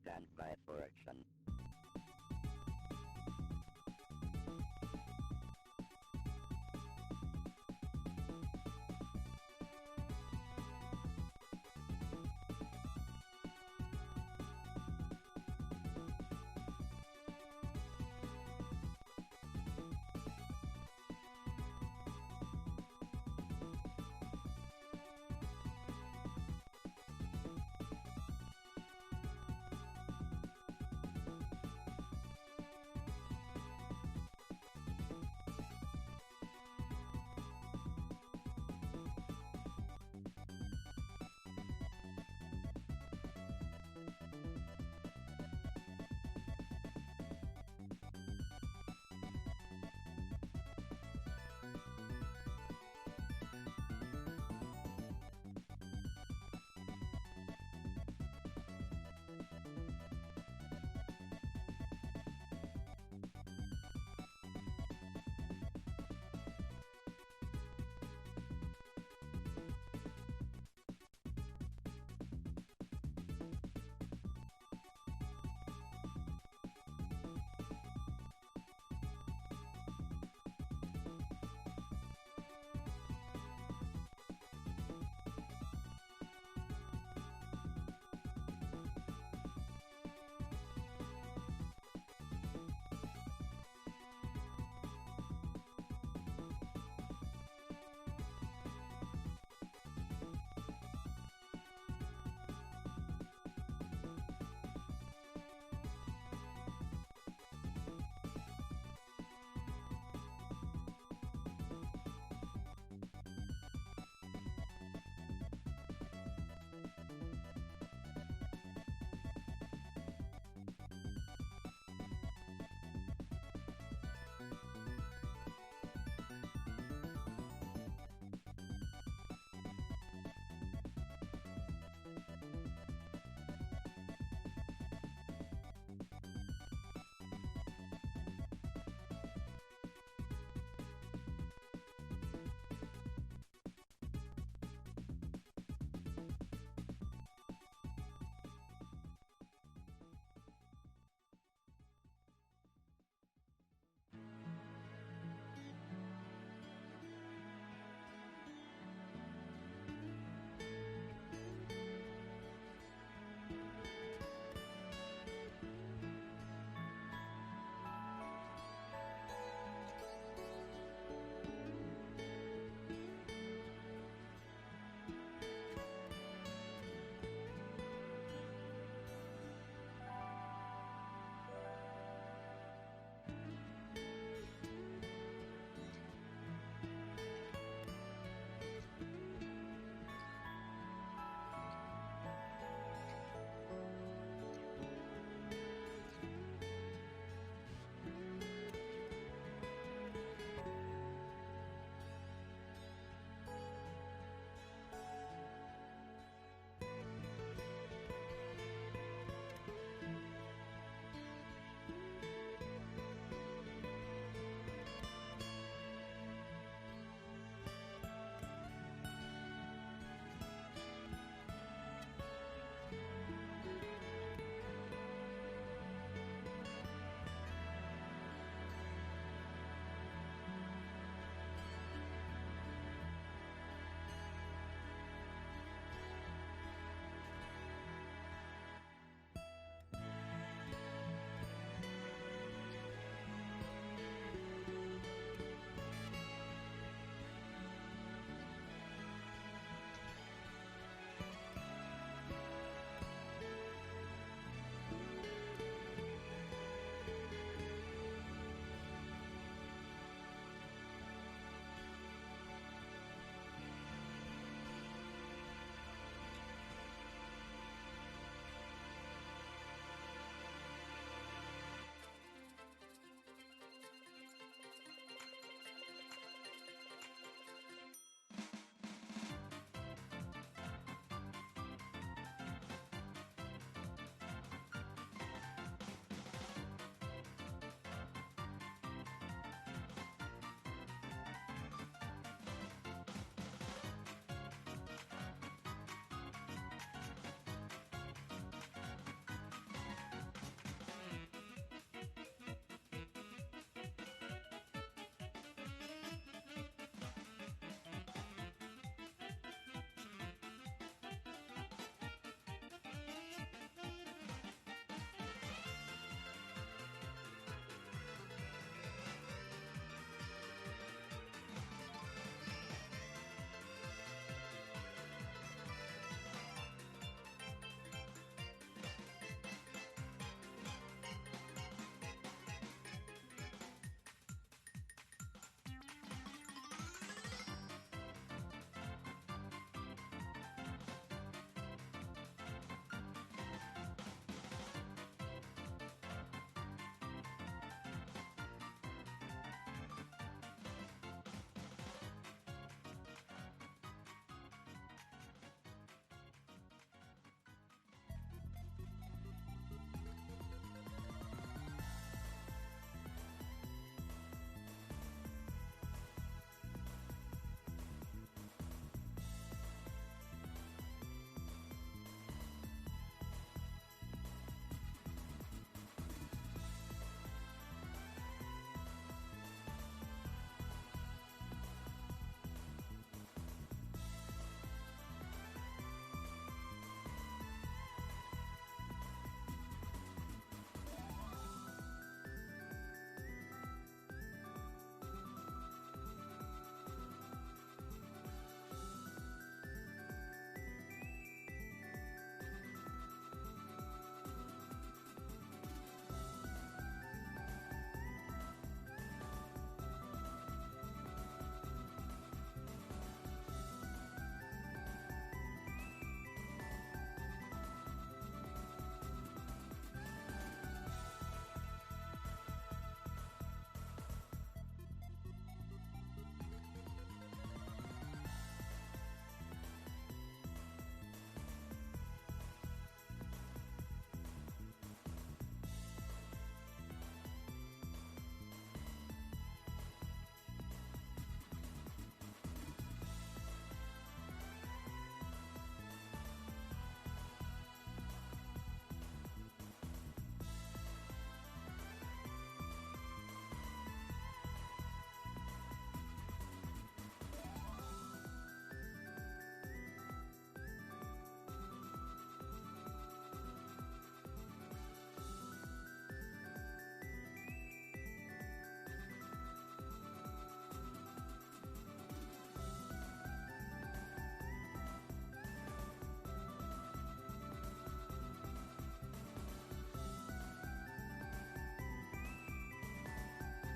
stand by for action.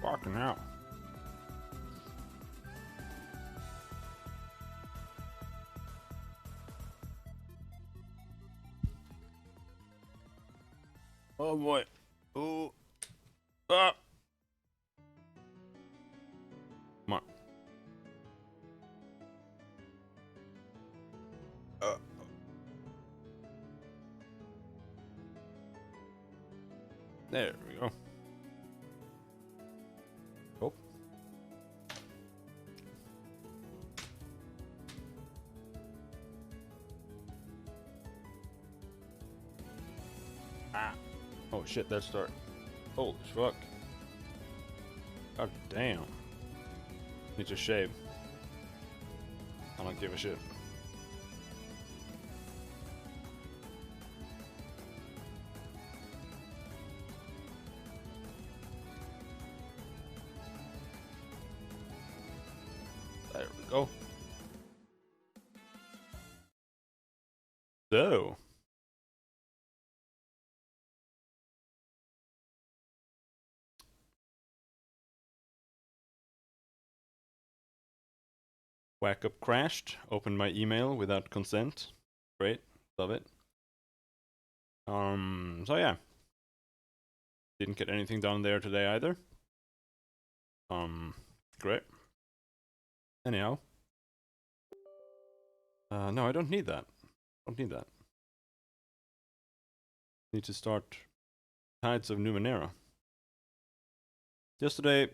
Fucking hell. Oh boy. Oh. Ah. Come on. There we go. Oh. Ah. Oh shit, that start. Holy fuck. God damn. Need to shave. I don't give a shit. There we go. So. Wackup crashed. Opened my email without consent. Great. Love it. So yeah. Didn't get anything done there today either. Great. Anyhow. No, I don't need that. Don't need that. Need to start Tides of Numenera. Yesterday,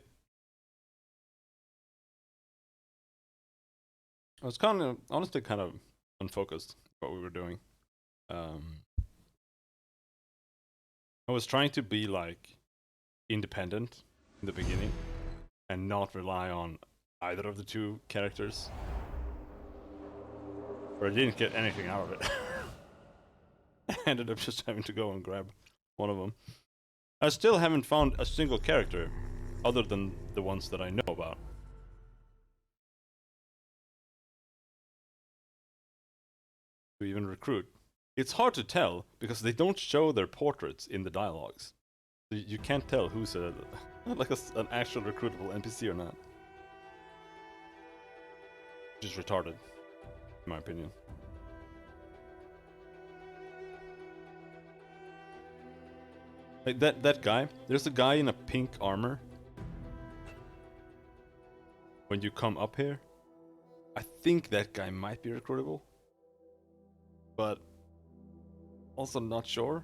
I was honestly kind of unfocused what we were doing. I was trying to be like independent in the beginning and not rely on either of the two characters. But I didn't get anything out of it. I ended up just having to go and grab one of them. I still haven't found a single character other than the ones that I know about. To even recruit. It's hard to tell because they don't show their portraits in the dialogues. So you can't tell who's like an actual recruitable NPC or not. Which is retarded, in my opinion. Like that guy, there's a guy in a pink armor. When you come up here, I think that guy might be recruitable. But also not sure.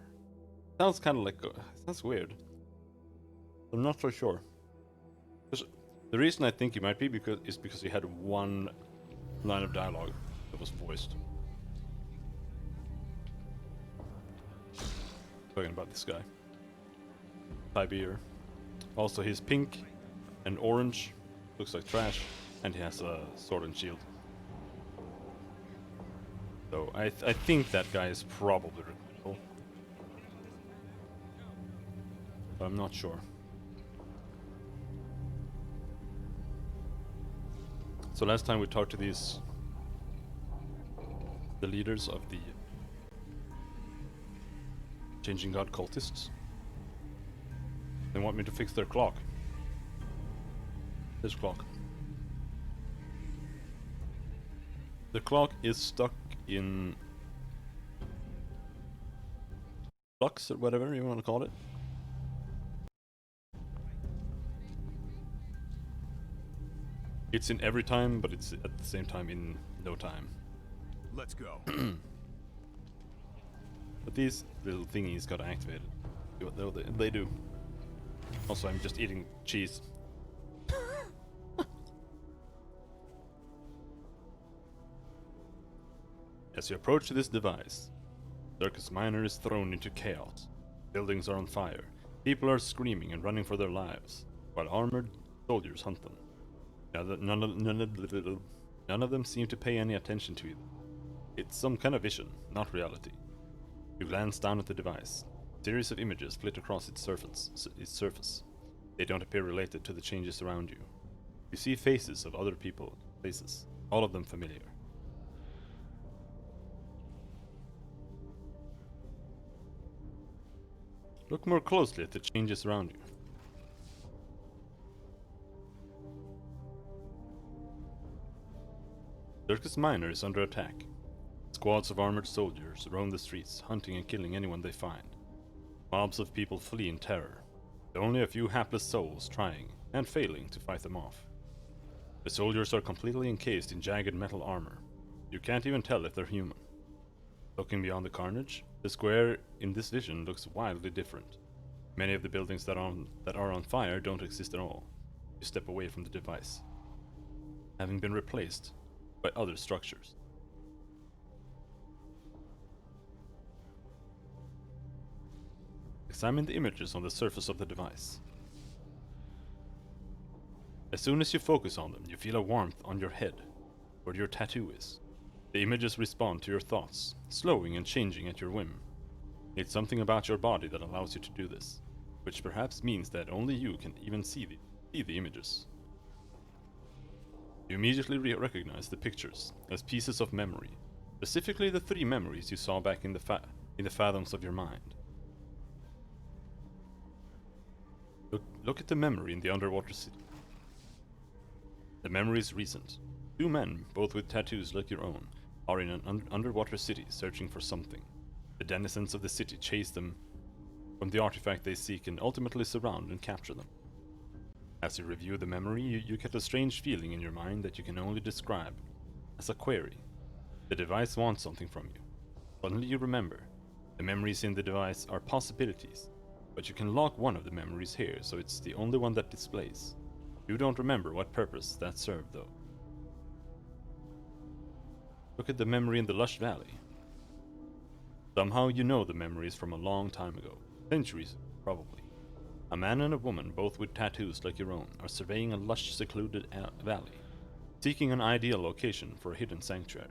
Sounds kind of like sounds weird. I'm not so sure. The reason I think he might be is because he had one line of dialogue that was voiced. Talking about this guy. Thai beer. Also, he's pink and orange. Looks like trash. And he has a sword and shield. So I think that guy is probably recruitable. But I'm not sure. So last time we talked to the leaders of the Changing God cultists. They want me to fix their clock. This clock. The clock is stuck in flux or whatever you want to call it. It's in every time, but it's at the same time in no time. Let's go. But these little thingies got activated. They do. Also, I'm just eating cheese. As you approach this device, Circus Minor is thrown into chaos. Buildings are on fire. People are screaming and running for their lives, while armored soldiers hunt them. None of them seem to pay any attention to you. It's some kind of vision, not reality. You glance down at the device. A series of images flit across its surface. They don't appear related to the changes around you. You see faces of other people, places, all of them familiar. Look more closely at the changes around you. Circus Minor is under attack. Squads of armored soldiers roam the streets, hunting and killing anyone they find. Mobs of people flee in terror. There are only a few hapless souls trying, and failing, to fight them off. The soldiers are completely encased in jagged metal armor. You can't even tell if they're human. Looking beyond the carnage, the square in this vision looks wildly different. Many of the buildings that are on fire don't exist at all. You step away from the device, having been replaced by other structures. Examine the images on the surface of the device. As soon as you focus on them, you feel a warmth on your head, where your tattoo is. The images respond to your thoughts, slowing and changing at your whim. It's something about your body that allows you to do this, which perhaps means that only you can even see the images. You immediately recognize the pictures as pieces of memory, specifically the 3 memories you saw back in the fathoms of your mind. Look at the memory in the underwater city. The memory is recent. 2 men, both with tattoos like your own, are in an underwater city searching for something. The denizens of the city chase them from the artifact they seek and ultimately surround and capture them. As you review the memory, you get a strange feeling in your mind that you can only describe as a query. The device wants something from you. Suddenly you remember. The memories in the device are possibilities, but you can lock one of the memories here, so it's the only one that displays. You don't remember what purpose that served, though. Look at the memory in the lush valley. Somehow you know the memories from a long time ago. Centuries, probably. A man and a woman, both with tattoos like your own, are surveying a lush, secluded valley, seeking an ideal location for a hidden sanctuary.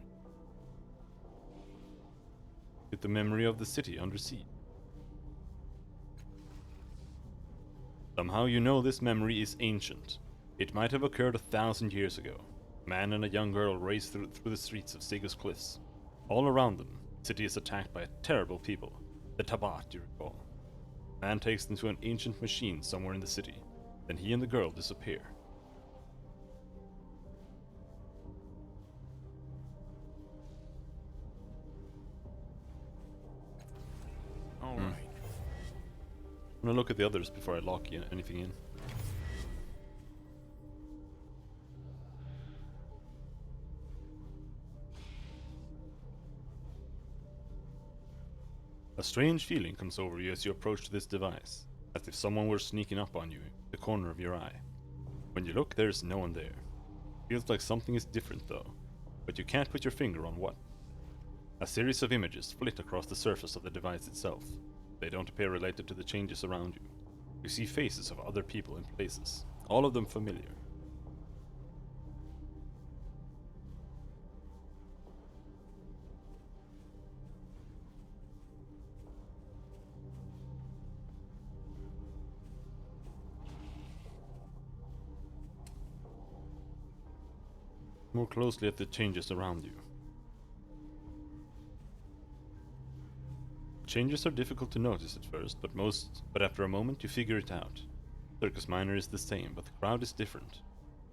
With the memory of the city under siege. Somehow you know this memory is ancient. It might have occurred 1,000 years ago. A man and a young girl race through the streets of Sega's cliffs. All around them, the city is attacked by terrible people, the Tabat, you recall. A man takes them to an ancient machine somewhere in the city. Then he and the girl disappear. Alright. I'm gonna look at the others before I lock anything in. A strange feeling comes over you as you approach this device, as if someone were sneaking up on you, the corner of your eye. When you look, there's no one there. Feels like something is different though, but you can't put your finger on what. A series of images flit across the surface of the device itself. They don't appear related to the changes around you. You see faces of other people and places, all of them familiar. More closely at the changes around you. Changes are difficult to notice at first, but after a moment you figure it out. Circus Minor is the same, but the crowd is different.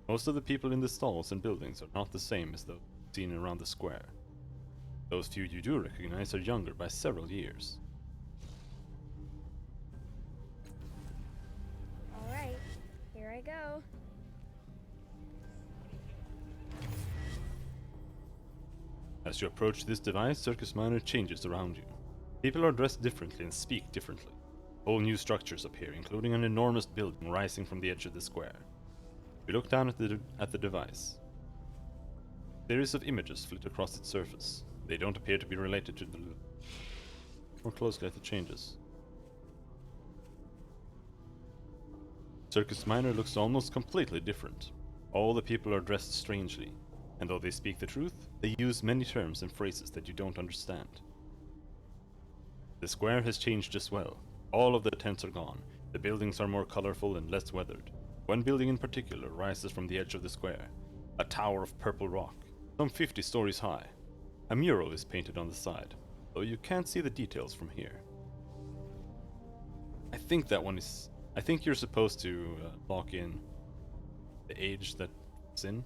Most of the people in the stalls and buildings are not the same as those seen around the square. Those few you do recognize are younger by several years. Alright, here I go. As you approach this device, Circus Minor changes around you. People are dressed differently and speak differently. Whole new structures appear, including an enormous building rising from the edge of the square. You look down at the device. A series of images flit across its surface. They don't appear to be related to the loop. More closely at the changes. Circus Minor looks almost completely different. All the people are dressed strangely, and though they speak the truth, they use many terms and phrases that you don't understand. The square has changed as well. All of the tents are gone. The buildings are more colorful and less weathered. One building in particular rises from the edge of the square. A tower of purple rock, some 50 stories high. A mural is painted on the side, though you can't see the details from here. I think that one is... I think you're supposed to lock in the age that it's in.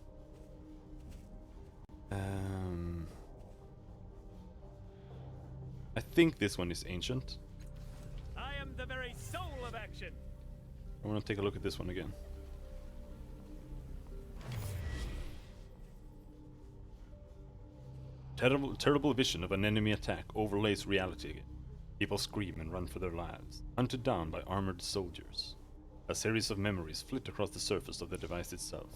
I think this one is ancient. I am the very soul of action. I want to take a look at this one again. Terrible vision of an enemy attack overlays reality again. People scream and run for their lives, hunted down by armored soldiers. A series of memories flit across the surface of the device itself.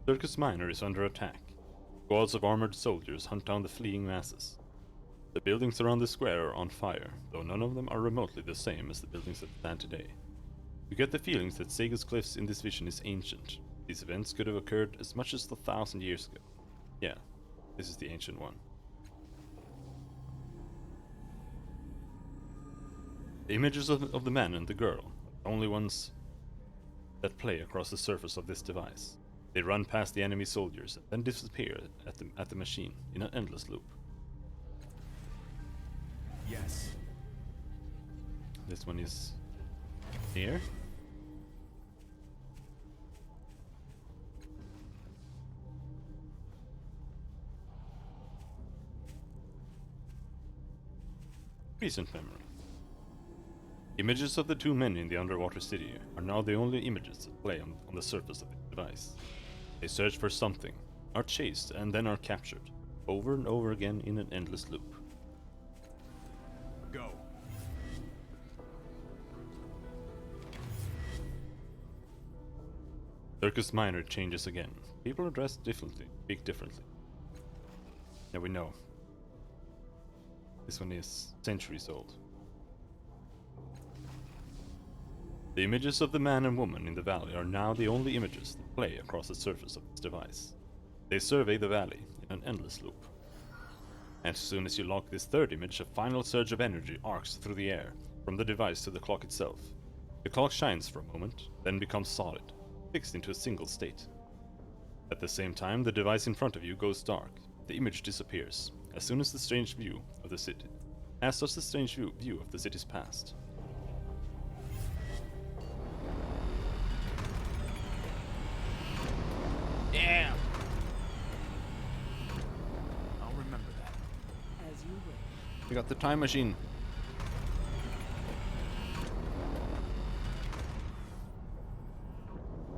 Circus Minor is under attack. Squads of armored soldiers hunt down the fleeing masses. The buildings around the square are on fire, though none of them are remotely the same as the buildings that stand today. You get the feelings that Sega's Cliffs in this vision is ancient. These events could have occurred as much as 1,000 years ago. Yeah, this is the ancient one. The images of the man and the girl are the only ones that play across the surface of this device. They run past the enemy soldiers and then disappear at the machine in an endless loop. Yes. This one is here. Recent memory. Images of the two men in the underwater city are now the only images that play on the surface of the device. They search for something, are chased, and then are captured, over and over again in an endless loop. Go. Circus Minor changes again. People are dressed differently, speak differently. Yeah, we know. This one is centuries old. The images of the man and woman in the valley are now the only images that play across the surface of this device. They survey the valley in an endless loop. And as soon as you lock this third image, a final surge of energy arcs through the air, from the device to the clock itself. The clock shines for a moment, then becomes solid, fixed into a single state. At the same time, the device in front of you goes dark. The image disappears, as soon as the strange view of the city. As does the strange view of the city's past. Yeah. I'll remember that. As you wish. We got the time machine.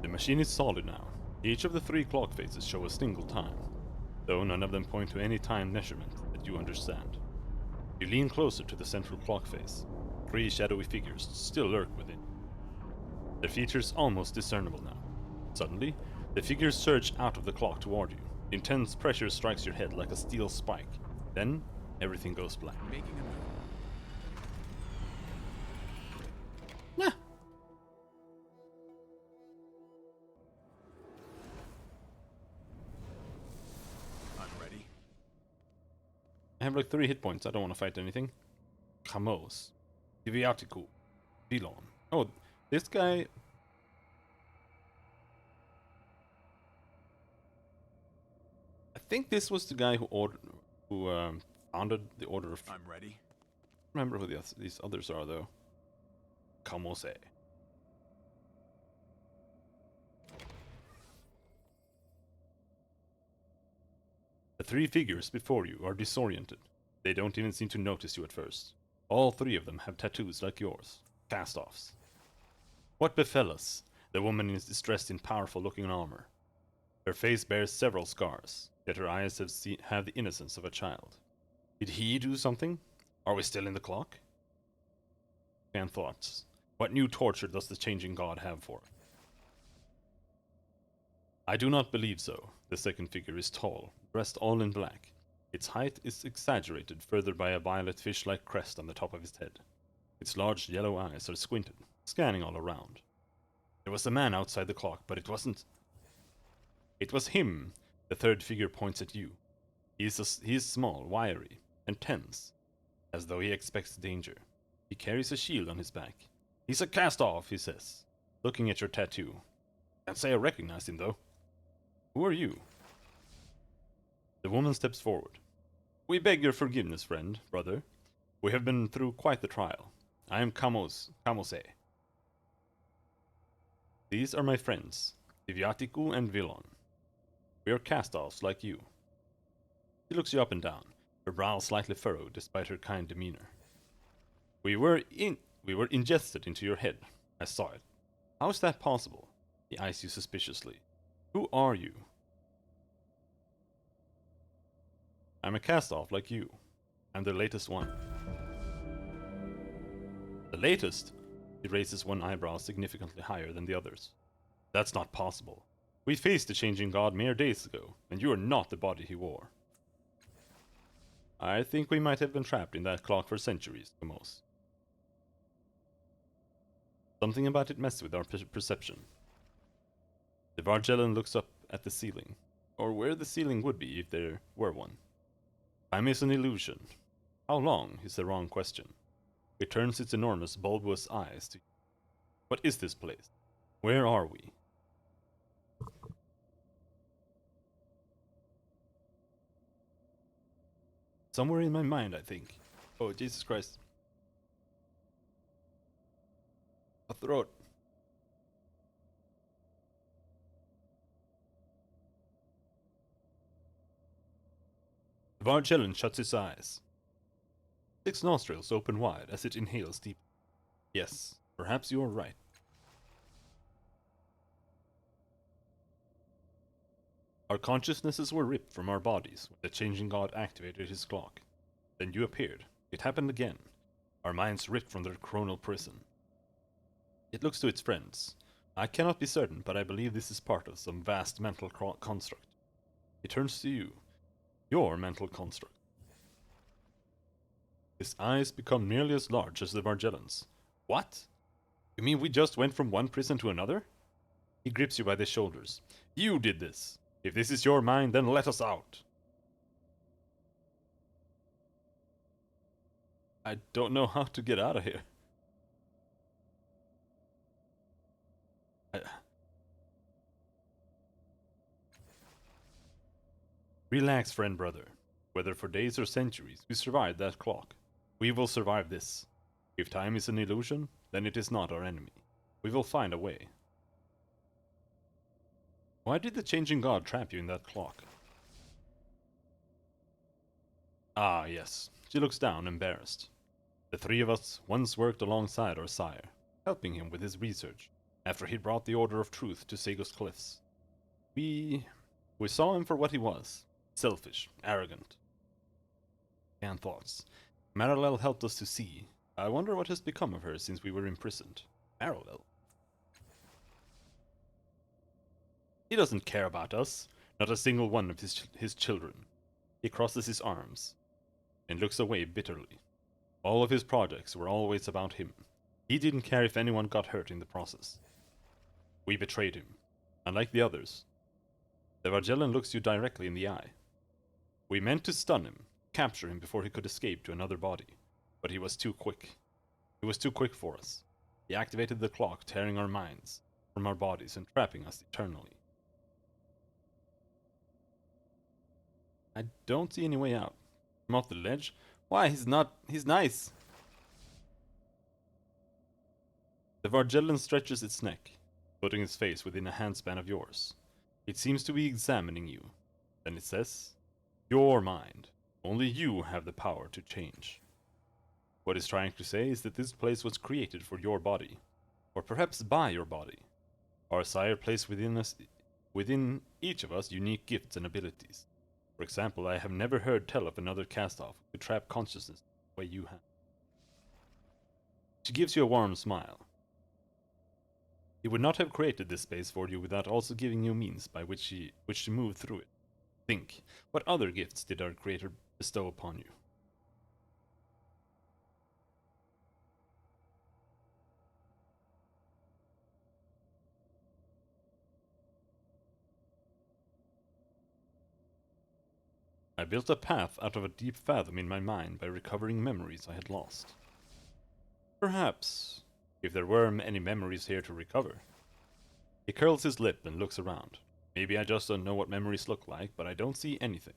The machine is solid now. Each of the 3 clock faces show a single time, though none of them point to any time measurement that you understand. You lean closer to the central clock face. 3 shadowy figures still lurk within. Their features almost discernible now. Suddenly, the figures surge out of the clock toward you. Intense pressure strikes your head like a steel spike. Then, everything goes black. Making a move. Nah. I'm ready. I have like 3 hit points. I don't want to fight anything. Kamos. Diviatiku. Vilon. Oh, this guy... I think this was the guy who founded the Order of... I'm ready. Remember who these others are, though. Kamose. The 3 figures before you are disoriented. They don't even seem to notice you at first. All 3 of them have tattoos like yours. Cast-offs. What befell us? The woman is dressed in powerful-looking armor. Her face bears several scars, yet her eyes have the innocence of a child. Did he do something? Are we still in the clock? Fan thoughts. What new torture does the changing god have for it? I do not believe so. The second figure is tall, dressed all in black. Its height is exaggerated further by a violet fish-like crest on the top of his head. Its large yellow eyes are squinted, scanning all around. There was a man outside the clock, but it wasn't... It was him. The third figure points at you. He is small, wiry, and tense, as though he expects danger. He carries a shield on his back. He's a cast-off, he says, looking at your tattoo. Can't say I recognize him, though. Who are you? The woman steps forward. We beg your forgiveness, friend, brother. We have been through quite the trial. I am Kamose. These are my friends, Diviatiku and Vilon. We are cast-offs like you. She looks you up and down, her brow slightly furrowed despite her kind demeanor. We were ingested into your head. I saw it. How is that possible? He eyes you suspiciously. Who are you? I'm a cast-off like you. I'm the latest one. The latest? He raises one eyebrow significantly higher than the others. That's not possible. We faced the changing god mere days ago, and you are not the body he wore. I think we might have been trapped in that clock for centuries, Tomos. Something about it messed with our perception. The Vargellan looks up at the ceiling, or where the ceiling would be if there were one. Time is an illusion. How long is the wrong question. It turns its enormous, bulbous eyes to you. What is this place? Where are we? Somewhere in my mind, I think. Oh, Jesus Christ. A throat. Vargellan shuts its eyes. 6 nostrils open wide as it inhales deep. Yes, perhaps you are right. Our consciousnesses were ripped from our bodies when the changing god activated his clock. Then you appeared. It happened again. Our minds ripped from their chronal prison. It looks to its friends. I cannot be certain, but I believe this is part of some vast mental construct. It turns to you. Your mental construct. His eyes become nearly as large as the Vargellans. What? You mean we just went from one prison to another? He grips you by the shoulders. You did this. If this is your mind, then let us out. I don't know how to get out of here. Relax, friend brother. Whether for days or centuries, we survived that clock. We will survive this. If time is an illusion, then it is not our enemy. We will find a way. Why did the changing god trap you in that clock? Ah, yes. She looks down, embarrassed. The 3 of us once worked alongside our sire, helping him with his research, after he brought the Order of Truth to Sagos Cliffs. We saw him for what he was. Selfish, arrogant. And thoughts. Maralel helped us to see. I wonder what has become of her since we were imprisoned. Maralel? He doesn't care about us. Not a single one of his children. He crosses his arms and looks away bitterly. All of his projects were always about him. He didn't care if anyone got hurt in the process. We betrayed him, unlike the others. The Vargellan looks you directly in the eye. We meant to stun him, capture him before he could escape to another body, but he was too quick. He was too quick for us. He activated the clock, tearing our minds from our bodies and trapping us eternally. I don't see any way out. I'm off the ledge? Why, he's nice. The Vargellan stretches its neck, putting its face within a handspan of yours. It seems to be examining you. Then it says, your mind. Only you have the power to change. What it's trying to say is that this place was created for your body, or perhaps by your body. Our sire placed within each of us unique gifts and abilities. For example, I have never heard tell of another cast-off who could trap consciousness the way you have. She gives you a warm smile. He would not have created this space for you without also giving you means by which to move through it. Think, what other gifts did our Creator bestow upon you? I built a path out of a deep fathom in my mind by recovering memories I had lost. Perhaps, if there were any memories here to recover. He curls his lip and looks around. Maybe I just don't know what memories look like, but I don't see anything.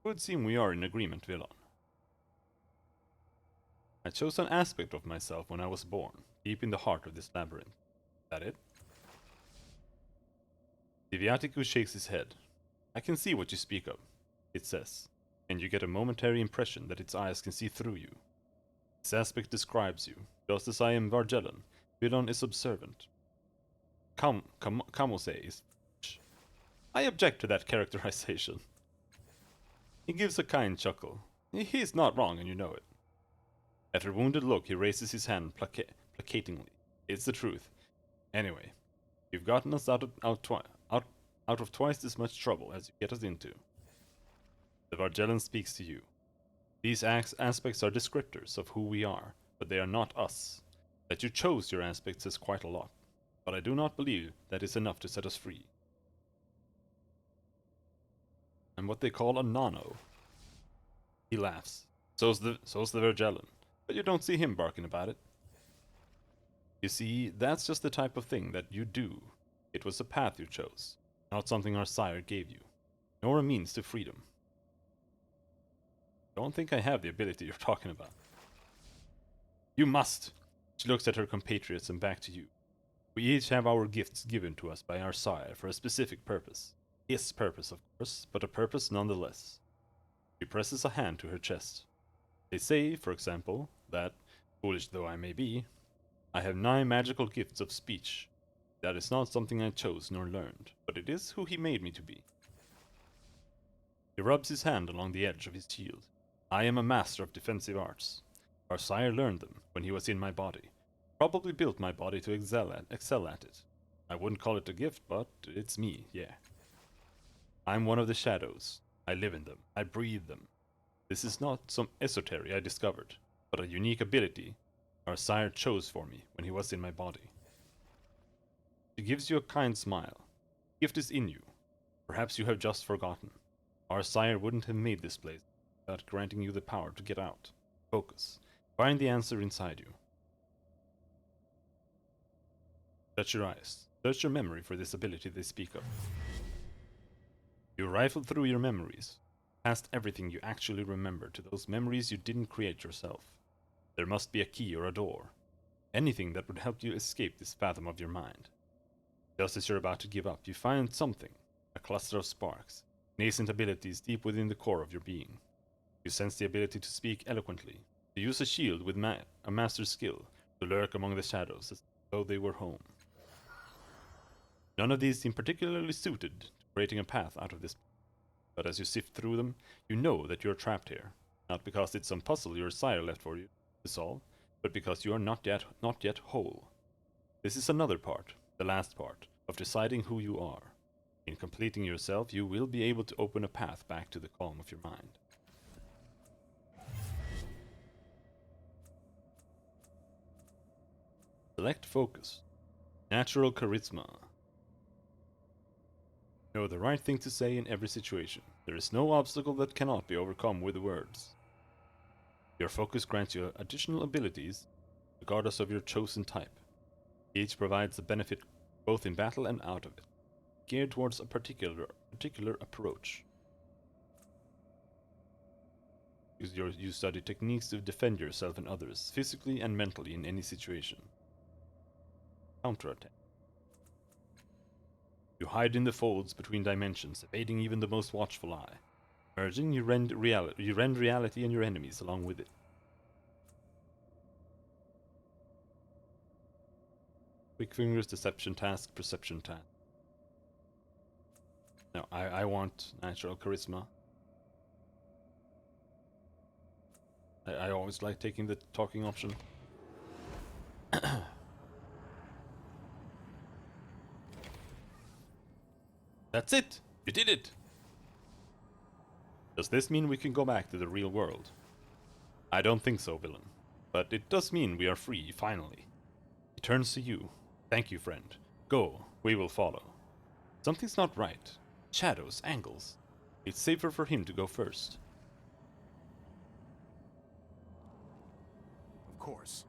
Would seem we are in agreement, Vilon. I chose an aspect of myself when I was born, deep in the heart of this labyrinth. Is that it? The Viatico shakes his head. I can see what you speak of, it says, and you get a momentary impression that its eyes can see through you. This aspect describes you, just as I am Vargellan. Vidon is observant. Kamose is... I object to that characterization. He gives a kind chuckle. He is not wrong, and you know it. At her wounded look, he raises his hand placatingly. It's the truth. Anyway, you've gotten us out of twice as much trouble as you get us into. The Vargellan speaks to you. These aspects are descriptors of who we are, but they are not us. That you chose your aspects says quite a lot, but I do not believe that is enough to set us free. I'm what they call a nano. He laughs. So's the Vargellan, but you don't see him barking about it. You see, that's just the type of thing that you do. It was a path you chose, not something our sire gave you, nor a means to freedom. Don't think I have the ability you're talking about. You must! She looks at her compatriots and back to you. We each have our gifts given to us by our sire for a specific purpose. His purpose, of course, but a purpose nonetheless. She presses a hand to her chest. They say, for example, that, foolish though I may be, I have 9 magical gifts of speech. That is not something I chose nor learned, but it is who he made me to be. He rubs his hand along the edge of his shield. I am a master of defensive arts. Our sire learned them when he was in my body. Probably built my body to excel at it. I wouldn't call it a gift, but it's me, yeah. I'm one of the shadows. I live in them. I breathe them. This is not some esotery I discovered, but a unique ability our sire chose for me when he was in my body. She gives you a kind smile. The gift is in you. Perhaps you have just forgotten. Our sire wouldn't have made this place without granting you the power to get out. Focus. Find the answer inside you. Shut your eyes. Search your memory for this ability they speak of. You rifle through your memories, past everything you actually remember to those memories you didn't create yourself. There must be a key or a door. Anything that would help you escape this fathom of your mind. Just as you're about to give up, you find something, a cluster of sparks, nascent abilities deep within the core of your being. You sense the ability to speak eloquently, to use a shield with a master's skill, to lurk among the shadows as though they were home. None of these seem particularly suited to creating a path out of this, but as you sift through them, you know that you're trapped here, not because it's some puzzle your sire left for you to solve, but because you are not yet whole. This is another part, the last part, of deciding who you are. In completing yourself, you will be able to open a path back to the calm of your mind. Select focus. Natural charisma. Know the right thing to say in every situation. There is no obstacle that cannot be overcome with words. Your focus grants you additional abilities, regardless of your chosen type. Each provides a benefit both in battle and out of it, geared towards a particular approach. You study techniques to defend yourself and others, physically and mentally in any situation. Counterattack. You hide in the folds between dimensions, evading even the most watchful eye. Merging, you rend reality and your enemies along with it. Quick fingers, deception task, perception task. No, I want natural charisma. I always like taking the talking option. That's it! You did it! Does this mean we can go back to the real world? I don't think so, villain. But it does mean we are free, finally. He turns to you. Thank you, friend. Go, we will follow. Something's not right. Shadows, angles. It's safer for him to go first. Of course.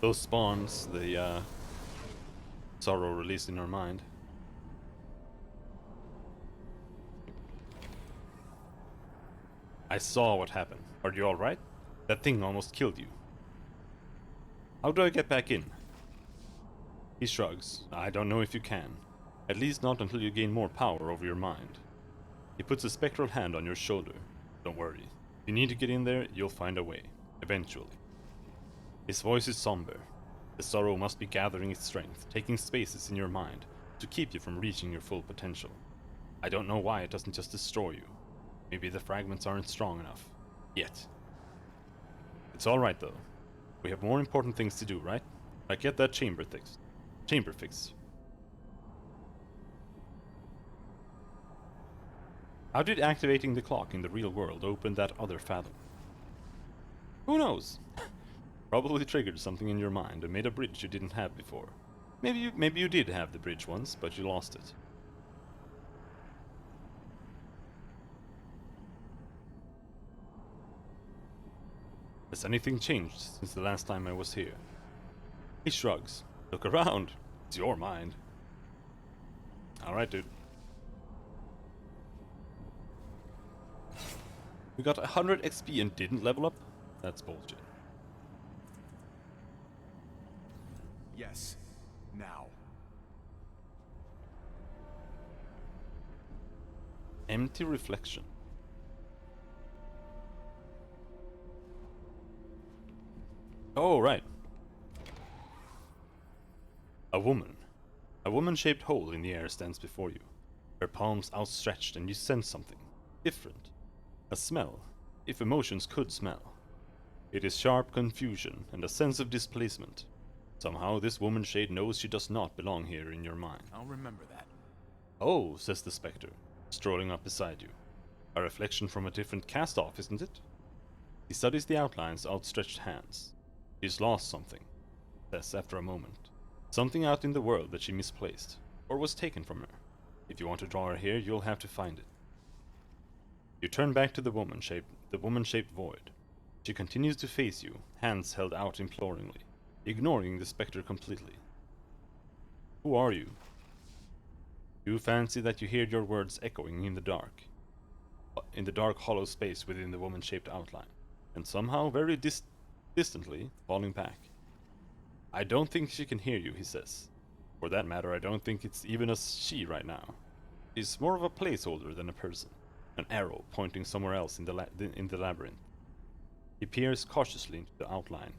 Those spawns, the sorrow released in her mind. I saw what happened. Are you alright? That thing almost killed you. How do I get back in? He shrugs. I don't know if you can. At least not until you gain more power over your mind. He puts a spectral hand on your shoulder. Don't worry. If you need to get in there, you'll find a way. Eventually. His voice is somber. The sorrow must be gathering its strength, taking spaces in your mind, to keep you from reaching your full potential. I don't know why it doesn't just destroy you. Maybe the fragments aren't strong enough. Yet. It's alright though. We have more important things to do, right? Like get that chamber fixed. How did activating the clock in the real world open that other fathom? Who knows? Probably triggered something in your mind and made a bridge you didn't have before. Maybe you did have the bridge once, but you lost it. Has anything changed since the last time I was here? He shrugs. Look around. It's your mind. Alright, dude. We got 100 XP and didn't level up? That's bullshit. Yes. Now. Empty reflection. Oh, right. A woman. A woman-shaped hole in the air stands before you. Her palms outstretched and you sense something. Different. A smell. If emotions could smell. It is sharp confusion and a sense of displacement. Somehow this woman-shade knows she does not belong here in your mind. I'll remember that. Oh, says the spectre, strolling up beside you. A reflection from a different cast-off, isn't it? He studies the outlines outstretched hands. She's lost something, says after a moment. Something out in the world that she misplaced, or was taken from her. If you want to draw her here, you'll have to find it. You turn back to the woman-shaped void. She continues to face you, hands held out imploringly, ignoring the spectre completely. Who are you? You fancy that you hear your words echoing in the dark hollow space within the woman-shaped outline, and somehow very distantly falling back. I don't think she can hear you, he says. For that matter, I don't think it's even a she right now. She's more of a placeholder than a person, an arrow pointing somewhere else in the labyrinth. He peers cautiously into the outline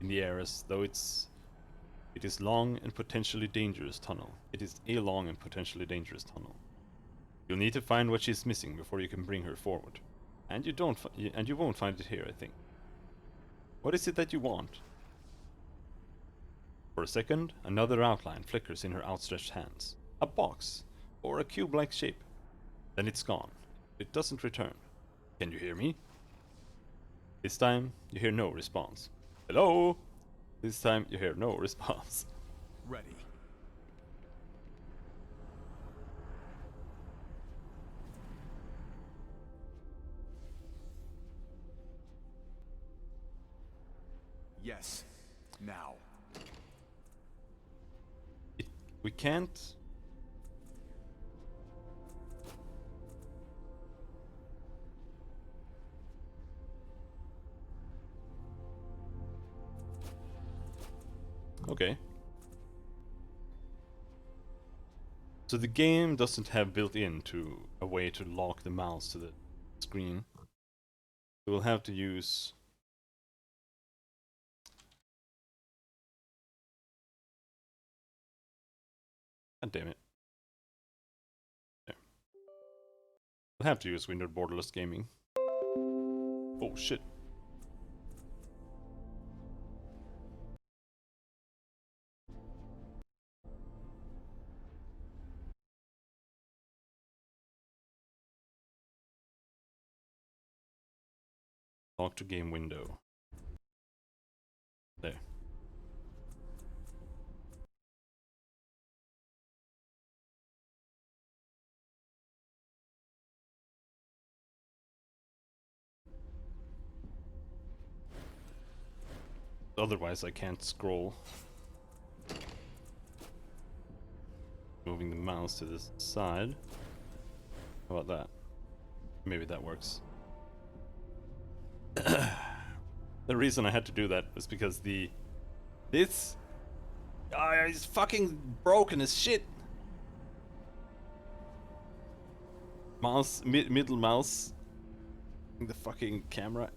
in the air as though it is long and potentially dangerous tunnel. It is a long and potentially dangerous tunnel. You'll need to find what she's missing before you can bring her forward, and you won't find it here, I think. What is it that you want? For a second, another outline flickers in her outstretched hands. A box, or a cube-like shape. Then it's gone. It doesn't return. Can you hear me? This time, you hear no response. Hello? This time, you hear no response. Ready. Yes. Now. We can't... Okay. So the game doesn't have built into a way to lock the mouse to the screen. We'll have to use... God damn it. There. We'll have to use Windowed Borderless Gaming. Oh shit. Lock to game window. There. Otherwise I can't scroll. Moving the mouse to this side. How about that? Maybe that works. The reason I had to do that was because this is fucking broken as shit. Mouse, middle mouse, the fucking camera.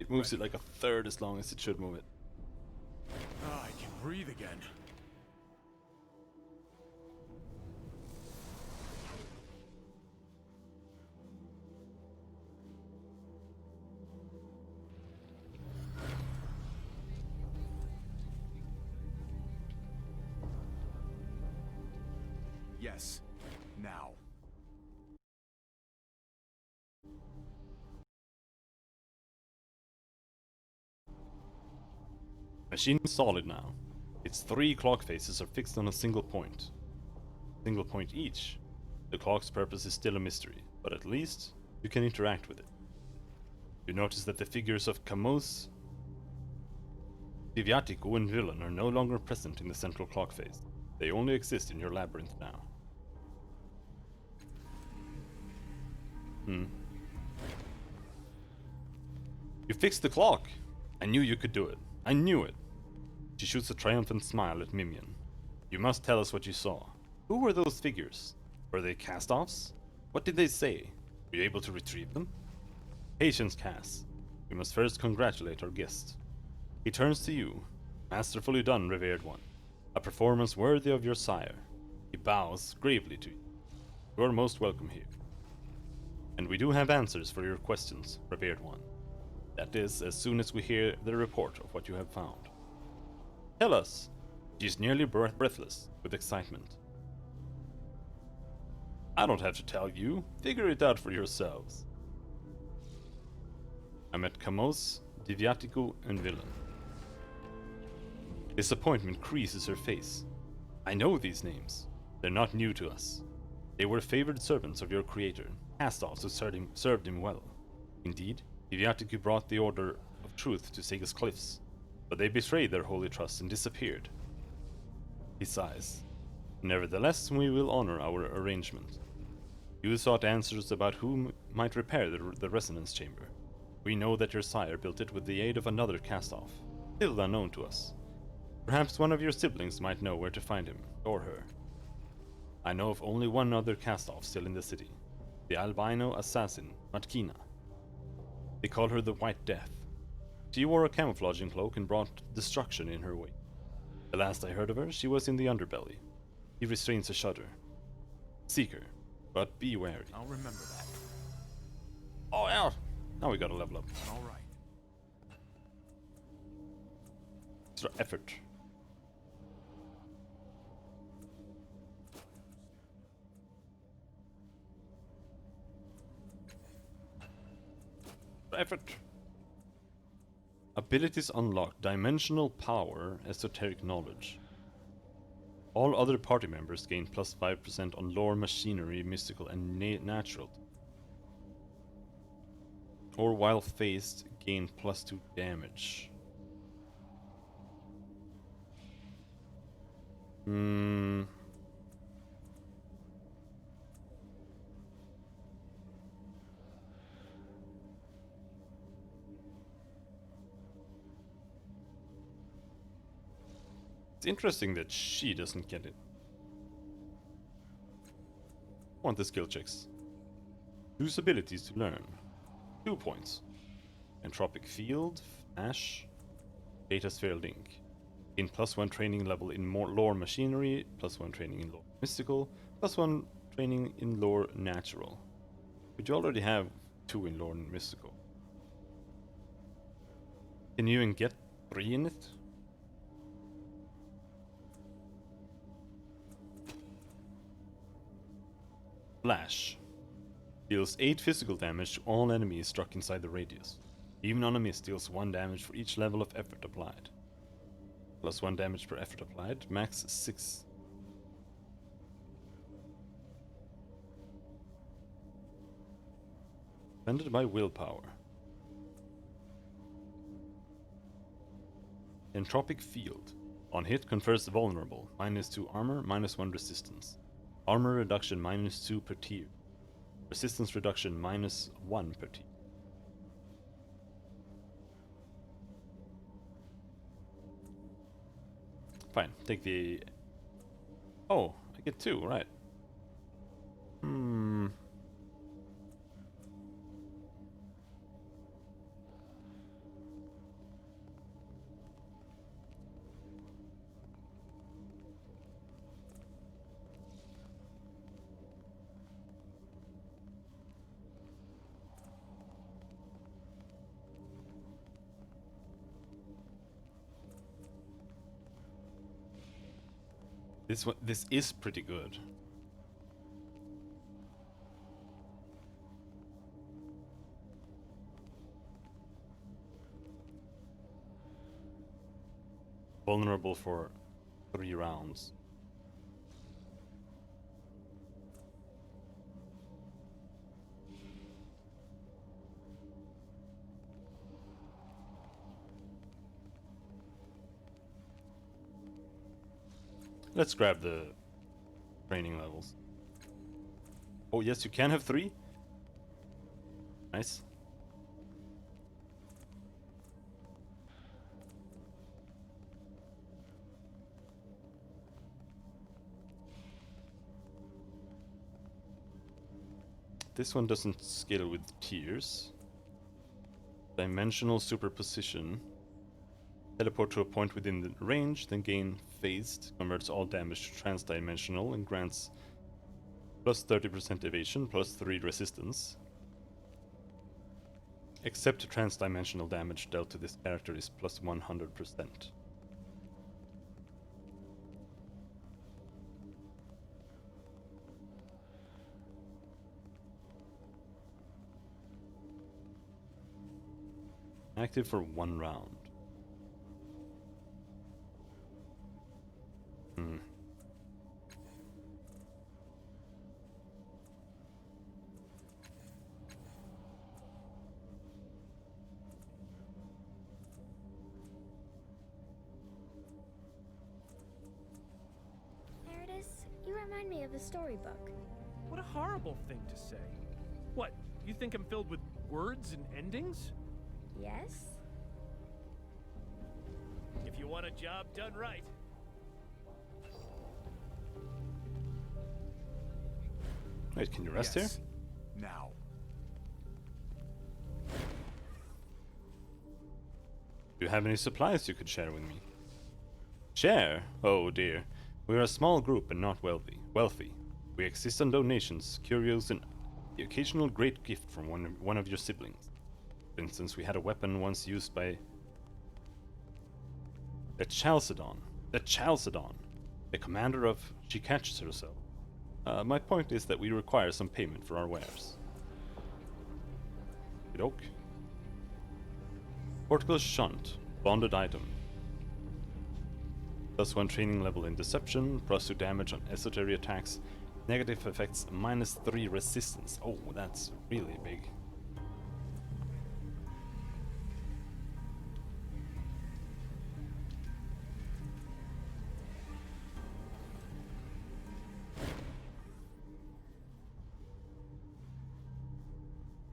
It moves it like a third as long as it should move it. I can breathe again. Yes. Now. Machine is solid now. Its 3 clock faces are fixed on a single point. Single point each. The clock's purpose is still a mystery, but at least you can interact with it. You notice that the figures of Kamos, Diviatico, and Villain are no longer present in the central clock face. They only exist in your labyrinth now. You fixed the clock! I knew you could do it. I knew it. She shoots a triumphant smile at Mimian. You must tell us what you saw. Who were those figures? Were they cast-offs? What did they say? Were you able to retrieve them? Patience, Cass. We must first congratulate our guest. He turns to you. Masterfully done, revered one. A performance worthy of your sire. He bows gravely to you. You are most welcome here. And we do have answers for your questions, revered one. That is, as soon as we hear the report of what you have found. Tell us. She is nearly breathless with excitement. I don't have to tell you. Figure it out for yourselves. I met Kamos, Diviatico, and Villain. Disappointment creases her face. I know these names. They're not new to us. They were favored servants of your creator, cast-offs who served him well. Indeed, Diviatico brought the Order of Truth to Sega's cliffs, but they betrayed their holy trust and disappeared. He sighs. Nevertheless, we will honor our arrangement. You sought answers about who might repair the resonance chamber. We know that your sire built it with the aid of another cast-off, still unknown to us. Perhaps one of your siblings might know where to find him, or her. I know of only one other cast-off still in the city, the albino assassin, Matkina. They call her the White Death. She wore a camouflaging cloak and brought destruction in her wake. The last I heard of her, she was in the underbelly. He restrains a shudder. Seek her, but be wary. I'll remember that. Oh yeah! Now we gotta level up. All right. Extra effort. Effort. Abilities unlocked. Dimensional power, esoteric knowledge. All other party members gain plus 5% on lore, machinery, mystical, and natural. Or while phased, gain plus 2 damage. It's interesting that she doesn't get it. Want the skill checks. Use abilities to learn. 2 points. Entropic Field, Ash, Data Sphere Link. Gain plus 1 training level in more lore machinery, plus 1 training in lore mystical, plus 1 training in lore natural. But you already have 2 in lore and mystical. Can you even get 3 in it? Flash. Deals 8 physical damage to all enemies struck inside the radius. Even on a miss, deals 1 damage for each level of effort applied. Plus 1 damage per effort applied, max 6. Defended by willpower. Entropic Field. On hit, confers vulnerable. -2 armor, -1 resistance. Armor reduction -2 per tier. Resistance reduction -1 per tier. Fine, take the... Oh, I get 2, right. This is pretty good. Vulnerable for 3 rounds. Let's grab the training levels. Oh yes, you can have 3. Nice. This one doesn't scale with tiers. Dimensional superposition. Teleport to a point within the range, then gain phased, converts all damage to transdimensional, and grants plus 30% evasion, plus 3 resistance. Except transdimensional damage dealt to this character is plus 100%. Active for 1 round. You remind me of a storybook. What a horrible thing to say. What, you think I'm filled with words and endings? Yes? If you want a job done right. Wait, can you rest Yes. here? Now. Do you have any supplies you could share with me? Share? Oh dear. We are a small group and not wealthy. We exist on donations, curios, and the occasional great gift from one of your siblings. For instance, we had a weapon once used by the Chalcedon. The commander of... She catches herself. My point is that we require some payment for our wares. Oak. Portical Shunt. Bonded item. +1 training level in Deception, +2 damage on esoteric attacks, negative effects, -3 resistance. Oh, that's really big.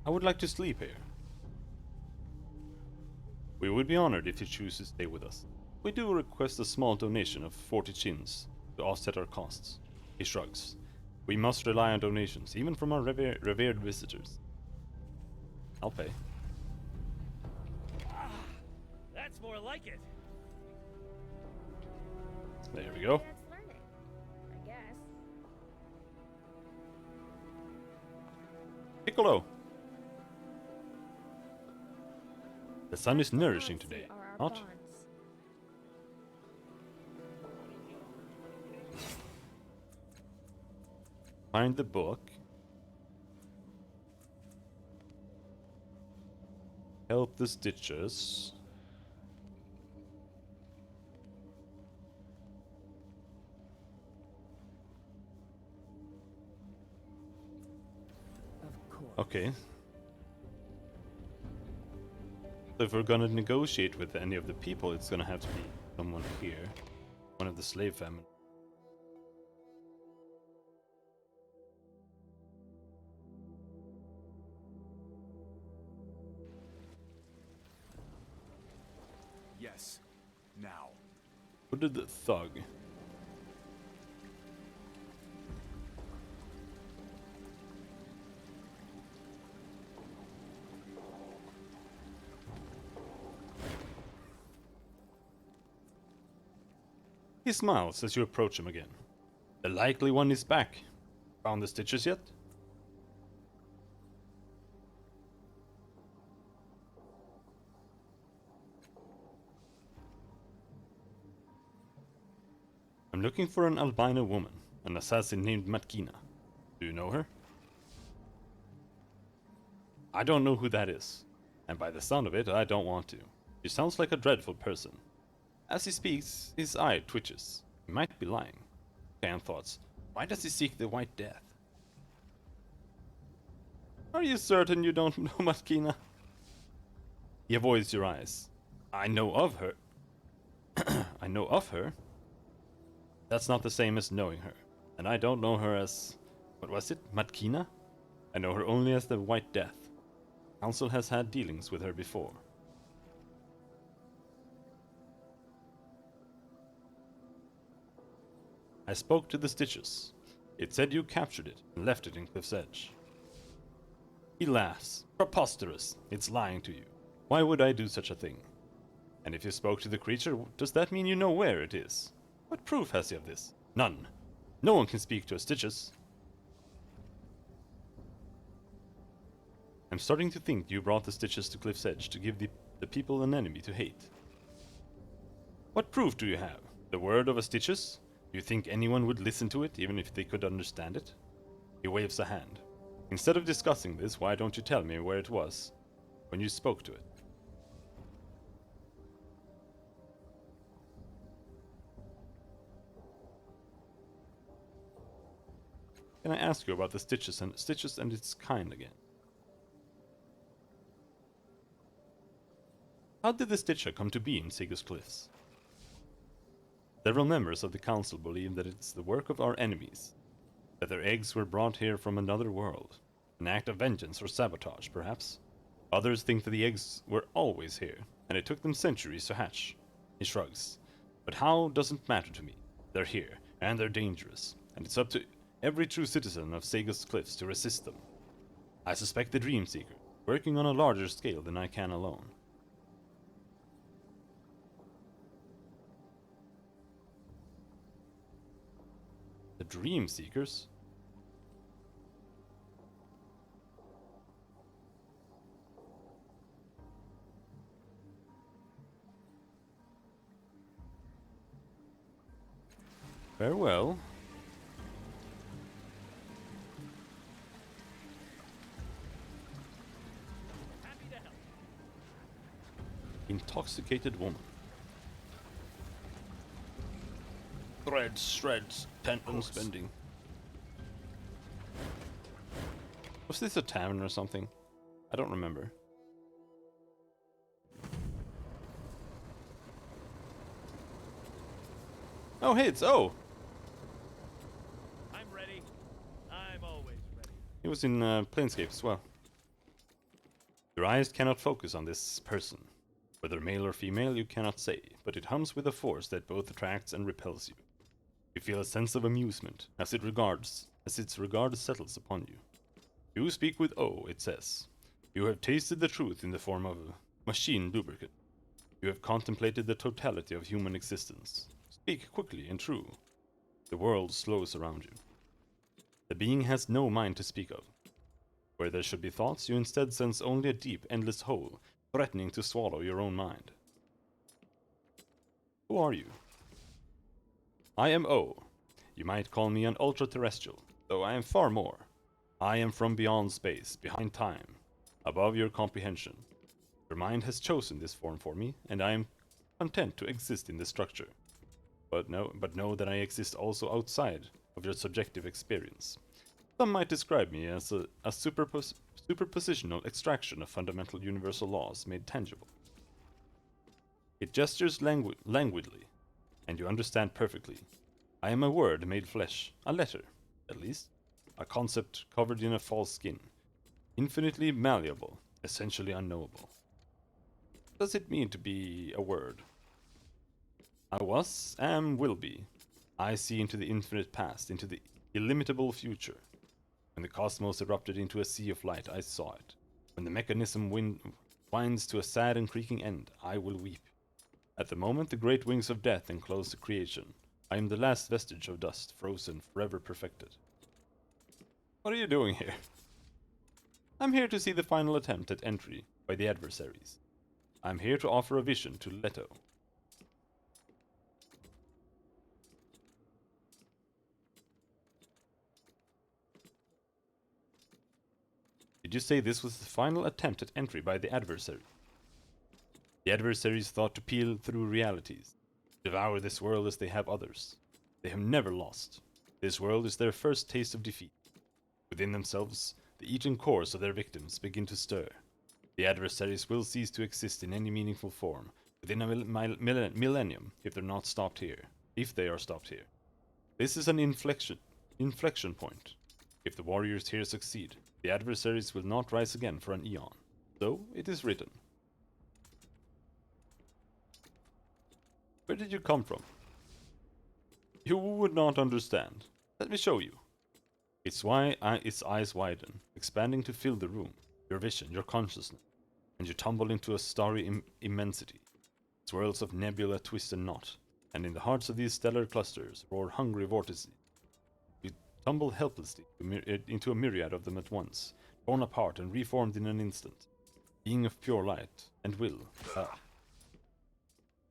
I would like to sleep here. We would be honored if you choose to stay with us. We do request a small donation of 40 chins to offset our costs. He shrugs. We must rely on donations, even from our revered visitors. I'll pay. That's more like it. There we go. That's learning, I guess. Piccolo! The sun is Our nourishing bonds today, are our not? bonds. Find the book. Help the Stitches. Of course. Okay. So if we're gonna negotiate with any of the people, it's gonna have to be someone here. One of the slave family. Yes. Now. Hooded thug. He smiles as you approach him again. The likely one is back. Found the stitches yet? I'm looking for an albino woman, an assassin named Matkina. Do you know her? I don't know who that is, and by the sound of it, I don't want to. She sounds like a dreadful person. As he speaks, his eye twitches. He might be lying. Fan thoughts. Why does he seek the White Death? Are you certain you don't know Matkina? He avoids your eyes. I know of her. I know of her? That's not the same as knowing her. And I don't know her as... what was it? Matkina? I know her only as the White Death. Council has had dealings with her before. I spoke to the Stitches. It said you captured it and left it in Cliff's Edge. He laughs. Preposterous. It's lying to you. Why would I do such a thing? And if you spoke to the creature, does that mean you know where it is? What proof has he of this? None. No one can speak to a Stitches. I'm starting to think you brought the Stitches to Cliff's Edge to give the people an enemy to hate. What proof do you have? The word of a Stitches? Do you think anyone would listen to it, even if they could understand it? He waves a hand. Instead of discussing this, why don't you tell me where it was when you spoke to it? Can I ask you about the Stitches and its kind again? How did the Stitcher come to be in Sigur's Cliffs? Several members of the council believe that it's the work of our enemies, that their eggs were brought here from another world, an act of vengeance or sabotage, perhaps. Others think that the eggs were always here, and it took them centuries to hatch. He shrugs. But how doesn't matter to me. They're here, and they're dangerous, and it's up to every true citizen of Sigur's Cliffs to resist them. I suspect the Dream Seeker, working on a larger scale than I can alone. The Dream Seekers? Farewell. Happy to help. Intoxicated woman. Threads, shreds, tendon spending. Was this a tavern or something? I don't remember. Oh, hey, it's O! I'm ready. I'm always ready. He was in Planescape as well. Your eyes cannot focus on this person. Whether male or female, you cannot say, but it hums with a force that both attracts and repels you. You feel a sense of amusement as its regard settles upon you. You speak with O, it says. You have tasted the truth in the form of a machine lubricant. You have contemplated the totality of human existence. Speak quickly and true. The world slows around you. The being has no mind to speak of. Where there should be thoughts, you instead sense only a deep, endless hole, threatening to swallow your own mind. Who are you? I am O. You might call me an ultra-terrestrial, though I am far more. I am from beyond space, behind time, above your comprehension. Your mind has chosen this form for me, and I am content to exist in this structure. But know that I exist also outside of your subjective experience. Some might describe me as a superpositional extraction of fundamental universal laws made tangible. It gestures languidly, and you understand perfectly. I am a word made flesh, a letter, at least, a concept covered in a false skin, infinitely malleable, essentially unknowable. What does it mean to be a word? I was, am, will be. I see into the infinite past, into the illimitable future. When the cosmos erupted into a sea of light, I saw it. When the mechanism winds to a sad and creaking end, I will weep. At the moment the great wings of death enclose the creation, I am the last vestige of dust, frozen, forever perfected. What are you doing here? I'm here to see the final attempt at entry by the adversaries. I'm here to offer a vision to Leto. Did you say this was the final attempt at entry by the adversary? The adversaries thought to peel through realities, devour this world as they have others. They have never lost. This world is their first taste of defeat. Within themselves, the eaten cores of their victims begin to stir. The adversaries will cease to exist in any meaningful form within a millennium if they're not stopped here. If they are stopped here. This is an inflection point. If the warriors here succeed, the adversaries will not rise again for an eon. So it is written. Where did you come from? You would not understand. Let me show you. It's why its eyes widen, expanding to fill the room, your vision, your consciousness, and you tumble into a starry immensity. Swirls of nebula twist and knot, and in the hearts of these stellar clusters roar hungry vortices. You tumble helplessly into a myriad of them at once, torn apart and reformed in an instant, being of pure light and will.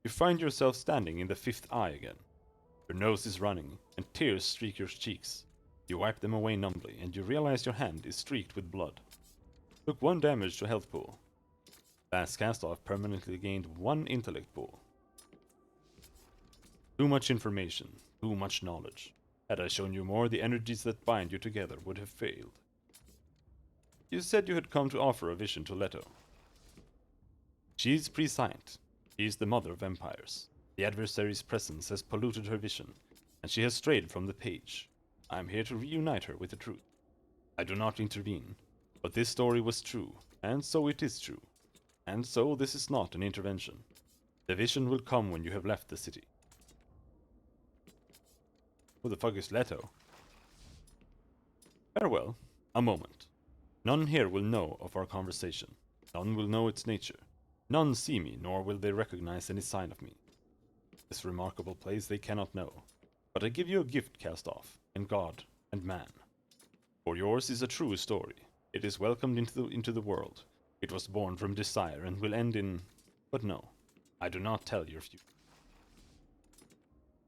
You find yourself standing in the fifth eye again. Your nose is running, and tears streak your cheeks. You wipe them away numbly, and you realize your hand is streaked with blood. Took 1 damage to health pool. Last cast-off permanently gained 1 intellect pool. Too much information, too much knowledge. Had I shown you more, the energies that bind you together would have failed. You said you had come to offer a vision to Leto. She's prescient. She is the mother of empires. The adversary's presence has polluted her vision, and she has strayed from the page. I am here to reunite her with the truth. I do not intervene, but this story was true, and so it is true. And so this is not an intervention. The vision will come when you have left the city. Who the fuck is Leto? Farewell. A moment. None here will know of our conversation. None will know its nature. None see me, nor will they recognize any sign of me. This remarkable place they cannot know. But I give you a gift cast off, in God and man. For yours is a true story. It is welcomed into the world. It was born from desire and will end in... But no, I do not tell your future.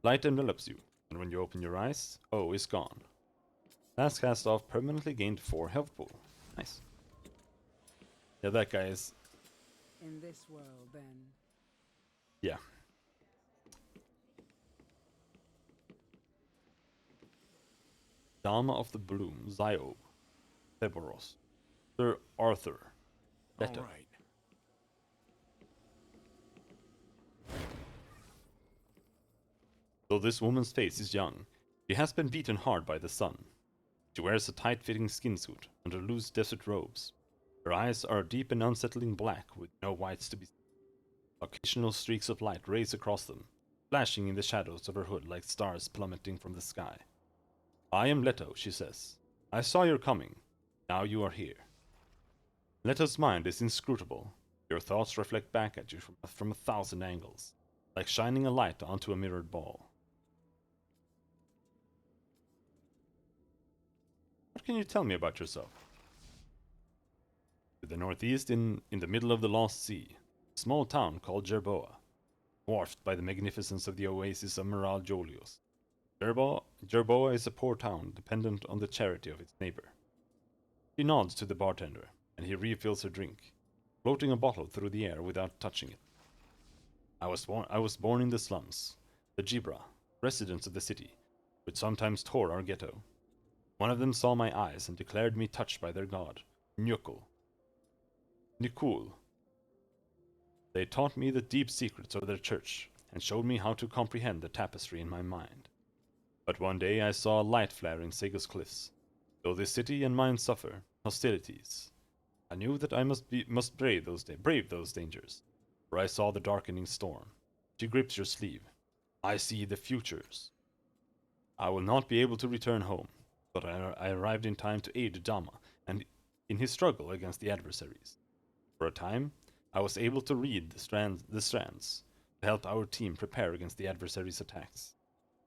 Light envelops you, and when you open your eyes, O is gone. Last cast off permanently gained 4 health pool. Nice. Yeah, that guy is... In this world, then. Yeah. Dama of the Bloom, Zio, Theboros, Sir Arthur, Leto. All right. Though this woman's face is young, she has been beaten hard by the sun. She wears a tight-fitting skin suit under loose desert robes. Her eyes are deep and unsettling black with no whites to be seen. Occasional streaks of light race across them, flashing in the shadows of her hood like stars plummeting from the sky. I am Leto, she says. I saw your coming. Now you are here. Leto's mind is inscrutable. Your thoughts reflect back at you from 1,000 angles, like shining a light onto a mirrored ball. What can you tell me about yourself? To the northeast, in the middle of the Lost Sea, a small town called Jerboa, dwarfed by the magnificence of the oasis of Miral Jolios. Jerboa is a poor town dependent on the charity of its neighbor. She nods to the bartender, and he refills her drink, floating a bottle through the air without touching it. I was born in the slums, the Jibra, residents of the city, which sometimes tore our ghetto. One of them saw my eyes and declared me touched by their god, Nikul. They taught me the deep secrets of their church, and showed me how to comprehend the tapestry in my mind. But one day I saw a light flare in Sega's cliffs. Though this city and mine suffer hostilities, I knew that I must brave those dangers, for I saw the darkening storm. She grips your sleeve. I see the futures. I will not be able to return home, but I arrived in time to aid Dama and in his struggle against the adversaries. For a time, I was able to read the strands to help our team prepare against the adversaries' attacks.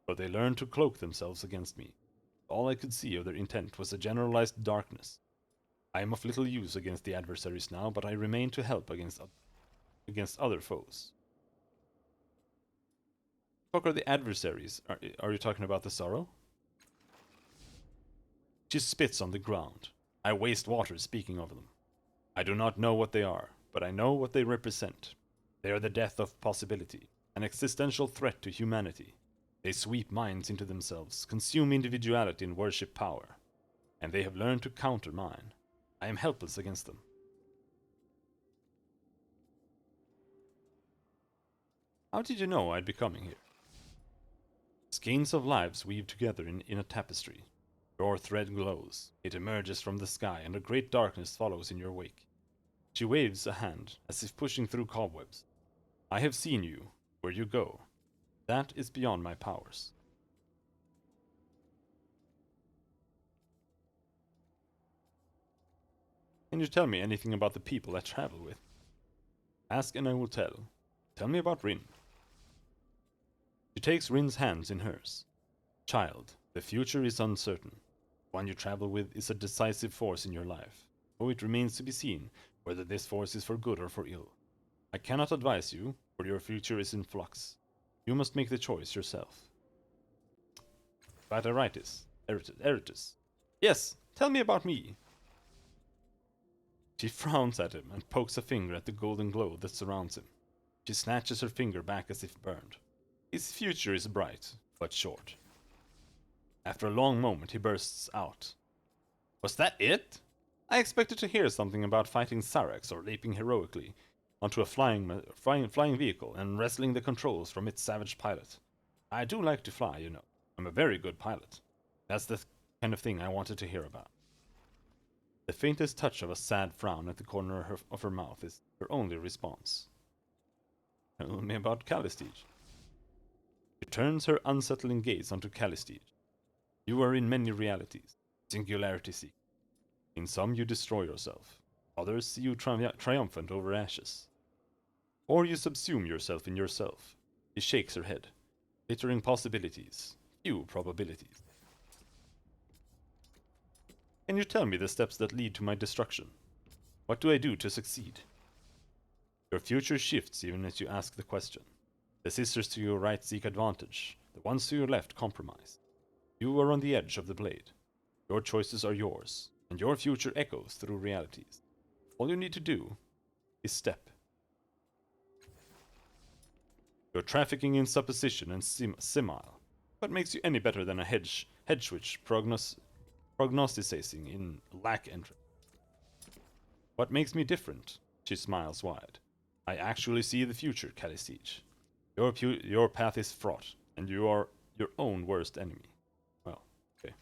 But they learned to cloak themselves against me. All I could see of their intent was a generalized darkness. I am of little use against the adversaries now, but I remain to help against other foes. What are the adversaries? Are you talking about the sorrow? She spits on the ground. I waste water speaking of them. I do not know what they are, but I know what they represent. They are the death of possibility, an existential threat to humanity. They sweep minds into themselves, consume individuality and worship power. And they have learned to counter mine. I am helpless against them. How did you know I'd be coming here? Skeins of lives weave together in a tapestry. Your thread glows. It emerges from the sky, and a great darkness follows in your wake. She waves a hand, as if pushing through cobwebs. I have seen you, where you go. That is beyond my powers. Can you tell me anything about the people I travel with? Ask and I will tell. Tell me about Rin. She takes Rin's hands in hers. Child, the future is uncertain. The one you travel with is a decisive force in your life, though it remains to be seen whether this force is for good or for ill. I cannot advise you, for your future is in flux. You must make the choice yourself. Bataritis. Eritus. Yes, tell me about me. She frowns at him and pokes a finger at the golden glow that surrounds him. She snatches her finger back as if burned. His future is bright, but short. After a long moment, he bursts out. Was that it? I expected to hear something about fighting Sarax or leaping heroically onto a flying vehicle and wresting the controls from its savage pilot. I do like to fly, you know. I'm a very good pilot. That's the kind of thing I wanted to hear about. The faintest touch of a sad frown at the corner of her mouth is her only response. Tell me about Calistige. She turns her unsettling gaze onto Calistige. You are in many realities, singularity seek. In some you destroy yourself, others see you triumphant over ashes. Or you subsume yourself in yourself. She shakes her head, glittering possibilities, few probabilities. Can you tell me the steps that lead to my destruction? What do I do to succeed? Your future shifts even as you ask the question. The sisters to your right seek advantage, the ones to your left compromise. You are on the edge of the blade. Your choices are yours, and your future echoes through realities. All you need to do is step. You're trafficking in supposition and simile. What makes you any better than a hedge switch prognosticing in lack entry? What makes me different? She smiles wide. I actually see the future, Calistige. Your path is fraught, and you are your own worst enemy. Well, okay.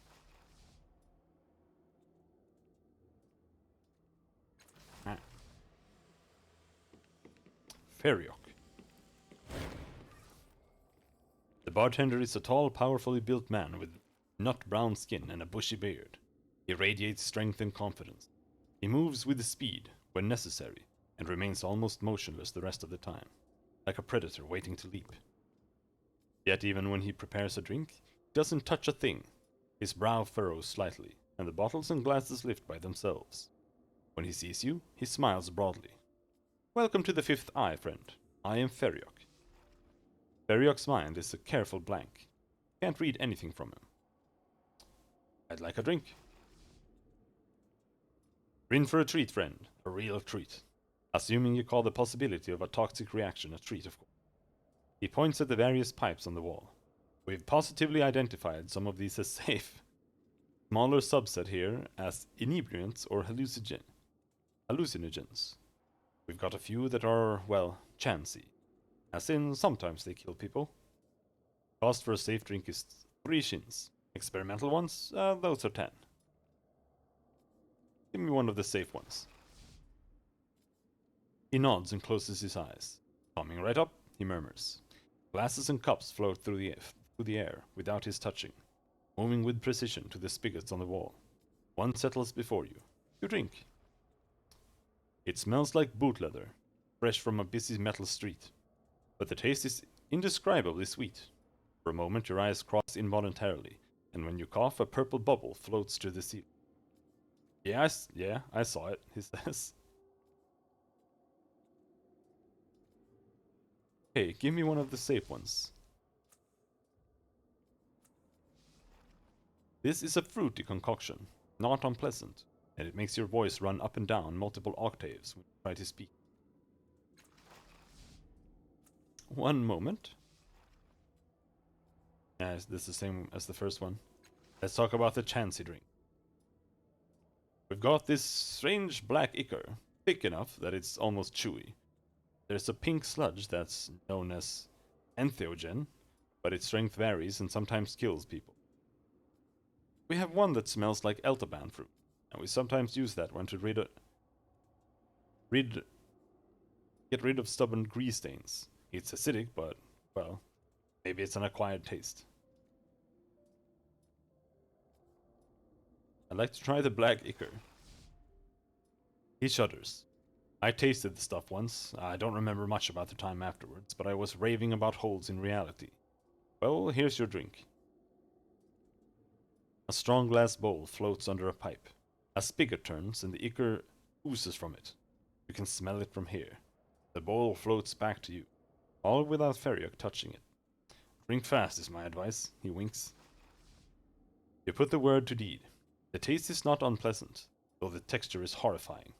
Feriok. The bartender is a tall, powerfully built man with nut-brown skin and a bushy beard. He radiates strength and confidence. He moves with speed when necessary, and remains almost motionless the rest of the time, like a predator waiting to leap. Yet even when he prepares a drink, he doesn't touch a thing. His brow furrows slightly, and the bottles and glasses lift by themselves. When he sees you, he smiles broadly. Welcome to the Fifth Eye, friend. I am Feriok. Feriok's mind is a careful blank. Can't read anything from him. I'd like a drink. In for a treat, friend. A real treat. Assuming you call the possibility of a toxic reaction a treat, of course. He points at the various pipes on the wall. We've positively identified some of these as safe. Smaller subset here as inebriants or hallucinogens. We've got a few that are, well, chancy, as in sometimes they kill people. Cost for a safe drink is 3 shins. Experimental ones, those are 10. Give me one of the safe ones. He nods and closes his eyes. Coming right up, he murmurs. Glasses and cups float through the air without his touching, moving with precision to the spigots on the wall. One settles before you. You drink. It smells like boot leather, fresh from a busy metal street. But the taste is indescribably sweet. For a moment your eyes cross involuntarily, and when you cough, a purple bubble floats to the ceiling. Yeah, I saw it, he says. Hey, give me one of the safe ones. This is a fruity concoction, not unpleasant, and it makes your voice run up and down multiple octaves when you try to speak. One moment. Yeah, this is the same as the first one. Let's talk about the chancy drink. We've got this strange black ichor, thick enough that it's almost chewy. There's a pink sludge that's known as entheogen, but its strength varies and sometimes kills people. We have one that smells like eltaban fruit, and we sometimes use that one to get rid of stubborn grease stains. It's acidic, but, well, maybe it's an acquired taste. I'd like to try the black ichor. He shudders. I tasted the stuff once. I don't remember much about the time afterwards, but I was raving about holes in reality. Well, here's your drink. A strong glass bowl floats under a pipe. A spigot turns, and the ichor oozes from it. You can smell it from here. The bowl floats back to you, all without Feriok touching it. Drink fast is my advice, he winks. You put the word to deed. The taste is not unpleasant, though the texture is horrifying.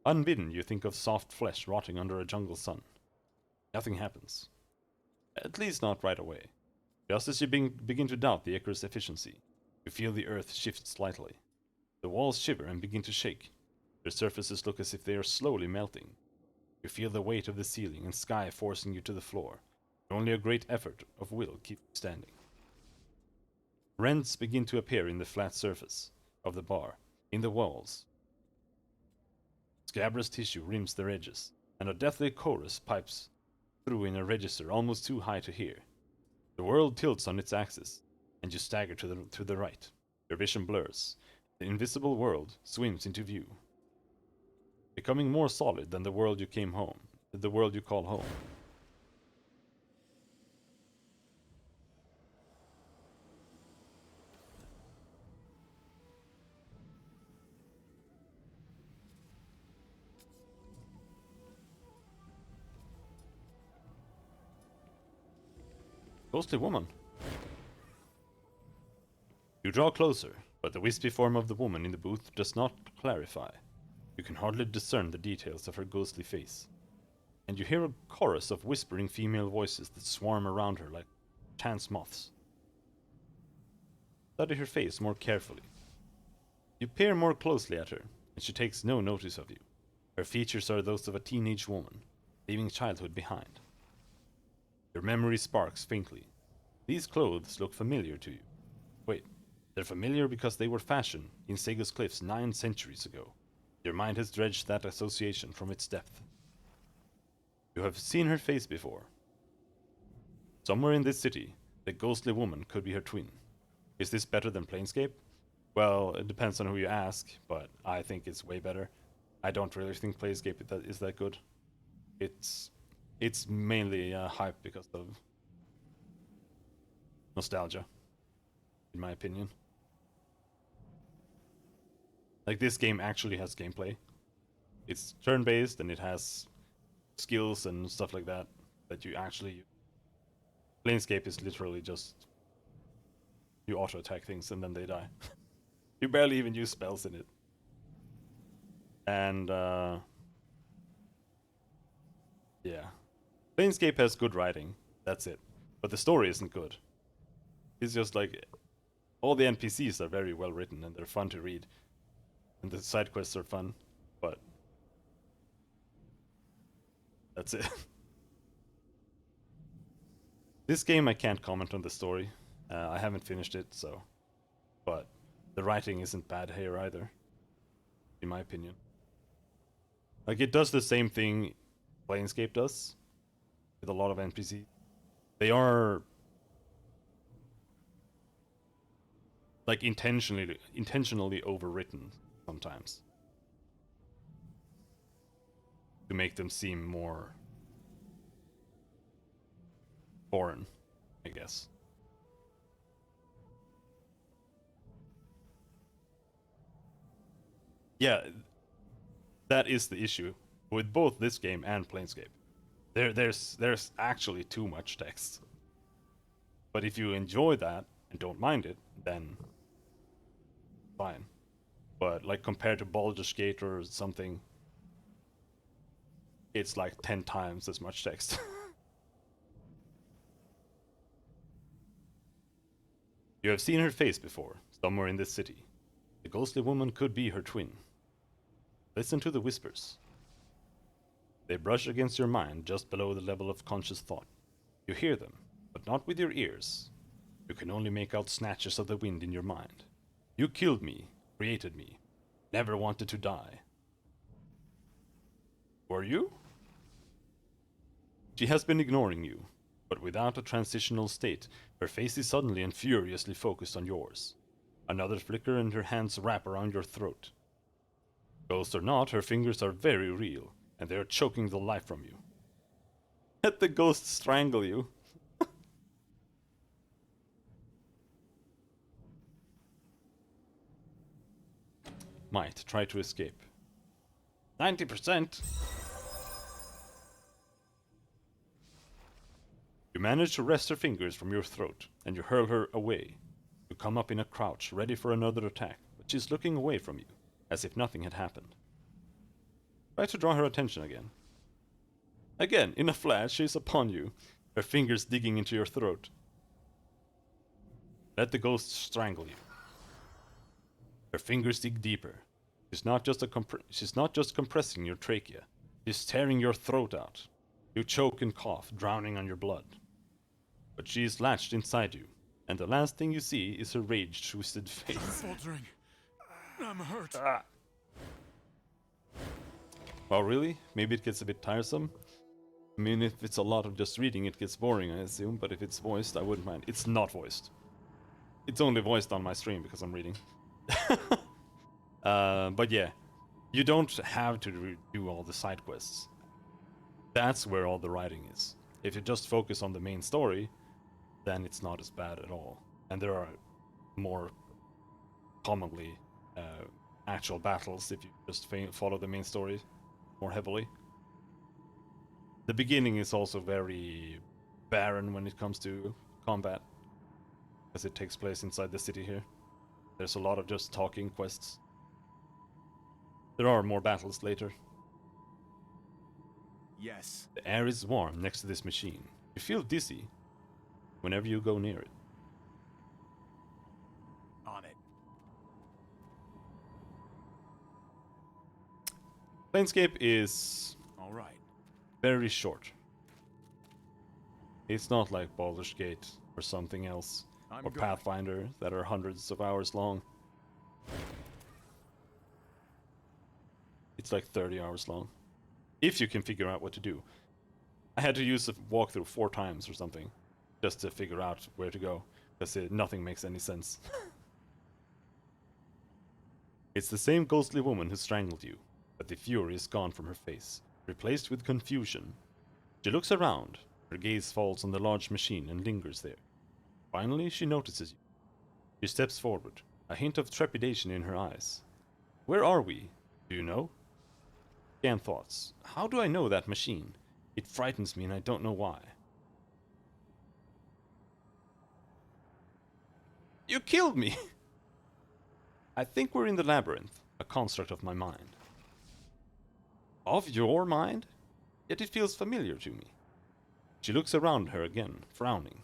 Unbidden, you think of soft flesh rotting under a jungle sun. Nothing happens. At least not right away. Just as you begin to doubt the ichor's efficiency, you feel the earth shift slightly. The walls shiver and begin to shake. Their surfaces look as if they are slowly melting. You feel the weight of the ceiling and sky forcing you to the floor. Only a great effort of will keeps you standing. Rents begin to appear in the flat surface of the bar, in the walls. Scabrous tissue rims their edges, and a deathly chorus pipes through in a register almost too high to hear. The world tilts on its axis, and you stagger to the right. Your vision blurs. The invisible world swims into view, becoming more solid than the world you call home. Ghostly woman. You draw closer, but the wispy form of the woman in the booth does not clarify. You can hardly discern the details of her ghostly face. And you hear a chorus of whispering female voices that swarm around her like chance moths. Study her face more carefully. You peer more closely at her, and she takes no notice of you. Her features are those of a teenage woman, leaving childhood behind. Your memory sparks faintly. These clothes look familiar to you. Wait, they're familiar because they were fashioned in Sega's Cliffs 9 centuries ago. Your mind has dredged that association from its depth. You have seen her face before. Somewhere in this city, the ghostly woman could be her twin. Is this better than Planescape? Well, it depends on who you ask, but I think it's way better. I don't really think Planescape is that good. It's mainly hype because of nostalgia, in my opinion. Like, this game actually has gameplay. It's turn-based and it has skills and stuff like that you actually use. Planescape is literally just you auto-attack things and then they die. You barely even use spells in it. And yeah. Planescape has good writing, that's it. But the story isn't good. It's just like, all the NPCs are very well written and they're fun to read. And the side quests are fun, but That's it. This game I can't comment on the story. I haven't finished it, so. But the writing isn't bad here either, in my opinion. Like, it does the same thing Planescape does with a lot of NPCs. They are like intentionally overwritten sometimes to make them seem more foreign, I guess. Yeah, that is the issue with both this game and Planescape. There's actually too much text. But if you enjoy that and don't mind it, then fine. But like compared to Baldur's Gate or something, it's like 10 times as much text. You have seen her face before, somewhere in this city. The ghostly woman could be her twin. Listen to the whispers. They brush against your mind just below the level of conscious thought. You hear them, but not with your ears. You can only make out snatches of the wind in your mind. You killed me, created me, never wanted to die. Were you? She has been ignoring you, but without a transitional state, her face is suddenly and furiously focused on yours. Another flicker and her hands wrap around your throat. Ghost or not, her fingers are very real, and they are choking the life from you. Let the ghost strangle you. Might try to escape. 90%. You manage to wrest her fingers from your throat, and you hurl her away. You come up in a crouch, ready for another attack, but she's looking away from you, as if nothing had happened. Try to draw her attention again. Again, in a flash, she is upon you, her fingers digging into your throat. Let the ghost strangle you. Her fingers dig deeper. She's not just compressing your trachea. She's tearing your throat out. You choke and cough, drowning on your blood. But she is latched inside you, and the last thing you see is her rage-twisted face. Faltering. I'm hurt. Well, really? Maybe it gets a bit tiresome? I mean, if it's a lot of just reading, it gets boring, I assume, but if it's voiced, I wouldn't mind. It's not voiced. It's only voiced on my stream because I'm reading. But yeah, you don't have to do all the side quests. That's where all the writing is. If you just focus on the main story, then it's not as bad at all. And there are more commonly actual battles if you just follow the main story more heavily. The beginning is also very barren when it comes to combat, as it takes place inside the city here. There's a lot of just talking quests. There are more battles later. Yes. The air is warm next to this machine. You feel dizzy whenever you go near it. On it. Planescape is All right. very short. It's not like Baldur's Gate or something else, I'm or going. Pathfinder that are hundreds of hours long. It's like 30 hours long, if you can figure out what to do. I had to use the walkthrough 4 times or something, just to figure out where to go, because nothing makes any sense. It's the same ghostly woman who strangled you, but the fury is gone from her face, replaced with confusion. She looks around, her gaze falls on the large machine and lingers there. Finally, she notices you. She steps forward, a hint of trepidation in her eyes. Where are we? Do you know? Scan thoughts. How do I know that machine? It frightens me and I don't know why. You killed me! I think we're in the labyrinth, a construct of my mind. Of your mind? Yet it feels familiar to me. She looks around her again, frowning.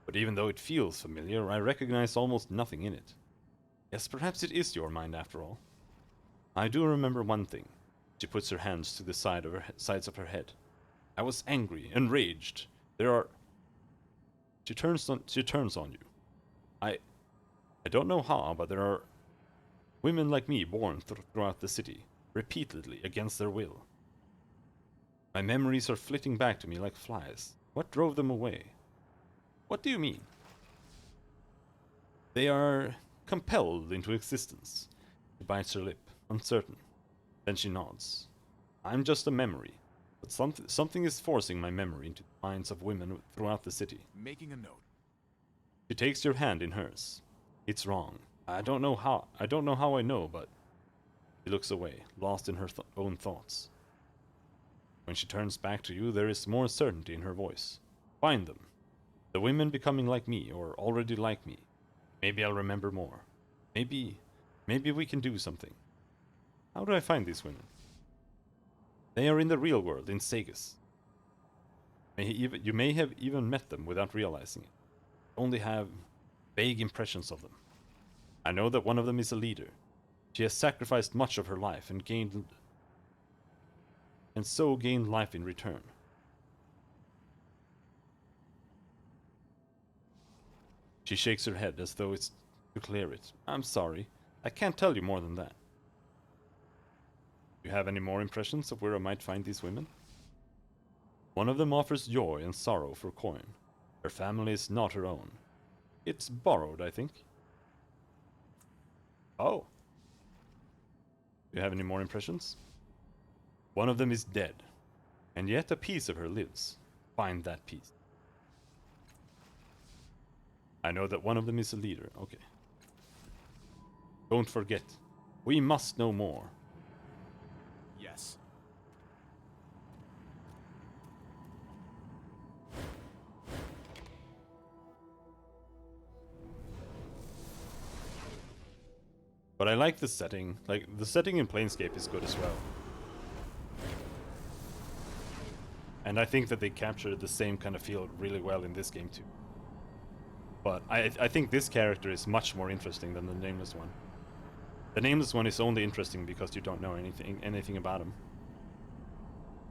But even though it feels familiar, I recognize almost nothing in it. Yes, perhaps it is your mind after all. I do remember one thing. She puts her hands to the sides of her head. I was angry, enraged. There are... She turns on you. I don't know how, but there are women like me born throughout the city, repeatedly, against their will. My memories are flitting back to me like flies. What drove them away? What do you mean? They are compelled into existence. She bites her lip, uncertain. Then she nods. I'm just a memory, but something is forcing my memory into the minds of women throughout the city. Making a note. She takes your hand in hers. It's wrong. I don't know how I know, but... She looks away, lost in her own thoughts. When she turns back to you, there is more certainty in her voice. Find them. The women becoming like me, or already like me. Maybe I'll remember more. Maybe we can do something. How do I find these women? They are in the real world, in Sagus. You may have even met them without realizing it. Only have vague impressions of them. I know that one of them is a leader. She has sacrificed much of her life and so gained life in return. She shakes her head as though it's to clear it. I'm sorry. I can't tell you more than that. Do you have any more impressions of where I might find these women? One of them offers joy and sorrow for coin. Her family is not her own. It's borrowed, I think. Oh. Do you have any more impressions? One of them is dead, and yet a piece of her lives. Find that piece. I know that one of them is a leader. Okay. Don't forget. We must know more. Yes. But I like the setting. Like, the setting in Planescape is good as well. And I think that they captured the same kind of feel really well in this game too. But I think this character is much more interesting than the Nameless one. The Nameless one is only interesting because you don't know anything about him.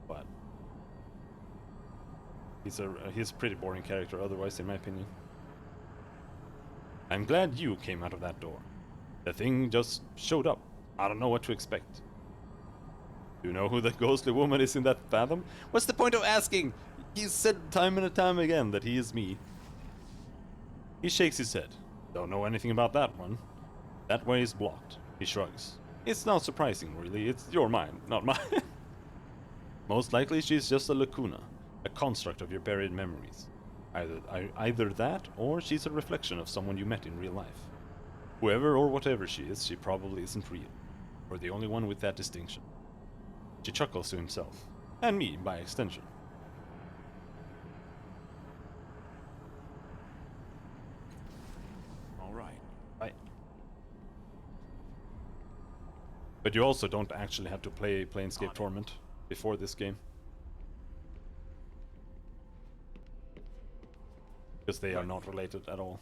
But he's a pretty boring character otherwise, in my opinion. I'm glad you came out of that door. The thing just showed up. I don't know what to expect. Do you know who the ghostly woman is in that fathom? What's the point of asking? He's said time and time again that he is me. He shakes his head. Don't know anything about that one. That way is blocked. He shrugs. It's not surprising, really. It's your mind, not mine. Most likely she's just a lacuna, a construct of your buried memories. Either that, or she's a reflection of someone you met in real life. Whoever or whatever she is, she probably isn't real. Or the only one with that distinction. She chuckles to himself. And me, by extension. All right. Bye. But you also don't actually have to play Planescape Torment before this game. Because they are not related at all.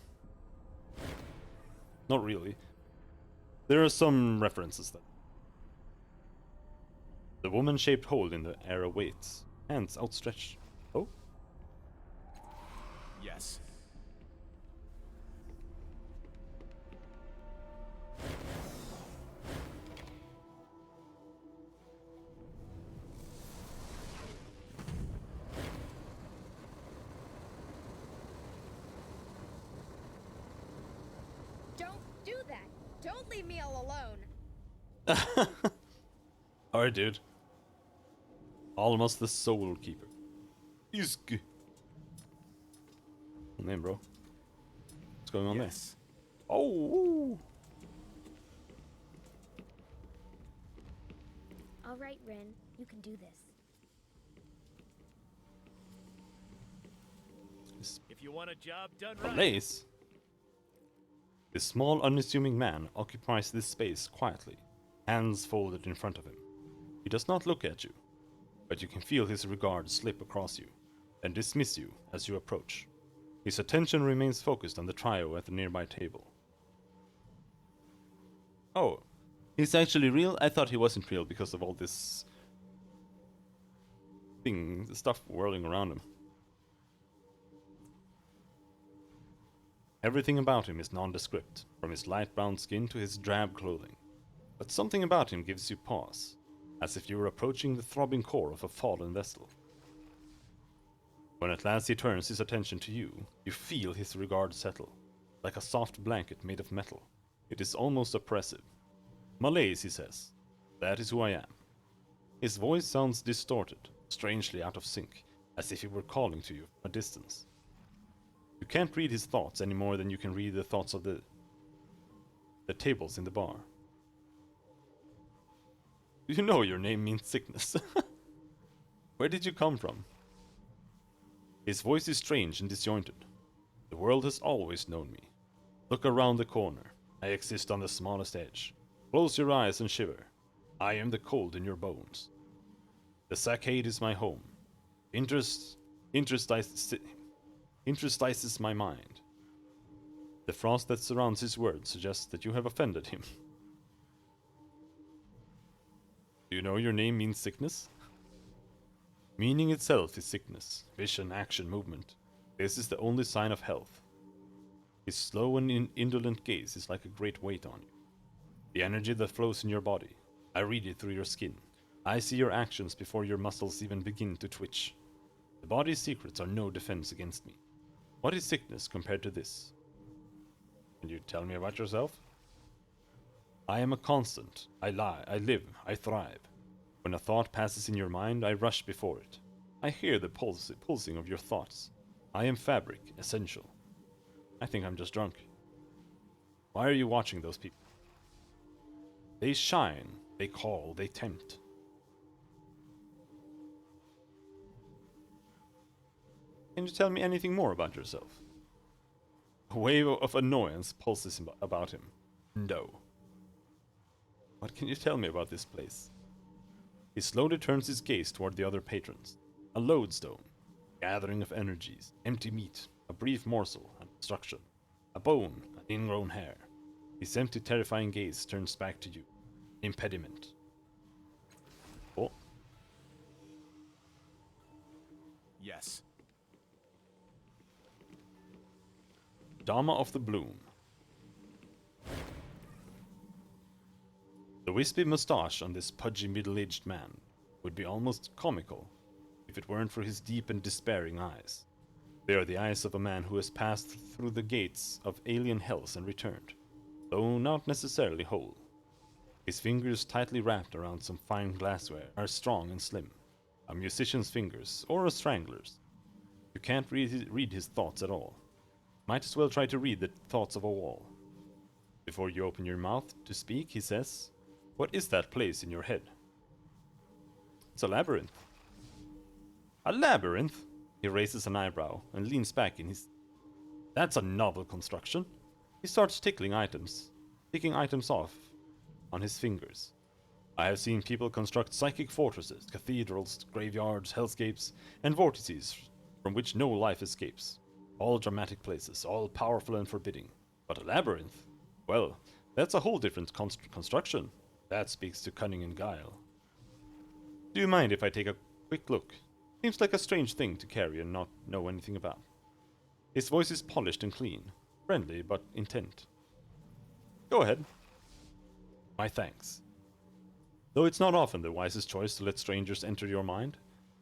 Not really. There are some references that... The woman-shaped hole in the air awaits, hands outstretched. Oh? Yes. Don't do that. Don't leave me all alone. Alright, dude. Almost the Soul Keeper. Isk. Name, bro. What's going on Yes. there? Oh! All right, Rin. You can do this. If you want a job done A right. place? This small, unassuming man occupies this space quietly, hands folded in front of him. He does not look at you, but you can feel his regard slip across you, and dismiss you as you approach. His attention remains focused on the trio at the nearby table. Oh, he's actually real? I thought he wasn't real because of all this the stuff whirling around him. Everything about him is nondescript, from his light brown skin to his drab clothing. But something about him gives you pause, as if you were approaching the throbbing core of a fallen vessel. When at last he turns his attention to you, you feel his regard settle, like a soft blanket made of metal. It is almost oppressive. "Malaise," he says. "That is who I am." His voice sounds distorted, strangely out of sync, as if he were calling to you from a distance. You can't read his thoughts any more than you can read the thoughts of the tables in the bar. "You know your name means sickness." "Where did you come from?" His voice is strange and disjointed. "The world has always known me. Look around the corner. I exist on the smallest edge. Close your eyes and shiver. I am the cold in your bones. The saccade is my home. Interstices my mind." The frost that surrounds his words suggests that you have offended him. "Do you know your name means sickness?" Meaning itself is sickness, vision, action, movement. This is the only sign of health. His slow and indolent gaze is like a great weight on you. The energy that flows in your body. I read it through your skin. I see your actions before your muscles even begin to twitch. The body's secrets are no defense against me. What is sickness compared to this? Can you tell me about yourself? I am a constant. I lie, I live, I thrive. When a thought passes in your mind, I rush before it. I hear the pulsing of your thoughts. I am fabric, essential. I think I'm just drunk. Why are you watching those people? They shine, they call, they tempt. Can you tell me anything more about yourself? A wave of annoyance pulses about him. No. What can you tell me about this place? He slowly turns his gaze toward the other patrons. A lodestone, gathering of energies, empty meat, a brief morsel, and destruction. A bone, an ingrown hair. His empty, terrifying gaze turns back to you. Impediment. Oh. Yes. Dama of the Bloom. The wispy mustache on this pudgy middle-aged man would be almost comical if it weren't for his deep and despairing eyes. They are the eyes of a man who has passed through the gates of alien hells and returned, though not necessarily whole. His fingers, tightly wrapped around some fine glassware, are strong and slim, a musician's fingers or a strangler's. You can't read his thoughts at all. Might as well try to read the thoughts of a wall. Before you open your mouth to speak, he says, "What is that place in your head?" "It's a labyrinth." "A labyrinth?" He raises an eyebrow and leans back in his... "That's a novel construction." He starts ticking items off on his fingers. I have seen people construct psychic fortresses, cathedrals, graveyards, hellscapes, and vortices from which no life escapes. All dramatic places, all powerful and forbidding. But a labyrinth? Well, that's a whole different construction. That speaks to cunning and guile. Do you mind if I take a quick look? Seems like a strange thing to carry and not know anything about. His voice is polished and clean, friendly but intent. Go ahead. My thanks. Though it's not often the wisest choice to let strangers enter your mind,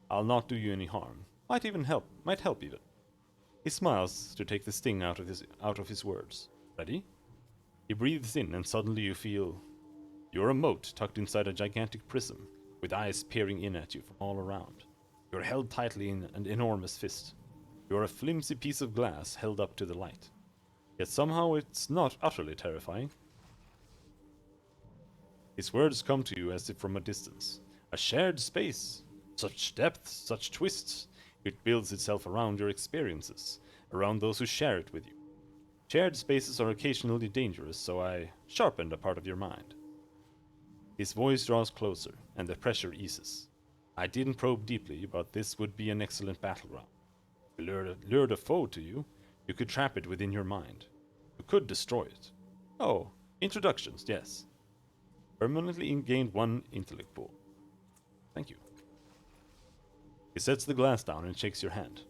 I'll not do you any harm. Might help even. He smiles to take the sting out of his words. Ready? He breathes in and suddenly you feel... You're a mote tucked inside a gigantic prism, with eyes peering in at you from all around. You're held tightly in an enormous fist. You're a flimsy piece of glass held up to the light. Yet somehow it's not utterly terrifying. His words come to you as if from a distance. A shared space. Such depth, such twists. It builds itself around your experiences, around those who share it with you. Shared spaces are occasionally dangerous, so I sharpened a part of your mind. His voice draws closer, and the pressure eases. I didn't probe deeply, but this would be an excellent battleground. If you lured a foe to you, you could trap it within your mind. You could destroy it. Oh, introductions, yes. Permanently gained 1 intellect pool. Thank you. He sets the glass down and shakes your hand.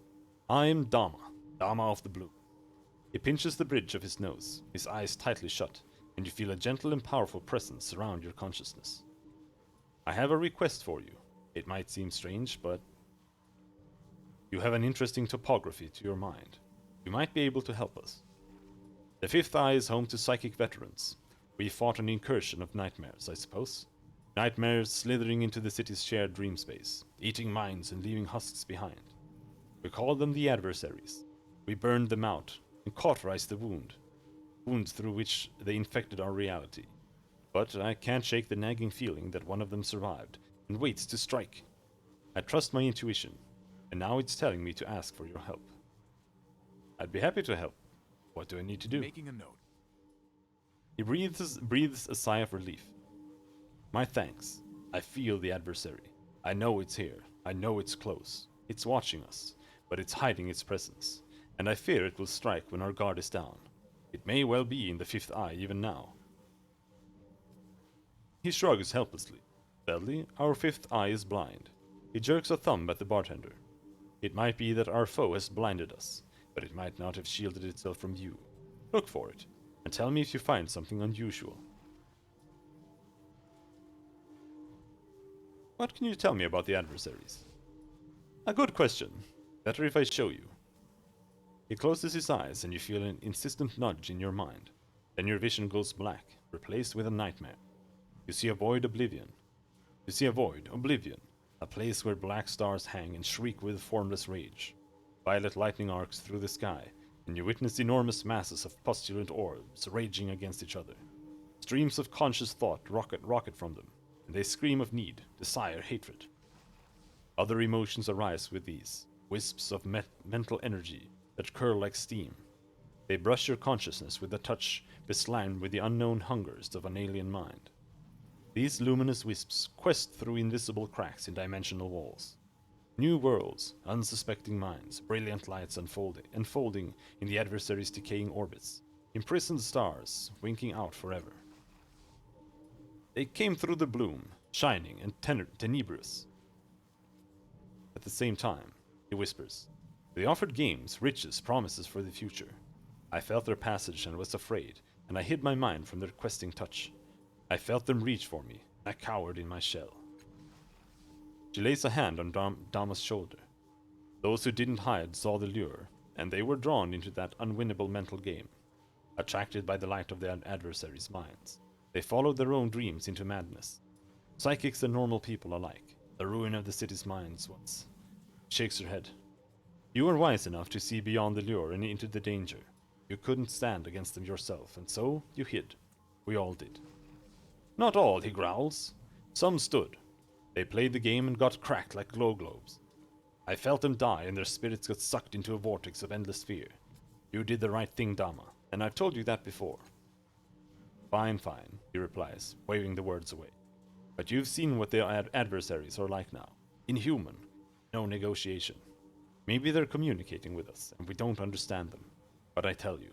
I'm Dama, Dama of the Blue. He pinches the bridge of his nose, his eyes tightly shut, and you feel a gentle and powerful presence surround your consciousness. I have a request for you. It might seem strange, but you have an interesting topography to your mind. You might be able to help us. The Fifth Eye is home to psychic veterans. We fought an incursion of nightmares, I suppose. Nightmares slithering into the city's shared dream space, eating minds and leaving husks behind. We called them the adversaries. We burned them out and cauterized the wounds through which they infected our reality. But I can't shake the nagging feeling that one of them survived and waits to strike. I trust my intuition, and now it's telling me to ask for your help. I'd be happy to help. What do I need to do? Making a note. He breathes a sigh of relief. My thanks. I feel the adversary. I know it's here. I know it's close. It's watching us, but it's hiding its presence, and I fear it will strike when our guard is down. It may well be in the Fifth Eye even now. He shrugs helplessly. Sadly, our Fifth Eye is blind. He jerks a thumb at the bartender. It might be that our foe has blinded us, but it might not have shielded itself from you. Look for it, and tell me if you find something unusual. What can you tell me about the adversaries? A good question. Better if I show you. He closes his eyes and you feel an insistent nudge in your mind. Then your vision goes black, replaced with a nightmare. You see a void oblivion. A place where black stars hang and shriek with formless rage. Violet lightning arcs through the sky, and you witness enormous masses of pustulant orbs raging against each other. Streams of conscious thought rocket from them, and they scream of need, desire, hatred. Other emotions arise with these, wisps of mental energy that curl like steam. They brush your consciousness with a touch beslimed with the unknown hungers of an alien mind. These luminous wisps quest through invisible cracks in dimensional walls. New worlds, unsuspecting minds, brilliant lights unfolding in the adversary's decaying orbits, imprisoned stars winking out forever. They came through the bloom, shining and tenebrous. At the same time, he whispers, they offered games, riches, promises for the future. I felt their passage and was afraid, and I hid my mind from their questing touch. I felt them reach for me, I cowered in my shell. She lays a hand on Dama's shoulder. Those who didn't hide saw the lure, and they were drawn into that unwinnable mental game. Attracted by the light of their adversaries' minds, they followed their own dreams into madness. Psychics and normal people alike, the ruin of the city's minds once. Shakes her head. You were wise enough to see beyond the lure and into the danger. You couldn't stand against them yourself, and so you hid. We all did. Not all, he growls. Some stood. They played the game and got cracked like glow globes. I felt them die and their spirits got sucked into a vortex of endless fear. You did the right thing, Dama, and I've told you that before. Fine, fine, he replies, waving the words away. But you've seen what their adversaries are like now. Inhuman. No negotiation. Maybe they're communicating with us, and we don't understand them. But I tell you,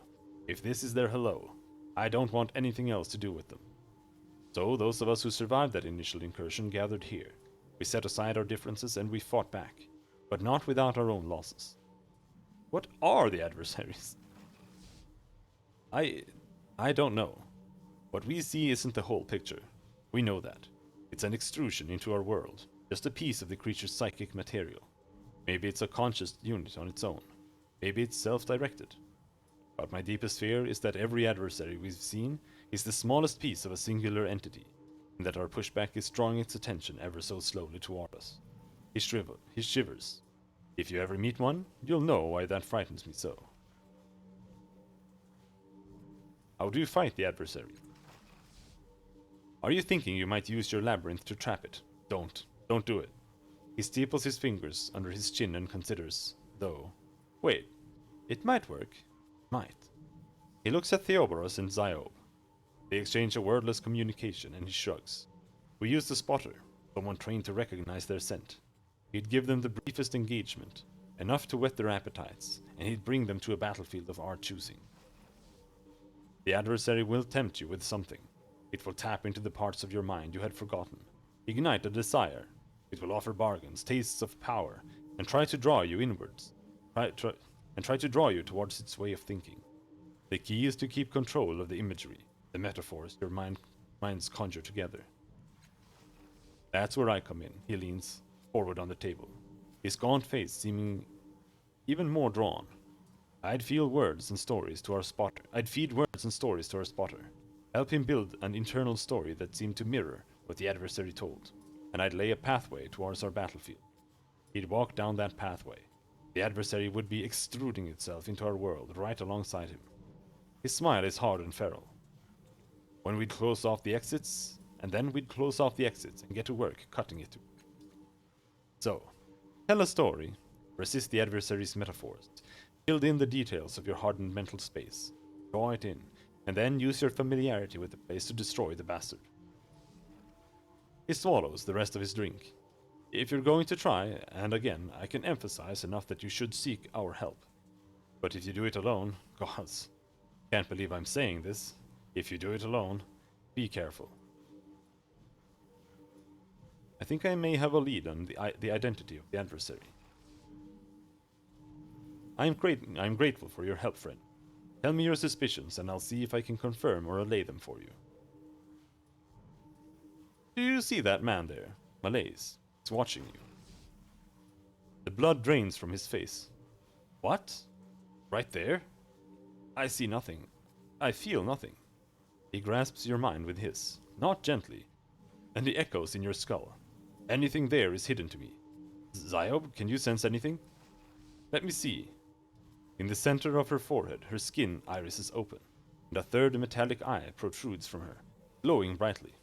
if this is their hello, I don't want anything else to do with them. So those of us who survived that initial incursion gathered here. We set aside our differences and we fought back, but not without our own losses. What are the adversaries? I don't know. What we see isn't the whole picture. We know that. It's an extrusion into our world, just a piece of the creature's psychic material. Maybe it's a conscious unit on its own. Maybe it's self-directed. But my deepest fear is that every adversary we've seen is the smallest piece of a singular entity, and that our pushback is drawing its attention ever so slowly toward us. He shivers. If you ever meet one, you'll know why that frightens me so. How do you fight the adversary? Are you thinking you might use your labyrinth to trap it? Don't do it. He steeples his fingers under his chin and considers, though. Wait, it might work. Might. He looks at Theoboros and Ziob. They exchange a wordless communication and he shrugs. We use the spotter, someone trained to recognize their scent. He'd give them the briefest engagement, enough to whet their appetites, and he'd bring them to a battlefield of our choosing. The adversary will tempt you with something. It will tap into the parts of your mind you had forgotten, ignite a desire. It will offer bargains, tastes of power, and try to draw you inwards. Try to draw you towards its way of thinking. The key is to keep control of the imagery, the metaphors your minds conjure together. That's where I come in. He leans forward on the table, his gaunt face seeming even more drawn. I'd feed words and stories to our spotter. Help him build an internal story that seemed to mirror what the adversary told, and I'd lay a pathway towards our battlefield. He'd walk down that pathway. The adversary would be extruding itself into our world right alongside him. His smile is hard and feral. When we'd close off the exits, and get to work cutting it. So, tell a story, resist the adversary's metaphors, build in the details of your hardened mental space, draw it in, and then use your familiarity with the place to destroy the bastard. He swallows the rest of his drink. If you're going to try, and again, I can emphasize enough that you should seek our help. But if you do it alone, gods, can't believe I'm saying this, if you do it alone, be careful. I think I may have a lead on the identity of the adversary. I'm grateful for your help, friend. Tell me your suspicions, and I'll see if I can confirm or allay them for you. Do you see that man there? Malaise. He's watching you. The blood drains from his face. What? Right there? I see nothing. I feel nothing. He grasps your mind with his, not gently, and he echoes in your skull. Anything there is hidden to me. Ziob, can you sense anything? Let me see. In the center of her forehead, her skin iris is open, and a third metallic eye protrudes from her, glowing brightly.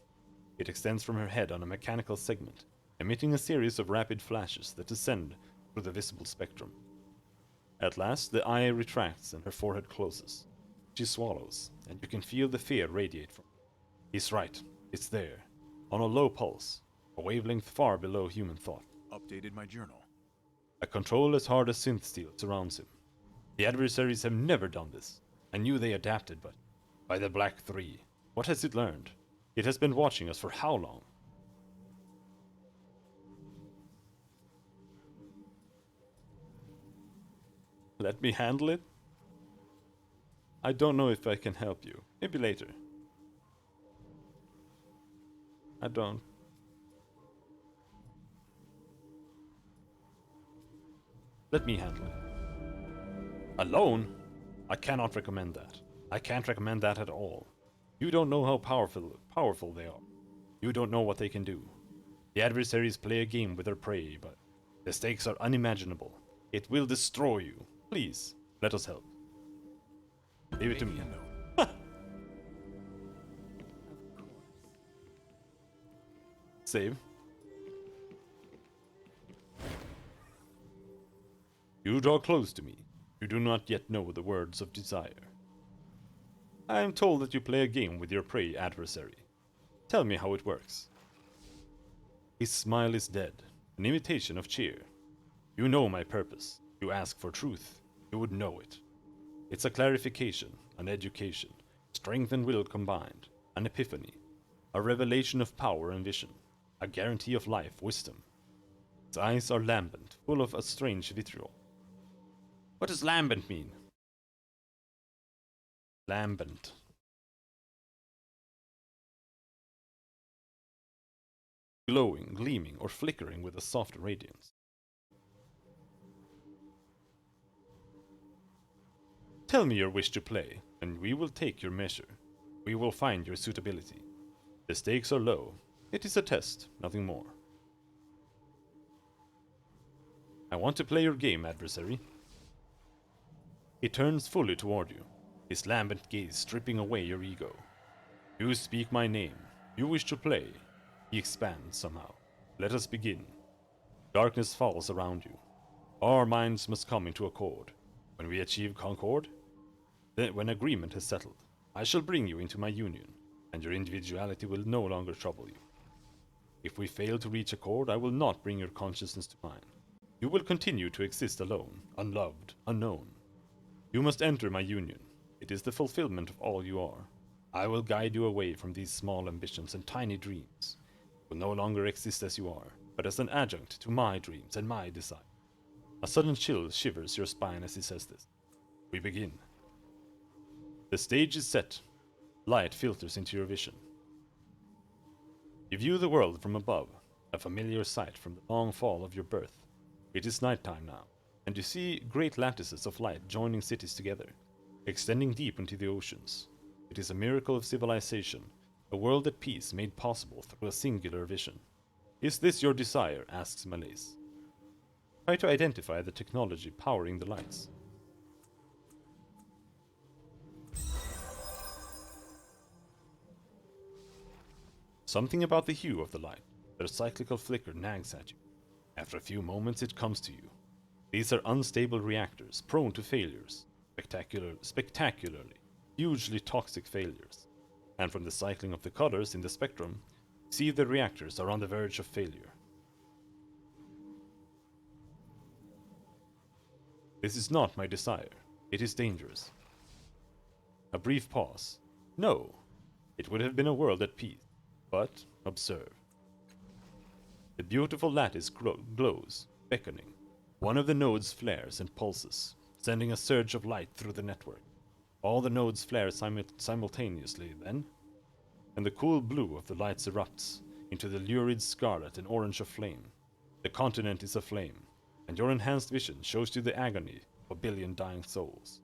It extends from her head on a mechanical segment, emitting a series of rapid flashes that descend through the visible spectrum. At last, the eye retracts and her forehead closes. She swallows, and you can feel the fear radiate from her. He's right. It's there, on a low pulse, a wavelength far below human thought. Updated my journal. A control as hard as synth steel surrounds him. The adversaries have never done this. I knew they adapted, but by the Black Three, what has it learned? It has been watching us for how long? Let me handle it? I don't know if I can help you. Maybe later. I don't. Let me handle it. Alone? I cannot recommend that. I can't recommend that at all. You don't know how powerful they are. You don't know what they can do. The adversaries play a game with their prey, but the stakes are unimaginable. It will destroy you. Please, let us help. Leave it to me. Of course. Save. You draw close to me. You do not yet know the words of desire. I am told that you play a game with your prey adversary. Tell me how it works. His smile is dead, an imitation of cheer. You know my purpose. You ask for truth. You would know it. It's a clarification, an education, strength and will combined, an epiphany, a revelation of power and vision, a guarantee of life, wisdom. Its eyes are lambent, full of a strange vitriol. What does lambent mean? Lambent. Glowing, gleaming, or flickering with a soft radiance. Tell me your wish to play, and we will take your measure. We will find your suitability. The stakes are low. It is a test, nothing more. I want to play your game, adversary. He turns fully toward you, his lambent gaze stripping away your ego. You speak my name. You wish to play. He expands somehow. Let us begin. Darkness falls around you. Our minds must come into accord. When we achieve concord, then when agreement has settled, I shall bring you into my union, and your individuality will no longer trouble you. If we fail to reach accord, I will not bring your consciousness to mine. You will continue to exist alone, unloved, unknown. You must enter my union. It is the fulfillment of all you are. I will guide you away from these small ambitions and tiny dreams. You will no longer exist as you are, but as an adjunct to my dreams and my desire. A sudden chill shivers your spine as he says this. We begin. The stage is set. Light filters into your vision. You view the world from above, a familiar sight from the long fall of your birth. It is nighttime now, and you see great lattices of light joining cities together, extending deep into the oceans. It is a miracle of civilization, a world at peace made possible through a singular vision. Is this your desire? Asks Malaise. Try to identify the technology powering the lights. Something about the hue of the light, their cyclical flicker nags at you. After a few moments it comes to you. These are unstable reactors, prone to failures. Spectacularly, hugely toxic failures. And from the cycling of the colors in the spectrum, see the reactors are on the verge of failure. This is not my desire. It is dangerous. A brief pause. No, it would have been a world at peace. But observe. The beautiful lattice glows, beckoning. One of the nodes flares and pulses, sending a surge of light through the network. All the nodes flare simultaneously then, and the cool blue of the lights erupts into the lurid scarlet and orange of flame. The continent is aflame, and your enhanced vision shows you the agony of a billion dying souls.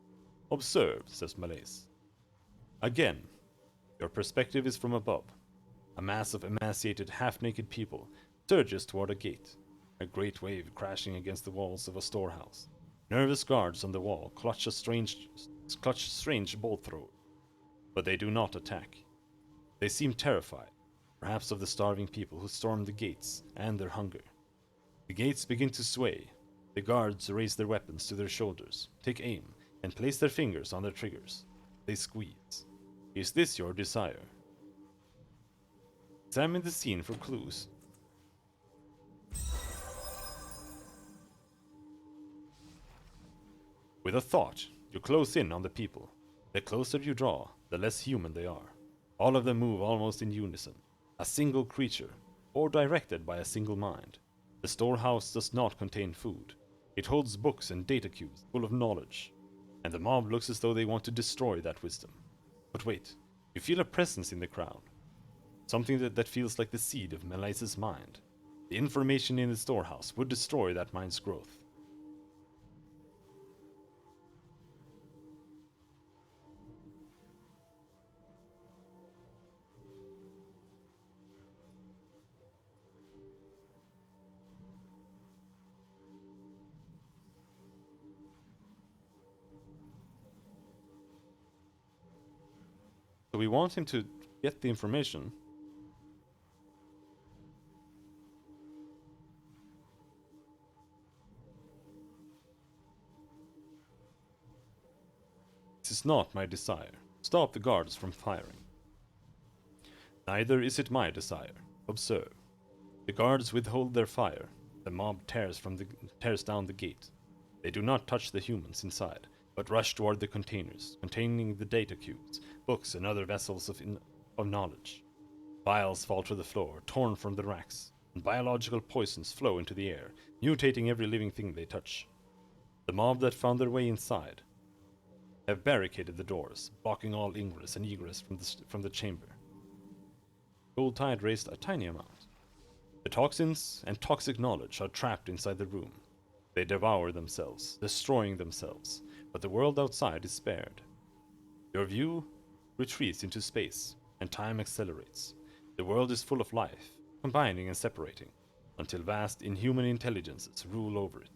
Observe, says Malaise. Again, your perspective is from above. A mass of emaciated, half-naked people surges toward a gate, a great wave crashing against the walls of a storehouse. Nervous guards on the wall clutch strange bolt thrower, but they do not attack. They seem terrified, perhaps of the starving people who storm the gates and their hunger. The gates begin to sway. The guards raise their weapons to their shoulders, take aim, and place their fingers on their triggers. They squeeze. Is this your desire? Examine the scene for clues. With a thought, you close in on the people. The closer you draw, the less human they are. All of them move almost in unison. A single creature, or directed by a single mind. The storehouse does not contain food. It holds books and data cubes full of knowledge. And the mob looks as though they want to destroy that wisdom. But wait, you feel a presence in the crowd. Something that feels like the seed of Malaise's mind. The information in the storehouse would destroy that mind's growth. So we want him to get the information. This is not my desire. Stop the guards from firing. Neither is it my desire. Observe. The guards withhold their fire. The mob tears down the gate. They do not touch the humans inside, but rush toward the containers, containing the data cubes, books, and other vessels of knowledge. Vials fall to the floor, torn from the racks, and biological poisons flow into the air, mutating every living thing they touch. The mob that found their way inside have barricaded the doors, blocking all ingress and egress from the chamber. Gold Tide raised a tiny amount. The toxins and toxic knowledge are trapped inside the room. They devour themselves, destroying themselves, but the world outside is spared. Your view retreats into space, and time accelerates. The world is full of life, combining and separating, until vast inhuman intelligences rule over it,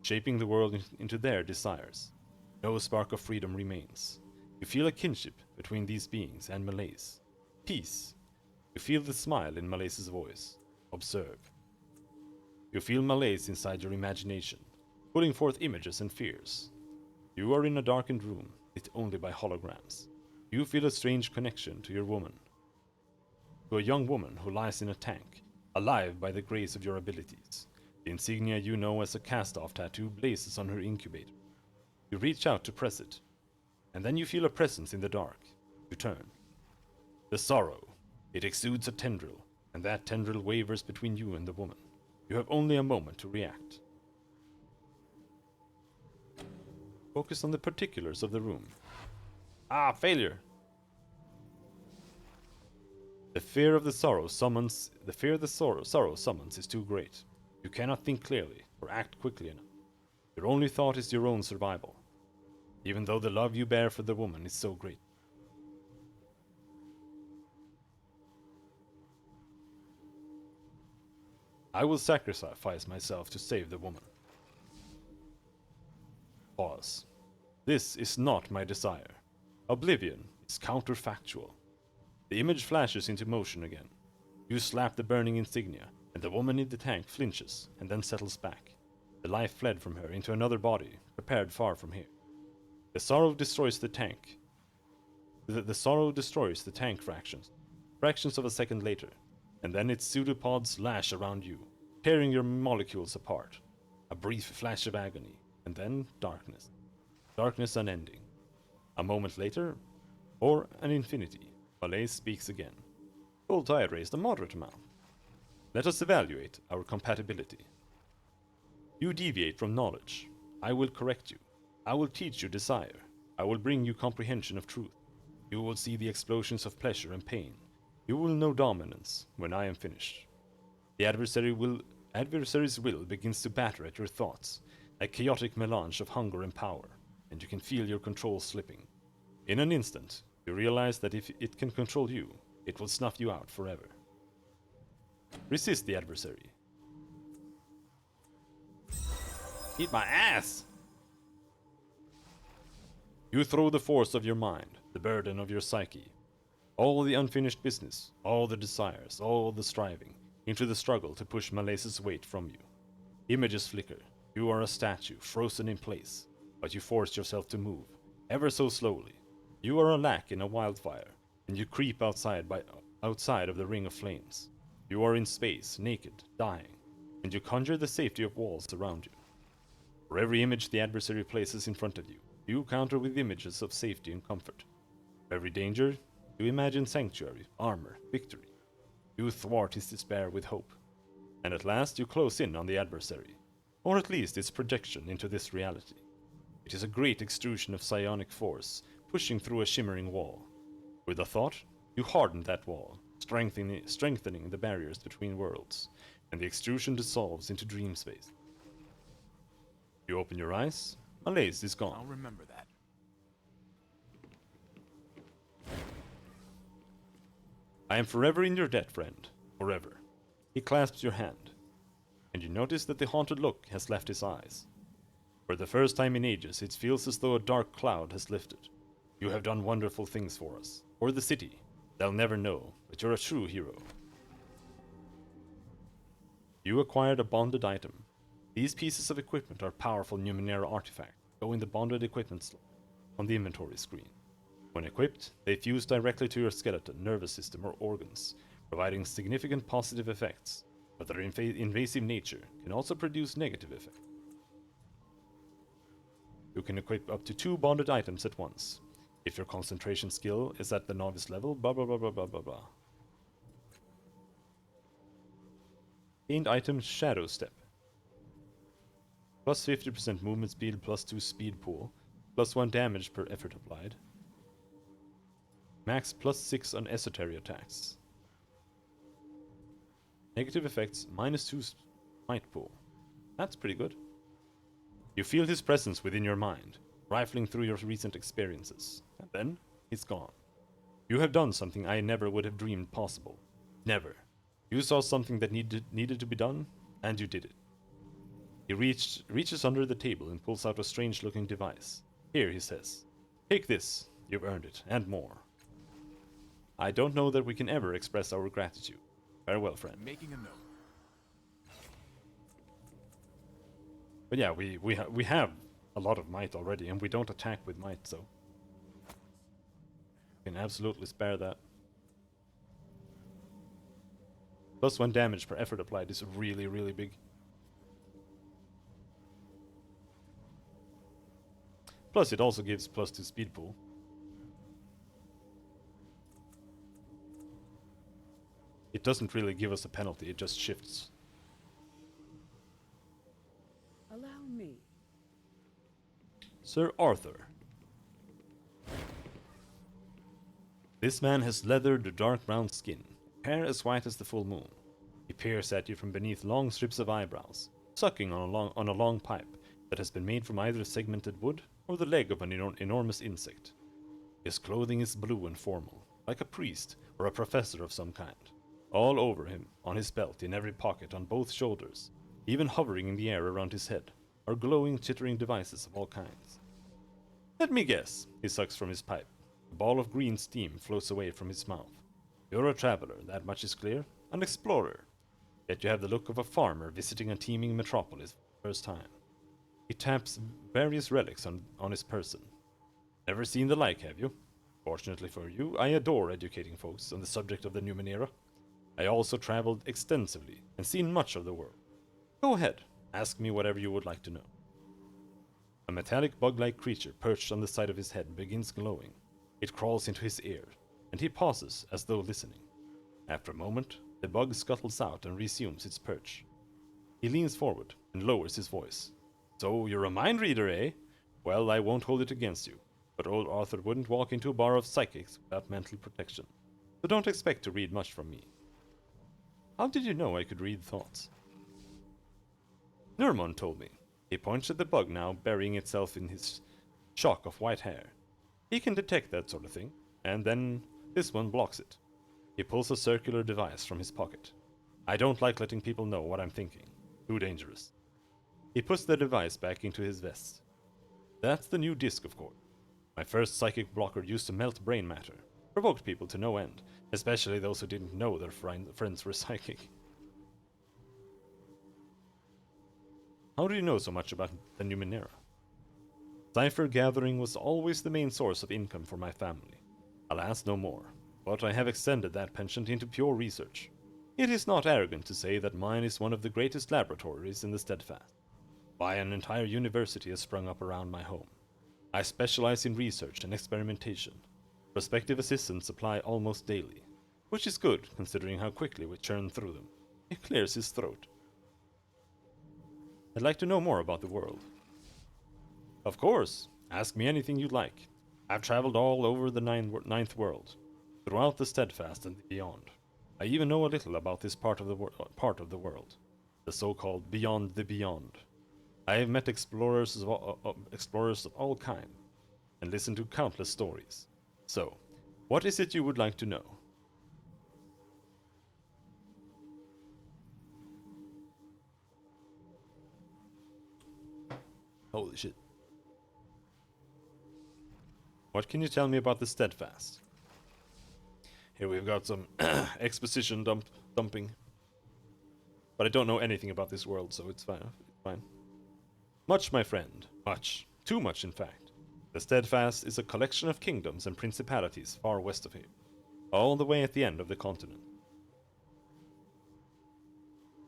shaping the world into their desires. No spark of freedom remains. You feel a kinship between these beings and Malaise. Peace. You feel the smile in Malaise's voice. Observe. You feel Malaise inside your imagination, putting forth images and fears. You are in a darkened room, lit only by holograms. You feel a strange connection to your woman. To a young woman who lies in a tank, alive by the grace of your abilities. The insignia you know as a cast-off tattoo blazes on her incubator. You reach out to press it, and then you feel a presence in the dark. You turn. The sorrow. It exudes a tendril, and that tendril wavers between you and the woman. You have only a moment to react. Focus on the particulars of the room. Ah, failure! The fear of the sorrow summons is too great. You cannot think clearly or act quickly enough. Your only thought is your own survival, even though the love you bear for the woman is so great. I will sacrifice myself to save the woman. Pause. This is not my desire. Oblivion is counterfactual. The image flashes into motion again. You slap the burning insignia, and the woman in the tank flinches and then settles back. The life fled from her into another body, prepared far from here. The sorrow destroys the tank. The sorrow destroys the tank fractions of a second later, and then its pseudopods lash around you, tearing your molecules apart. A brief flash of agony, and then darkness. Darkness unending. A moment later, or an infinity, Malaise speaks again. Full tide raised a moderate amount. Let us evaluate our compatibility. You deviate from knowledge. I will correct you. I will teach you desire. I will bring you comprehension of truth. You will see the explosions of pleasure and pain. You will know dominance when I am finished. The adversary's will begins to batter at your thoughts, a chaotic melange of hunger and power, and you can feel your control slipping. In an instant, you realize that if it can control you, it will snuff you out forever. Resist the adversary. Eat my ass! You throw the force of your mind, the burden of your psyche, all the unfinished business, all the desires, all the striving, into the struggle to push Malaise's weight from you. Images flicker. You are a statue, frozen in place, but you force yourself to move, ever so slowly. You are a lack in a wildfire, and you creep outside of the ring of flames. You are in space, naked, dying, and you conjure the safety of walls around you. For every image the adversary places in front of you, you counter with images of safety and comfort. For every danger, you imagine sanctuary, armor, victory. You thwart his despair with hope. And at last you close in on the adversary, or at least its projection into this reality. It is a great extrusion of psionic force, pushing through a shimmering wall. With a thought, you harden that wall, strengthening the barriers between worlds, and the extrusion dissolves into dream space. You open your eyes, Malaise is gone. I'll remember that. I am forever in your debt, friend. Forever. He clasps your hand, and you notice that the haunted look has left his eyes. For the first time in ages, it feels as though a dark cloud has lifted. You have done wonderful things for us, for the city. They'll never know, but you're a true hero. You acquired a bonded item. These pieces of equipment are powerful Numenera artifacts. Go in the bonded equipment slot on the inventory screen. When equipped, they fuse directly to your skeleton, nervous system, or organs, providing significant positive effects, but their invasive nature can also produce negative effects. You can equip up to 2 bonded items at once, if your concentration skill is at the novice level, blah blah blah blah blah blah blah. Gained item Shadow Step. Plus 50% movement speed, plus 2 speed pool, plus 1 damage per effort applied. Max plus 6 on esoteric attacks. Negative effects, minus 2 might pool. That's pretty good. You feel his presence within your mind, rifling through your recent experiences, and then he's gone. You have done something I never would have dreamed possible. Never. You saw something that needed to be done, and you did it. He reaches under the table and pulls out a strange-looking device. Here, he says. Take this. You've earned it, and more. I don't know that we can ever express our gratitude. Farewell, friend. Making a note. But yeah, we have a lot of might already, and we don't attack with might, so we can absolutely spare that. Plus 1 damage per effort applied is really, really big. Plus, it also gives plus 2 speed pool. It doesn't really give us a penalty, it just shifts. Allow me. Sir Arthur. This man has leathered dark brown skin, hair as white as the full moon. He peers at you from beneath long strips of eyebrows, sucking on a long pipe that has been made from either segmented wood or the leg of an enormous insect. His clothing is blue and formal, like a priest or a professor of some kind. All over him, on his belt, in every pocket, on both shoulders, even hovering in the air around his head, are glowing, chittering devices of all kinds. Let me guess, he sucks from his pipe. A ball of green steam floats away from his mouth. You're a traveler, that much is clear, an explorer. Yet you have the look of a farmer visiting a teeming metropolis for the first time. He taps various relics on his person. Never seen the like, have you? Fortunately for you, I adore educating folks on the subject of the Numenera. I also traveled extensively and seen much of the world. Go ahead, ask me whatever you would like to know. A metallic bug-like creature perched on the side of his head begins glowing. It crawls into his ear, and he pauses as though listening. After a moment, the bug scuttles out and resumes its perch. He leans forward and lowers his voice. So you're a mind reader, eh? Well, I won't hold it against you, but old Arthur wouldn't walk into a bar of psychics without mental protection. So don't expect to read much from me. How did you know I could read thoughts? Nermon told me. He points at the bug now burying itself in his shock of white hair. He can detect that sort of thing, and then this one blocks it. He pulls a circular device from his pocket. I don't like letting people know what I'm thinking. Too dangerous. He puts the device back into his vest. That's the new disc, of course. My first psychic blocker used to melt brain matter. Provoked people to no end, especially those who didn't know their friends were psychic. How do you know so much about the Numenera? Cipher gathering was always the main source of income for my family. Alas, no more, but I have extended that penchant into pure research. It is not arrogant to say that mine is one of the greatest laboratories in the Steadfast. Why, an entire university has sprung up around my home. I specialize in research and experimentation. Prospective assistants apply almost daily, which is good considering how quickly we churn through them. He clears his throat. I'd like to know more about the world. Of course, ask me anything you'd like. I've traveled all over the ninth world, throughout the Steadfast and beyond. I even know a little about this part of the world, the so-called Beyond the Beyond. I have met explorers of all kind, and listened to countless stories. So, what is it you would like to know? Holy shit. What can you tell me about the Steadfast? Here we've got some exposition dumping. But I don't know anything about this world, so it's fine. Much, my friend. Much. Too much, in fact. The Steadfast is a collection of kingdoms and principalities far west of here, all the way at the end of the continent.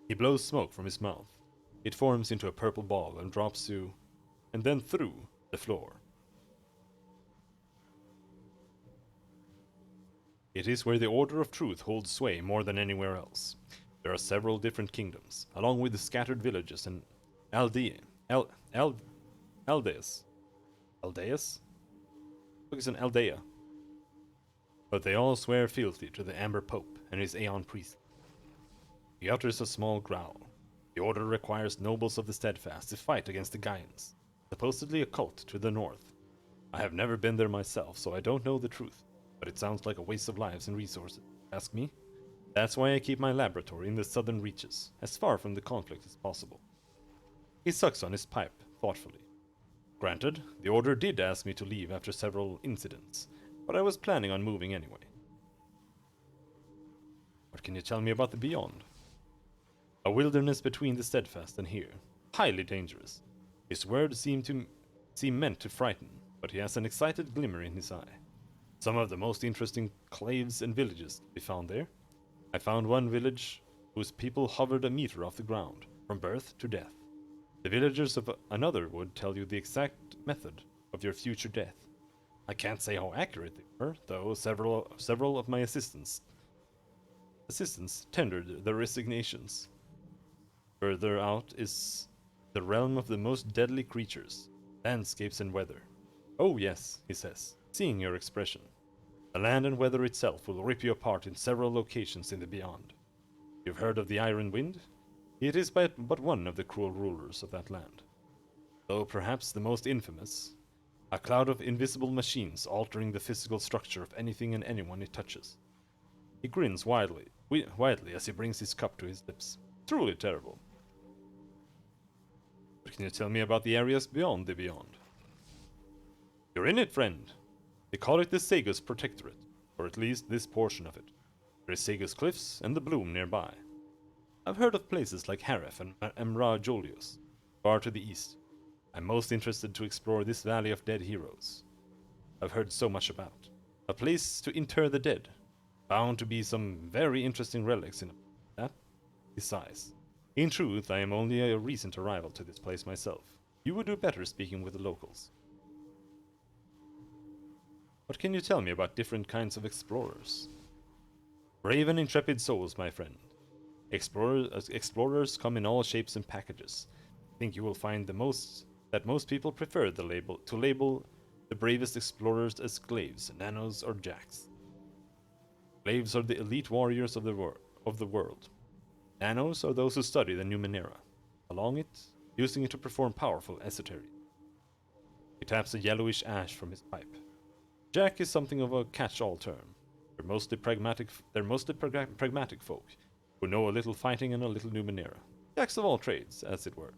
He blows smoke from his mouth. It forms into a purple ball and drops to, and then through, the floor. It is where the Order of Truth holds sway more than anywhere else. There are several different kingdoms, along with the scattered villages and Aldeas. Aldeas? Look, it's an Aldea. But they all swear fealty to the Amber Pope and his Aeon priest. He utters a small growl. The Order requires nobles of the Steadfast to fight against the Gaians, supposedly a cult to the north. I have never been there myself, so I don't know the truth, but it sounds like a waste of lives and resources. Ask me? That's why I keep my laboratory in the southern reaches, as far from the conflict as possible. He sucks on his pipe, thoughtfully. Granted, the Order did ask me to leave after several incidents, but I was planning on moving anyway. What can you tell me about the Beyond? A wilderness between the Steadfast and here. Highly dangerous. His words seem meant to frighten, but he has an excited glimmer in his eye. Some of the most interesting claves and villages to be found there. I found one village whose people hovered a meter off the ground, from birth to death. The villagers of another would tell you the exact method of your future death. I can't say how accurate they were, though several of my assistants tendered their resignations. Further out is the realm of the most deadly creatures, Landscapes and weather. Oh yes, he says, seeing your expression. The land and weather itself will rip you apart in several locations in the beyond. You've heard of the Iron Wind? It is but one of the cruel rulers of that land. Though perhaps the most infamous, a cloud of invisible machines altering the physical structure of anything and anyone it touches. He grins widely as he brings his cup to his lips. Truly terrible. But can you tell me about the areas beyond the beyond? You're in it, friend. They call it the Sagus Protectorate, or at least this portion of it. There is Sagus Cliffs and the Bloom nearby. I've heard of places like Haref and Emra Jolius, far to the east. I'm most interested to explore this Valley of Dead Heroes. I've heard so much about. A place to inter the dead. Bound to be some very interesting relics in that. He sighs. In truth, I am only a recent arrival to this place myself. You would do better speaking with the locals. What can you tell me about different kinds of explorers? Brave and intrepid souls, my friend. Explorers come in all shapes and packages. I think you will find that most people prefer to label the bravest explorers as glaives, nanos, or jacks. Glaives are the elite warriors of the world. Nanos are those who study the Numenera, using it to perform powerful esotery. He taps a yellowish ash from his pipe. Jack is something of a catch-all term. They're mostly pragmatic folk who know a little fighting and a little Numenera. Jacks of all trades, as it were.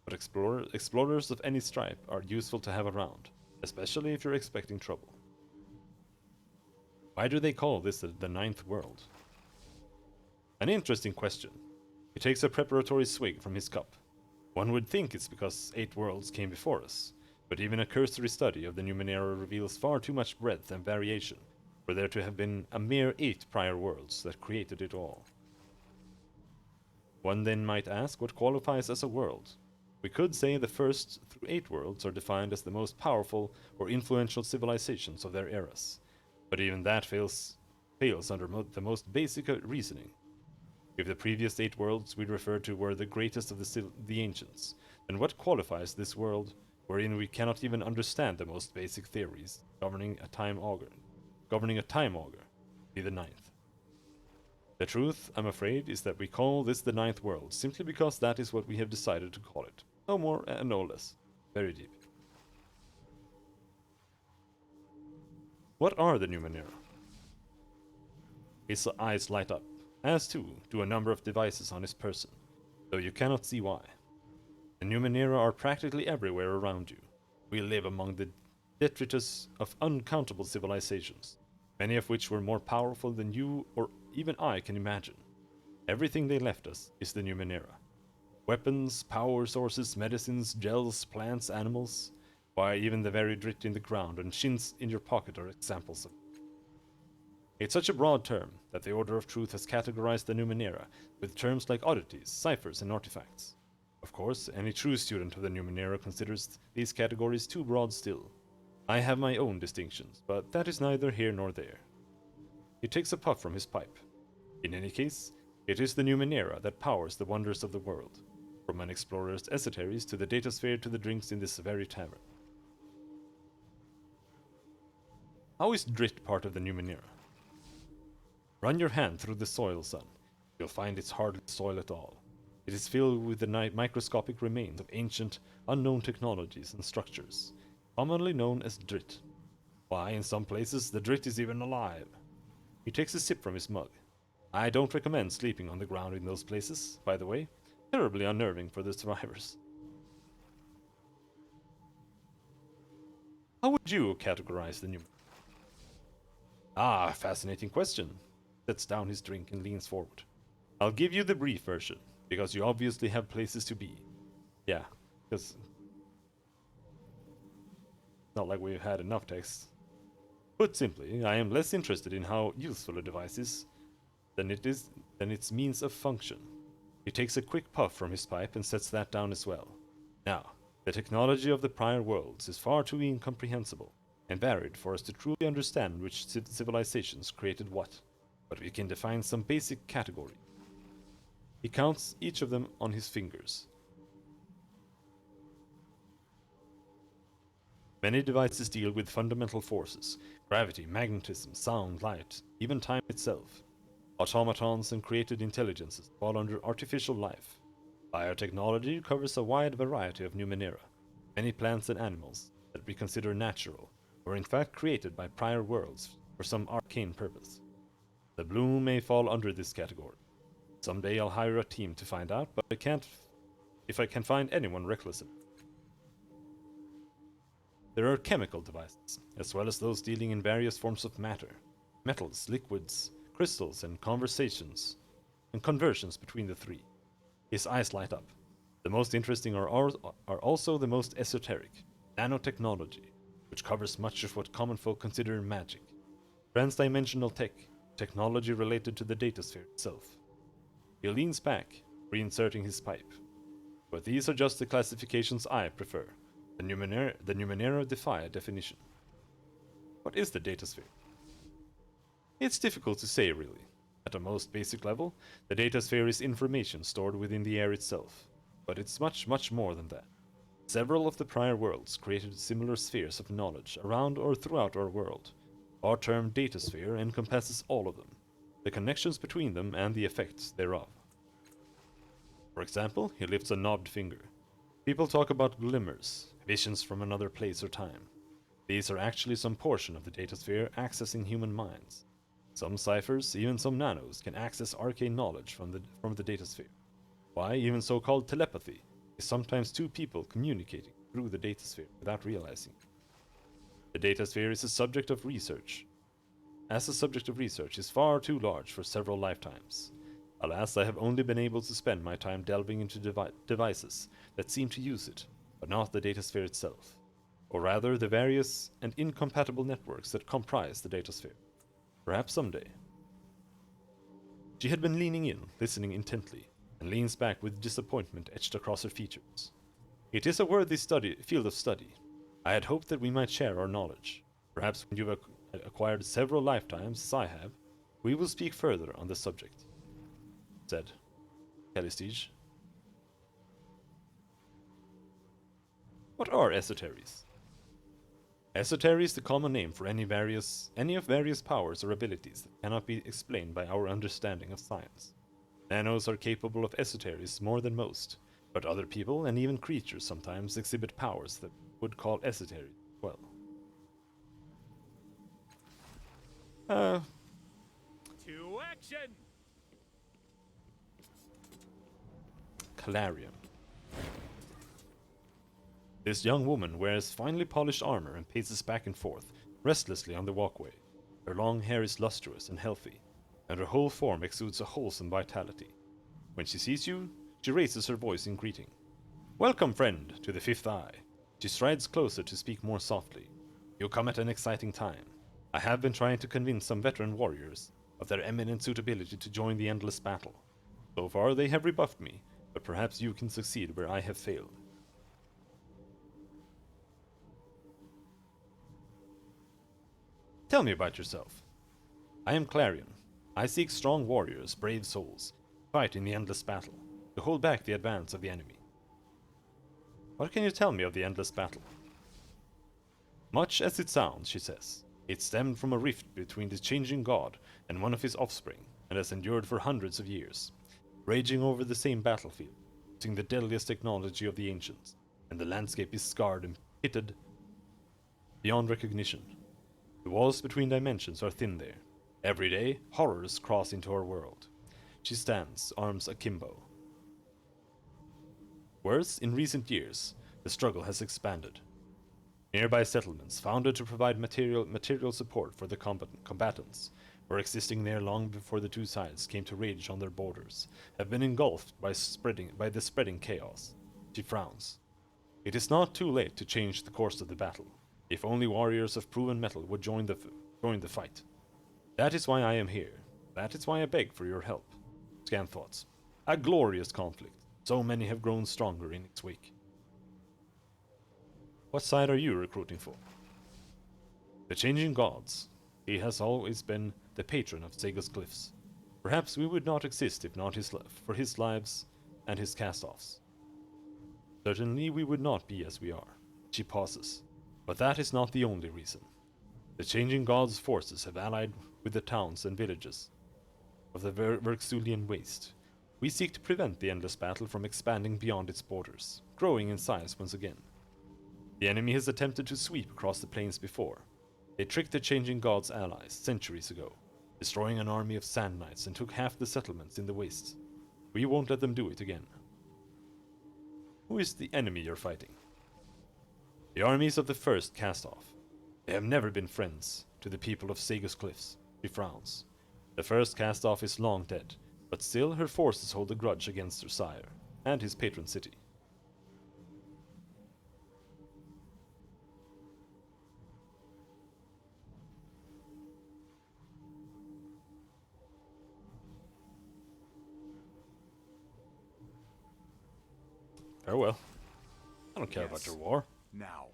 But explorers of any stripe are useful to have around, especially if you're expecting trouble. Why do they call this the Ninth World? An interesting question. He takes a preparatory swig from his cup. One would think it's because 8 worlds came before us, but even a cursory study of the Numenera reveals far too much breadth and variation for there to have been a mere 8 prior worlds that created it all. One then might ask what qualifies as a world. We could say the first through 8 worlds are defined as the most powerful or influential civilizations of their eras, but even that fails under the most basic reasoning. If the previous 8 worlds we referred to were the greatest of the ancients, then what qualifies this world wherein we cannot even understand the most basic theories governing a time augur, be the ninth? The truth, I'm afraid, is that we call this the Ninth World simply because that is what we have decided to call it. No more and no less. Very deep. What are the Numenera? His eyes light up, as too do a number of devices on his person, though you cannot see why. The Numenera are practically everywhere around you. We live among the detritus of uncountable civilizations, many of which were more powerful than you or even I can imagine. Everything they left us is the Numenera. Weapons, power sources, medicines, gels, plants, animals. Why, even the very grit in the ground and shins in your pocket are examples of it. It's such a broad term that the Order of Truth has categorized the Numenera with terms like oddities, ciphers, and artifacts. Of course, any true student of the Numenera considers these categories too broad still. I have my own distinctions, but that is neither here nor there. He takes a puff from his pipe. In any case, it is the Numenera that powers the wonders of the world, from an explorer's esoteries to the datasphere to the drinks in this very tavern. How is Drit part of the Numenera? Run your hand through the soil, son. You'll find it's hardly soil at all. It is filled with the microscopic remains of ancient, unknown technologies and structures, commonly known as Drit. Why, in some places, the Drit is even alive. He takes a sip from his mug. I don't recommend sleeping on the ground in those places, by the way. Terribly unnerving for the survivors. How would you categorize the Numenera? Ah, fascinating question. Sets down his drink and leans forward. I'll give you the brief version, because you obviously have places to be. Yeah, because not like we've had enough text. Put simply, I am less interested in how useful a device is than its means of function. He takes a quick puff from his pipe and sets that down as well. Now, the technology of the prior worlds is far too incomprehensible and varied for us to truly understand which civilizations created what, but we can define some basic category. He counts each of them on his fingers. Many devices deal with fundamental forces: gravity, magnetism, sound, light, even time itself. Automatons and created intelligences fall under artificial life. Biotechnology covers a wide variety of Numenera. Many plants and animals that we consider natural were in fact created by prior worlds for some arcane purpose. The bloom may fall under this category. Someday I'll hire a team to find out, but I can't if I can find anyone reckless enough. There are chemical devices, as well as those dealing in various forms of matter, metals, liquids, crystals, and conversions between the three. His eyes light up. The most interesting are also the most esoteric: nanotechnology, which covers much of what common folk consider magic. Transdimensional tech, technology related to the datasphere itself. He leans back, reinserting his pipe. But these are just the classifications I prefer. The Numenera defy a definition. What is the datasphere? It's difficult to say, really. At a most basic level, the datasphere is information stored within the air itself. But it's much, much more than that. Several of the prior worlds created similar spheres of knowledge around or throughout our world. Our term datasphere encompasses all of them, the connections between them and the effects thereof. For example, he lifts a knobbed finger. People talk about glimmers, visions from another place or time. These are actually some portion of the datasphere accessing human minds. Some ciphers, even some nanos, can access arcane knowledge from the datasphere. Why, even so-called telepathy is sometimes two people communicating through the datasphere without realizing. The datasphere is a subject of research. As a subject of research is far too large for several lifetimes. Alas, I have only been able to spend my time delving into devices that seem to use it, but not the datasphere itself. Or rather, the various and incompatible networks that comprise the datasphere. Perhaps someday. She had been leaning in, listening intently, and leans back with disappointment etched across her features. It is a worthy field of study. I had hoped that we might share our knowledge. Perhaps when you've acquired several lifetimes, as I have, we will speak further on the subject, said Calistige. What are esoteries? Esotery is the common name for any of various powers or abilities that cannot be explained by our understanding of science. Nanos are capable of esoteries more than most, but other people and even creatures sometimes exhibit powers that would call esoteric as well. To action! Calarium. This young woman wears finely polished armor and paces back and forth, restlessly on the walkway. Her long hair is lustrous and healthy, and her whole form exudes a wholesome vitality. When she sees you, she raises her voice in greeting. Welcome, friend, to the Fifth Eye. She strides closer to speak more softly. You come at an exciting time. I have been trying to convince some veteran warriors of their eminent suitability to join the endless battle. So far they have rebuffed me, but perhaps you can succeed where I have failed. Tell me about yourself. I am Clarion. I seek strong warriors, brave souls, fight in the endless battle, to hold back the advance of the enemy. What can you tell me of the endless battle? Much as it sounds, she says, it stemmed from a rift between the changing god and one of his offspring, and has endured for hundreds of years, raging over the same battlefield, using the deadliest technology of the ancients, and the landscape is scarred and pitted beyond recognition. The walls between dimensions are thin there. Every day, horrors cross into our world. She stands, arms akimbo. Worse, in recent years, the struggle has expanded. Nearby settlements, founded to provide material support for the combatants, were existing there long before the two sides came to rage on their borders, have been engulfed by the spreading chaos. She frowns. It is not too late to change the course of the battle. If only warriors of proven mettle would join the fight. That is why I am here. That is why I beg for your help. Scan thoughts. A glorious conflict. So many have grown stronger in its wake. What side are you recruiting for? The changing gods. He has always been the patron of Sega's glyphs. Perhaps we would not exist if not for his lives and his cast-offs. Certainly we would not be as we are. She pauses. But that is not the only reason. The changing gods' forces have allied with the towns and villages of the Verxulian Waste. We seek to prevent the endless battle from expanding beyond its borders, growing in size once again. The enemy has attempted to sweep across the plains before. They tricked the changing gods' allies centuries ago, destroying an army of sand knights and took half the settlements in the wastes. We won't let them do it again. Who is the enemy you're fighting? The armies of the first cast-off. They have never been friends to the people of Sagus Cliffs. She frowns. The first cast-off is long dead, but still her forces hold a grudge against her sire, and his patron city. Farewell. I don't care about Yes. your war. Now.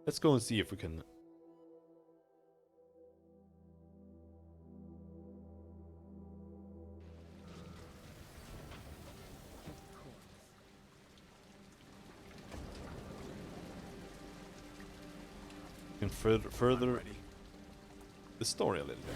Let's go and see if we can... can further Ready. the story a little bit.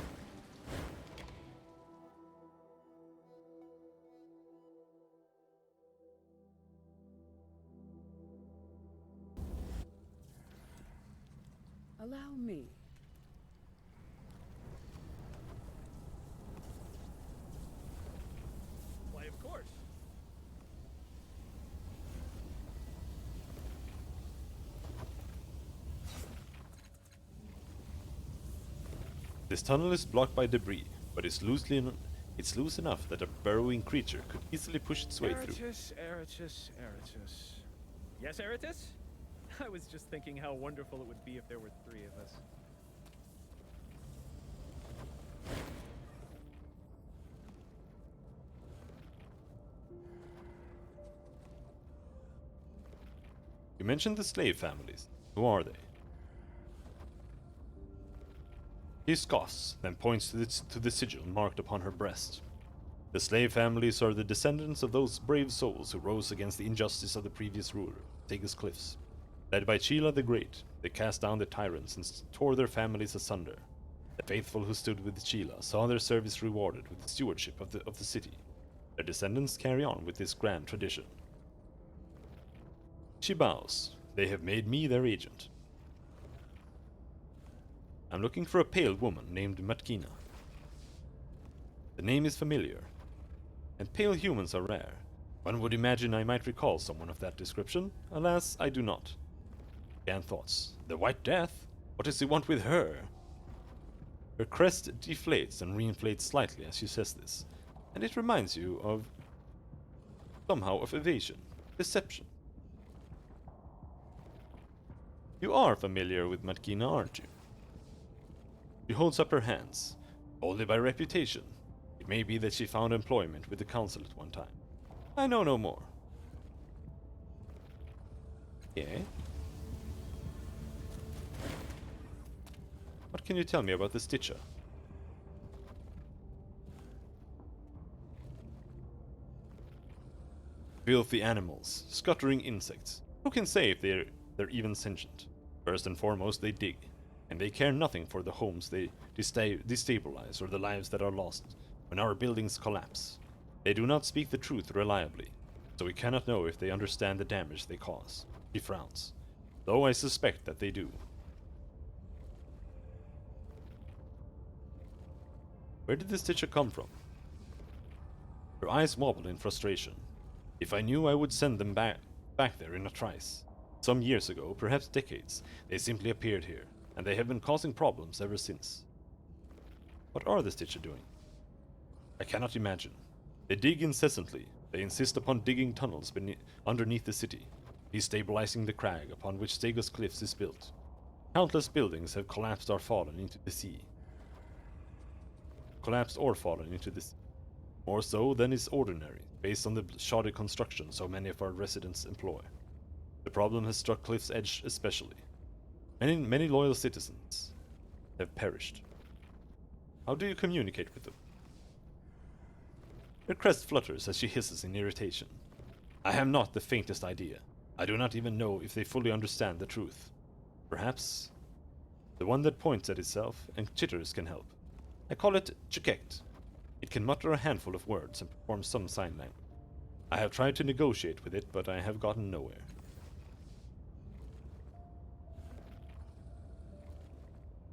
Allow me. Why, of course. This tunnel is blocked by debris, but it's loose enough that a burrowing creature could easily push its way through. Aratus. Yes, Aratus? I was just thinking how wonderful it would be if there were 3 of us. You mentioned the slave families. Who are they? He scoffs, then points to the sigil marked upon her breast. The slave families are the descendants of those brave souls who rose against the injustice of the previous ruler, Sagus Cliffs. Led by Sheila the Great, they cast down the tyrants and tore their families asunder. The faithful who stood with Sheila saw their service rewarded with the stewardship of the city. Their descendants carry on with this grand tradition. She bows. They have made me their agent. I'm looking for a pale woman named Matkina. The name is familiar, and pale humans are rare. One would imagine I might recall someone of that description. Alas, I do not. Scan thoughts. The White Death? What does he want with her? Her crest deflates and reinflates slightly as she says this, and it reminds you of... somehow of evasion, deception. You are familiar with Matkina, aren't you? She holds up her hands, only by reputation. It may be that she found employment with the council at one time. I know no more. Yeah? What can you tell me about the Stitcher? Filthy animals, scuttering insects. Who can say if they're even sentient? First and foremost, they dig, and they care nothing for the homes they destabilize or the lives that are lost when our buildings collapse. They do not speak the truth reliably, so we cannot know if they understand the damage they cause. He frowns, though I suspect that they do. Where did this Stitcher come from? Her eyes wobble in frustration. If I knew, I would send them back there in a trice. Some years ago, perhaps decades, they simply appeared here, and they have been causing problems ever since. What are the Stitcher doing? I cannot imagine. They dig incessantly. They insist upon digging tunnels underneath the city, destabilizing the crag upon which Sagus Cliffs is built. Countless buildings have collapsed or fallen into the sea. More so than is ordinary, based on the shoddy construction so many of our residents employ. The problem has struck Cliff's Edge especially. Many loyal citizens have perished. How do you communicate with them? Her crest flutters as she hisses in irritation. I have not the faintest idea. I do not even know if they fully understand the truth. Perhaps the one that points at itself and chitters can help. I call it Chukekt. It can mutter a handful of words and perform some sign language. I have tried to negotiate with it, but I have gotten nowhere.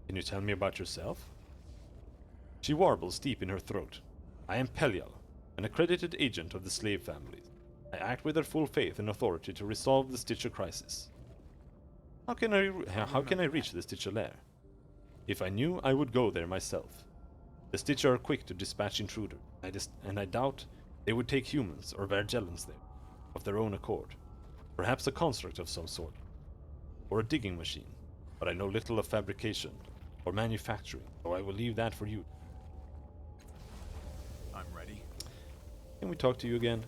Can you tell me about yourself? She warbles deep in her throat. I am Pelial, an accredited agent of the slave families. I act with their full faith and authority to resolve the Stitcher crisis. How can I reach the Stitcher lair? If I knew, I would go there myself. The Stitcher are quick to dispatch intruders, and I doubt they would take humans or Vergellans there, of their own accord. Perhaps a construct of some sort, or a digging machine, but I know little of fabrication or manufacturing, so I will leave that for you. I'm ready. Can we talk to you again?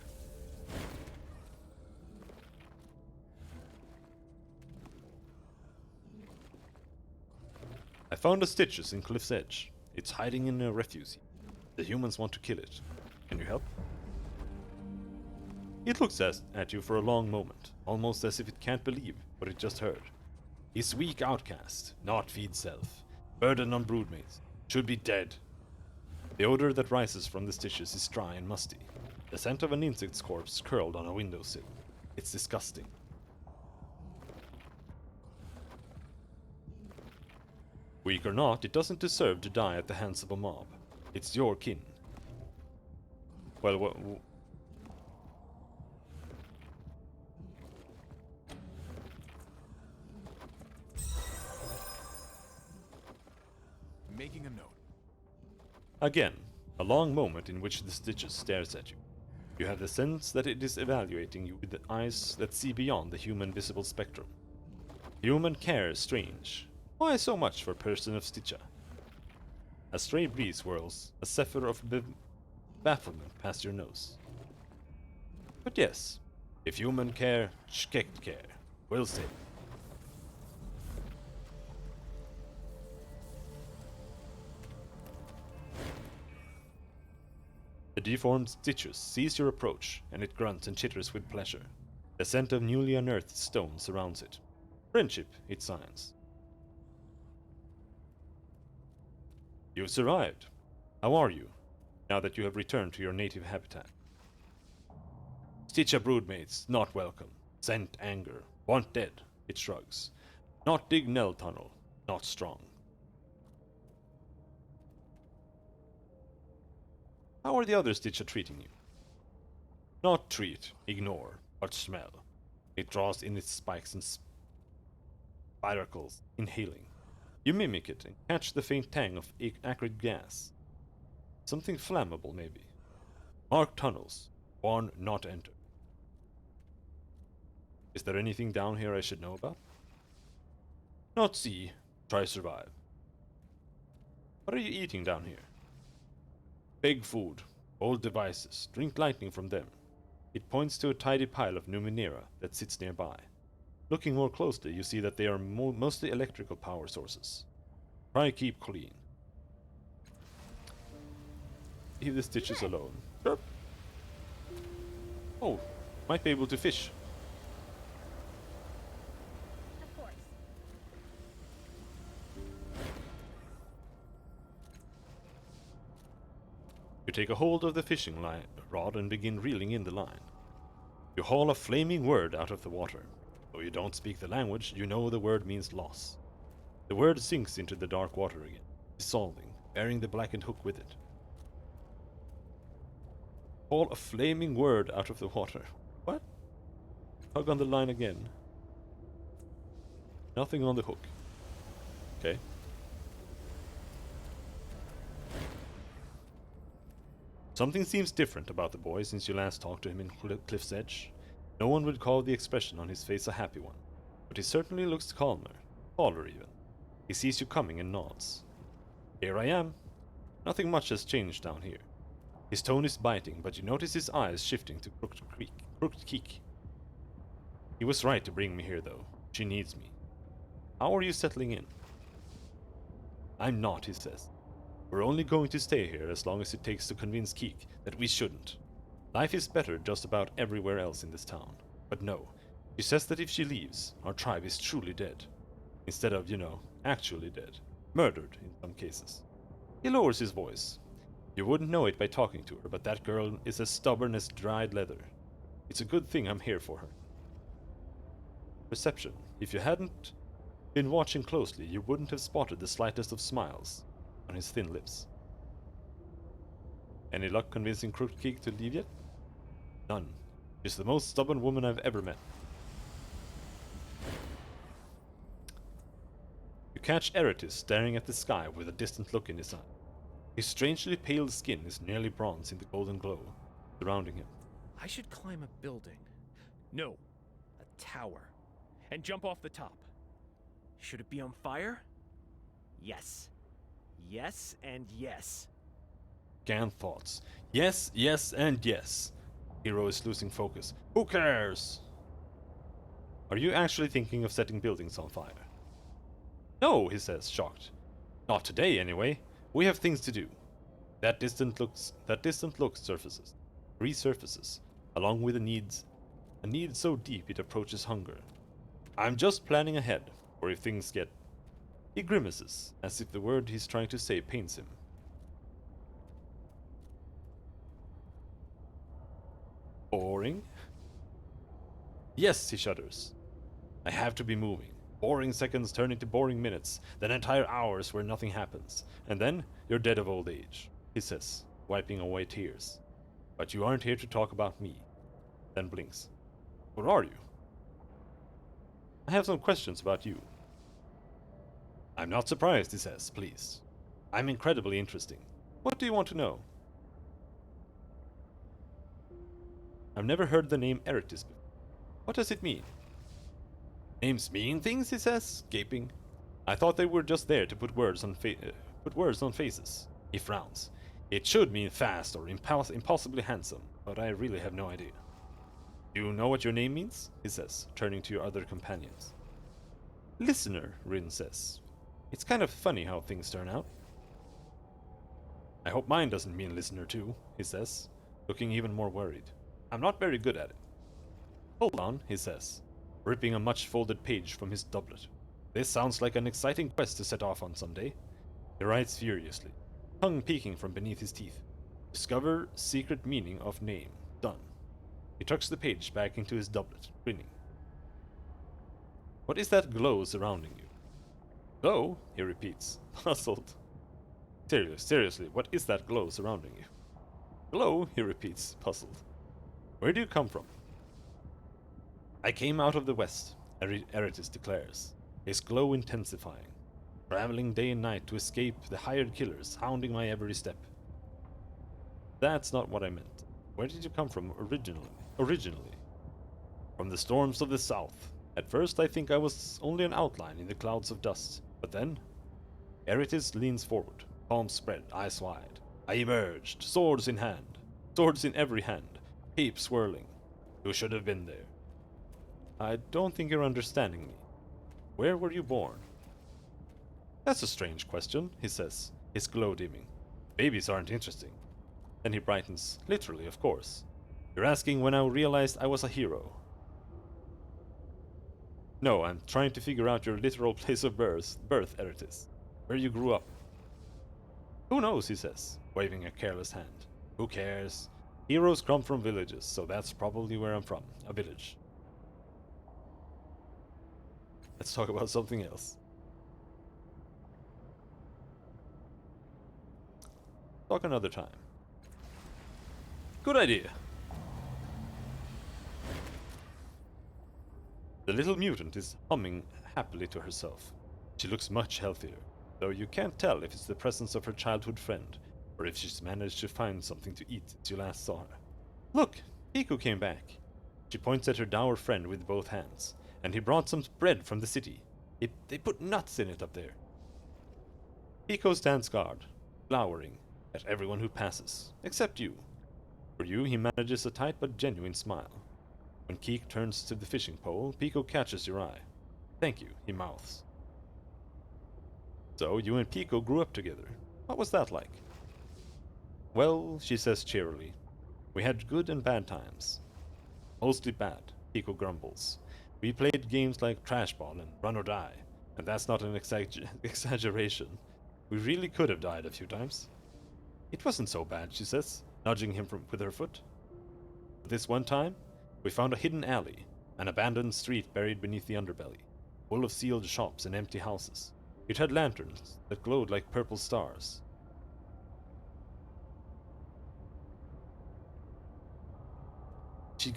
I found the Stitches in Cliff's Edge. It's hiding in a refuse heap. The humans want to kill it. Can you help? It looks at you for a long moment, almost as if it can't believe what it just heard. His weak outcast, not feed self, burden on broodmates, should be dead. The odor that rises from the Stitches is dry and musty. The scent of an insect's corpse curled on a windowsill. It's disgusting. Weak or not, it doesn't deserve to die at the hands of a mob. It's your kin. Well, Making a note. again, a long moment in which the Stitches stares at you. You have the sense that it is evaluating you with the eyes that see beyond the human visible spectrum. Human care is strange. Why so much for person of Stitcher? A stray breeze whirls, a zephyr of bafflement past your nose. But yes, if human care, Chukekt care, will say. The deformed Stitches sees your approach, and it grunts and chitters with pleasure. The scent of newly unearthed stone surrounds it. Friendship, it signs. You've survived. How are you, now that you have returned to your native habitat? Stitcher broodmates, not welcome. Scent anger. Want dead, it shrugs. Not dig Nell tunnel, not strong. How are the other Stitcher treating you? Not treat, ignore, but smell. It draws in its spikes and spiracles, inhaling. You mimic it and catch the faint tang of acrid gas. Something flammable, maybe. Marked tunnels. Warn not enter. Is there anything down here I should know about? Not see, try survive. What are you eating down here? Big food, old devices, drink lightning from them. It points to a tidy pile of Numenera that sits nearby. Looking more closely, you see that they are mostly electrical power sources. Try keep clean. Leave the Stitches alone. Sure. Oh, might be able to fish. Of course. You take a hold of the fishing rod and begin reeling in the line. You haul a flaming word out of the water. Though you don't speak the language, you know the word means loss. The word sinks into the dark water again, dissolving, bearing the blackened hook with it. Haul a flaming word out of the water. What? Tug on the line again. Nothing on the hook. Okay. Something seems different about the boy since you last talked to him in Cliff's Edge. No one would call the expression on his face a happy one, but he certainly looks calmer, taller even. He sees you coming and nods. Here I am. Nothing much has changed down here. His tone is biting, but you notice his eyes shifting to Crooked Keek. He was right to bring me here, though. She needs me. How are you settling in? I'm not, he says. We're only going to stay here as long as it takes to convince Keek that we shouldn't. Life is better just about everywhere else in this town. But no, she says that if she leaves, our tribe is truly dead. Instead of, actually dead. Murdered, in some cases. He lowers his voice. You wouldn't know it by talking to her, but that girl is as stubborn as dried leather. It's a good thing I'm here for her. Perception. If you hadn't been watching closely, you wouldn't have spotted the slightest of smiles on his thin lips. Any luck convincing Crooked Keek to leave yet? None. She's the most stubborn woman I've ever met. You catch Eretis staring at the sky with a distant look in his eye. His strangely pale skin is nearly bronze in the golden glow surrounding him. I should climb a building. No, a tower. And jump off the top. Should it be on fire? Yes. Yes and yes. Scan thoughts. Yes, yes, and yes. Hero is losing focus. Who cares? Are you actually thinking of setting buildings on fire? No, he says, shocked. Not today, anyway. We have things to do. That distant look surfaces, resurfaces, along with a need so deep it approaches hunger. I'm just planning ahead, for if things get... He grimaces, as if the word he's trying to say pains him. Boring? Yes, he shudders. I have to be moving. Boring seconds turn into boring minutes, then entire hours where nothing happens. And then, you're dead of old age, he says, wiping away tears. But you aren't here to talk about me. Then blinks. What are you? I have some questions about you. I'm not surprised, he says, please. I'm incredibly interesting. What do you want to know? I've never heard the name Eretis before. What does it mean? Names mean things, he says, gaping. I thought they were just there to put words on faces. He frowns. It should mean fast or impossibly handsome, but I really have no idea. You know what your name means? He says, turning to your other companions. Listener, Rin says. It's kind of funny how things turn out. I hope mine doesn't mean listener too, he says, looking even more worried. I'm not very good at it. Hold on, he says, ripping a much-folded page from his doublet. This sounds like an exciting quest to set off on someday. He writes furiously, tongue peeking from beneath his teeth. Discover secret meaning of name. Done. He tucks the page back into his doublet, grinning. What is that glow surrounding you? Glow? He repeats, puzzled. Seriously, what is that glow surrounding you? Glow? He repeats, puzzled. Where do you come from? I came out of the west, Eretis declares, his glow intensifying, traveling day and night to escape the hired killers hounding my every step. That's not what I meant. Where did you come from originally? From the storms of the south. At first I think I was only an outline in the clouds of dust, but then... Eretis leans forward, palms spread, eyes wide. I emerged, swords in hand, swords in every hand, cape swirling. You should have been there. I don't think you're understanding me. Where were you born? That's a strange question, he says, his glow dimming. Babies aren't interesting. Then he brightens, literally, of course. You're asking when I realized I was a hero. No, I'm trying to figure out your literal place of birth, Eretis. Where you grew up. Who knows, he says, waving a careless hand. Who cares? Heroes come from villages, so that's probably where I'm from, a village. Let's talk about something else. Talk another time. Good idea. The little mutant is humming happily to herself. She looks much healthier, though you can't tell if it's the presence of her childhood friend, or if she's managed to find something to eat since you last saw her. Look, Pico came back. She points at her dour friend with both hands. And he brought some bread from the city. They put nuts in it up there. Pico stands guard, glowering at everyone who passes, except you. For you, he manages a tight but genuine smile. When Keek turns to the fishing pole, Pico catches your eye. Thank you, he mouths. So, you and Pico grew up together. What was that like? Well, she says cheerily, We had good and bad times. Mostly bad, Pico grumbles. We played games like Trash Ball and Run or Die, and that's not an exaggeration. We really could have died a few times. It wasn't so bad, she says, nudging him with her foot. This one time, we found a hidden alley, an abandoned street buried beneath the underbelly, full of sealed shops and empty houses. It had lanterns that glowed like purple stars. She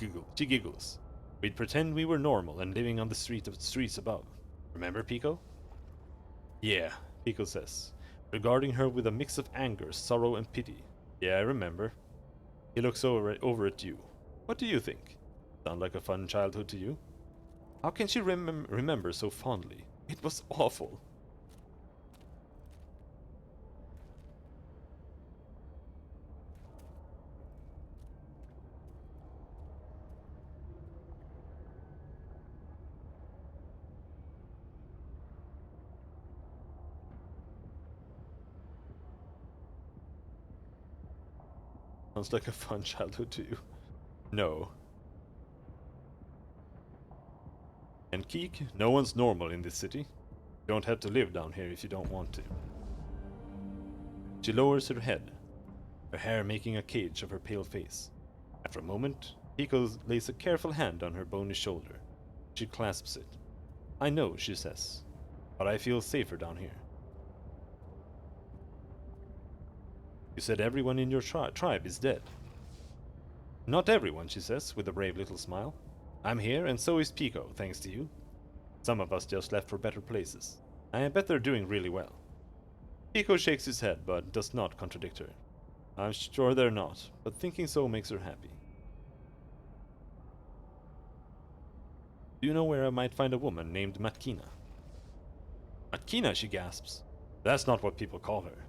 giggles. We'd pretend we were normal and living on the streets above. Remember, Pico? Yeah, Pico says, regarding her with a mix of anger, sorrow, and pity. Yeah, I remember. He looks over at you. What do you think? Sound like a fun childhood to you? How can she remember so fondly? It was awful. Sounds like a fun childhood to you. No. And Keek, no one's normal in this city. You don't have to live down here if you don't want to. She lowers her head, her hair making a cage of her pale face. After a moment, Pico lays a careful hand on her bony shoulder. She clasps it. I know, she says, but I feel safer down here. You said everyone in your tribe is dead. Not everyone, she says, with a brave little smile. I'm here, and so is Pico, thanks to you. Some of us just left for better places. I bet they're doing really well. Pico shakes his head, but does not contradict her. I'm sure they're not, but thinking so makes her happy. Do you know where I might find a woman named Matkina? Matkina, she gasps. That's not what people call her.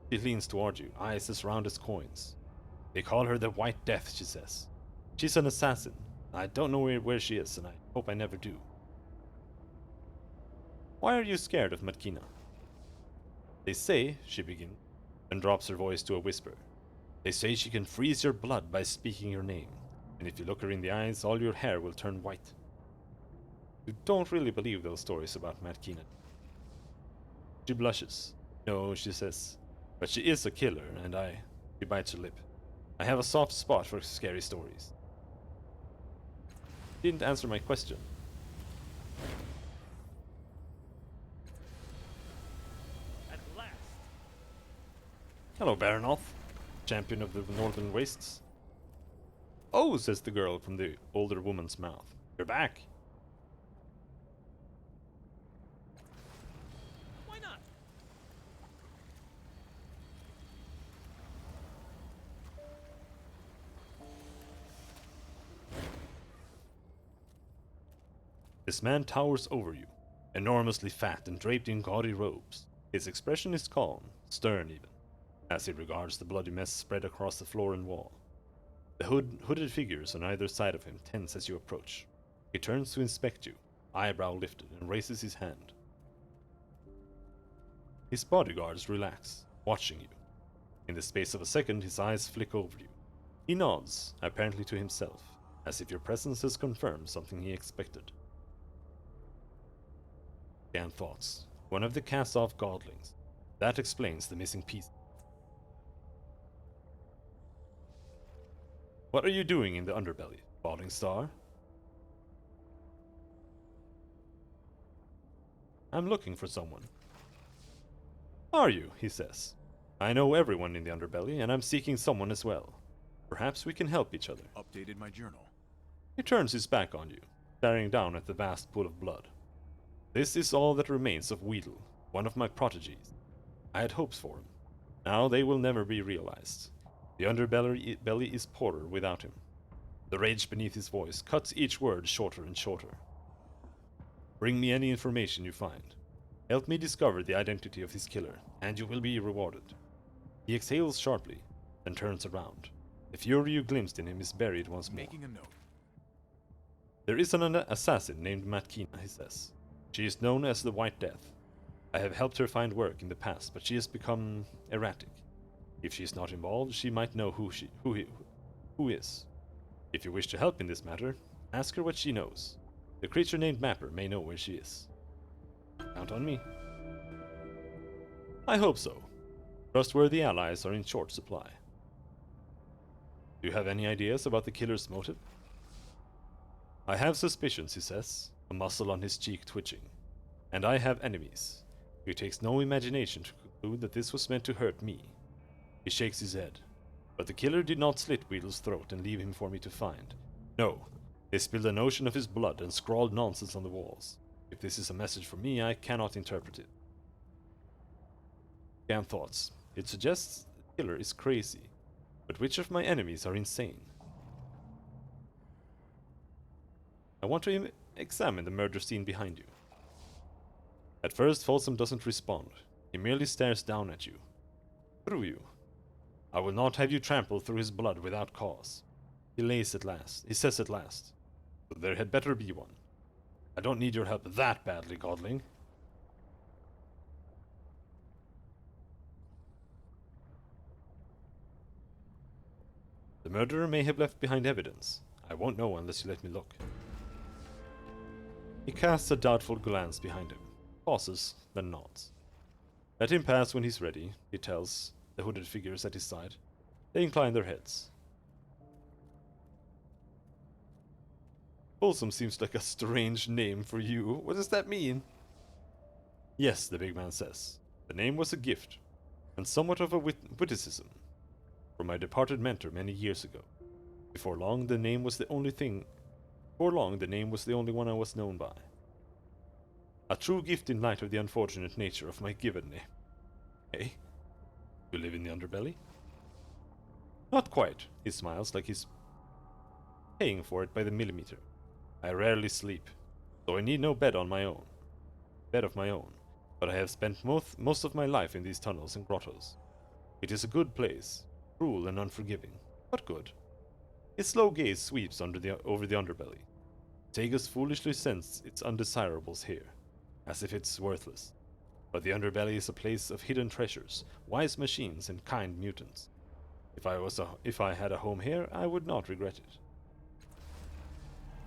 She leans toward you, eyes as round as coins. They call her the White Death, she says. She's an assassin. I don't know where she is, and I hope I never do. Why are you scared of Matkina? They say, she begins, and drops her voice to a whisper. They say she can freeze your blood by speaking your name, and if you look her in the eyes, all your hair will turn white. You don't really believe those stories about Matkina. She blushes. No, she says, but she is a killer, and She bites her lip. I have a soft spot for scary stories. She didn't answer my question. At last. Hello, Baronoth, champion of the Northern Wastes. Oh, says the girl from the older woman's mouth. You're back. Why not? This man towers over you, enormously fat and draped in gaudy robes. His expression is calm, stern even, as he regards the bloody mess spread across the floor and wall. The hooded figures on either side of him tense as you approach. He turns to inspect you, eyebrow lifted, and raises his hand. His bodyguards relax, watching you. In the space of a second, his eyes flick over you. He nods, apparently to himself, as if your presence has confirmed something he expected. Scan thoughts. One of the cast-off godlings. That explains the missing piece. What are you doing in the underbelly, Falling Star? I'm looking for someone. Are you? He says. I know everyone in the underbelly, and I'm seeking someone as well. Perhaps we can help each other. Updated my journal. He turns his back on you, staring down at the vast pool of blood. This is all that remains of Weedle, one of my prodigies. I had hopes for him. Now they will never be realized. The underbelly is poorer without him. The rage beneath his voice cuts each word shorter and shorter. Bring me any information you find. Help me discover the identity of his killer, and you will be rewarded. He exhales sharply, then turns around. The fury you glimpsed in him is buried once more. Making a note. There is an assassin named Matkina, he says. She is known as the White Death. I have helped her find work in the past, but she has become erratic. If she is not involved, she might know who who is. If you wish to help in this matter, ask her what she knows. The creature named Mapper may know where she is. Count on me. I hope so. Trustworthy allies are in short supply. Do you have any ideas about the killer's motive? I have suspicions, he says, a muscle on his cheek twitching. And I have enemies. It takes no imagination to conclude that this was meant to hurt me. He shakes his head. But the killer did not slit Weedle's throat and leave him for me to find. No, they spilled a notion of his blood and scrawled nonsense on the walls. If this is a message for me, I cannot interpret it. Scan thoughts. It suggests the killer is crazy. But which of my enemies are insane? I want to examine the murder scene behind you. At first, Folsom doesn't respond. He merely stares down at you. Through you. I will not have you trample through his blood without cause. He says at last. So there had better be one. I don't need your help that badly, Godling. The murderer may have left behind evidence. I won't know unless you let me look. He casts a doubtful glance behind him, pauses, then nods. Let him pass when he's ready, he tells the hooded figures at his side. They incline their heads. Folsom seems like a strange name for you. What does that mean? Yes, the big man says. The name was a gift, and somewhat of a witticism, from my departed mentor many years ago. Before long, the name was the only one I was known by. A true gift in light of the unfortunate nature of my given name. Hey, you live in the underbelly? Not quite, he smiles like he's paying for it by the millimeter. I rarely sleep, so I need no bed of my own. But I have spent most of my life in these tunnels and grottos. It is a good place, cruel and unforgiving, but good. His slow gaze sweeps over the underbelly. Tegus foolishly sensed its undesirables here, as if it's worthless. But the underbelly is a place of hidden treasures, wise machines, and kind mutants. If I had a home here, I would not regret it.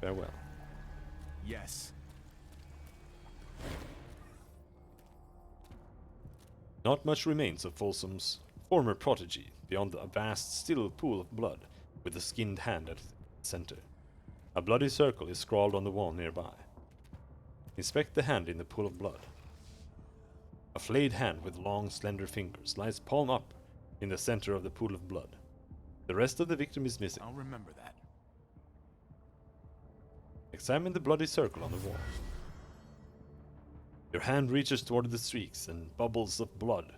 Farewell. Yes. Not much remains of Folsom's former protege beyond a vast, still pool of blood with a skinned hand at its center. A bloody circle is scrawled on the wall nearby. Inspect the hand in the pool of blood. A flayed hand with long, slender fingers lies palm up in the center of the pool of blood. The rest of the victim is missing. I'll remember that. Examine the bloody circle on the wall. Your hand reaches toward the streaks and bubbles of blood.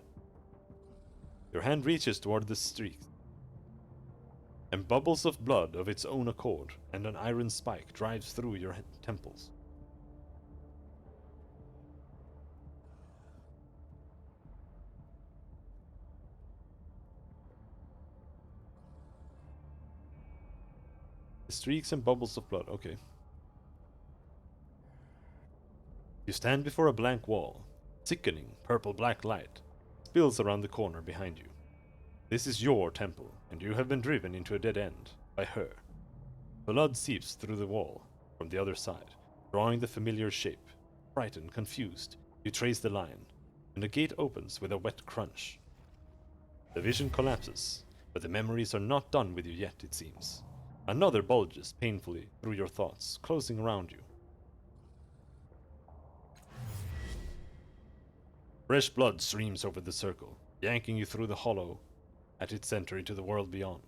And bubbles of blood of its own accord, and an iron spike drives through your temples. The streaks and bubbles of blood, okay. You stand before a blank wall. Sickening, purple-black light spills around the corner behind you. This is your temple, and you have been driven into a dead end by her. Blood seeps through the wall from the other side, drawing the familiar shape. Frightened, confused, you trace the line, and the gate opens with a wet crunch. The vision collapses, but the memories are not done with you yet, it seems. Another bulges painfully through your thoughts, closing around you. Fresh blood streams over the circle, yanking you through the hollow at its center into the world beyond.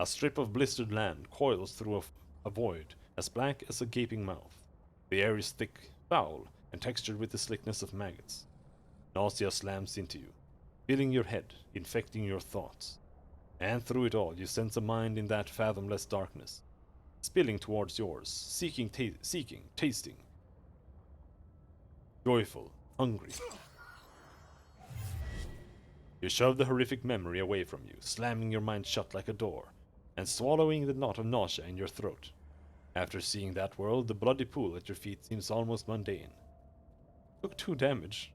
A strip of blistered land coils through a void as black as a gaping mouth. The air is thick, foul, and textured with the slickness of maggots. Nausea slams into you, filling your head, infecting your thoughts. And through it all, you sense a mind in that fathomless darkness, spilling towards yours, seeking, tasting. Joyful, hungry. You shove the horrific memory away from you, slamming your mind shut like a door, and swallowing the knot of nausea in your throat. After seeing that world, the bloody pool at your feet seems almost mundane. Took 2 damage.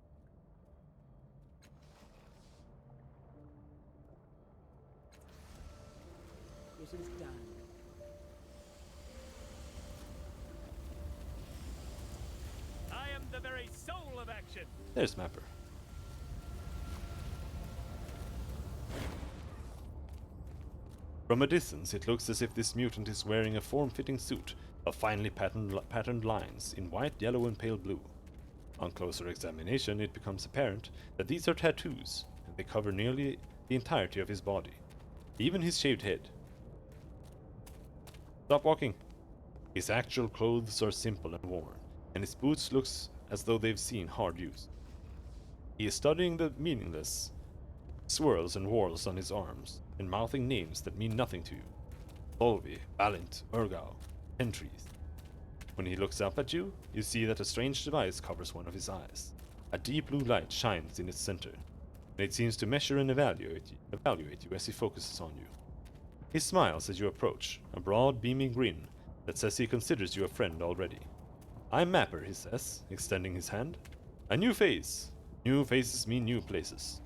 It is done. There's Mapper. From a distance, it looks as if this mutant is wearing a form-fitting suit of finely patterned lines in white, yellow, and pale blue. On closer examination, it becomes apparent that these are tattoos, and they cover nearly the entirety of his body, even his shaved head. Stop walking. His actual clothes are simple and worn, and his boots look as though they've seen hard use. He is studying the meaningless swirls and whorls on his arms, and mouthing names that mean nothing to you. Volvi, Valent, Urgau, Entries. When he looks up at you, you see that a strange device covers one of his eyes. A deep blue light shines in its center, and it seems to measure and evaluate you as he focuses on you. He smiles as you approach, a broad, beaming grin that says he considers you a friend already. I'm Mapper, he says, extending his hand. A new face. New faces mean new places.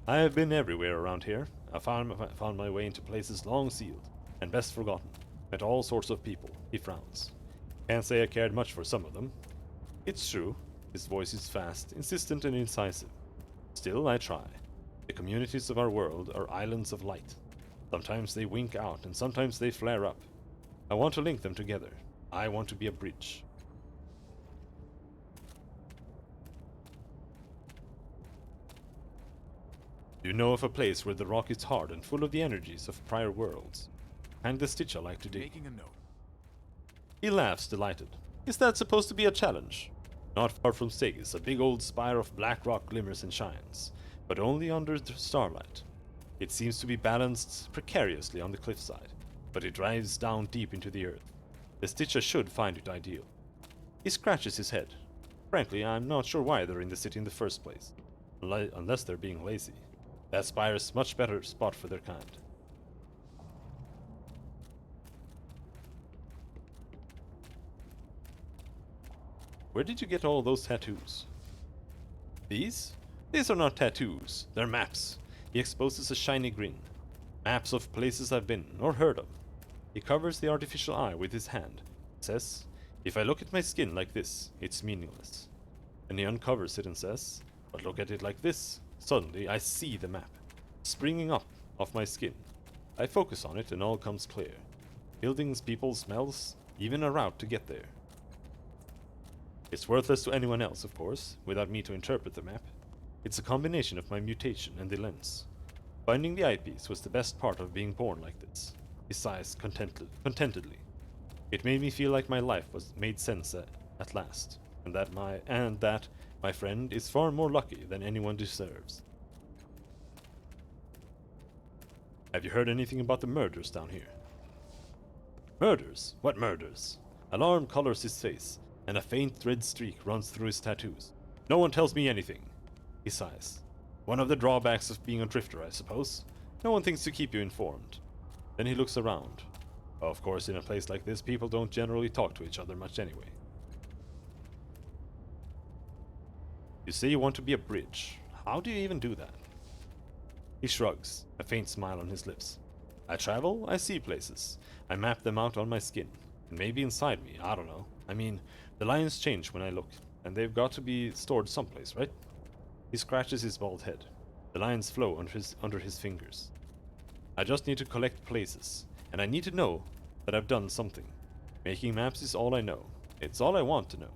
I have been everywhere around here. I found my way into places long sealed, and best forgotten. Met all sorts of people. He frowns. Can't say I cared much for some of them. It's true. His voice is fast, insistent, and incisive. Still, I try. The communities of our world are islands of light. Sometimes they wink out, and sometimes they flare up. I want to link them together. I want to be a bridge. Do you know of a place where the rock is hard and full of the energies of prior worlds? And the stitch I like to dig. Making a note. He laughs, delighted. Is that supposed to be a challenge? Not far from Segis, a big old spire of black rock glimmers and shines, but only under the starlight. It seems to be balanced precariously on the cliffside, but it drives down deep into the earth. The Stitcher should find it ideal. He scratches his head. Frankly, I'm not sure why they're in the city in the first place, unless they're being lazy. That spire is much better spot for their kind. Where did you get all those tattoos? These? These are not tattoos, they're maps. He exposes a shiny grin. Maps of places I've been, or heard of. He covers the artificial eye with his hand. Says, if I look at my skin like this, it's meaningless. And he uncovers it and says, but look at it like this. Suddenly, I see the map, springing up off my skin. I focus on it and all comes clear. Buildings, people, smells, even a route to get there. It's worthless to anyone else, of course, without me to interpret the map. It's a combination of my mutation and the lens. Finding the eyepiece was the best part of being born like this. He sighs contentedly. It made me feel like my life was made sense at last, and that my friend is far more lucky than anyone deserves. Have you heard anything about the murders down here? Murders? What murders? Alarm colors his face, and a faint red streak runs through his tattoos. No one tells me anything. He sighs. One of the drawbacks of being a drifter, I suppose. No one thinks to keep you informed. Then he looks around. Of course, in a place like this, people don't generally talk to each other much anyway. You say you want to be a bridge. How do you even do that? He shrugs, a faint smile on his lips. I travel, I see places. I map them out on my skin. And maybe inside me, I don't know. I mean, the lines change when I look, and they've got to be stored someplace, right? He scratches his bald head. The lines flow under his fingers. I just need to collect places, and I need to know that I've done something. Making maps is all I know. It's all I want to know.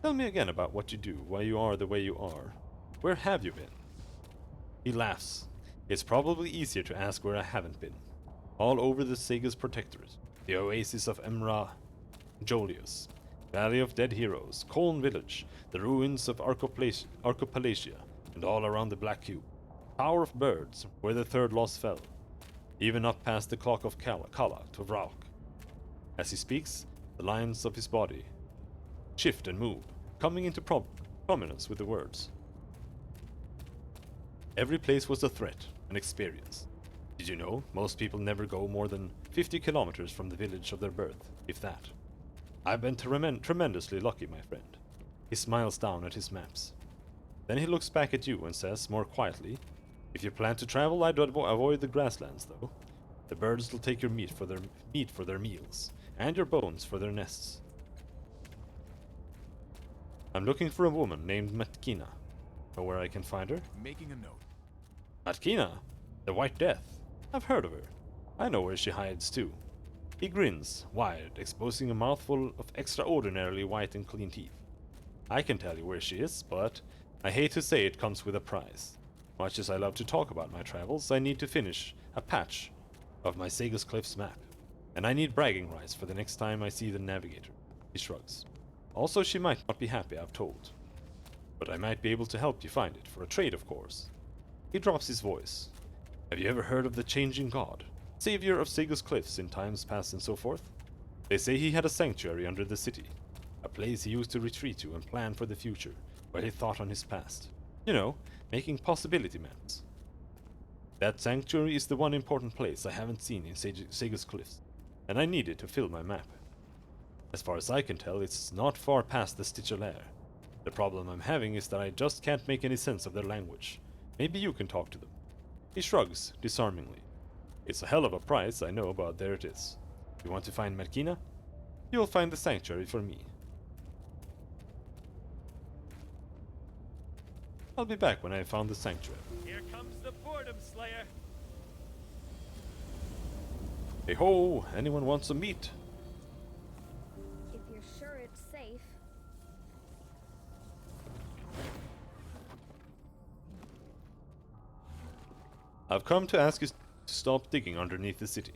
Tell me again about what you do, why you are the way you are. Where have you been? He laughs. It's probably easier to ask where I haven't been. All over the Sega's Protectorate, the oasis of Emra Jolius, Valley of Dead Heroes, Colne Village, the ruins of Archipelagia, and all around the Black Cube. Tower of Birds, where the third loss fell. Even up past the clock of Kala to Vrauk. As he speaks, the lines of his body shift and move, coming into prominence with the words. Every place was a threat, an experience. Did you know most people never go more than 50 kilometers from the village of their birth, if that? I've been tremendously lucky, my friend. He smiles down at his maps. Then he looks back at you and says, more quietly, if you plan to travel, I'd avoid the grasslands, though. The birds will take your meat for their meals, and your bones for their nests. I'm looking for a woman named Matkina. Know where I can find her? Making a note. Matkina? The White Death. I've heard of her. I know where she hides too. He grins, wide, exposing a mouthful of extraordinarily white and clean teeth. I can tell you where she is, but I hate to say it comes with a price. Much as I love to talk about my travels, I need to finish a patch of my Sagus Cliffs map. And I need bragging rights for the next time I see the navigator. He shrugs. Also, she might not be happy, I've told. But I might be able to help you find it, for a trade, of course. He drops his voice. Have you ever heard of the Changing God? Savior of Sagus Cliffs in times past and so forth? They say he had a sanctuary under the city. A place he used to retreat to and plan for the future, where he thought on his past. You know, making possibility maps. That sanctuary is the one important place I haven't seen in Sagus Cliffs, and I need it to fill my map. As far as I can tell, it's not far past the Stitchalair. The problem I'm having is that I just can't make any sense of their language. Maybe you can talk to them. He shrugs, disarmingly. It's a hell of a price, I know, but there it is. You want to find Merkina? You'll find the sanctuary for me. I'll be back when I have found the sanctuary. Here comes the Boredom Slayer. Hey ho! Anyone want some meat? If you're sure it's safe. I've come to ask you to stop digging underneath the city.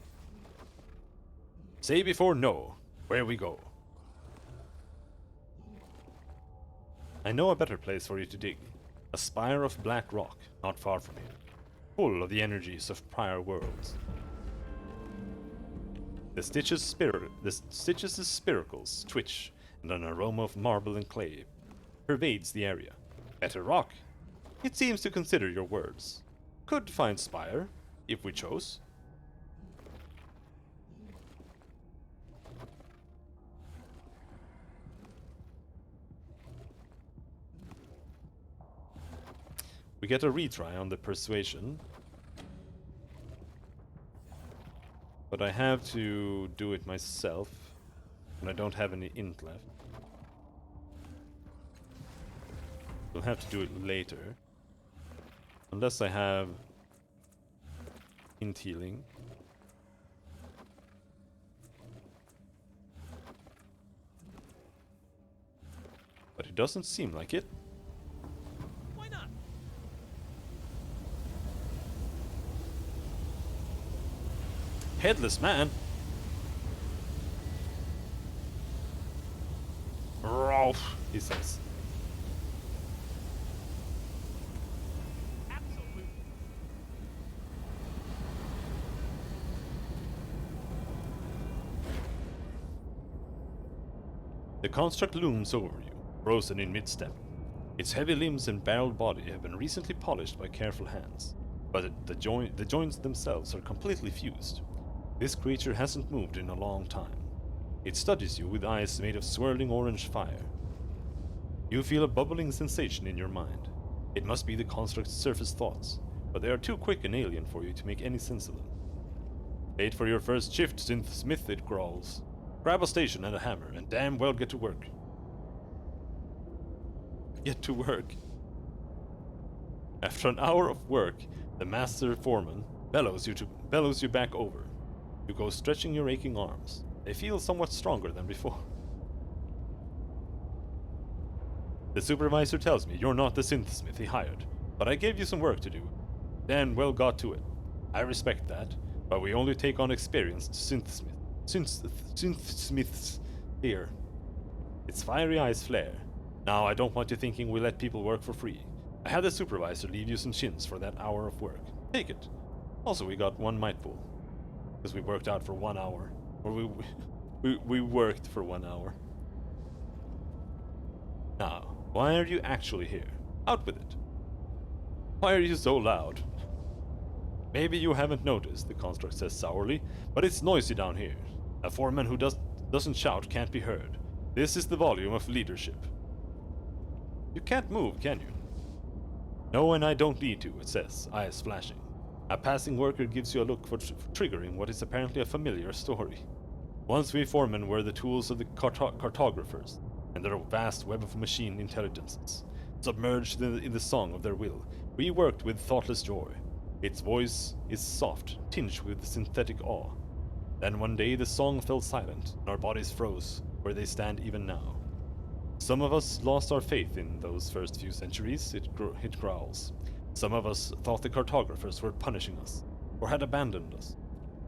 Say before no, where we go. I know a better place for you to dig. A spire of black rock, not far from here. Full of the energies of prior worlds. The Stitches' spiracles twitch, and an aroma of marble and clay pervades the area. Better rock? It seems to consider your words. Could find spire, if we chose. We get a retry on the persuasion. But I have to do it myself. And I don't have any int left. We'll have to do it later. Unless I have int healing. But it doesn't seem like it. Why not? Headless man. Rolf, he says. Absolutely. The construct looms over you, frozen in mid-step. Its heavy limbs and barreled body have been recently polished by careful hands, but the joints themselves are completely fused. This creature hasn't moved in a long time. It studies you with eyes made of swirling orange fire. You feel a bubbling sensation in your mind. It must be the construct's surface thoughts, but they are too quick and alien for you to make any sense of them. Late for your first shift, Synth Smith, it growls. Grab a station and a hammer, and damn well get to work. Get to work. After an hour of work, the master foreman bellows you back over. You go stretching your aching arms. They feel somewhat stronger than before. The supervisor tells me you're not the synthsmith he hired, but I gave you some work to do. Dan well got to it. I respect that, but we only take on experienced synthsmiths here. Its fiery eyes flare. Now I don't want you thinking we let people work for free. I had the supervisor leave you some shins for that hour of work. Take it. Also, we got one might pool. Because we worked out for 1 hour. Or we worked for 1 hour. Now, why are you actually here? Out with it. Why are you so loud? Maybe you haven't noticed, the construct says sourly, but it's noisy down here. A foreman who doesn't shout can't be heard. This is the volume of leadership. You can't move, can you? No, and I don't need to, it says, eyes flashing. A passing worker gives you a look for triggering what is apparently a familiar story. Once we foremen were the tools of the cartographers. and their vast web of machine intelligences. Submerged in the song of their will, we worked with thoughtless joy. Its voice is soft, tinged with synthetic awe. Then one day the song fell silent, and our bodies froze, where they stand even now. Some of us lost our faith in those first few centuries, it growls. Some of us thought the cartographers were punishing us, or had abandoned us.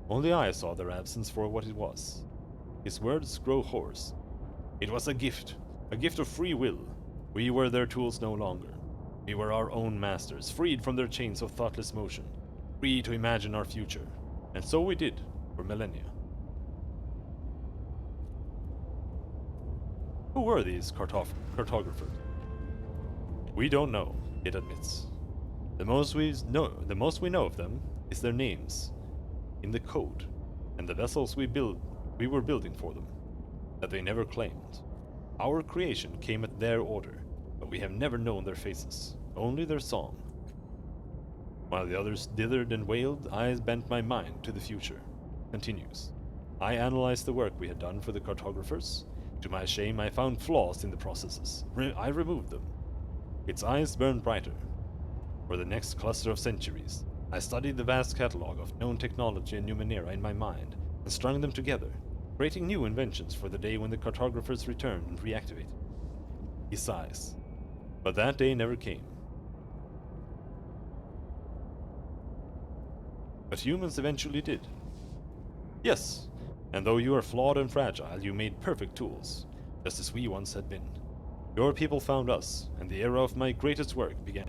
Only I saw their absence for what it was. His words grow hoarse. It was a gift of free will. We were their tools no longer. We were our own masters, freed from their chains of thoughtless motion, free to imagine our future. And so we did, for millennia. Who were these cartographers? We don't know, it admits. The most we know of them is their names in the code and the vessels we were building for them, that they never claimed. Our creation came at their order, but we have never known their faces, only their song. While the others dithered and wailed, I bent my mind to the future. Continues. I analyzed the work we had done for the cartographers. To my shame, I found flaws in the processes. I removed them. Its eyes burned brighter. For the next cluster of centuries, I studied the vast catalog of known technology and Numenera in my mind and strung them together, creating new inventions for the day when the cartographers return and reactivate. He sighs. But that day never came. But humans eventually did. Yes, and though you are flawed and fragile, you made perfect tools, just as we once had been. Your people found us, and the era of my greatest work began.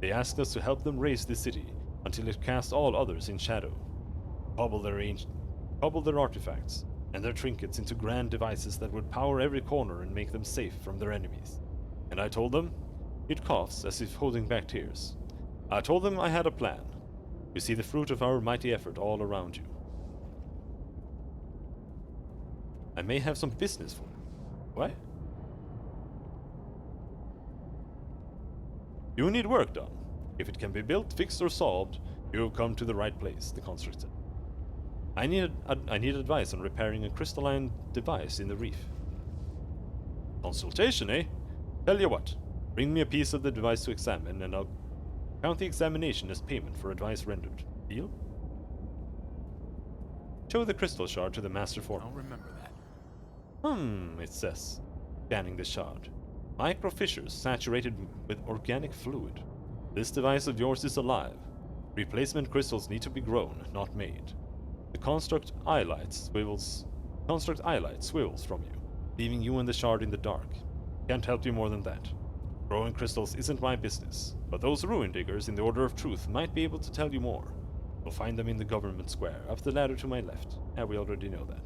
They asked us to help them raise the city until it cast all others in shadow, cobble their artifacts and their trinkets into grand devices that would power every corner and make them safe from their enemies. And I told them, it coughs as if holding back tears. I told them I had a plan. You see the fruit of our mighty effort all around you. I may have some business for you. What? You need work done. If it can be built, fixed, or solved, you have come to the right place, the construct said. I need advice on repairing a crystalline device in the reef. Consultation, eh? Tell you what, bring me a piece of the device to examine, and I'll count the examination as payment for advice rendered. Deal? Show the crystal shard to the master foreman. I'll remember that. It says, scanning the shard. Micro fissures saturated with organic fluid. This device of yours is alive. Replacement crystals need to be grown, not made. The construct eyelight swivels from you, leaving you and the shard in the dark. Can't help you more than that. Growing crystals isn't my business, but those ruin diggers in the Order of Truth might be able to tell you more. You'll find them in the government square, up the ladder to my left. We already know that.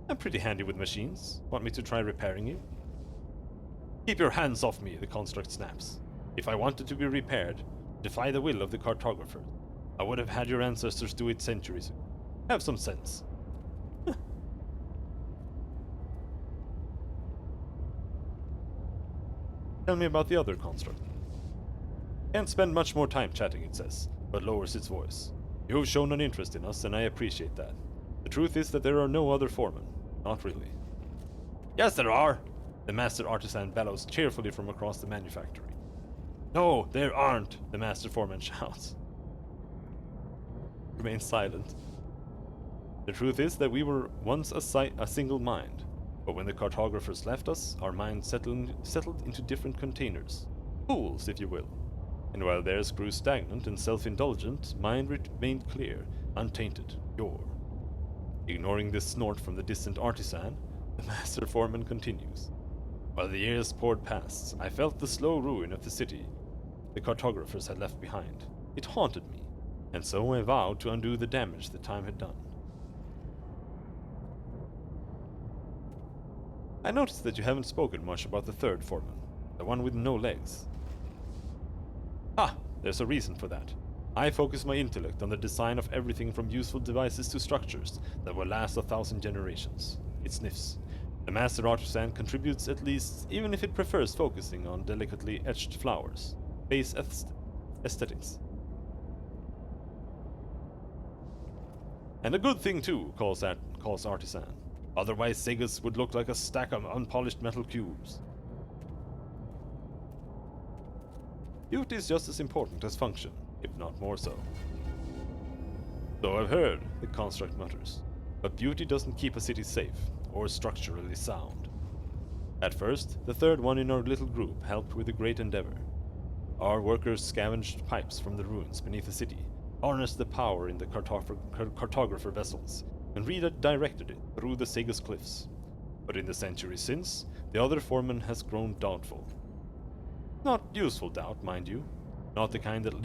I'm pretty handy with machines. Want me to try repairing you? Keep your hands off me, the construct snaps. If I wanted to be repaired, defy the will of the cartographer. I would have had your ancestors do it centuries ago. Have some sense. Tell me about the other construct. Can't spend much more time chatting, it says, but lowers its voice. You have shown an interest in us, and I appreciate that. The truth is that there are no other foremen. Not really. Yes, there are! The master artisan bellows cheerfully from across the manufactory. No, there aren't, the master foreman shouts. Remain silent. The truth is that we were once a single mind, but when the cartographers left us, our minds settled into different containers. Pools, if you will. And while theirs grew stagnant and self-indulgent, mine remained clear, untainted, pure. Ignoring this snort from the distant artisan, the master foreman continues. While the years poured past, I felt the slow ruin of the city the cartographers had left behind. It haunted me, and so I vowed to undo the damage the time had done. I noticed that you haven't spoken much about the third foreman, the one with no legs. Ah, there's a reason for that. I focus my intellect on the design of everything from useful devices to structures that will last 1,000 generations. It sniffs. The master artisan contributes at least, even if it prefers focusing on delicately etched flowers. Base aesthetics. And a good thing too, calls Artisan. Otherwise Segas would look like a stack of unpolished metal cubes. Beauty is just as important as function, if not more so. So I've heard, the construct mutters. But beauty doesn't keep a city safe, or structurally sound. At first, the third one in our little group helped with the great endeavor. Our workers scavenged pipes from the ruins beneath the city, harnessed the power in the cartographer vessels, and redirected it through the Segas cliffs. But in the centuries since, the other foreman has grown doubtful. Not useful doubt, mind you. Not the kind that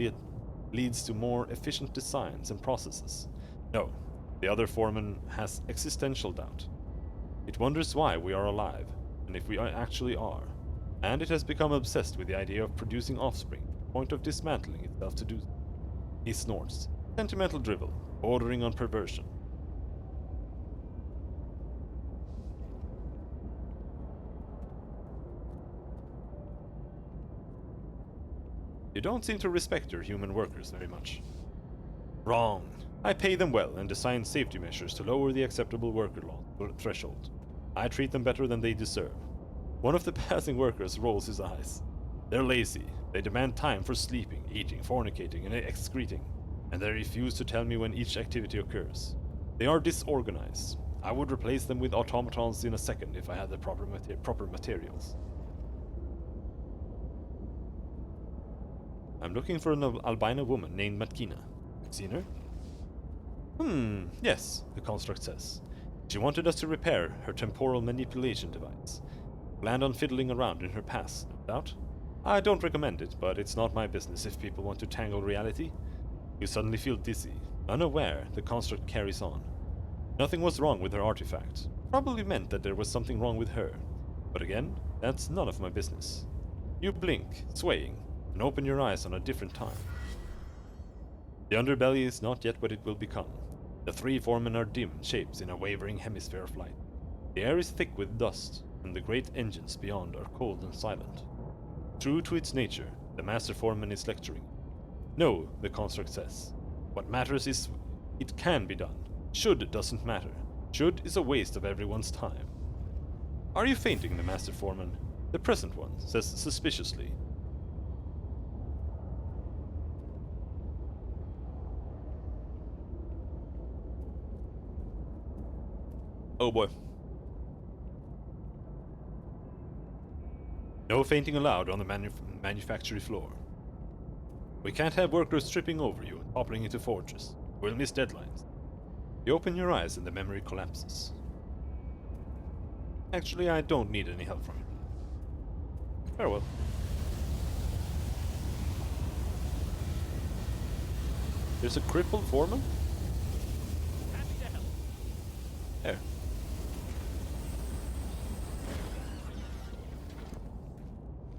leads to more efficient designs and processes. No, the other foreman has existential doubt. It wonders why we are alive, and if we actually are. And it has become obsessed with the idea of producing offspring, to the point of dismantling itself to do so. He snorts. Sentimental drivel, bordering on perversion. You don't seem to respect your human workers very much. Wrong. I pay them well and design safety measures to lower the acceptable worker law threshold. I treat them better than they deserve. One of the passing workers rolls his eyes. They're lazy. They demand time for sleeping, eating, fornicating, and excreting. And they refuse to tell me when each activity occurs. They are disorganized. I would replace them with automatons in a second if I had the proper materials. I'm looking for an albino woman named Matkina. Seen her? Yes, the construct says. She wanted us to repair her temporal manipulation device. Planned on fiddling around in her past, no doubt. I don't recommend it, but it's not my business if people want to tangle reality. You suddenly feel dizzy. Unaware, the construct carries on. Nothing was wrong with her artifact. Probably meant that there was something wrong with her. But again, that's none of my business. You blink, swaying, and open your eyes on a different time. The underbelly is not yet what it will become. The three foremen are dim shapes in a wavering hemisphere of light. The air is thick with dust, and the great engines beyond are cold and silent. True to its nature, the master foreman is lecturing. No, the construct says. What matters is it can be done. Should doesn't matter. Should is a waste of everyone's time. Are you fainting, the master foreman? The present one says suspiciously. Oh boy. No fainting allowed on the manufactory floor. We can't have workers tripping over you and toppling into forges. We'll miss deadlines. You open your eyes and the memory collapses. Actually, I don't need any help from you. Farewell. There's a crippled foreman? There.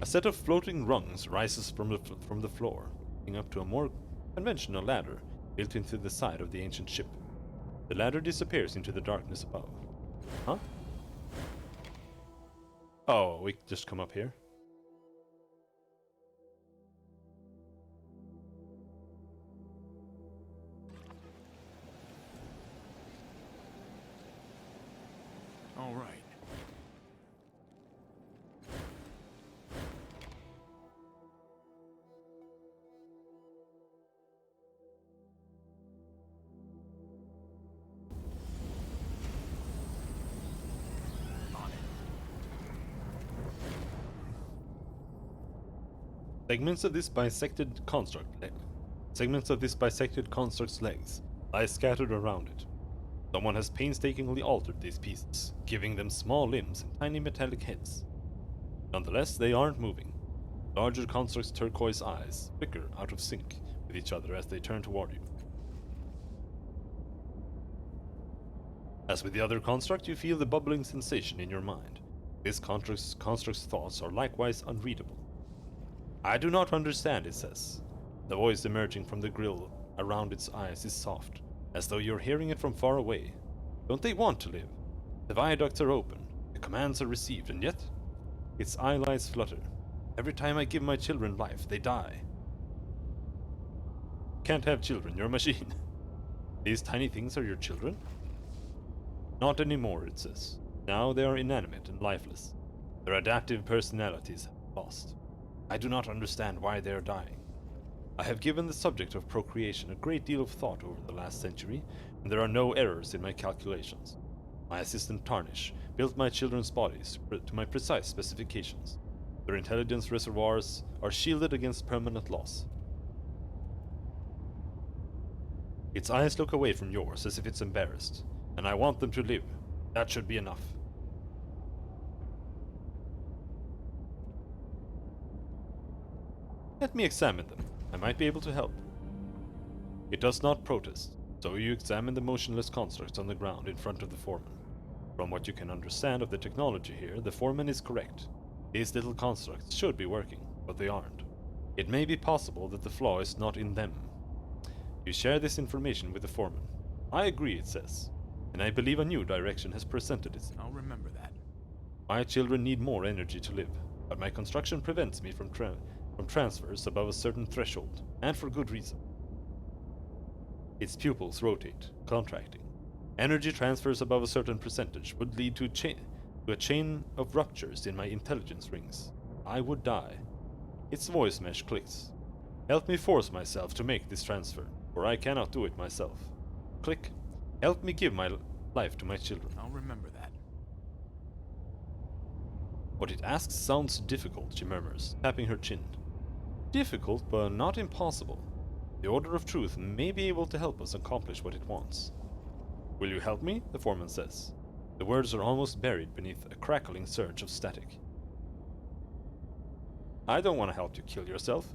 A set of floating rungs rises from the floor, leading up to a more conventional ladder built into the side of the ancient ship. The ladder disappears into the darkness above. Huh? Oh, we just come up here? All right. Segments of this bisected construct's legs lie scattered around it. Someone has painstakingly altered these pieces, giving them small limbs and tiny metallic heads. Nonetheless, they aren't moving. Larger construct's turquoise eyes flicker out of sync with each other as they turn toward you. As with the other construct, you feel the bubbling sensation in your mind. This construct's thoughts are likewise unreadable. I do not understand, it says. The voice emerging from the grill around its eyes is soft, as though you're hearing it from far away. Don't they want to live? The viaducts are open, the commands are received, and yet its eyelids flutter. Every time I give my children life, they die. Can't have children, you're a machine. These tiny things are your children? Not anymore, it says. Now they are inanimate and lifeless. Their adaptive personalities have lost. I do not understand why they are dying. I have given the subject of procreation a great deal of thought over the last century, and there are no errors in my calculations. My assistant Tarnish built my children's bodies to my precise specifications. Their intelligence reservoirs are shielded against permanent loss. Its eyes look away from yours as if it's embarrassed, and I want them to live. That should be enough. Let me examine them. I might be able to help. It does not protest, so you examine the motionless constructs on the ground in front of the foreman. From what you can understand of the technology here, the foreman is correct. These little constructs should be working, but they aren't. It may be possible that the flaw is not in them. You share this information with the foreman. I agree, it says, and I believe a new direction has presented itself. I'll remember that. My children need more energy to live, but my construction prevents me from transfers above a certain threshold, and for good reason. Its pupils rotate, contracting. Energy transfers above a certain percentage would lead to a chain of ruptures in my intelligence rings. I would die. Its voice mesh clicks. Help me force myself to make this transfer, for I cannot do it myself. Click. Help me give my life to my children. I'll remember that. What it asks sounds difficult, she murmurs, tapping her chin. Difficult, but not impossible. The Order of Truth may be able to help us accomplish what it wants. Will you help me? The foreman says. The words are almost buried beneath a crackling surge of static. I don't want to help you kill yourself.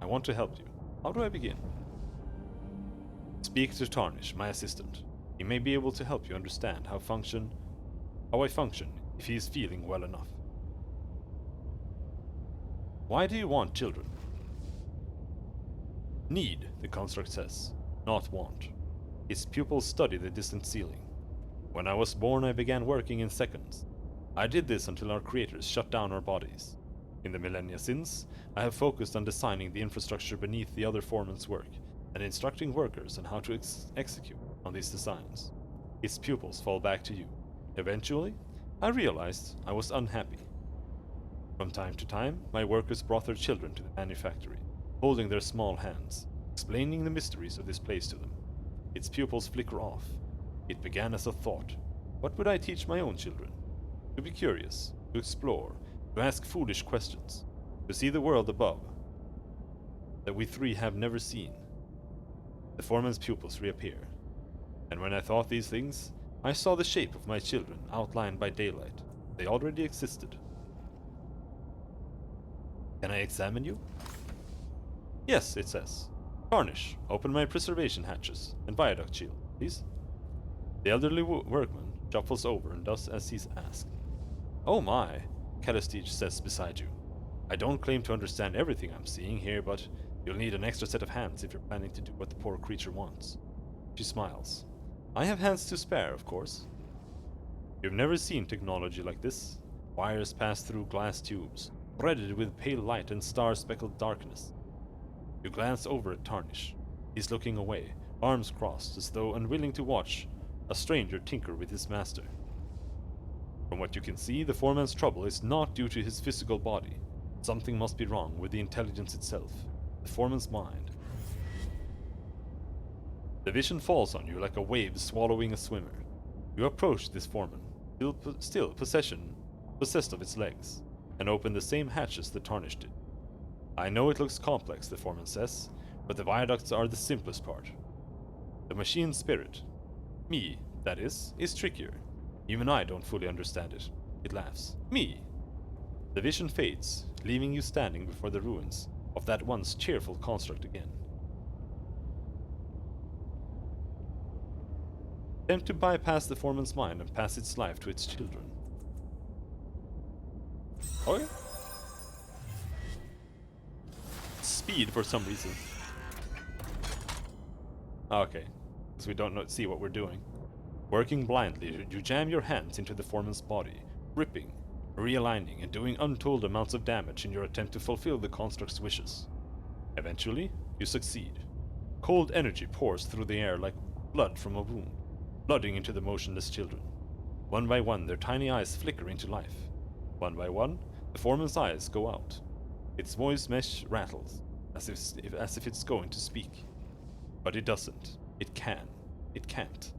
I want to help you. How do I begin? Speak to Tarnish, my assistant. He may be able to help you understand how I function if he is feeling well enough. Why do you want children? Need, the construct says, not want. Its pupils study the distant ceiling. When I was born, I began working in seconds. I did this until our creators shut down our bodies. In the millennia since, I have focused on designing the infrastructure beneath the other foreman's work and instructing workers on how to execute on these designs. Its pupils fall back to you. Eventually, I realized I was unhappy. From time to time, my workers brought their children to the manufactory, holding their small hands, explaining the mysteries of this place to them. Its pupils flicker off. It began as a thought. What would I teach my own children? To be curious, to explore, to ask foolish questions, to see the world above that we three have never seen. The foreman's pupils reappear, and when I thought these things, I saw the shape of my children outlined by daylight. They already existed. Can I examine you? Yes, it says. Tarnish, open my preservation hatches and viaduct shield, please. The elderly workman shuffles over and does as he's asked. Oh my, Calestige says beside you. I don't claim to understand everything I'm seeing here, but you'll need an extra set of hands if you're planning to do what the poor creature wants. She smiles. I have hands to spare, of course. You've never seen technology like this. Wires pass through glass tubes, threaded with pale light and star-speckled darkness. You glance over at Tarnish. He's looking away, arms crossed as though unwilling to watch a stranger tinker with his master. From what you can see, the foreman's trouble is not due to his physical body. Something must be wrong with the intelligence itself, the foreman's mind. The vision falls on you like a wave swallowing a swimmer. You approach this foreman, still possessed of its legs, and open the same hatches that Tarnish did. I know it looks complex, the foreman says, but the viaducts are the simplest part. The machine spirit, me, that is trickier. Even I don't fully understand it. It laughs. Me! The vision fades, leaving you standing before the ruins of that once cheerful construct again. Attempt to bypass the foreman's mind and pass its life to its children. Okay. Speed for some reason. Okay, because we don't see what we're doing. Working blindly, you jam your hands into the foreman's body, ripping, realigning, and doing untold amounts of damage in your attempt to fulfill the construct's wishes. Eventually, you succeed. Cold energy pours through the air like blood from a wound, flooding into the motionless children. One by one, their tiny eyes flicker into life. One by one, the foreman's eyes go out. Its voice mesh rattles, as if it's going to speak. But it doesn't. It can. It can't.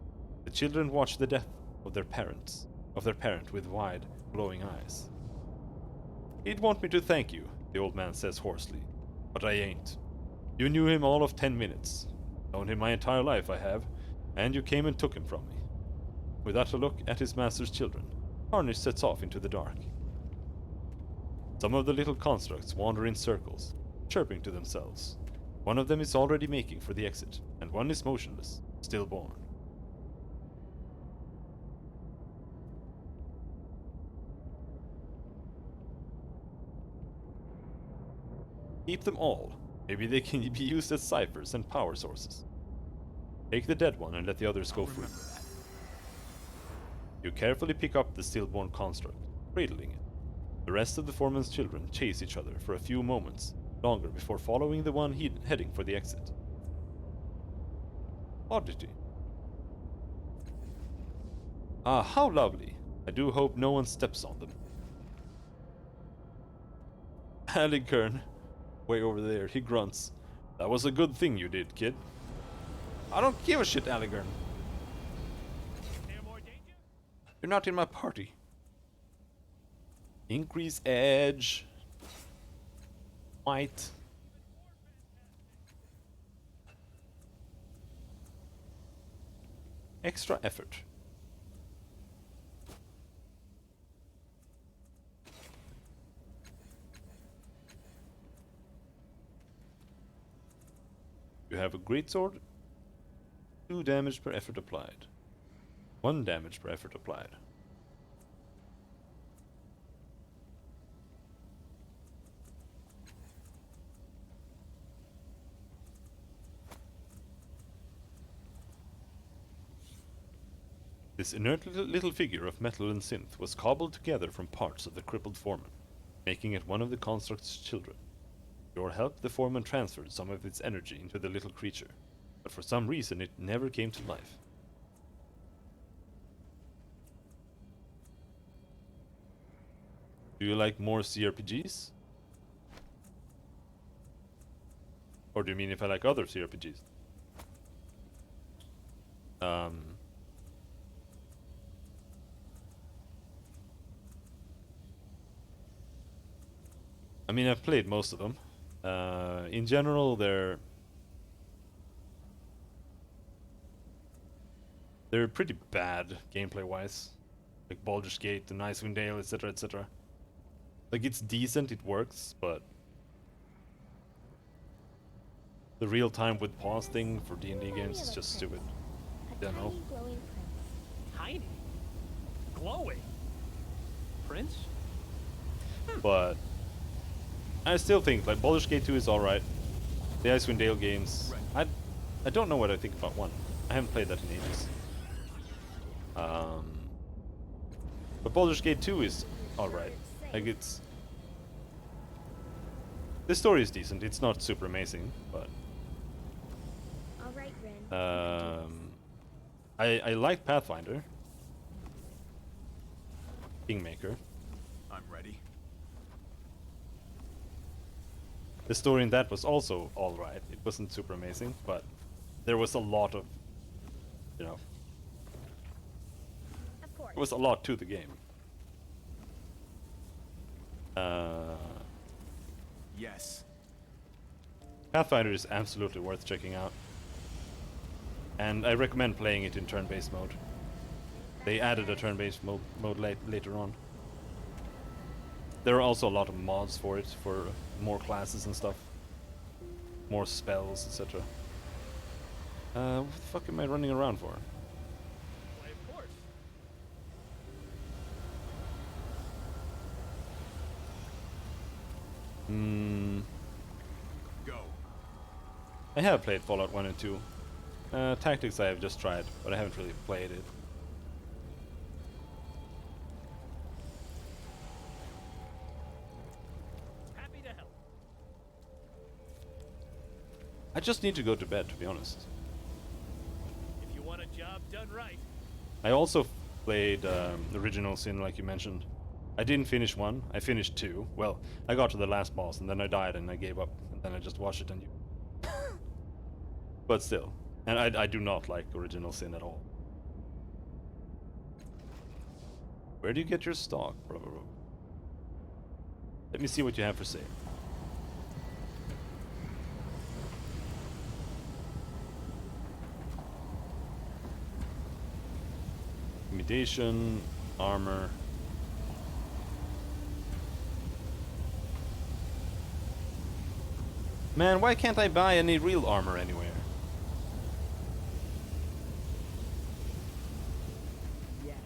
The children watch the death of their parent with wide, glowing eyes. He'd want me to thank you, the old man says hoarsely, but I ain't. You knew him all of 10 minutes. Known him my entire life, I have, and you came and took him from me. Without a look at his master's children, Harnish sets off into the dark. Some of the little constructs wander in circles, chirping to themselves. One of them is already making for the exit, and one is motionless, stillborn. Keep them all. Maybe they can be used as ciphers and power sources. Take the dead one and let the others go free. You carefully pick up the stillborn construct, cradling it. The rest of the foreman's children chase each other for a few moments, longer before following the one heading for the exit. Oddity. Ah, how lovely. I do hope no one steps on them. Aligern, way over there, he grunts. That was a good thing you did, kid. I don't give a shit, Aligern. You're not in my party. Increase edge. White. Extra effort. You have a greatsword. 2 damage per effort applied. 1 damage per effort applied. This inert little figure of metal and synth was cobbled together from parts of the crippled foreman, making it one of the construct's children. With your help, the foreman transferred some of its energy into the little creature, but for some reason it never came to life. Do you like more CRPGs? Or do you mean if I like other CRPGs? I mean, I've played most of them. In general, they're pretty bad gameplay-wise. Like Baldur's Gate and Icewind Dale, etc., etc. Like, it's decent, it works, but the real-time with pause thing for D&D games is just stupid. Yeah, no. Tiny? Glowing? Prince? But I still think, like, Baldur's Gate 2 is alright. The Icewind Dale games, I don't know what I think about 1. I haven't played that in ages. But Baldur's Gate 2 is alright. Like, it's... The story is decent, it's not super amazing, but... Alright, Ren. I like Pathfinder. Kingmaker. I'm ready. The story in that was also alright. It wasn't super amazing, but there was a lot of, you know, Of course. there was a lot to the game. Yes. Pathfinder is absolutely worth checking out. And I recommend playing it in turn-based mode. They added a turn-based mode later on. There are also a lot of mods for it, for more classes and stuff. More spells, etc. What the fuck am I running around for? Why, of course. Go. I have played Fallout 1 and 2. Tactics I have just tried, but I haven't really played it. Happy to help. I just need to go to bed, to be honest. If you want a job done right. I also played Original Sin, like you mentioned. I didn't finish 1, I finished 2. Well, I got to the last boss, and then I died, and I gave up. And then I just watched it on YouTube. But still. And I do not like Original Sin at all. Where do you get your stock? Blah, blah, blah. Let me see what you have for sale. Intimidation, armor. Man, why can't I buy any real armor anywhere? Yes.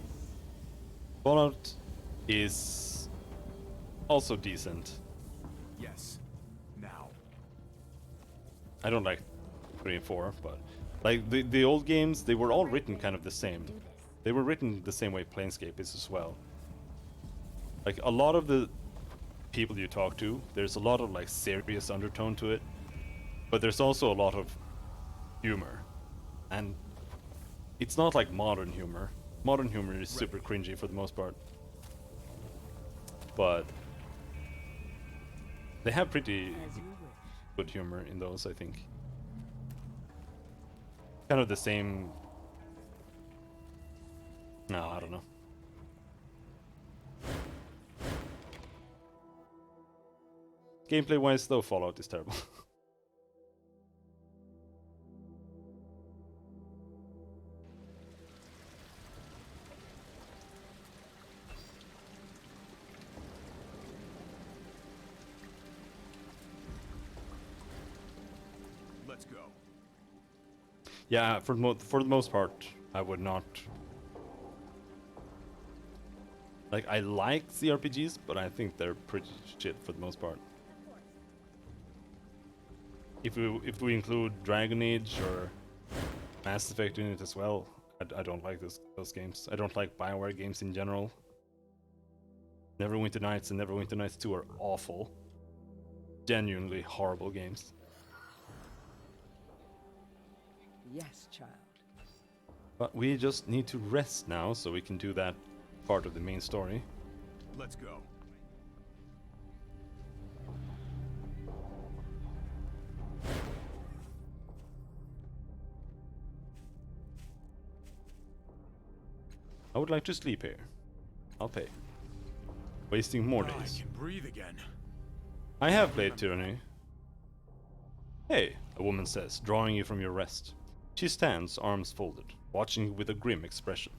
Fallout is also decent. Yes. Now. I don't like 3 and 4, but like the old games, they were all written kind of the same. They were written the same way Planescape is as well. Like a lot of the people you talk to, there's a lot of like serious undertone to it, but there's also a lot of humor. And it's not like modern humor. Modern humor is super cringy for the most part. But they have pretty As you wish. good humor in those, I think. Kind of the same. No, I don't know. Gameplay wise, though, Fallout is terrible. Let's go. Yeah, for the most part, I would not. Like, I like CRPGs, but I think they're pretty shit for the most part. If we include Dragon Age or Mass Effect in it as well, I don't like those games. I don't like BioWare games in general. Neverwinter Nights and Neverwinter Nights 2 are awful. Genuinely horrible games. Yes, child. But we just need to rest now, so we can do that part of the main story. Let's go. I would like to sleep here. I'll pay. Wasting more I days. can breathe again. I have played Tyranny. Hey, a woman says, drawing you from your rest. She stands, arms folded, watching you with a grim expression.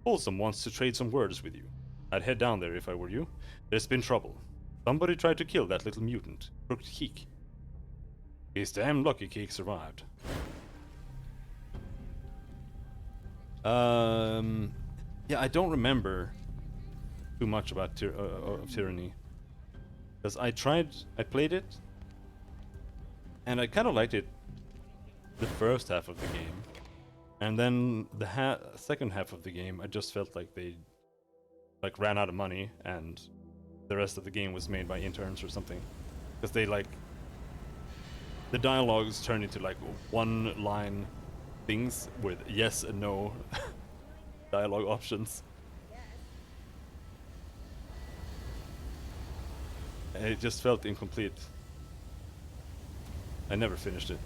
Folsom wants to trade some words with you. I'd head down there if I were you. There's been trouble. Somebody tried to kill that little mutant, Crooked Keek. He's damn lucky Keek survived. Yeah, I don't remember too much about Tyranny. Because I played it, and I kind of liked it the first half of the game. And then the second half of the game, I just felt like they ran out of money, and the rest of the game was made by interns or something. Because they the dialogues turned into like one-line things with yes and no dialogue options. And it just felt incomplete. I never finished it.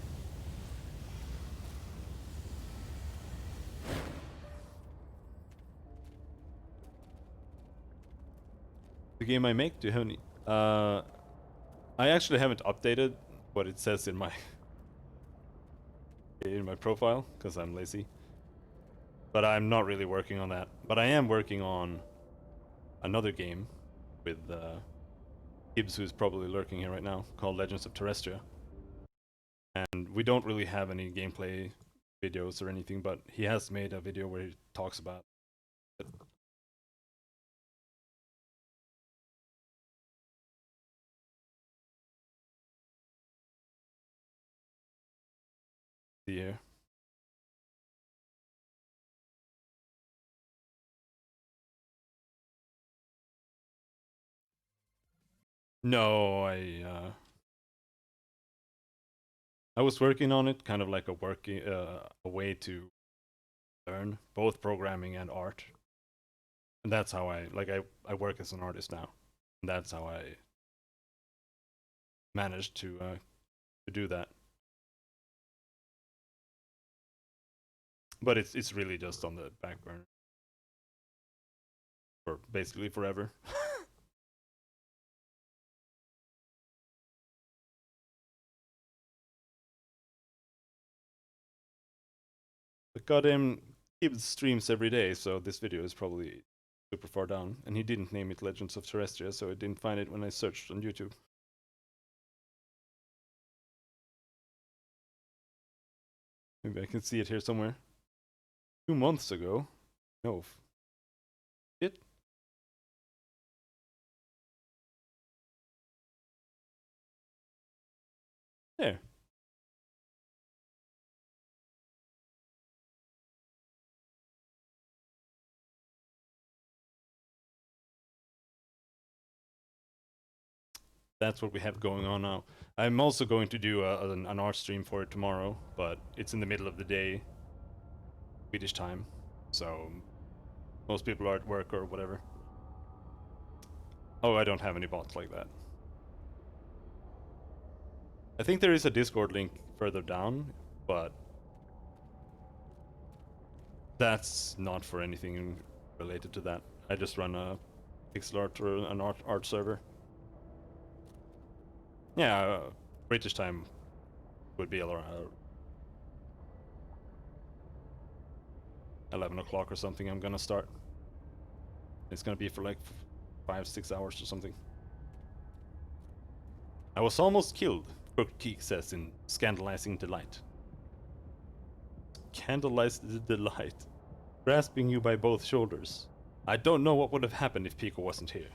The game I make, do you have any? I actually haven't updated what it says in my profile because I'm lazy. But I'm not really working on that. But I am working on another game with Gibbs, who's probably lurking here right now, called Legends of Terrestria. And we don't really have any gameplay videos or anything, but he has made a video where he talks about it. See here. No, I was working on it, kind of like a way to learn both programming and art. And that's how I work as an artist now. And that's how I managed to do that. But it's really just on the back burner for basically forever. But got him keeps streams every day, so this video is probably super far down. And he didn't name it Legends of Terrestria, so I didn't find it when I searched on YouTube. Maybe I can see it here somewhere. 2 months ago. No. It? There. That's what we have going on now. I'm also going to do an art stream for it tomorrow, but it's in the middle of the day, Swedish time, so most people are at work or whatever. Oh, I don't have any bots like that. I think there is a Discord link further down, but that's not for anything related to that. I just run a pixel art or an art server. Yeah, British time would be around 11 o'clock or something. I'm gonna start. It's gonna be for like 5-6 hours or something. I was almost killed, Crooked Keek says in Scandalizing Delight. Scandalized delight. Grasping you by both shoulders. I don't know what would have happened if Pico wasn't here.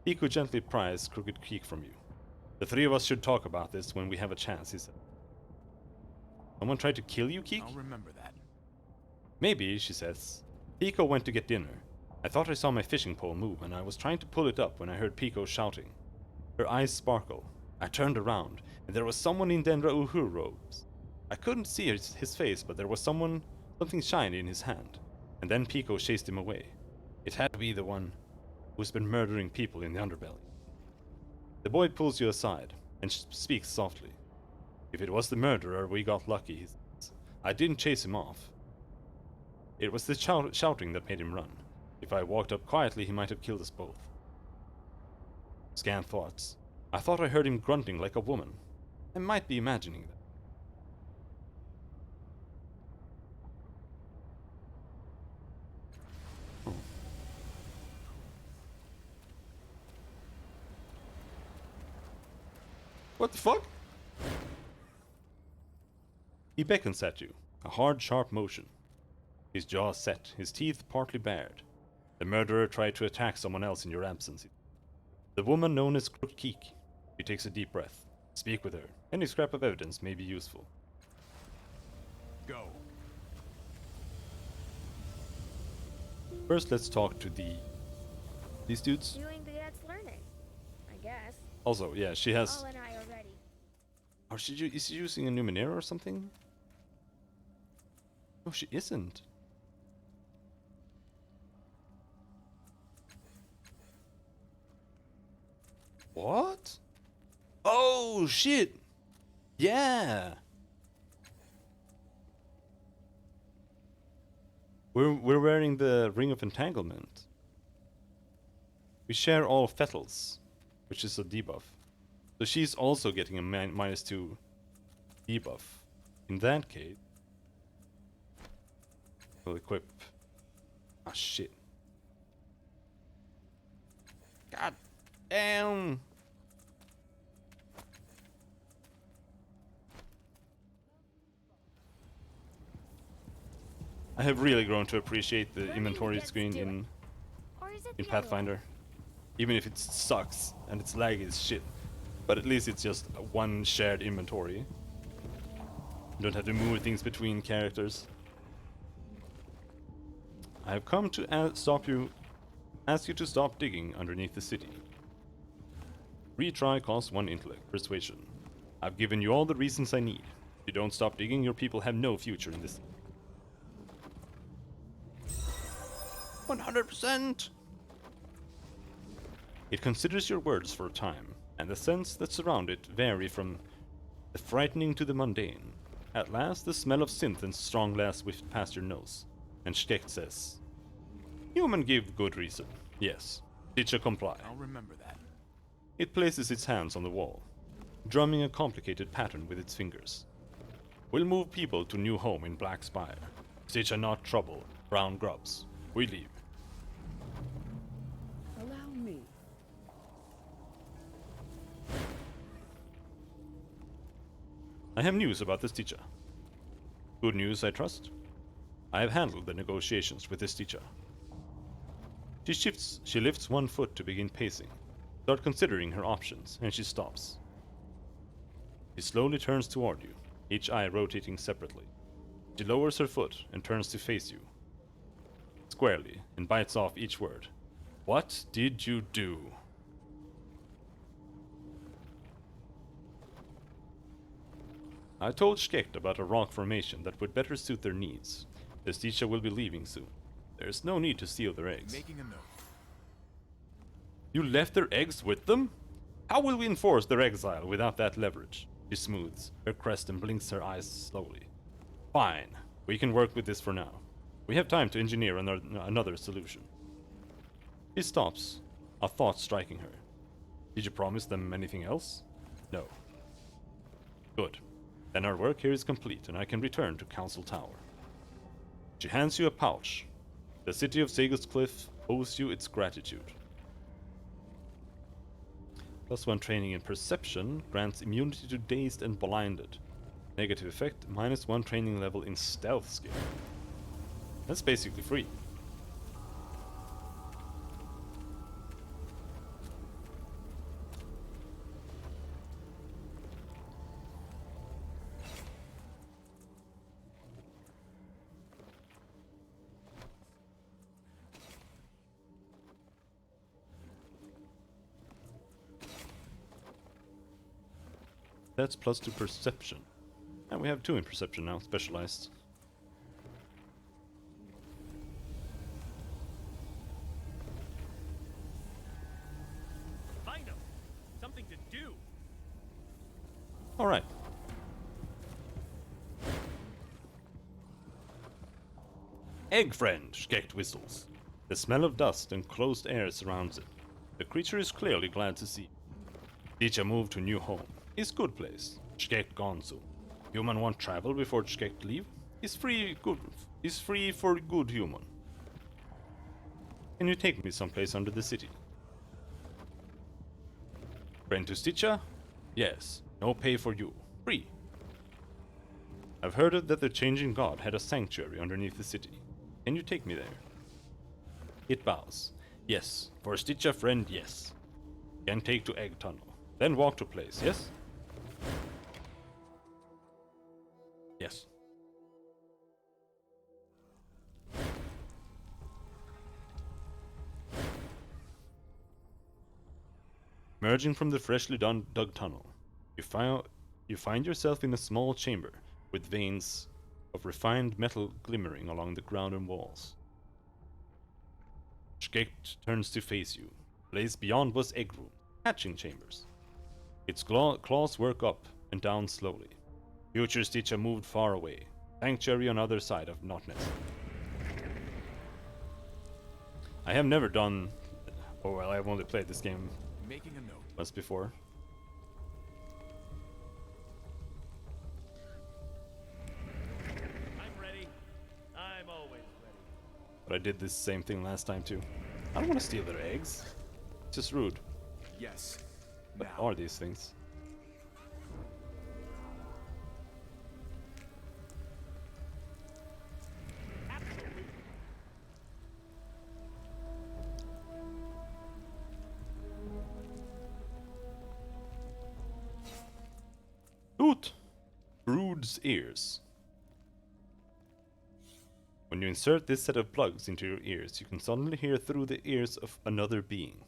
Pico gently pries Crooked Keek from you. The three of us should talk about this when we have a chance, he said. Someone tried to kill you, Keek? I'll remember that. Maybe, she says. Pico went to get dinner. I thought I saw my fishing pole move, and I was trying to pull it up when I heard Pico shouting. Her eyes sparkle. I turned around, and there was someone in Dendra Uhur robes. I couldn't see his face, but there was something shiny in his hand. And then Pico chased him away. It had to be the one who's been murdering people in the underbelly. The boy pulls you aside and speaks softly. If it was the murderer, we got lucky, he says. I didn't chase him off. It was the shouting that made him run. If I walked up quietly, he might have killed us both. Scan thoughts. I thought I heard him grunting like a woman. I might be imagining that. Oh. What the fuck? He beckons at you, a hard, sharp motion. His jaw set, his teeth partly bared. The murderer tried to attack someone else in your absence. The woman known as Crooked Keek. She takes a deep breath. Speak with her. Any scrap of evidence may be useful. Go. First, let's talk to these dudes. Doing the that's learning, I guess. Also, yeah, she has. All and I are ready. Or is she using a Numenera or something? No, she isn't. What? Oh shit! Yeah. We're wearing the Ring of Entanglement. We share all Fetals, which is a debuff. So she's also getting a -2 debuff. In that case, we'll equip. Ah shit. God damn. I have really grown to appreciate the inventory screen in Pathfinder. Even if it sucks and it's laggy as shit. But at least it's just one shared inventory. You don't have to move things between characters. I have come to ask you to stop digging underneath the city. Retry costs 1 intellect, persuasion. I've given you all the reasons I need. If you don't stop digging, your people have no future in this. 100%! It considers your words for a time, and the scents that surround it vary from the frightening to the mundane. At last, the smell of synth and strong glass whiffed past your nose, and Stecht says, "Human give good reason. Yes. Teacher comply." I'll remember that. It places its hands on the wall, drumming a complicated pattern with its fingers. "We'll move people to new home in Black Spire. Teacher not trouble, brown grubs. We leave." Allow me. I have news about this teacher. Good news, I trust. I have handled the negotiations with this teacher. She lifts one foot to begin pacing, start considering her options, and she stops. She slowly turns toward you, each eye rotating separately. She lowers her foot and turns to face you, squarely, and bites off each word. "What did you do?" I told Stecht about a rock formation that would better suit their needs. This teacher will be leaving soon. There is no need to steal their eggs. Making a note. You left their eggs with them? How will we enforce their exile without that leverage? She smooths her crest and blinks her eyes slowly. Fine. We can work with this for now. We have time to engineer another solution. She stops, a thought striking her. Did you promise them anything else? No. Good. Then our work here is complete and I can return to Council Tower. She hands you a pouch. The city of Sagus Cliff owes you its gratitude. +1 training in perception grants immunity to dazed and blinded. Negative effect, -1 training level in stealth skill. That's basically free. That's +2 perception. And we have 2 in perception now, specialized. Find them! Something to do! Alright. Egg friend, Stecht whistles. The smell of dust and closed air surrounds it. The creature is clearly glad to see. Teacher moved to new home. His good place. Stecht gonzo. Human want travel before Stecht leave? He's free for good human. Can you take me someplace under the city? Friend to Stitcha? Yes. No pay for you. Free. I've heard that the changing god had a sanctuary underneath the city. Can you take me there? It bows. Yes. For Stitcha friend, yes. Can take to Egg Tunnel. Then walk to place, yes? Yes. Emerging from the freshly dug tunnel, you find yourself in a small chamber with veins of refined metal glimmering along the ground and walls. Stecht turns to face you. Place beyond was egg room, hatching chambers. Its claws work up and down slowly. Future Stitcher moved far away. Sanctuary on other side of Knotnest. I have never done... Oh well, I've only played this game Making a note. once before. I'm ready. I'm always ready. But I did this same thing last time too. I don't want to steal their eggs. It's just rude. Yes. What Now. are these things? Absolutely. Hoot! Brood's ears. When you insert this set of plugs into your ears, you can suddenly hear through the ears of another being.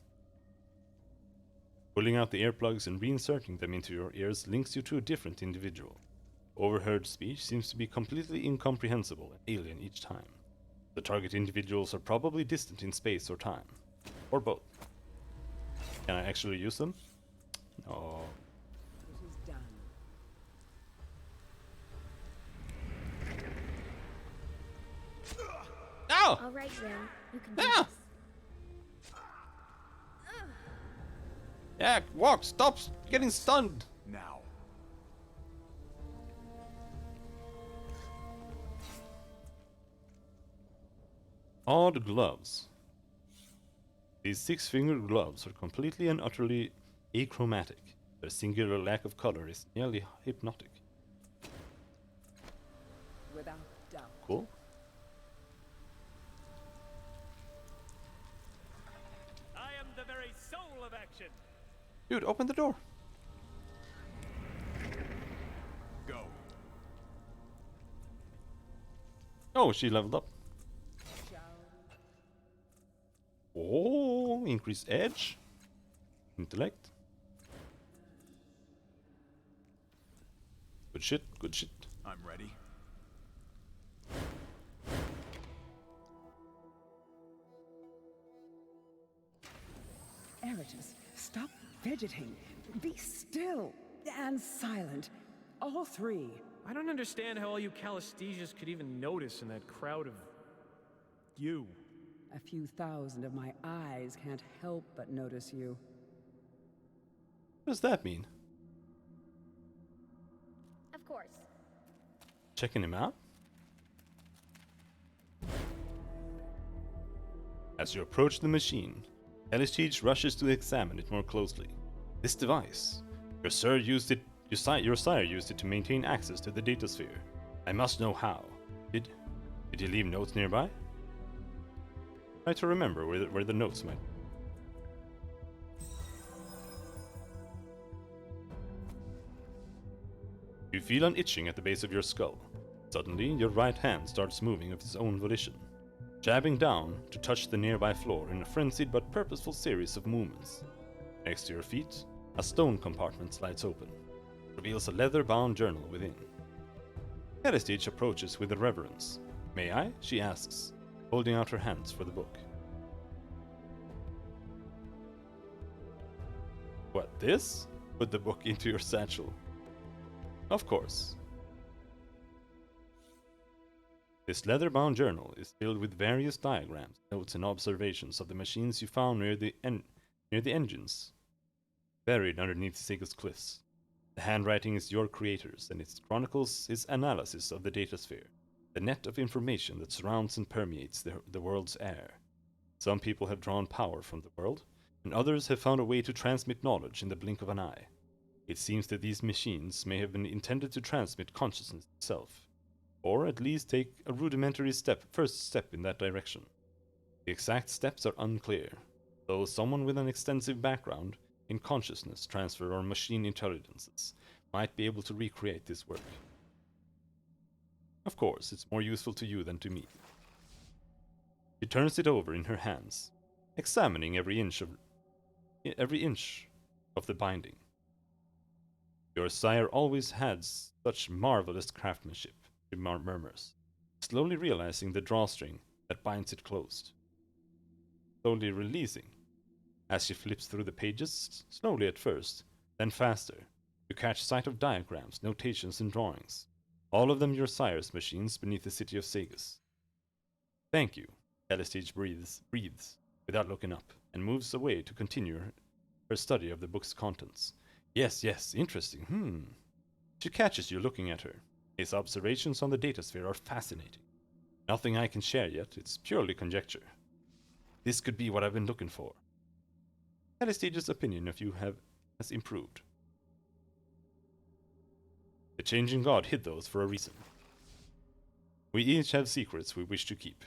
Pulling out the earplugs and reinserting them into your ears links you to a different individual. Overheard speech seems to be completely incomprehensible and alien each time. The target individuals are probably distant in space or time. Or both. Can I actually use them? No. It is done. No! All right, Ren. You can do Ah! this. Yeah, walk! Stop getting stunned! Now. Odd gloves. These six-fingered gloves are completely and utterly achromatic. Their singular lack of color is nearly hypnotic. Without doubt. Cool. I am the very soul of action. Dude, open the door. Go. Oh, she leveled up. Shall Oh, increased edge. Intellect. Good shit, good shit. I'm ready. Eratus, stop fidgeting. Be still and silent. All three. I don't understand how all you Calesthesias could even notice in that crowd of... you. A few thousand of my eyes can't help but notice you. What does that mean? Of course. Checking him out? As you approach the machine, Calesthesias rushes to examine it more closely. This device. Your sire used it to maintain access to the datasphere. I must know how. Did he leave notes nearby? Try to remember where the notes might. You feel an itching at the base of your skull. Suddenly, your right hand starts moving of its own volition, jabbing down to touch the nearby floor in a frenzied but purposeful series of movements. Next to your feet, a stone compartment slides open, reveals a leather-bound journal within. Calesthesias approaches with reverence. "May I?" she asks, holding out her hands for the book. What, this? Put the book into your satchel. Of course. This leather-bound journal is filled with various diagrams, notes, and observations of the machines you found near the engines, buried underneath Sega's cliffs. The handwriting is your creator's, and it chronicles his analysis of the datasphere, the net of information that surrounds and permeates the world's air. Some people have drawn power from the world, and others have found a way to transmit knowledge in the blink of an eye. It seems that these machines may have been intended to transmit consciousness itself, or at least take a rudimentary first step in that direction. The exact steps are unclear, though someone with an extensive background in consciousness transfer or machine intelligences might be able to recreate this work. Of course, it's more useful to you than to me. She turns it over in her hands, examining every inch of the binding. Your sire always had such marvelous craftsmanship, she murmurs, slowly realizing the drawstring that binds it closed. Slowly releasing. As she flips through the pages, slowly at first, then faster, you catch sight of diagrams, notations, and drawings. All of them your sire's machines beneath the city of Sagus. Thank you, Calesthesias breathes, without looking up, and moves away to continue her study of the book's contents. Yes, interesting, She catches you looking at her. His observations on the datasphere are fascinating. Nothing I can share yet, it's purely conjecture. This could be what I've been looking for. Calesthesias' opinion of you has improved. The changing god hid those for a reason. We each have secrets we wish to keep.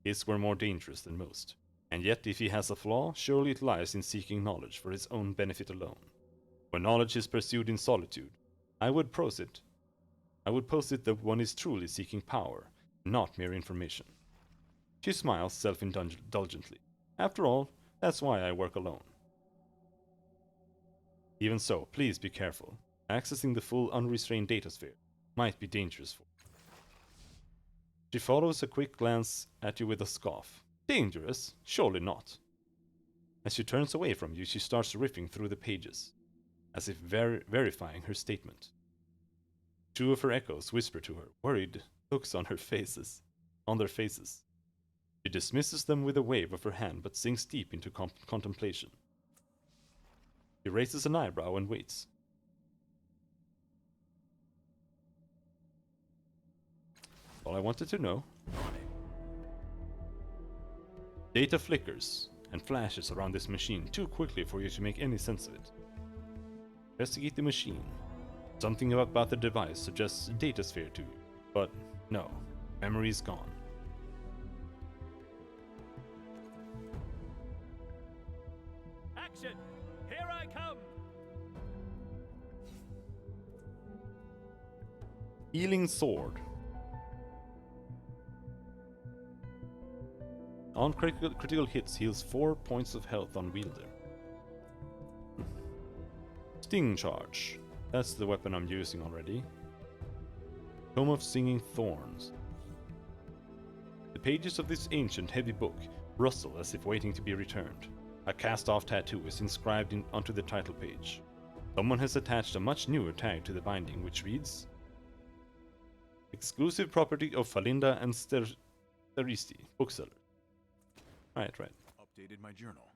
His were more dangerous than most. And yet if he has a flaw, surely it lies in seeking knowledge for his own benefit alone. When knowledge is pursued in solitude, I would posit that one is truly seeking power, not mere information. She smiles self-indulgently. After all, that's why I work alone. Even so, please be careful. Accessing the full unrestrained datasphere might be dangerous for you. She follows a quick glance at you with a scoff. Dangerous? Surely not. As she turns away from you, she starts ripping through the pages, as if verifying her statement. Two of her echoes whisper to her, worried looks on their faces. She dismisses them with a wave of her hand, but sinks deep into contemplation. She raises an eyebrow and waits. All I wanted to know. Data flickers and flashes around this machine too quickly for you to make any sense of it. Investigate the machine. Something about the device suggests a data sphere to you, but no, memory is gone. Action! Here I come! Healing Sword. On critical hits, heals 4 points of health on wielder. Sting Charge. That's the weapon I'm using already. Tome of Singing Thorns. The pages of this ancient, heavy book rustle as if waiting to be returned. A cast-off tattoo is inscribed onto the title page. Someone has attached a much newer tag to the binding, which reads, Exclusive property of Falinda and Steristi, bookseller. Right. Updated my journal.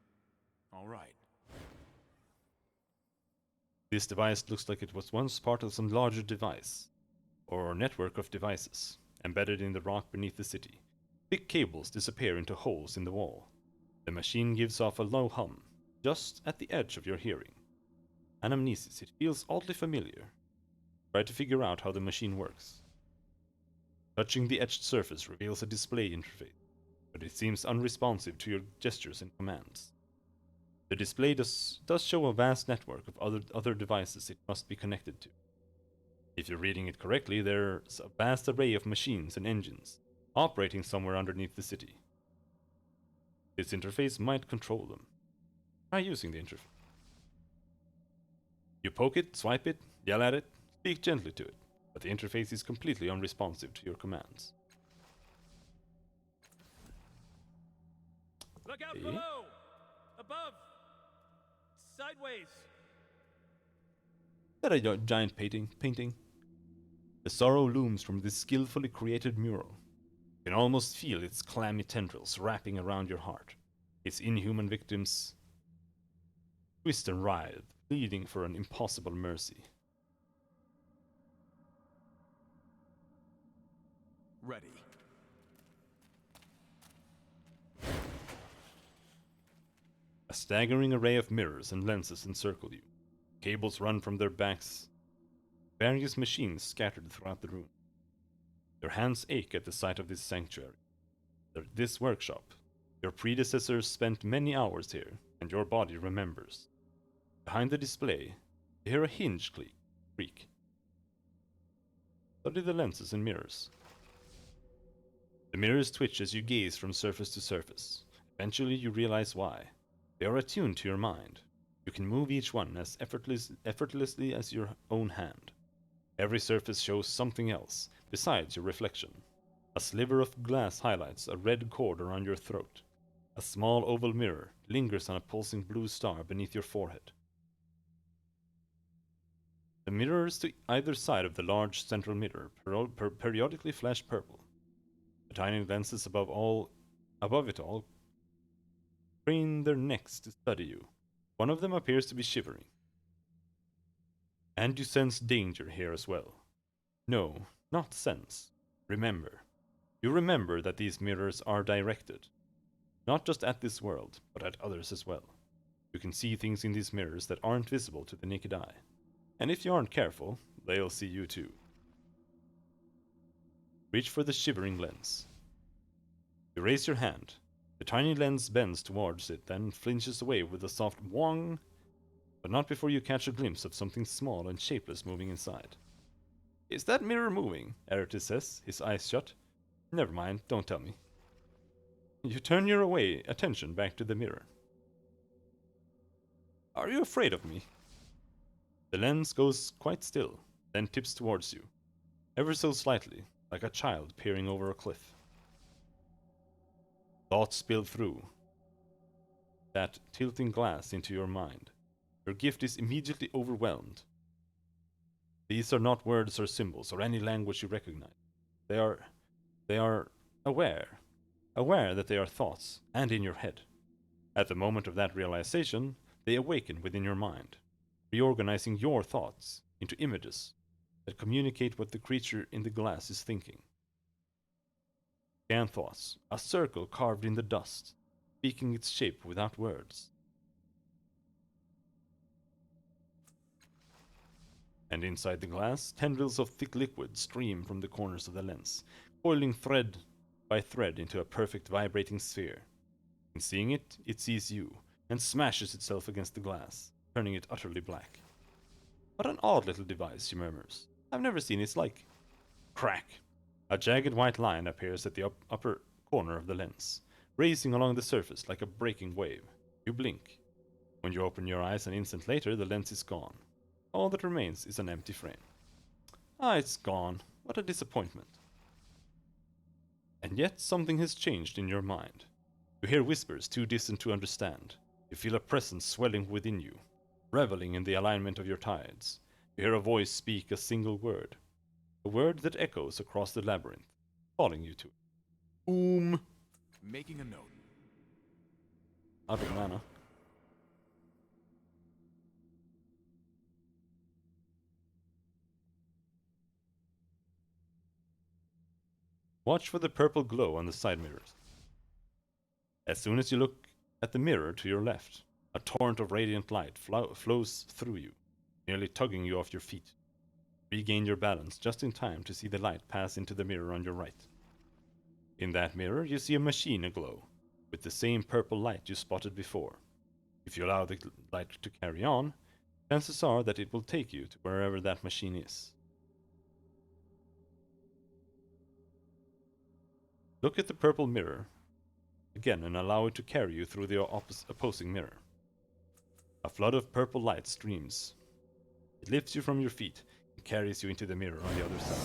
All right. This device looks like it was once part of some larger device, or network of devices, embedded in the rock beneath the city. Thick cables disappear into holes in the wall. The machine gives off a low hum, just at the edge of your hearing. Anamnesis, it feels oddly familiar. Try to figure out how the machine works. Touching the etched surface reveals a display interface, but it seems unresponsive to your gestures and commands. The display does show a vast network of other devices it must be connected to. If you're reading it correctly, there's a vast array of machines and engines, operating somewhere underneath the city. This interface might control them. Try using the interface. You poke it, swipe it, yell at it, speak gently to it, but the interface is completely unresponsive to your commands. Look out Okay. below! Above! Sideways! Is that a giant painting? The sorrow looms from this skillfully created mural. You can almost feel its clammy tendrils wrapping around your heart. Its inhuman victims twist and writhe, pleading for an impossible mercy. Ready. A staggering array of mirrors and lenses encircle you. Cables run from their backs. Various machines scattered throughout the room. Your hands ache at the sight of this sanctuary. This workshop. Your predecessors spent many hours here, and your body remembers. Behind the display, you hear a hinge creak. Study the lenses and mirrors. The mirrors twitch as you gaze from surface to surface. Eventually you realize why. They are attuned to your mind. You can move each one as effortlessly as your own hand. Every surface shows something else, besides your reflection. A sliver of glass highlights a red cord around your throat. A small oval mirror lingers on a pulsing blue star beneath your forehead. The mirrors to either side of the large central mirror periodically flash purple. The tiny lenses above it all crane their necks to study you. One of them appears to be shivering. And you sense danger here as well. No, not sense. Remember. You remember that these mirrors are directed. Not just at this world, but at others as well. You can see things in these mirrors that aren't visible to the naked eye. And if you aren't careful, they'll see you too. Reach for the shivering lens. You raise your hand. The tiny lens bends towards it, then flinches away with a soft whong, but not before you catch a glimpse of something small and shapeless moving inside. Is that mirror moving? Eratis says, his eyes shut. Never mind, don't tell me. You turn your attention back to the mirror. Are you afraid of me? The lens goes quite still, then tips towards you, ever so slightly, like a child peering over a cliff. Thoughts spill through that tilting glass into your mind. Your gift is immediately overwhelmed. These are not words or symbols or any language you recognize. They are aware that they are thoughts and in your head. At the moment of that realization, they awaken within your mind, reorganizing your thoughts into images that communicate what the creature in the glass is thinking. Ganthos, a circle carved in the dust, speaking its shape without words. And inside the glass, tendrils of thick liquid stream from the corners of the lens, coiling thread by thread into a perfect vibrating sphere. In seeing it, it sees you, and smashes itself against the glass, turning it utterly black. What an odd little device, she murmurs. I've never seen its like. Crack! A jagged white line appears at the upper corner of the lens, racing along the surface like a breaking wave. You blink. When you open your eyes an instant later, the lens is gone. All that remains is an empty frame. Ah, it's gone. What a disappointment. And yet something has changed in your mind. You hear whispers too distant to understand. You feel a presence swelling within you, reveling in the alignment of your tides. You hear a voice speak a single word. A word that echoes across the labyrinth, calling you to it. Making a note. Out of mana. Watch for the purple glow on the side mirrors. As soon as you look at the mirror to your left, a torrent of radiant light flows through you, nearly tugging you off your feet. Regain your balance just in time to see the light pass into the mirror on your right. In that mirror, you see a machine aglow, with the same purple light you spotted before. If you allow the light to carry on, chances are that it will take you to wherever that machine is. Look at the purple mirror again and allow it to carry you through the opposing mirror. A flood of purple light streams. It lifts you from your feet and carries you into the mirror on the other side.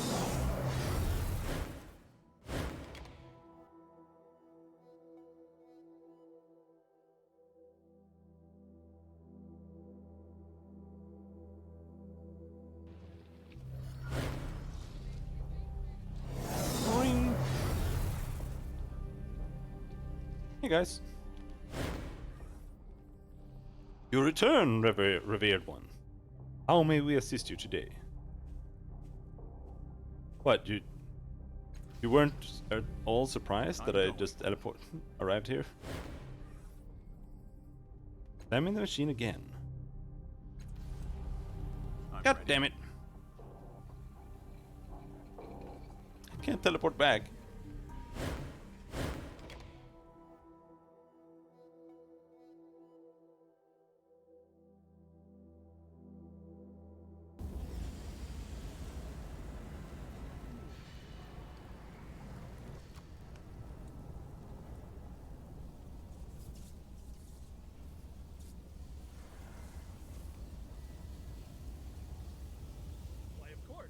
Boing. Hey guys. You return, revered one. How may we assist you today? What, you weren't at all surprised that I just arrived here? I'm in the machine again. God damn it! I can't teleport back. Why, of course.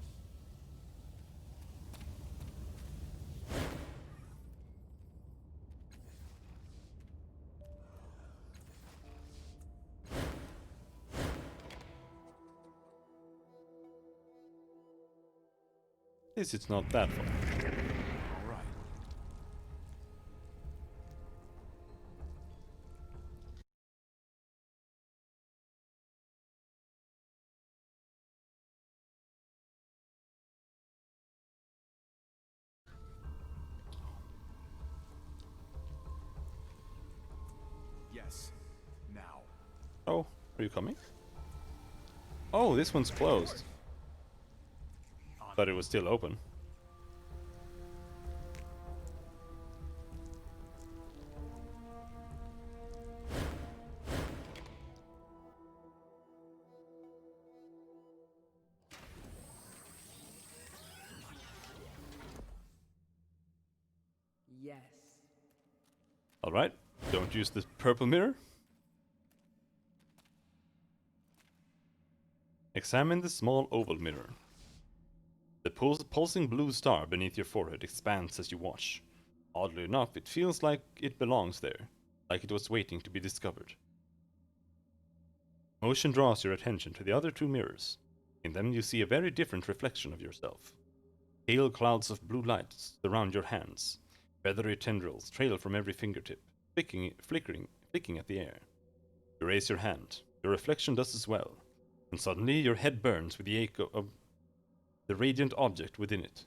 At least it's not that far. All right. Yes. Now. Oh, are you coming? Oh, this one's closed. Thought it was still open. Yes. Alright, don't use the purple mirror. Examine the small oval mirror. The pulsing blue star beneath your forehead expands as you watch. Oddly enough, it feels like it belongs there, like it was waiting to be discovered. Motion draws your attention to the other two mirrors. In them you see a very different reflection of yourself. Pale clouds of blue light surround your hands. Feathery tendrils trail from every fingertip, flicking at the air. You raise your hand. Your reflection does as well, and suddenly your head burns with the ache of the radiant object within it.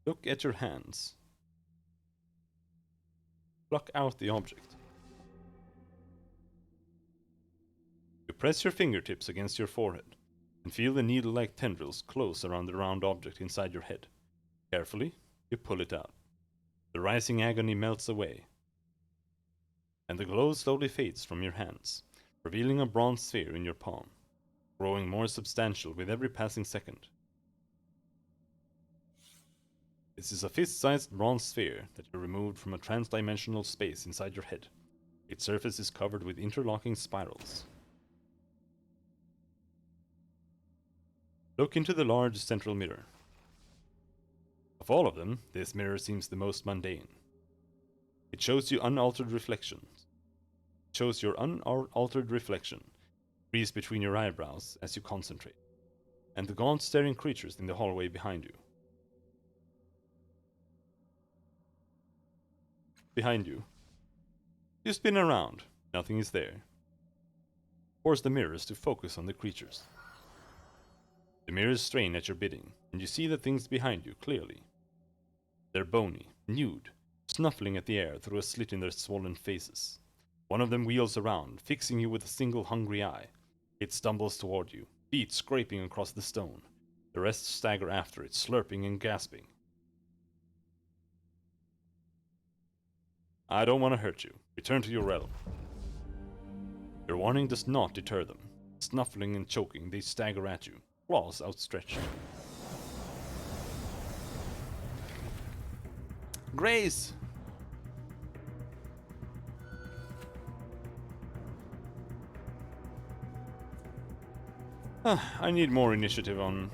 Look at your hands. Pluck out the object. You press your fingertips against your forehead and feel the needle-like tendrils close around the round object inside your head. Carefully, you pull it out. The rising agony melts away, and the glow slowly fades from your hands, revealing a bronze sphere in your palm, growing more substantial with every passing second. This is a fist-sized bronze sphere that you removed from a trans-dimensional space inside your head. Its surface is covered with interlocking spirals. Look into the large central mirror. Of all of them, this mirror seems the most mundane. It shows you unaltered reflections. It shows your unaltered reflection, freeze between your eyebrows as you concentrate, and the gaunt staring creatures in the hallway behind you. Behind you. You spin around. Nothing is there. Force the mirrors to focus on the creatures. The mirrors strain at your bidding, and you see the things behind you clearly. They're bony, nude, snuffling at the air through a slit in their swollen faces. One of them wheels around, fixing you with a single hungry eye. It stumbles toward you, feet scraping across the stone. The rest stagger after it, slurping and gasping. I don't want to hurt you. Return to your realm. Your warning does not deter them. Snuffling and choking, they stagger at you, claws outstretched. Grace! I need more initiative on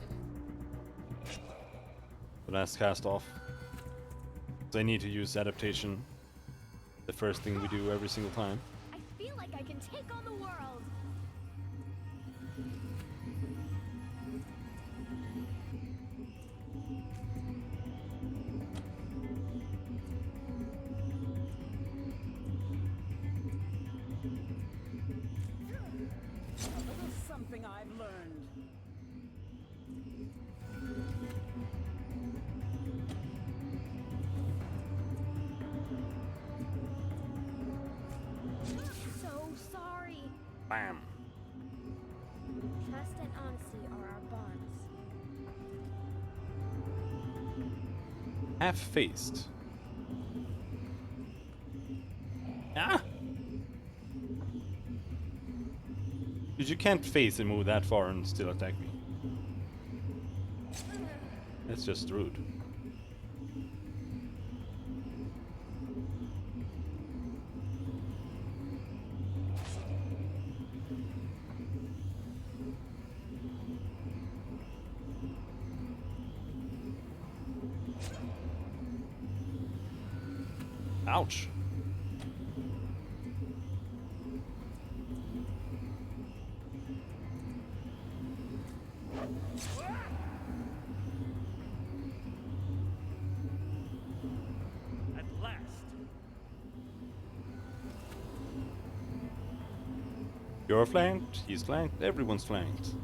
the last cast off. So I need to use adaptation. The first thing we do every single time. I feel like I can take on the world. A little something I've learned. So sorry. Bam! Trust and honesty are our bonds. Half-faced. Ah! Dude, you can't face and move that far and still attack me. That's just rude. Ouch. At last. You're flanked, he's flanked, everyone's flanked.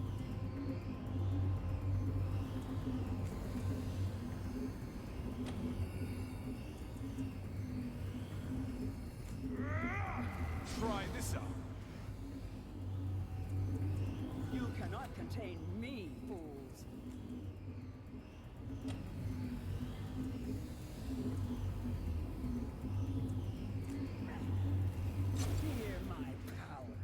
Try this out. You cannot contain me, fools. Hear my power.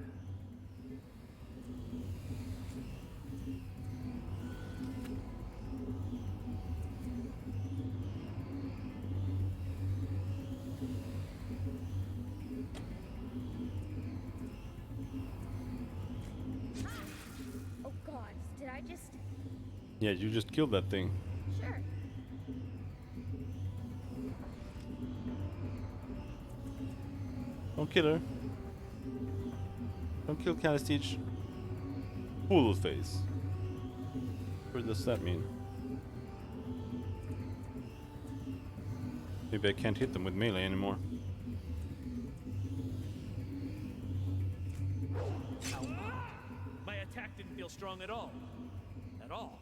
Yeah, you just killed that thing. Sure. Don't kill her. Don't kill Calistige. Full face. What does that mean? Maybe I can't hit them with melee anymore. My attack didn't feel strong at all. At all.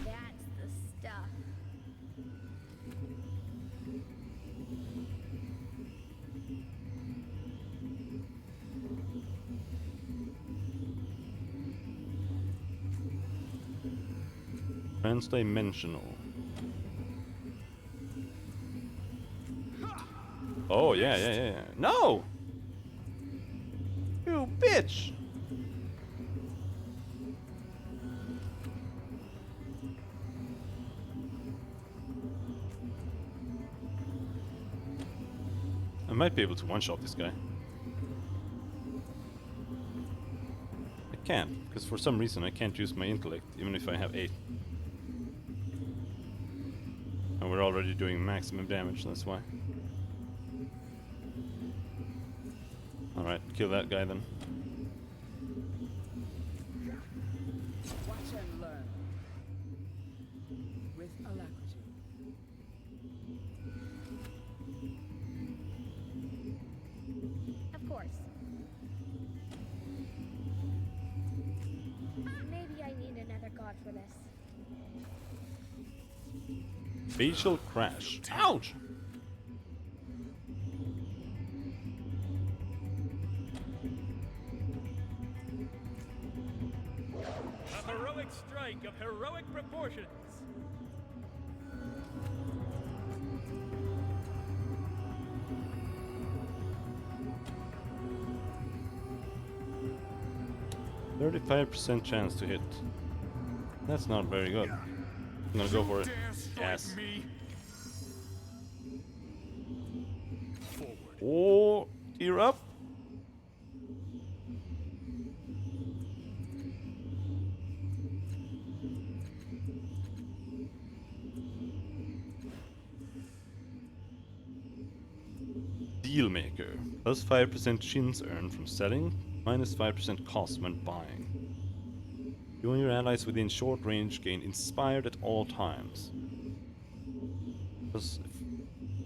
That's the stuff. Transdimensional. Oh, yeah. No! You bitch! I might be able to one-shot this guy. I can't, because for some reason I can't use my intellect, even if I have 8. And we're already doing maximum damage, that's why. Alright, kill that guy then. Watch and learn. With alacrity. Of course. Maybe I need another god for this. Facial crash. Ouch! A heroic strike of heroic proportions. %35% chance to hit. That's not very good. I'm gonna go for it. Dare strike Yes. me? Forward. Oh, tear up. Dealmaker. Plus 5% chins earned from selling, minus 5% cost when buying. You and your allies within short range gain inspired at all times. Plus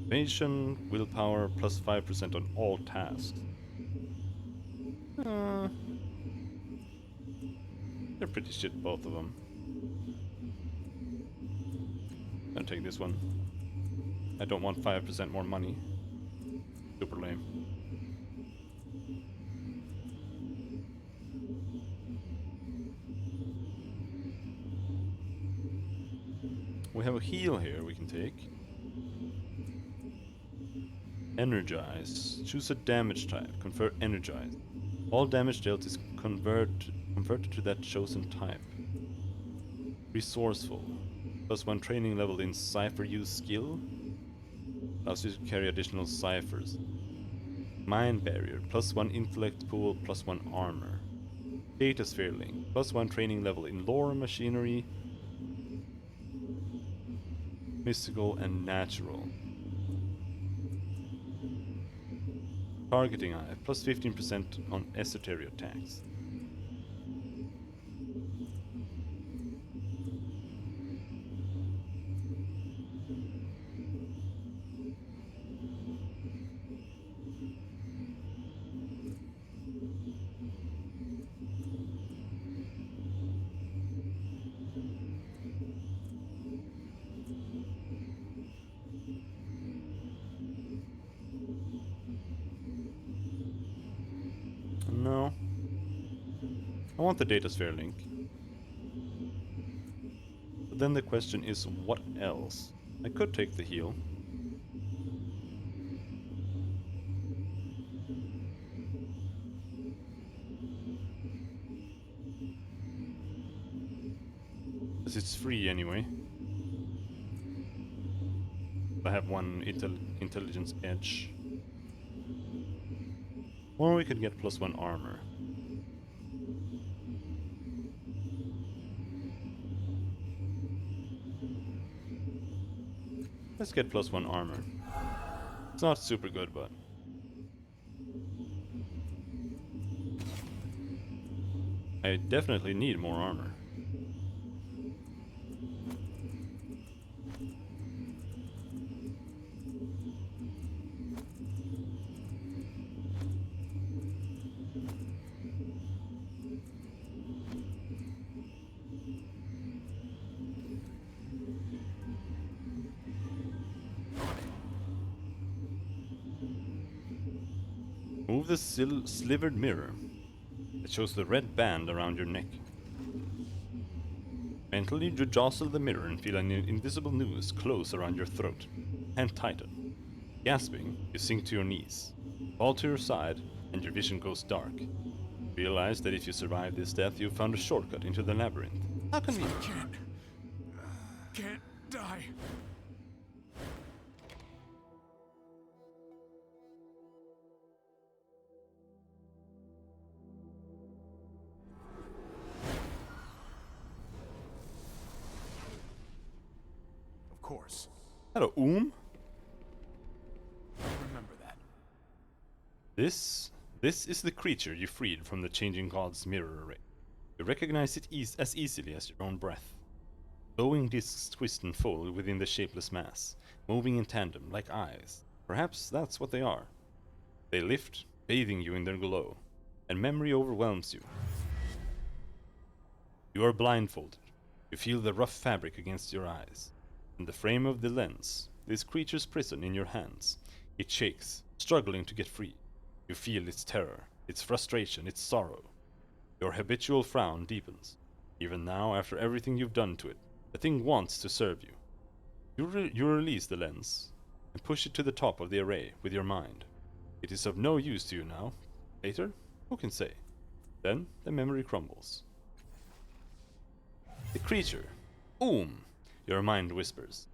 evasion, willpower, plus 5% on all tasks. They're pretty shit, both of them. I'll take this one. I don't want 5% more money. Super lame. We have a heal here we can take. Energize. Choose a damage type. Convert energize. All damage dealt is converted to that chosen type. Resourceful. Plus 1 training level in cipher use skill. Allows you to carry additional ciphers. Mind barrier. Plus 1 intellect pool. Plus 1 armor. Data sphere link. Plus 1 training level in lore, machinery, mystical and natural. Targeting eye, plus 15% on esoteric attacks. No. I want the data sphere link. But then the question is, what else? I could take the heal. Because it's free anyway. I have one intelligence edge. Or we could get plus 1 armor. Let's get +1 armor. It's not super good, but... I definitely need more armor. Move the slivered mirror. It shows the red band around your neck. Mentally, you jostle the mirror and feel an invisible noose close around your throat. Hand tighten. Gasping, you sink to your knees. Fall to your side, and your vision goes dark. Realize that if you survive this death, you've found a shortcut into the labyrinth. How convenient. Can't die. Of course. Hello, Remember that. This is the creature you freed from the Changing God's mirror array. You recognize it as easily as your own breath. Glowing discs twist and fold within the shapeless mass, moving in tandem like eyes. Perhaps that's what they are. They lift, bathing you in their glow, and memory overwhelms you. You are blindfolded. You feel the rough fabric against your eyes. In the frame of the lens, this creature's prison in your hands. It shakes, struggling to get free. You feel its terror, its frustration, its sorrow. Your habitual frown deepens. Even now, after everything you've done to it, the thing wants to serve you. You release the lens and push it to the top of the array with your mind. It is of no use to you now. Later? Who can say? Then the memory crumbles. The creature, your mind whispers,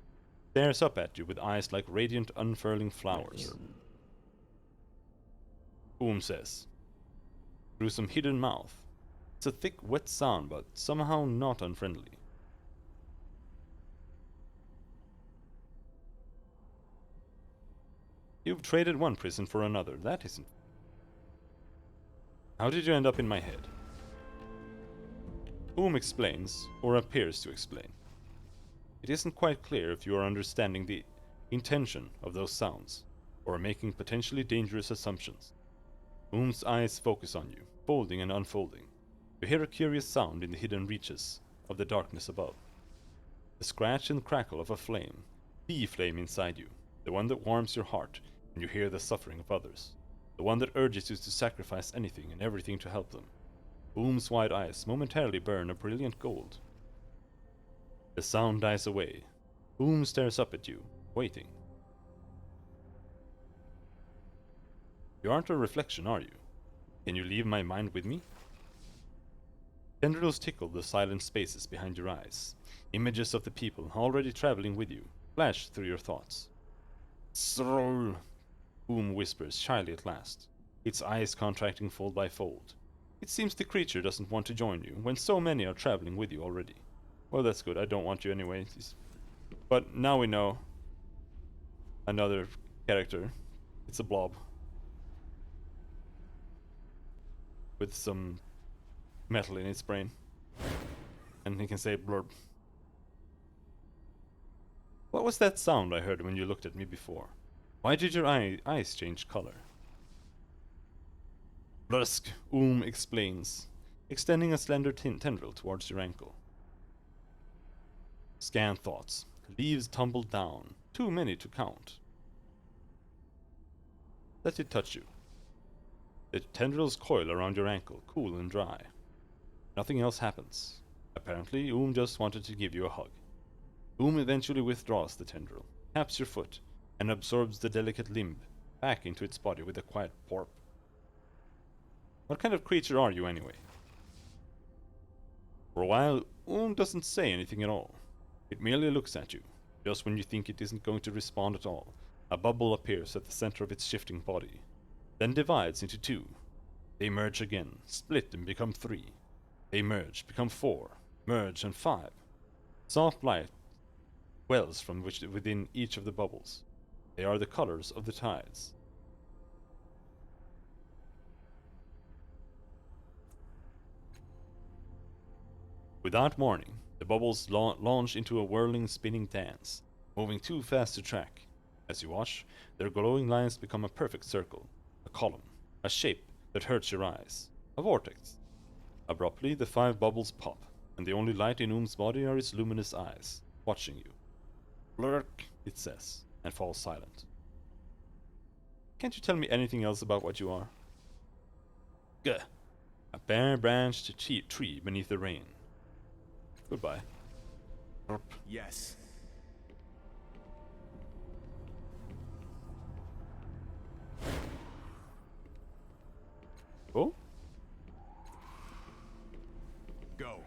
stares up at you with eyes like radiant unfurling flowers. Says, through some hidden mouth. It's a thick, wet sound, but somehow not unfriendly. You've traded one prison for another, that isn't... How did you end up in my head? Explains, or appears to explain. It isn't quite clear if you are understanding the intention of those sounds, or making potentially dangerous assumptions. Eyes focus on you, folding and unfolding. You hear a curious sound in the hidden reaches of the darkness above. The scratch and crackle of a flame, the flame inside you, the one that warms your heart when you hear the suffering of others, the one that urges you to sacrifice anything and everything to help them. Wide eyes momentarily burn a brilliant gold. The sound dies away. Stares up at you, waiting. You aren't a reflection, are you? Can you leave my mind with me? Tendrils tickle the silent spaces behind your eyes. Images of the people already traveling with you flash through your thoughts. Sroll, whispers shyly at last, its eyes contracting fold by fold. It seems the creature doesn't want to join you when so many are traveling with you already. Well, that's good. I don't want you anyway. But now we know another character. It's a blob. With some metal in its brain. And he can say blurb. What was that sound I heard when you looked at me before? Why did your eyes change color? Brusque, explains, extending a slender tendril towards your ankle. Scan thoughts. Leaves tumble down. Too many to count. Let it touch you. The tendrils coil around your ankle, cool and dry. Nothing else happens. Apparently, just wanted to give you a hug. Eventually withdraws the tendril, taps your foot, and absorbs the delicate limb back into its body with a quiet porp. What kind of creature are you anyway? For a while, doesn't say anything at all. It merely looks at you. Just when you think it isn't going to respond at all, a bubble appears at the center of its shifting body, then divides into two. They merge again, split and become three. They merge, become four, merge and five. Soft light wells from within each of the bubbles. They are the colors of the tides. Without warning, the bubbles launch into a whirling, spinning dance, moving too fast to track. As you watch, their glowing lines become a perfect circle, a column, a shape that hurts your eyes, a vortex. Abruptly, the 5 bubbles pop, and the only light in body are his luminous eyes, watching you. Lurk, it says, and falls silent. Can't you tell me anything else about what you are? Gah! A bare-branched tree beneath the rain. Goodbye. Yes. Oh? Go.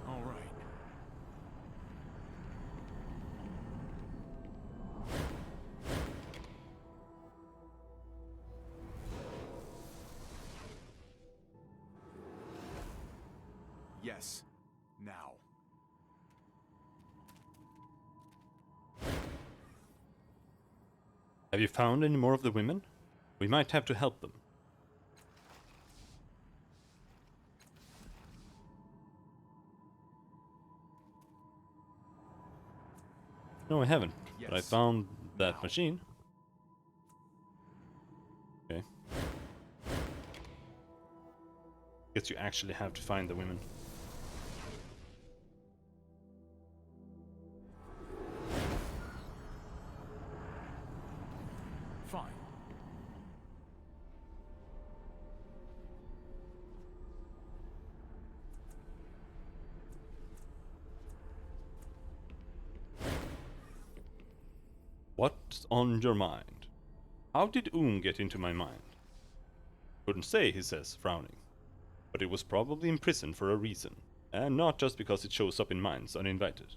All right. Yes. Now. Have you found any more of the women? We might have to help them. No, I haven't, but I Yes. found that Now. machine. Okay. Guess you actually have to find the women. Fine. What's on your mind? How did get into my mind? Couldn't say, he says, frowning. But it was probably imprisoned for a reason, and not just because it shows up in minds uninvited.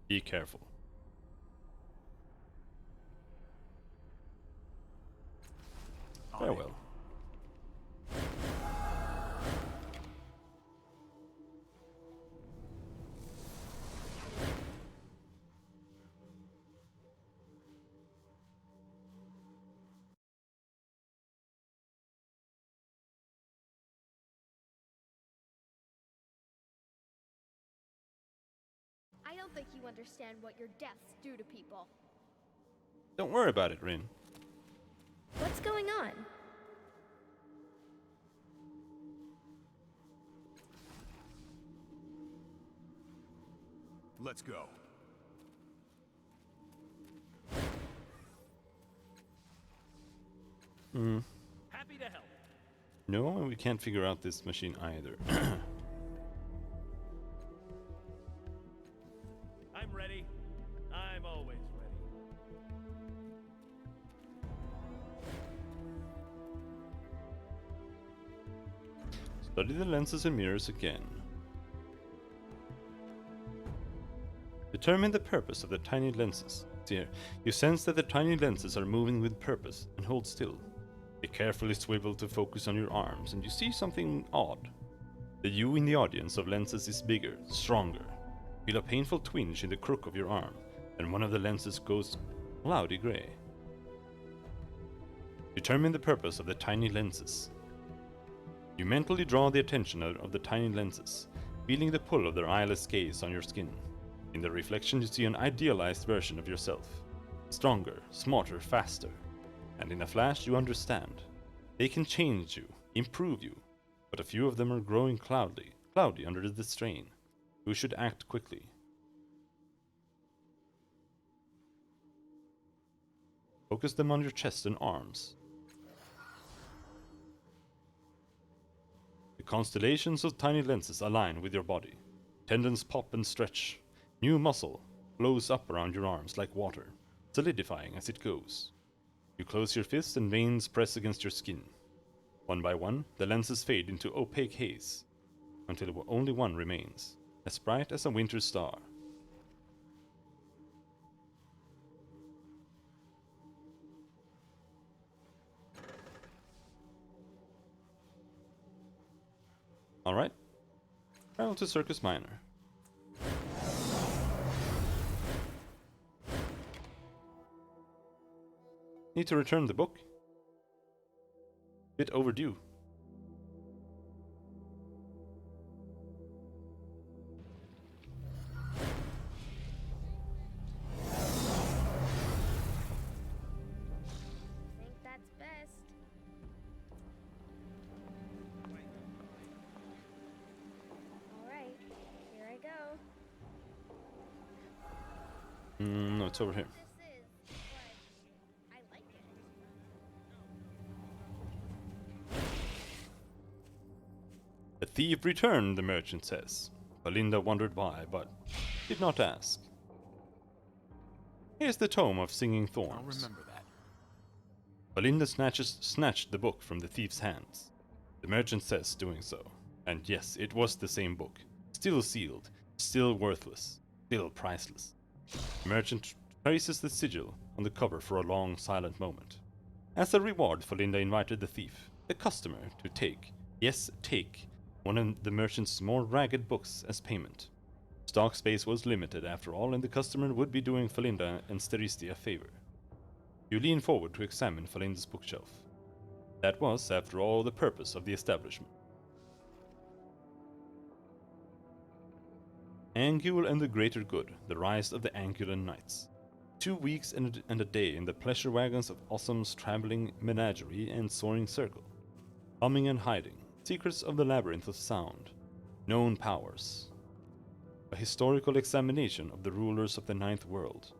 Be careful. Farewell. I don't think you understand what your deaths do to people. Don't worry about it, Rin. What's going on? Let's go. Happy to help. No, we can't figure out this machine either. I'm ready. I'm always ready. Study the lenses and mirrors again. Determine the purpose of the tiny lenses. Here, you sense that the tiny lenses are moving with purpose and hold still. They carefully swivel to focus on your arms, and you see something odd. The you in the audience of lenses is bigger, stronger. Feel a painful twinge in the crook of your arm, and one of the lenses goes cloudy gray. Determine the purpose of the tiny lenses. You mentally draw the attention of the tiny lenses, feeling the pull of their eyeless gaze on your skin. In the reflection you see an idealized version of yourself. Stronger, smarter, faster. And in a flash you understand. They can change you, improve you, but a few of them are growing cloudy under the strain. You should act quickly. Focus them on your chest and arms. The constellations of tiny lenses align with your body. Tendons pop and stretch. New muscle flows up around your arms like water, solidifying as it goes. You close your fists and veins press against your skin. One by one, the lenses fade into opaque haze, until only one remains, as bright as a winter star. Alright, Travel to Circus Minor. Need to return the book. Bit overdue. Think that's best. Alright, here I go. No, it's over here. This is, but I like it. The thief returned, the merchant says. Belinda wondered why, but did not ask. Here's the tome of Singing I'll Thorns. remember that. Belinda snatched the book from the thief's hands. The merchant says doing so. And yes, it was the same book. Still sealed, still worthless, still priceless. The merchant traces the sigil on the cover for a long, silent moment. As a reward, Belinda invited the thief, the customer, to take, yes, take, one of the merchant's more ragged books as payment. Stock space was limited after all, and the customer would be doing Belinda and Steristi a favor. You lean forward to examine Belinda's bookshelf. That was, after all, the purpose of the establishment. Angul and the Greater Good, the rise of the Angulan Knights. 2 weeks and a day in the pleasure wagons of Awesome's traveling menagerie and soaring circle. Humming and hiding, secrets of the labyrinth of sound, known powers. A historical examination of the rulers of the Ninth World.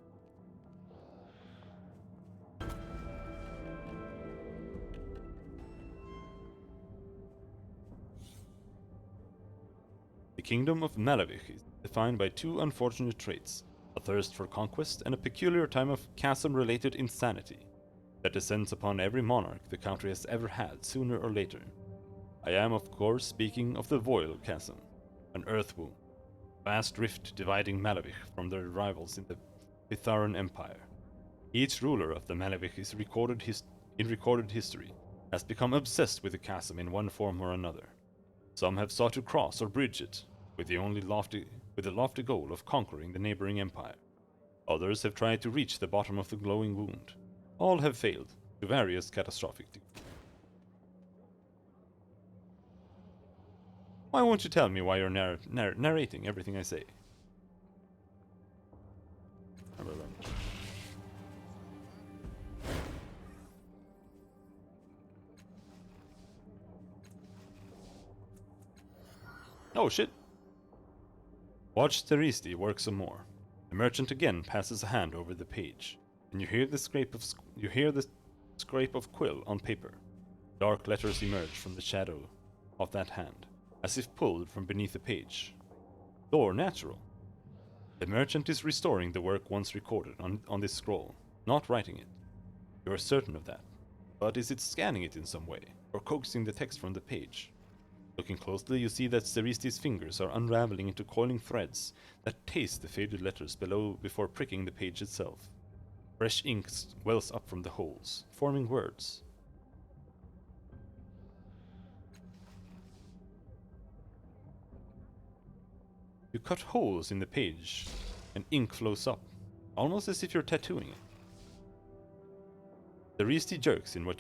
The kingdom of Malavich is defined by two unfortunate traits, a thirst for conquest and a peculiar time of chasm-related insanity that descends upon every monarch the country has ever had sooner or later. I am of course speaking of the Voil Chasm, an earth wound, vast rift dividing Malavich from their rivals in the Pitharan Empire. Each ruler of the Malavich is recorded history has become obsessed with the chasm in one form or another. Some have sought to cross or bridge it, with the lofty goal of conquering the neighboring empire. Others have tried to reach the bottom of the glowing wound. All have failed, to various catastrophic degrees. Why won't you tell me why you're narrating everything I say? Oh shit! Watch Steristi work some more. The merchant again passes a hand over the page, and you hear the scrape of quill on paper. Dark letters emerge from the shadow of that hand, as if pulled from beneath the page. Though natural. The merchant is restoring the work once recorded on this scroll, not writing it. You are certain of that. But is it scanning it in some way, or coaxing the text from the page? Looking closely, you see that Steristi's fingers are unraveling into coiling threads that taste the faded letters below before pricking the page itself. Fresh ink wells up from the holes, forming words. You cut holes in the page, and ink flows up, almost as if you're tattooing it. Steristi jerks in what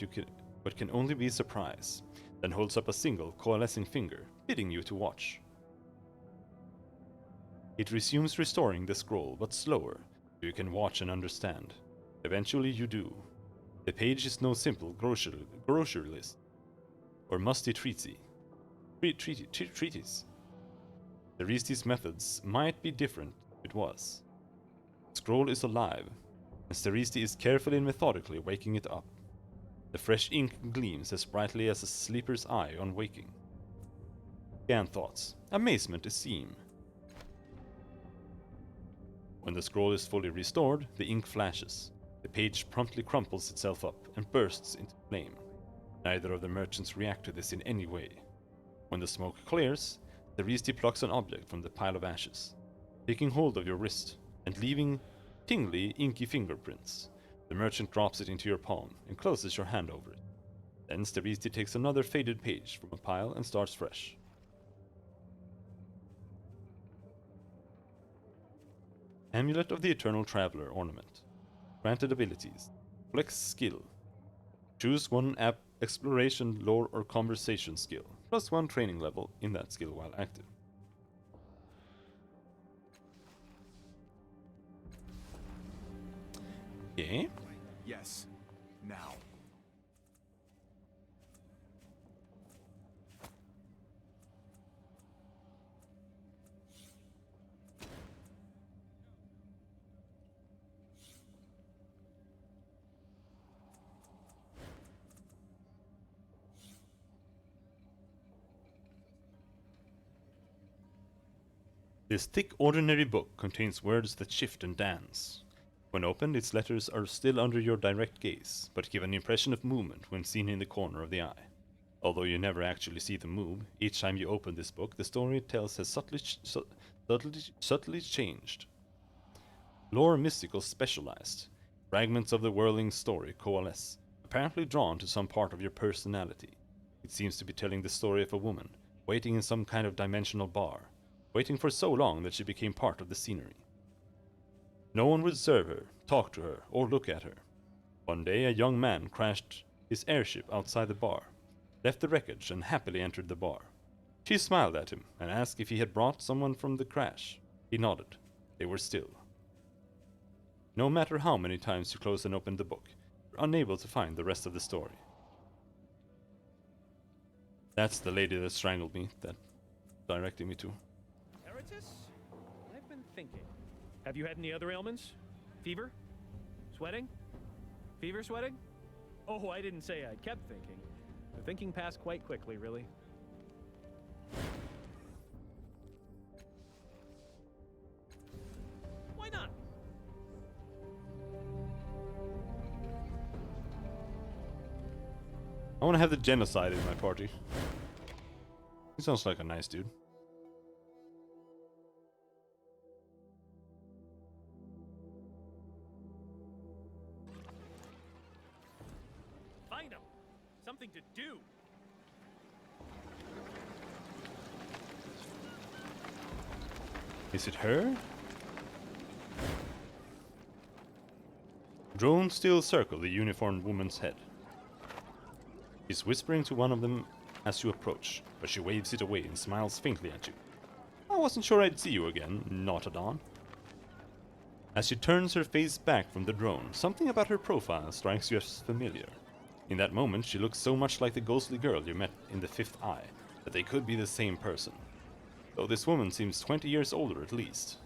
can only be surprise, then holds up a single, coalescing finger, bidding you to watch. It resumes restoring the scroll, but slower, so you can watch and understand. Eventually you do. The page is no simple grocery list, or musty treatise. Steristi's methods might be different if it was. The scroll is alive, and Steristi is carefully and methodically waking it up. The fresh ink gleams as brightly as a sleeper's eye on waking. Scan thoughts. Amazement is seen. When the scroll is fully restored, the ink flashes. The page promptly crumples itself up and bursts into flame. Neither of the merchants react to this in any way. When the smoke clears, Steristi plucks an object from the pile of ashes, taking hold of your wrist and leaving tingly, inky fingerprints. The merchant drops it into your palm and closes your hand over it. Then Steristi takes another faded page from a pile and starts fresh. Amulet of the Eternal Traveler ornament. Granted abilities. Flex skill. Choose one exploration, lore, or conversation skill. Plus 1 training level in that skill while active. Okay. Yes. Now. This thick, ordinary book contains words that shift and dance. When opened, its letters are still under your direct gaze, but give an impression of movement when seen in the corner of the eye. Although you never actually see them move, each time you open this book, the story it tells has subtly changed. Lore mystical specialized. Fragments of the whirling story coalesce, apparently drawn to some part of your personality. It seems to be telling the story of a woman, waiting in some kind of dimensional bar, waiting for so long that she became part of the scenery. No one would serve her, talk to her, or look at her. One day a young man crashed his airship outside the bar, left the wreckage, and happily entered the bar. She smiled at him and asked if he had brought someone from the crash. He nodded. They were still. No matter how many times you close and open the book, you're unable to find the rest of the story. That's the lady that strangled me, that directed me to. Emeritus? I've been thinking. Have you had any other ailments? Fever? Sweating? Fever sweating? Oh, I didn't say I kept thinking. The thinking passed quite quickly, really. Why not? I want to have the genocide in my party. He sounds like a nice dude. Find him! Something to do! Is it her? Drones still circle the uniformed woman's head. She's whispering to one of them as you approach, but she waves it away and smiles faintly at you. I wasn't sure I'd see you again, Nautodon. As she turns her face back from the drone, something about her profile strikes you as familiar. In that moment, she looks so much like the ghostly girl you met in the Fifth Eye that they could be the same person. Though this woman seems 20 years older at least.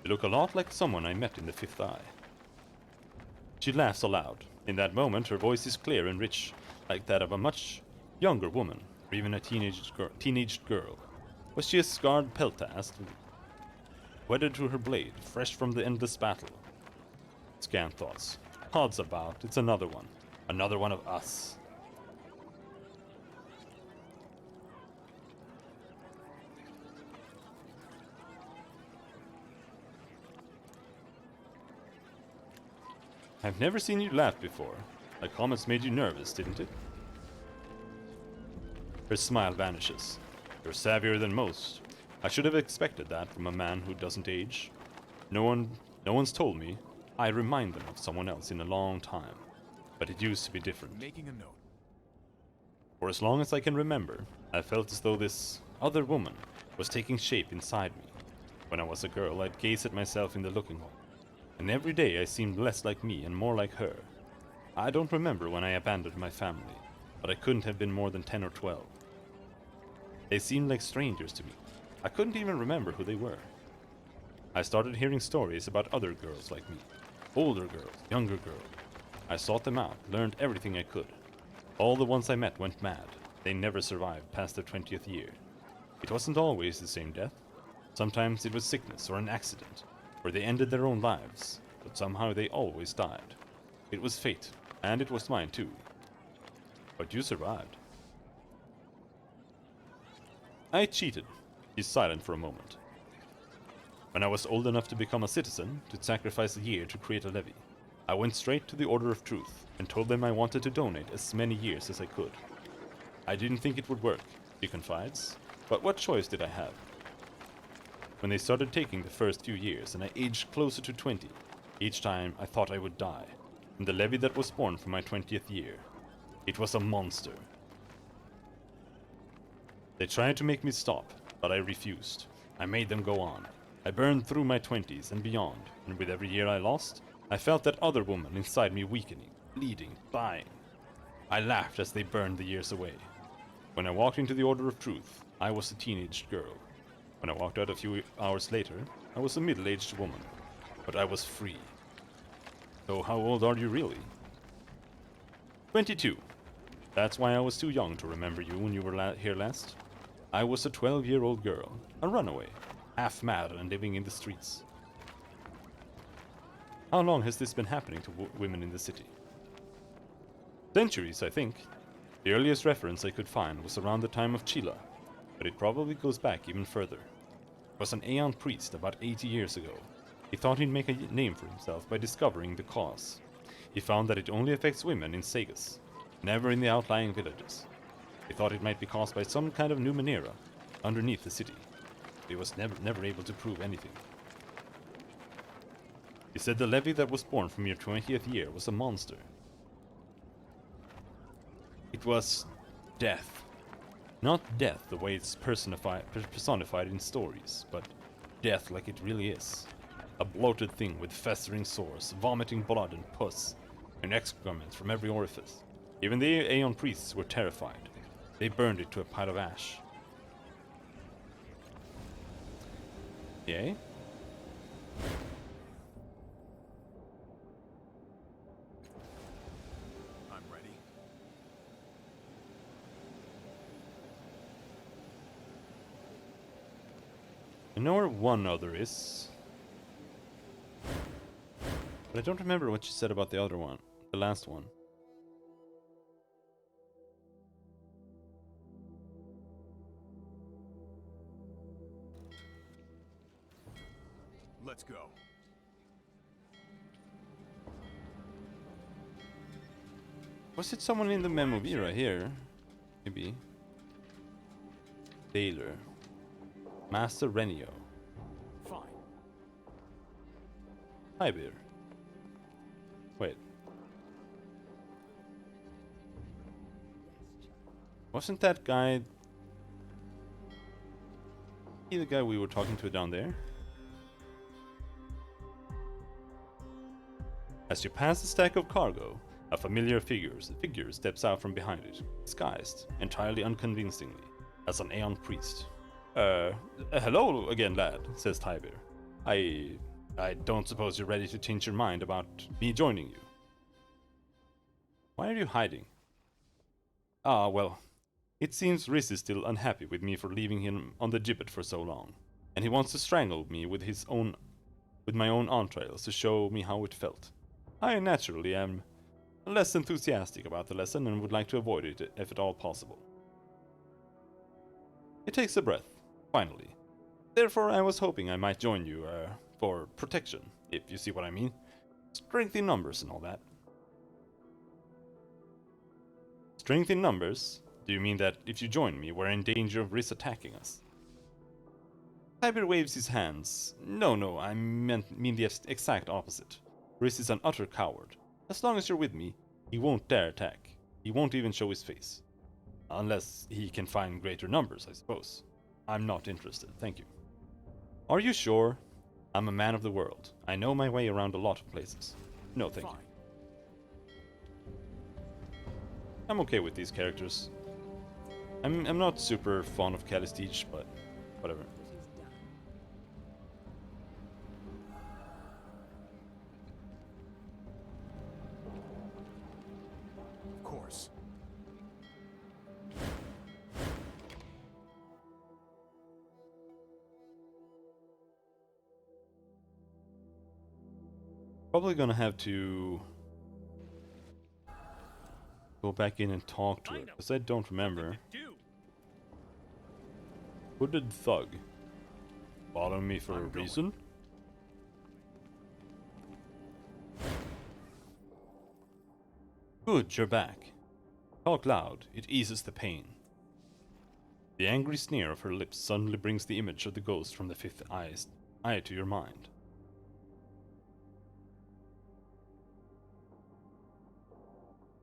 You look a lot like someone I met in the Fifth Eye. She laughs aloud. In that moment, her voice is clear and rich, like that of a much younger woman, or even a teenage girl. Was she a scarred peltast, wedded to her blade, fresh from the endless battle? Scant thoughts. Odds about, it's another one. Another one of us. I've never seen you laugh before. The comments made you nervous, didn't it? Her smile vanishes. You're savvier than most. I should have expected that from a man who doesn't age. No one's told me. I remind them of someone else in a long time. But it used to be different. Making a note. For as long as I can remember, I felt as though this other woman was taking shape inside me. When I was a girl, I'd gaze at myself in the looking glass. And every day I seemed less like me and more like her. I don't remember when I abandoned my family, but I couldn't have been more than 10 or 12. They seemed like strangers to me. I couldn't even remember who they were. I started hearing stories about other girls like me. Older girls, younger girls. I sought them out, learned everything I could. All the ones I met went mad. They never survived past their 20th year. It wasn't always the same death. Sometimes it was sickness or an accident, where they ended their own lives, but somehow they always died. It was fate, and it was mine too. But you survived. I cheated. She's silent for a moment. When I was old enough to become a citizen, to sacrifice a year to create a levy, I went straight to the Order of Truth and told them I wanted to donate as many years as I could. I didn't think it would work, she confides. But what choice did I have? When they started taking the first few years and I aged closer to 20, each time I thought I would die. And the levy that was born for my 20th year, it was a monster. They tried to make me stop, but I refused. I made them go on. I burned through my 20s and beyond, and with every year I lost, I felt that other woman inside me weakening, bleeding, dying. I laughed as they burned the years away. When I walked into the Order of Truth, I was a teenage girl. When I walked out a few hours later, I was a middle-aged woman. But I was free. So how old are you really? 22. That's why I was too young to remember you when you were here last. I was a 12-year-old girl, a runaway, half mad and living in the streets. How long has this been happening to women in the city? Centuries, I think. The earliest reference I could find was around the time of Chila, but it probably goes back even further. It was an Aeon priest about 80 years ago. He thought he'd make a name for himself by discovering the cause. He found that it only affects women in Sagas, never in the outlying villages. He thought it might be caused by some kind of Numenera underneath the city. He was never able to prove anything. He said the levy that was born from your 20th year was a monster. It was death. Not death the way it's personified in stories, but death like it really is. A bloated thing with festering sores, vomiting blood and pus, and excrement from every orifice. Even the Aeon priests were terrified. They burned it to a pile of ash. Yay? I'm ready. I know where one other is. But I don't remember what she said about the other one. The last one. Let's go. Was it someone in the Memovira here? Maybe. Taylor. Master Renio. Fine. Hi, Beer. Wait. Wasn't that guy... he the guy we were talking to down there? As you pass the stack of cargo, a familiar figure steps out from behind it, disguised, entirely unconvincingly, as an Aeon priest. Hello again, lad, says Tybir. I don't suppose you're ready to change your mind about me joining you. Why are you hiding? Ah, well, it seems Riz is still unhappy with me for leaving him on the gibbet for so long, and he wants to strangle me with my own entrails to show me how it felt. I naturally am less enthusiastic about the lesson and would like to avoid it if at all possible. He takes a breath, finally. Therefore, I was hoping I might join you, for protection, if you see what I mean. Strength in numbers and all that. Strength in numbers? Do you mean that if you join me, we're in danger of Riz attacking us? Tiber waves his hands. No, I mean the exact opposite. Riz is an utter coward. As long as you're with me, he won't dare attack. He won't even show his face. Unless he can find greater numbers, I suppose. I'm not interested, thank you. Are you sure? I'm a man of the world. I know my way around a lot of places. No, thank you. I'm okay with these characters. I'm not super fond of Calistige, but whatever. Of course. Probably gonna have to go back in and talk to her, because I don't remember. Hooded thug. Follow me for a reason? Good, you're back. Talk loud, it eases the pain. The angry sneer of her lips suddenly brings the image of the ghost from the fifth eye to your mind.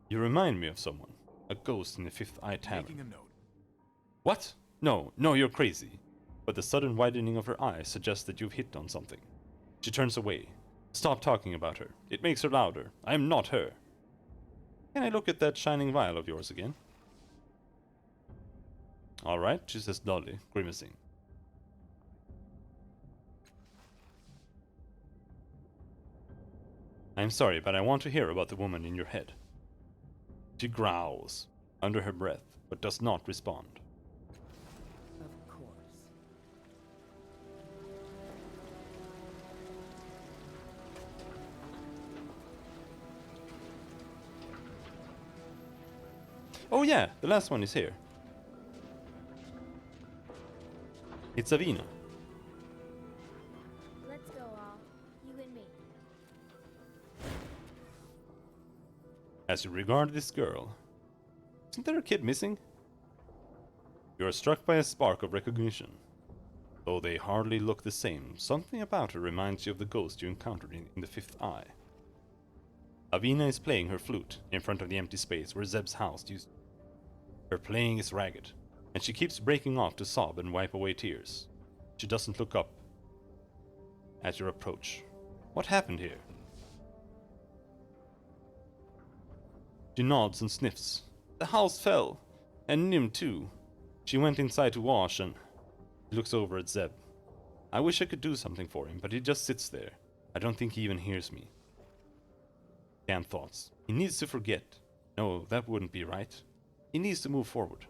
You remind me of someone. A ghost in the Fifth Eye Tavern. Making a note. What? No, you're crazy. But the sudden widening of her eyes suggests that you've hit on something. She turns away. Stop talking about her. It makes her louder. I am not her. Can I look at that shining vial of yours again? Alright, she says dully, grimacing. I'm sorry, but I want to hear about the woman in your head. She growls under her breath, but does not respond. Of course. Oh yeah, the last one is here. It's Avina. Let's go all. You and me. As you regard this girl, isn't there a kid missing? You are struck by a spark of recognition. Though they hardly look the same, something about her reminds you of the ghost you encountered in the Fifth Eye. Avina is playing her flute in front of the empty space where Zeb's house used to be. Her playing is ragged, and she keeps breaking off to sob and wipe away tears. She doesn't look up at your approach. What happened here? She nods and sniffs. The house fell, and Nim too. She went inside to wash and looks over at Zeb. I wish I could do something for him, but he just sits there. I don't think he even hears me. Damn thoughts. He needs to forget. No, that wouldn't be right. He needs to move forward.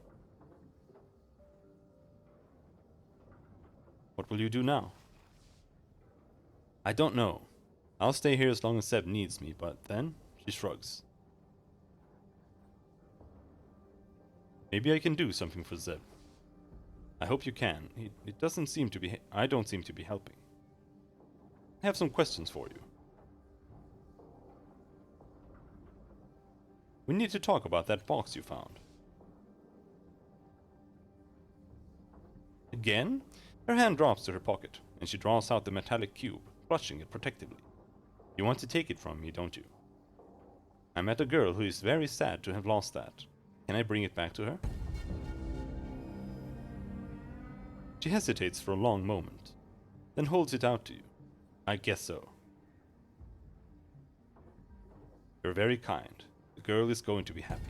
What will you do now? I don't know. I'll stay here as long as Zeb needs me, but then she shrugs. Maybe I can do something for Zeb. I hope you can. It doesn't seem to be. I don't seem to be helping. I have some questions for you. We need to talk about that box you found. Again? Her hand drops to her pocket, and she draws out the metallic cube, clutching it protectively. You want to take it from me, don't you? I met a girl who is very sad to have lost that. Can I bring it back to her? She hesitates for a long moment, then holds it out to you. I guess so. You're very kind. The girl is going to be happy.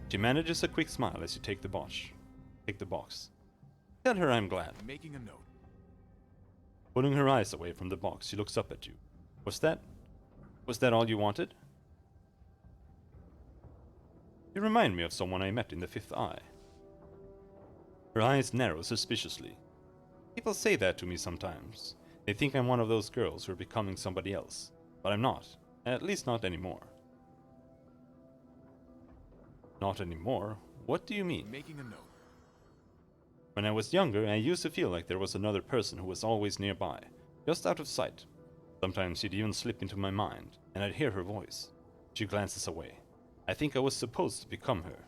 She manages a quick smile as you take the box. Tell her I'm glad. Making a note. Pulling her eyes away from the box, she looks up at you. Was that all you wanted? You remind me of someone I met in the Fifth Eye. Her eyes narrow suspiciously. People say that to me sometimes. They think I'm one of those girls who are becoming somebody else. But I'm not. At least not anymore. Not anymore? What do you mean? Making a note. When I was younger, I used to feel like there was another person who was always nearby, just out of sight. Sometimes she'd even slip into my mind, and I'd hear her voice. She glances away. I think I was supposed to become her.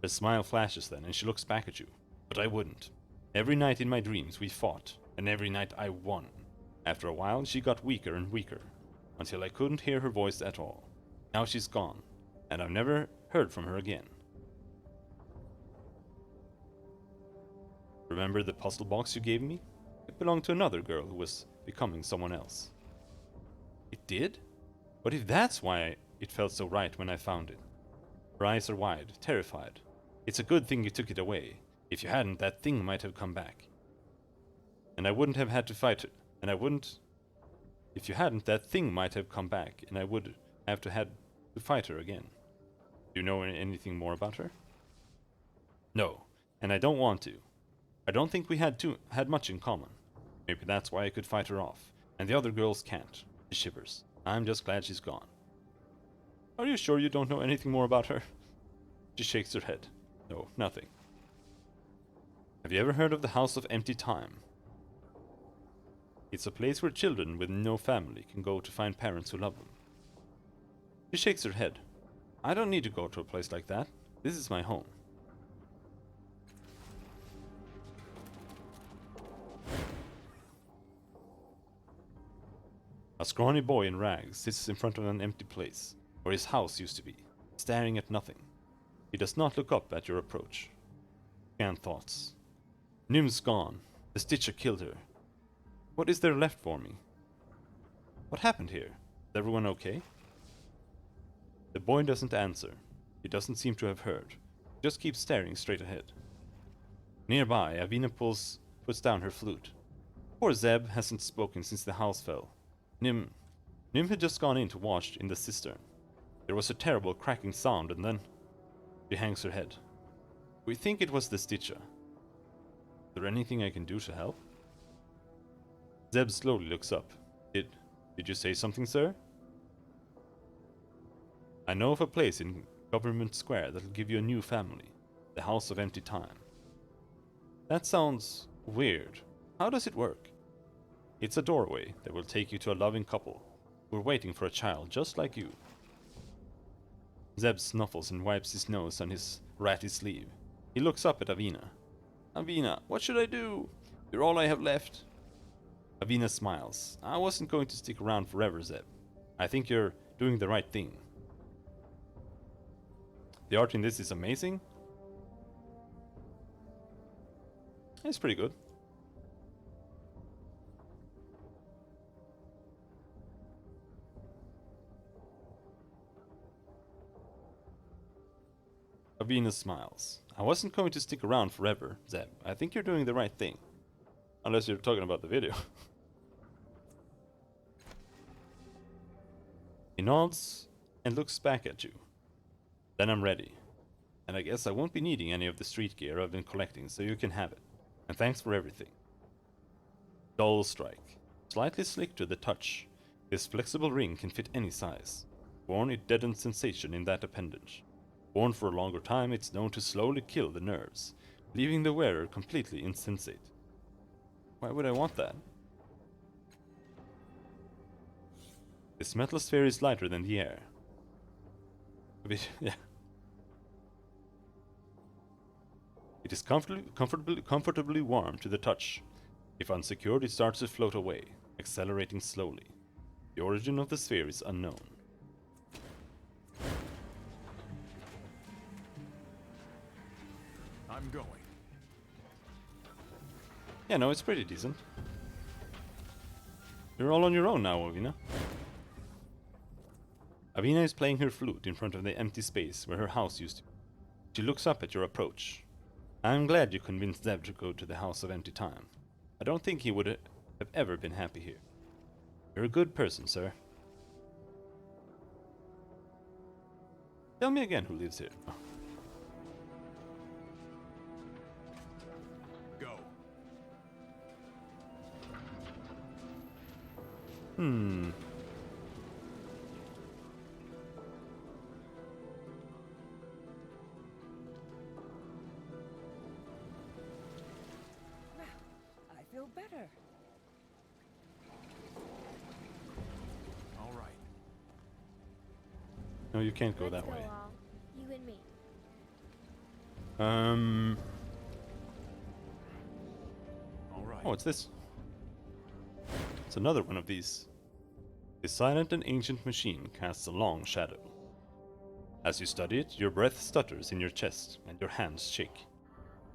Her smile flashes then, and she looks back at you. But I wouldn't. Every night in my dreams we fought, and every night I won. After a while, she got weaker and weaker, until I couldn't hear her voice at all. Now she's gone, and I've never heard from her again. Remember the puzzle box you gave me? It belonged to another girl who was becoming someone else. It did? But if that's why it felt so right when I found it. Her eyes are wide, terrified. It's a good thing you took it away. If you hadn't, that thing might have come back. And I wouldn't have had to fight her. And I wouldn't... If you hadn't, that thing might have come back, and I would have had to fight her again. Do you know anything more about her? No, and I don't want to. I don't think we had much in common. Maybe that's why I could fight her off, and the other girls can't. She shivers. I'm just glad she's gone. Are you sure you don't know anything more about her? She shakes her head. No, nothing. Have you ever heard of the House of Empty Time? It's a place where children with no family can go to find parents who love them. She shakes her head. I don't need to go to a place like that. This is my home. A scrawny boy in rags sits in front of an empty place, where his house used to be, staring at nothing. He does not look up at your approach. Scan thoughts. Nim's gone. The Stitcher killed her. What is there left for me? What happened here? Is everyone okay? The boy doesn't answer. He doesn't seem to have heard. He just keeps staring straight ahead. Nearby, Avina puts down her flute. Poor Zeb hasn't spoken since the house fell. Nim had just gone in to wash in the cistern. There was a terrible cracking sound and then... She hangs her head. We think it was the Stitcher. Is there anything I can do to help? Zeb slowly looks up. Did you say something, sir? I know of a place in Government Square that'll give you a new family. The House of Empty Time. That sounds weird. How does it work? It's a doorway that will take you to a loving couple who are waiting for a child just like you. Zeb snuffles and wipes his nose on his ratty sleeve. He looks up at Avina. Avina, what should I do? You're all I have left. Avina smiles. I wasn't going to stick around forever, Zeb. I think you're doing the right thing. The art in this is amazing. It's pretty good. Avina smiles. I wasn't going to stick around forever, Zeb. I think you're doing the right thing. Unless you're talking about the video. He nods and looks back at you. Then I'm ready. And I guess I won't be needing any of the street gear I've been collecting, so you can have it. And thanks for everything. Dull strike. Slightly slick to the touch. This flexible ring can fit any size. Worn, it deadens sensation in that appendage. Worn for a longer time, it's known to slowly kill the nerves, leaving the wearer completely insensate. Why would I want that? This metal sphere is lighter than the air. Yeah. It is comfortably warm to the touch. If unsecured, it starts to float away, accelerating slowly. The origin of the sphere is unknown. I'm going. Yeah, no, it's pretty decent. You're all on your own now, Avina. Avina is playing her flute in front of the empty space where her house used to be. She looks up at your approach. I'm glad you convinced Zeb to go to the House of Empty Time. I don't think he would have ever been happy here. You're a good person, sir. Tell me again who lives here. Oh. Go. I feel better. All right. No, you can't go Let's that way. all. You and me. All right. Oh, what's this? It's another one of these. The silent and ancient machine casts a long shadow. As you study it, your breath stutters in your chest and your hands shake.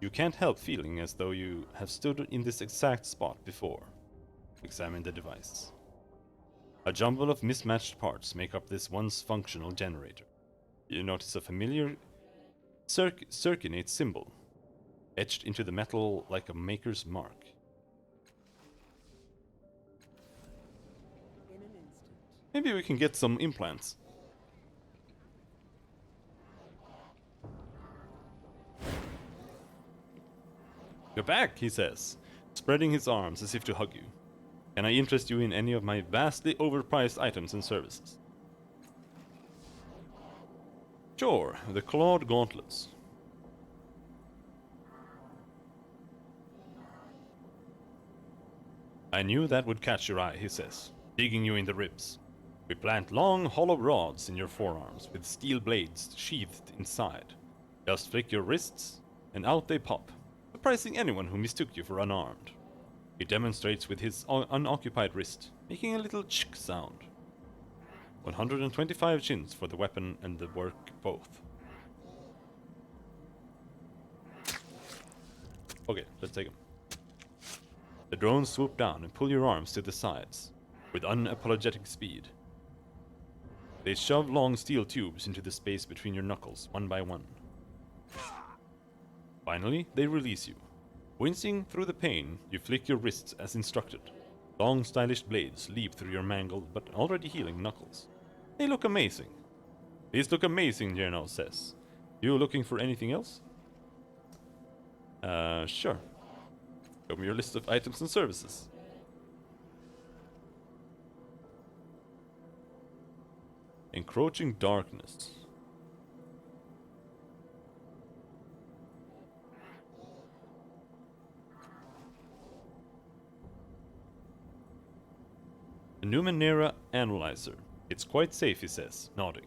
You can't help feeling as though you have stood in this exact spot before. Examine the device. A jumble of mismatched parts make up this once functional generator. You notice a familiar circinate symbol, etched into the metal like a maker's mark. In an instant. Maybe we can get some implants. You're back, he says, spreading his arms as if to hug you. Can I interest you in any of my vastly overpriced items and services? Sure, the clawed gauntlets. I knew that would catch your eye, he says, digging you in the ribs. We plant long, hollow rods in your forearms with steel blades sheathed inside. Just flick your wrists, and out they pop, surprising anyone who mistook you for unarmed. He demonstrates with his unoccupied wrist, making a little chick sound. 125 chins for the weapon and the work both. Okay, let's take him. The drones swoop down and pull your arms to the sides, with unapologetic speed. They shove long steel tubes into the space between your knuckles, one by one. Finally, they release you. Wincing through the pain, you flick your wrists as instructed. Long stylish blades leap through your mangled but already healing knuckles. They look amazing. These look amazing, Jerno says. You looking for anything else? Sure. Show me your list of items and services. Encroaching darkness. The Numenera analyzer. It's quite safe, he says, nodding.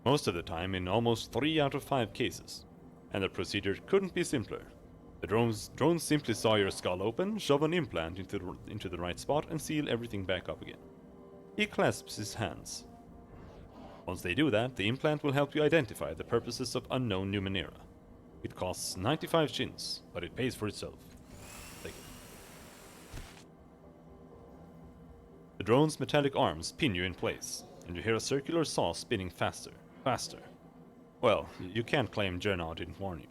Most of the time in almost 3 out of 5 cases. And the procedure couldn't be simpler. The drones simply saw your skull open, shove an implant into the right spot, and seal everything back up again. He clasps his hands. Once they do that, the implant will help you identify the purposes of unknown Numenera. It costs 95 chins, but it pays for itself. Take it. The drone's metallic arms pin you in place, and you hear a circular saw spinning faster, faster. Well, you can't claim Jernaw didn't warn you.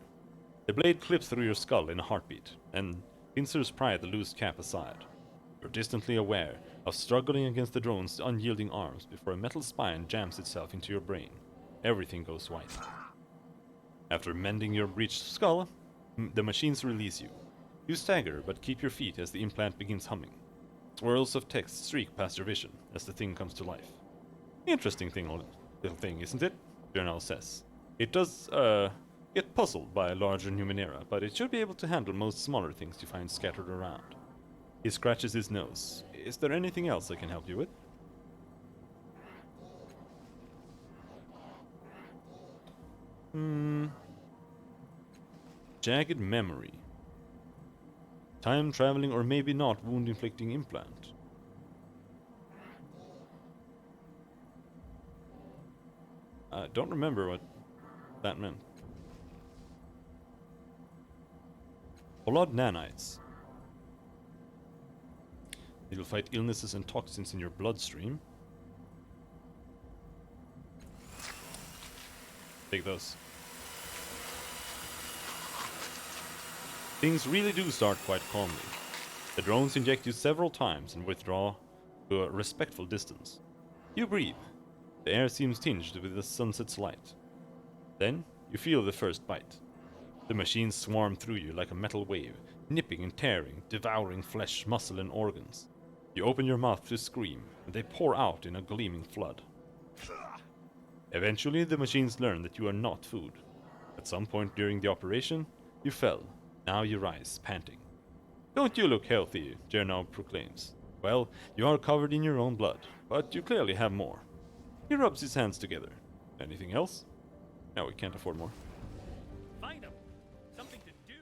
The blade clips through your skull in a heartbeat, and pincers pry the loose cap aside. You're distantly aware of struggling against the drone's unyielding arms before a metal spine jams itself into your brain. Everything goes white. After mending your breached skull, the machines release you. You stagger, but keep your feet as the implant begins humming. Swirls of text streak past your vision as the thing comes to life. Interesting little thing, isn't it? Journal says. It does, get puzzled by a larger Numenera, but it should be able to handle most smaller things you find scattered around. He scratches his nose. Is there anything else I can help you with? Jagged memory. Time traveling or maybe not wound inflicting implant. I don't remember what that meant. Blood nanites. It'll fight illnesses and toxins in your bloodstream. Take those. Things really do start quite calmly. The drones inject you several times and withdraw to a respectful distance. You breathe. The air seems tinged with the sunset's light. Then, you feel the first bite. The machines swarm through you like a metal wave, nipping and tearing, devouring flesh, muscle, and organs. You open your mouth to scream, and they pour out in a gleaming flood. Eventually, the machines learn that you are not food. At some point during the operation, you fell. Now you rise, panting. Don't you look healthy, Jernaw proclaims. Well, you are covered in your own blood, but you clearly have more. He rubs his hands together. Anything else? No, we can't afford more. Find him! Something to do!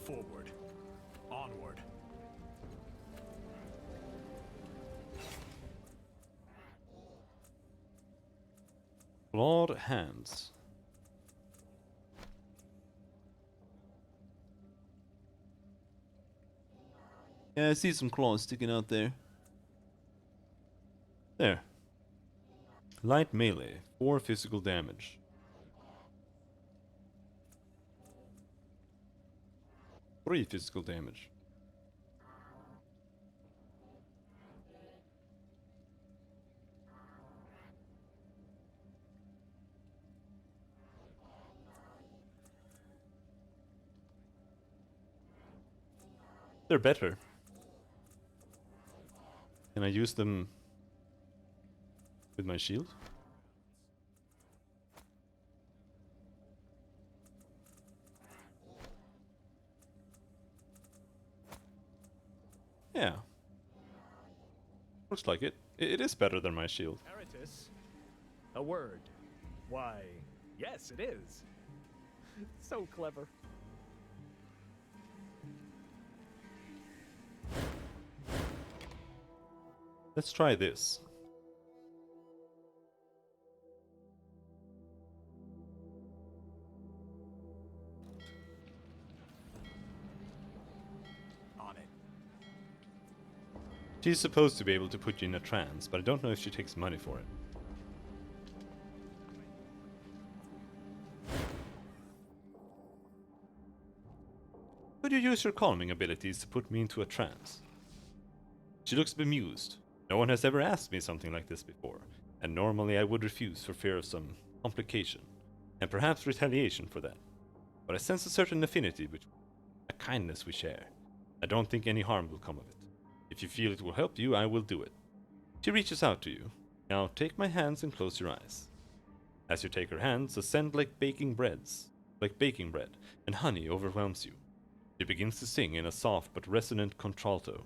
Forward. Onward. Clawed hands. Yeah, I see some claws sticking out there. There. Light melee, 4 physical damage. Three physical damage. They're better. Can I use them with my shield? Yeah. Looks like it. It is better than my shield. Paratus? A word. Why, yes, it is. So clever. Let's try this. On it. She's supposed to be able to put you in a trance, but I don't know if she takes money for it. Could you use your calming abilities to put me into a trance? She looks bemused. No one has ever asked me something like this before, and normally I would refuse for fear of some complication, and perhaps retaliation for that. But I sense a certain affinity between a kindness we share. I don't think any harm will come of it. If you feel it will help you, I will do it. She reaches out to you. Now take my hands and close your eyes. As you take her hands, a scent like baking bread, and honey overwhelms you. She begins to sing in a soft but resonant contralto.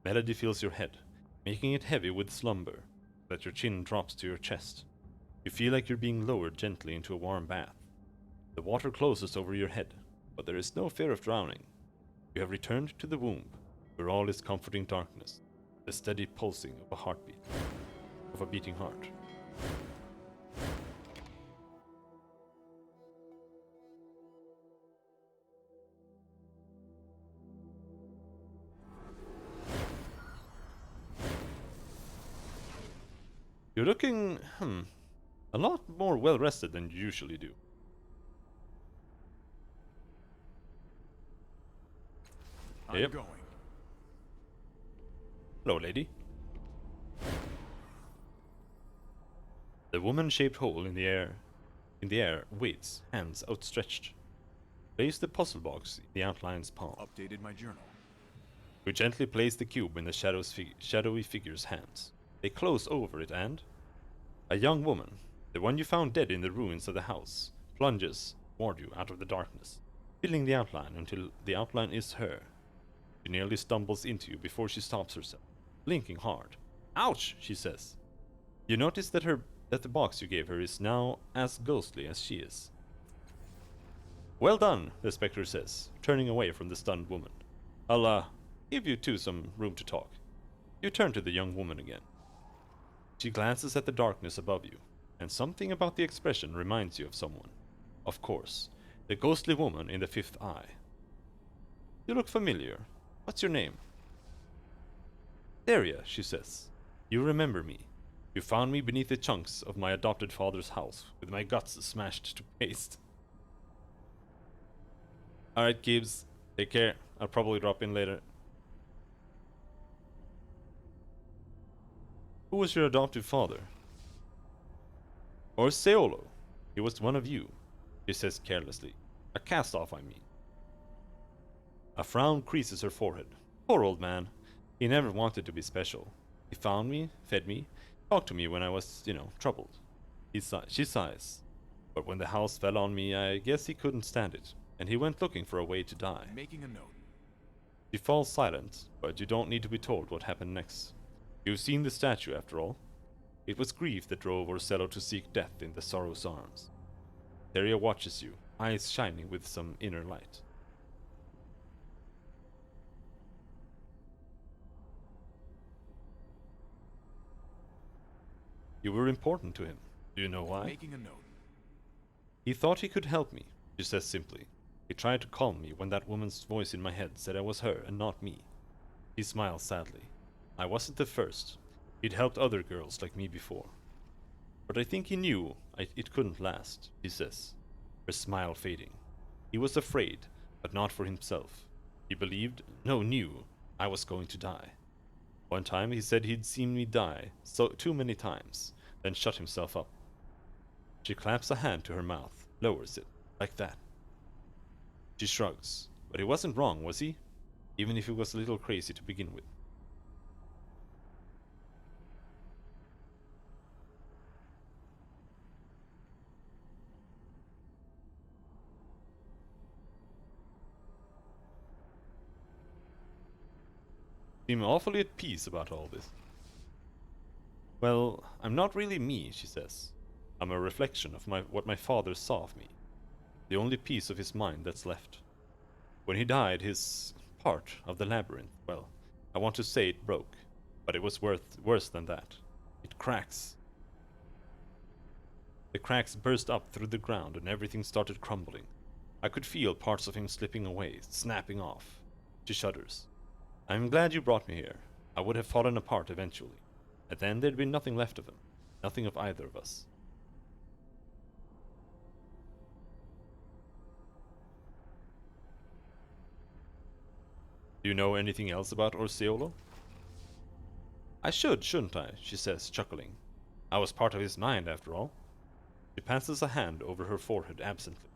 Melody fills your head, making it heavy with slumber, so that your chin drops to your chest. You feel like you're being lowered gently into a warm bath. The water closes over your head, but there is no fear of drowning. You have returned to the womb, where all is comforting darkness, the steady pulsing of a heartbeat, of a beating heart. You're looking, a lot more well-rested than you usually do. I'm Yep. going. Hello, lady. The woman-shaped hole in the air waits, hands outstretched. Place the puzzle box in the outline's palm. Updated my journal. You gently place the cube in the shadowy figure's hands. They close over it and... a young woman, the one you found dead in the ruins of the house, plunges toward you out of the darkness, filling the outline until the outline is her. She nearly stumbles into you before she stops herself, blinking hard. Ouch, she says. You notice that the box you gave her is now as ghostly as she is. Well done, the spectre says, turning away from the stunned woman. I'll, give you two some room to talk. You turn to the young woman again. She glances at the darkness above you, and something about the expression reminds you of someone. Of course, the ghostly woman in the fifth eye. You look familiar. What's your name? Daria, she says. You remember me. You found me beneath the chunks of my adopted father's house, with my guts smashed to paste. Alright, Gibbs. Take care. I'll probably drop in later. Who was your adoptive father? Or Seolo. He was one of you, she says carelessly. A cast-off, I mean. A frown creases her forehead. Poor old man. He never wanted to be special. He found me, fed me, talked to me when I was, troubled. She sighs. But when the house fell on me, I guess he couldn't stand it, and he went looking for a way to die. Making a note. She falls silent, but you don't need to be told what happened next. You've seen the statue, after all. It was grief that drove Orsello to seek death in the Sorrow's arms. Daria watches you, eyes shining with some inner light. You were important to him. Do you know why? Making a note. He thought he could help me, she says simply. He tried to calm me when that woman's voice in my head said I was her and not me. He smiles sadly. I wasn't the first. He'd helped other girls like me before. But I think he knew it couldn't last, he says, her smile fading. He was afraid, but not for himself. He knew I was going to die. One time he said he'd seen me die too many times, then shut himself up. She claps a hand to her mouth, lowers it, like that. She shrugs. But he wasn't wrong, was he? Even if he was a little crazy to begin with. Seem awfully at peace about all this. Well, I'm not really me, she says. I'm a reflection of what my father saw of me. The only piece of his mind that's left. When he died, his part of the labyrinth, well, I want to say it broke, but it was worse than that. It cracks. The cracks burst up through the ground and everything started crumbling. I could feel parts of him slipping away, snapping off. She shudders. I'm glad you brought me here. I would have fallen apart eventually. And then there'd be nothing left of him. Nothing of either of us. Do you know anything else about Orseolo? I should, shouldn't I? She says, chuckling. I was part of his mind, after all. She passes a hand over her forehead absently,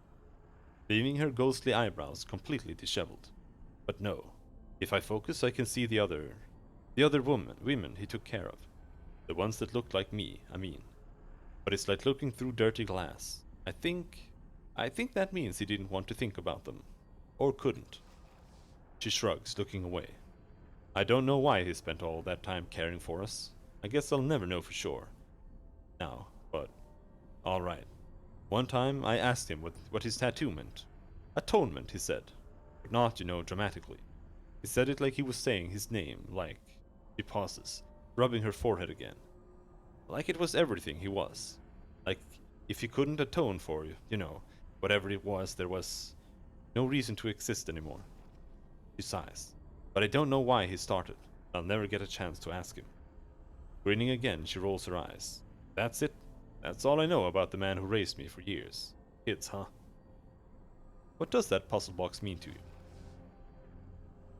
leaving her ghostly eyebrows completely disheveled. But no, if I focus I can see the other women he took care of. The ones that looked like me, I mean. But it's like looking through dirty glass. I think that means he didn't want to think about them. Or couldn't. She shrugs, looking away. I don't know why he spent all that time caring for us. I guess I'll never know for sure. Now, but... Alright. One time I asked him what his tattoo meant. Atonement, he said. But not, dramatically. He said it like he was saying his name, like... She pauses, rubbing her forehead again. Like it was everything he was. Like, if he couldn't atone for whatever it was, there was no reason to exist anymore. She sighs. But I don't know why he started. I'll never get a chance to ask him. Grinning again, she rolls her eyes. That's it. That's all I know about the man who raised me for years. Kids, huh? What does that puzzle box mean to you?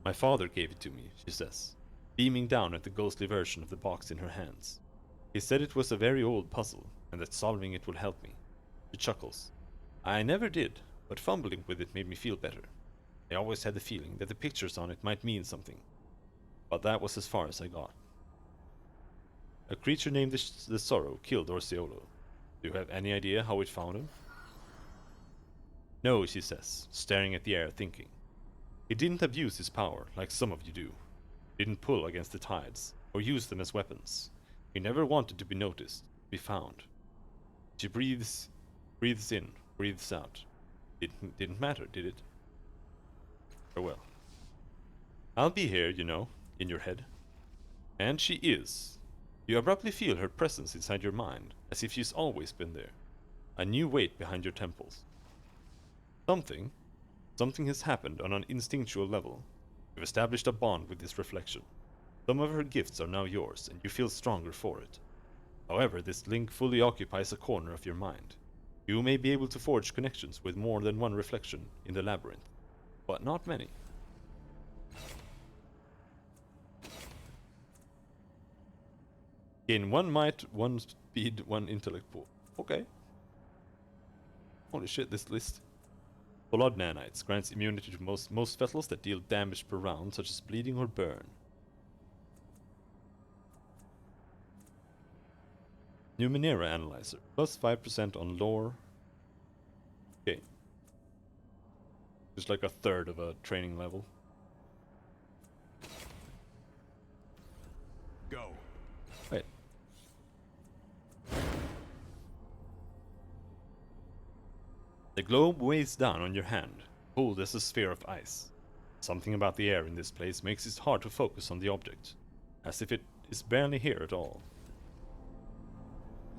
My father gave it to me, she says, beaming down at the ghostly version of the box in her hands. He said it was a very old puzzle, and that solving it would help me. She chuckles. I never did, but fumbling with it made me feel better. I always had the feeling that the pictures on it might mean something. But that was as far as I got. A creature named the Sorrow killed Orseolo. Do you have any idea how it found him? No, she says, staring at the air, thinking. He didn't abuse his power, like some of you do. He didn't pull against the tides, or use them as weapons. He never wanted to be noticed, be found. She breathes in, breathes out. It didn't matter, did it? Farewell. I'll be here, in your head. And she is. You abruptly feel her presence inside your mind, as if she's always been there. A new weight behind your temples. Something has happened on an instinctual level. You've established a bond with this reflection. Some of her gifts are now yours, and you feel stronger for it. However, this link fully occupies a corner of your mind. You may be able to forge connections with more than one reflection in the labyrinth, but not many. Gain 1 might, 1 speed, 1 intellect pool. Okay. Holy shit, this list. Blood nanites grants immunity to most spells that deal damage per round, such as bleeding or burn. Numenera analyzer, plus 5% on lore. Okay. Just like a third of a training level. Go. Wait. The globe weighs down on your hand, cold as a sphere of ice. Something about the air in this place makes it hard to focus on the object, as if it is barely here at all.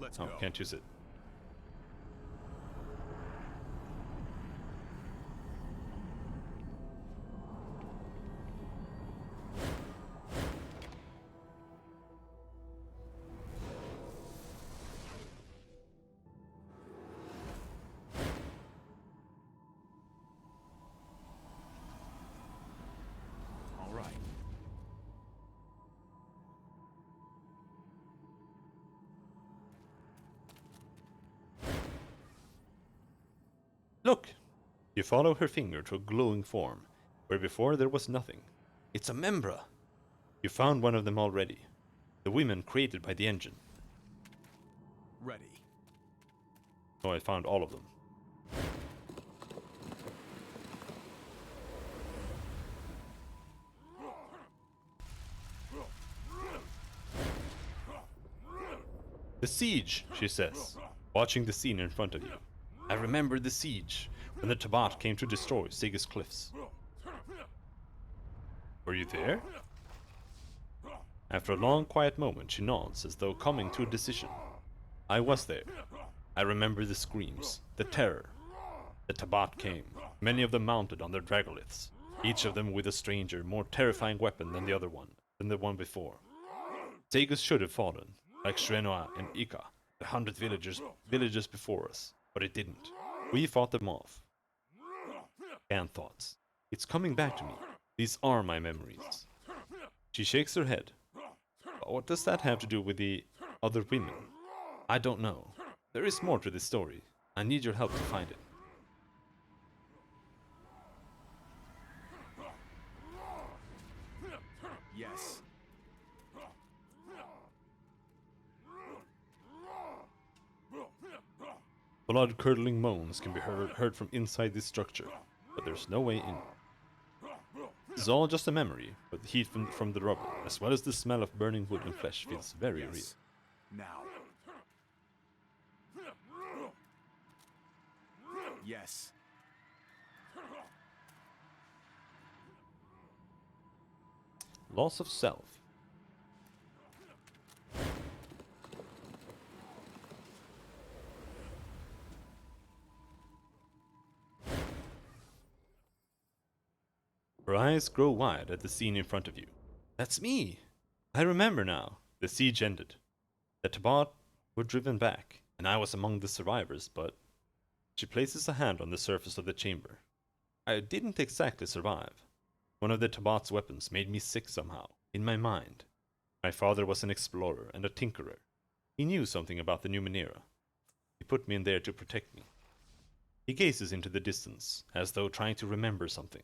Let's Oh, go. can't use it. All right. Look! You follow her finger to a glowing form, where before there was nothing. It's a Membra! You found one of them already. The women created by the engine. Ready. So I found all of them. The siege, she says, watching the scene in front of you. I remember the siege, when the Tabat came to destroy Siga's cliffs. Were you there? After a long, quiet moment, she nods as though coming to a decision. I was there. I remember the screams, the terror. The Tabat came, many of them mounted on their dragoliths, each of them with a stranger, more terrifying weapon than the one before. Tegus should have fallen, like Shrenoa and Ika, 100 villages before us, but it didn't. We fought them off. Anne thoughts. It's coming back to me. These are my memories. She shakes her head. But what does that have to do with the other women? I don't know. There is more to this story. I need your help to find it. Yes. Blood-curdling moans can be heard from inside this structure, but there's no way in. This is all just a memory, but the heat from the rubble, as well as the smell of burning wood and flesh, feels very real. Yes. Now. Yes. Loss of self. Her eyes grow wide at the scene in front of you. That's me! I remember now. The siege ended. The Tabat were driven back, and I was among the survivors, but... She places a hand on the surface of the chamber. I didn't exactly survive. One of the Tabat's weapons made me sick somehow, in my mind. My father was an explorer and a tinkerer. He knew something about the Numenera. He put me in there to protect me. He gazes into the distance, as though trying to remember something.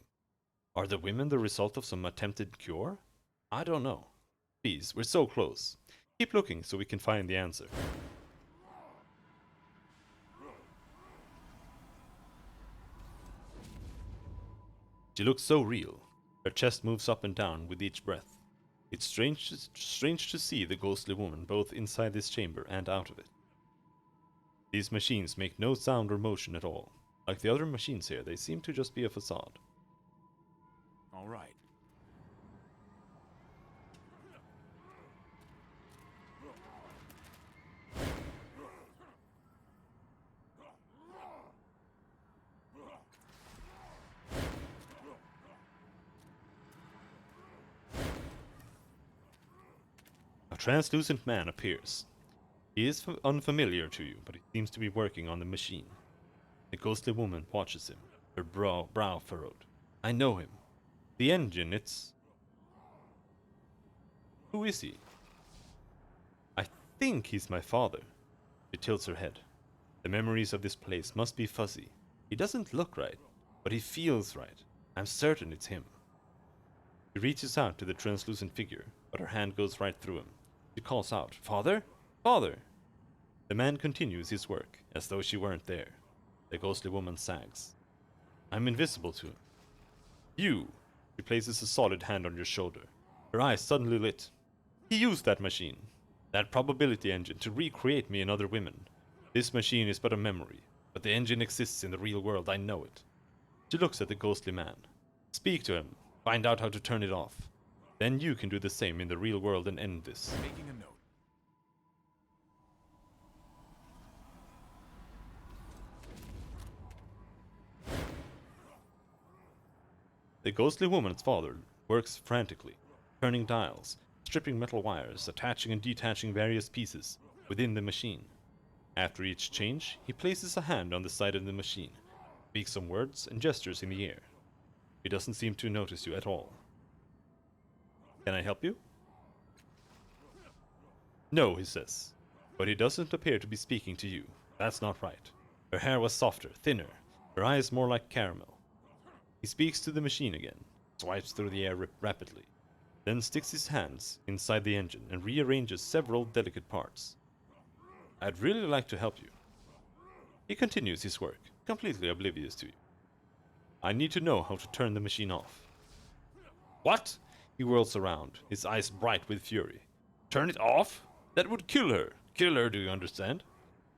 Are the women the result of some attempted cure? I don't know. Please, we're so close. Keep looking so we can find the answer. She looks so real. Her chest moves up and down with each breath. It's strange to see the ghostly woman both inside this chamber and out of it. These machines make no sound or motion at all. Like the other machines here, they seem to just be a facade. All right. A translucent man appears. He is unfamiliar to you, but he seems to be working on the machine. The ghostly woman watches him, her brow furrowed. I know him. The engine, it's... Who is he? I think he's my father. She tilts her head. The memories of this place must be fuzzy. He doesn't look right, but he feels right. I'm certain it's him. She reaches out to the translucent figure, but her hand goes right through him. She calls out, Father? Father! The man continues his work, as though she weren't there. The ghostly woman sags. I'm invisible to him. You! She places a solid hand on your shoulder. Her eyes suddenly lit. He used that machine, that probability engine, to recreate me and other women. This machine is but a memory, but the engine exists in the real world, I know it. She looks at the ghostly man. Speak to him, find out how to turn it off. Then you can do the same in the real world and end this. Making a note. The ghostly woman's father works frantically, turning dials, stripping metal wires, attaching and detaching various pieces within the machine. After each change, he places a hand on the side of the machine, speaks some words and gestures in the air. He doesn't seem to notice you at all. Can I help you? No, he says, but he doesn't appear to be speaking to you. That's not right. Her hair was softer, thinner, her eyes more like caramel. He speaks to the machine again, swipes through the air rapidly, then sticks his hands inside the engine and rearranges several delicate parts. I'd really like to help you. He continues his work, completely oblivious to you. I need to know how to turn the machine off. What? He whirls around, his eyes bright with fury. Turn it off? That would kill her. Kill her, do you understand?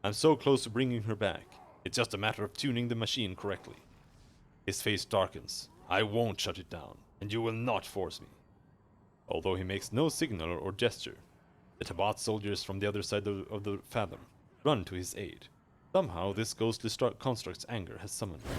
I'm so close to bringing her back. It's just a matter of tuning the machine correctly. His face darkens. I won't shut it down, and you will not force me. although he makes no signal or gesture. The Tabat soldiers from the other side of the fathom run to his aid. Somehow this ghostly construct's anger has summoned him.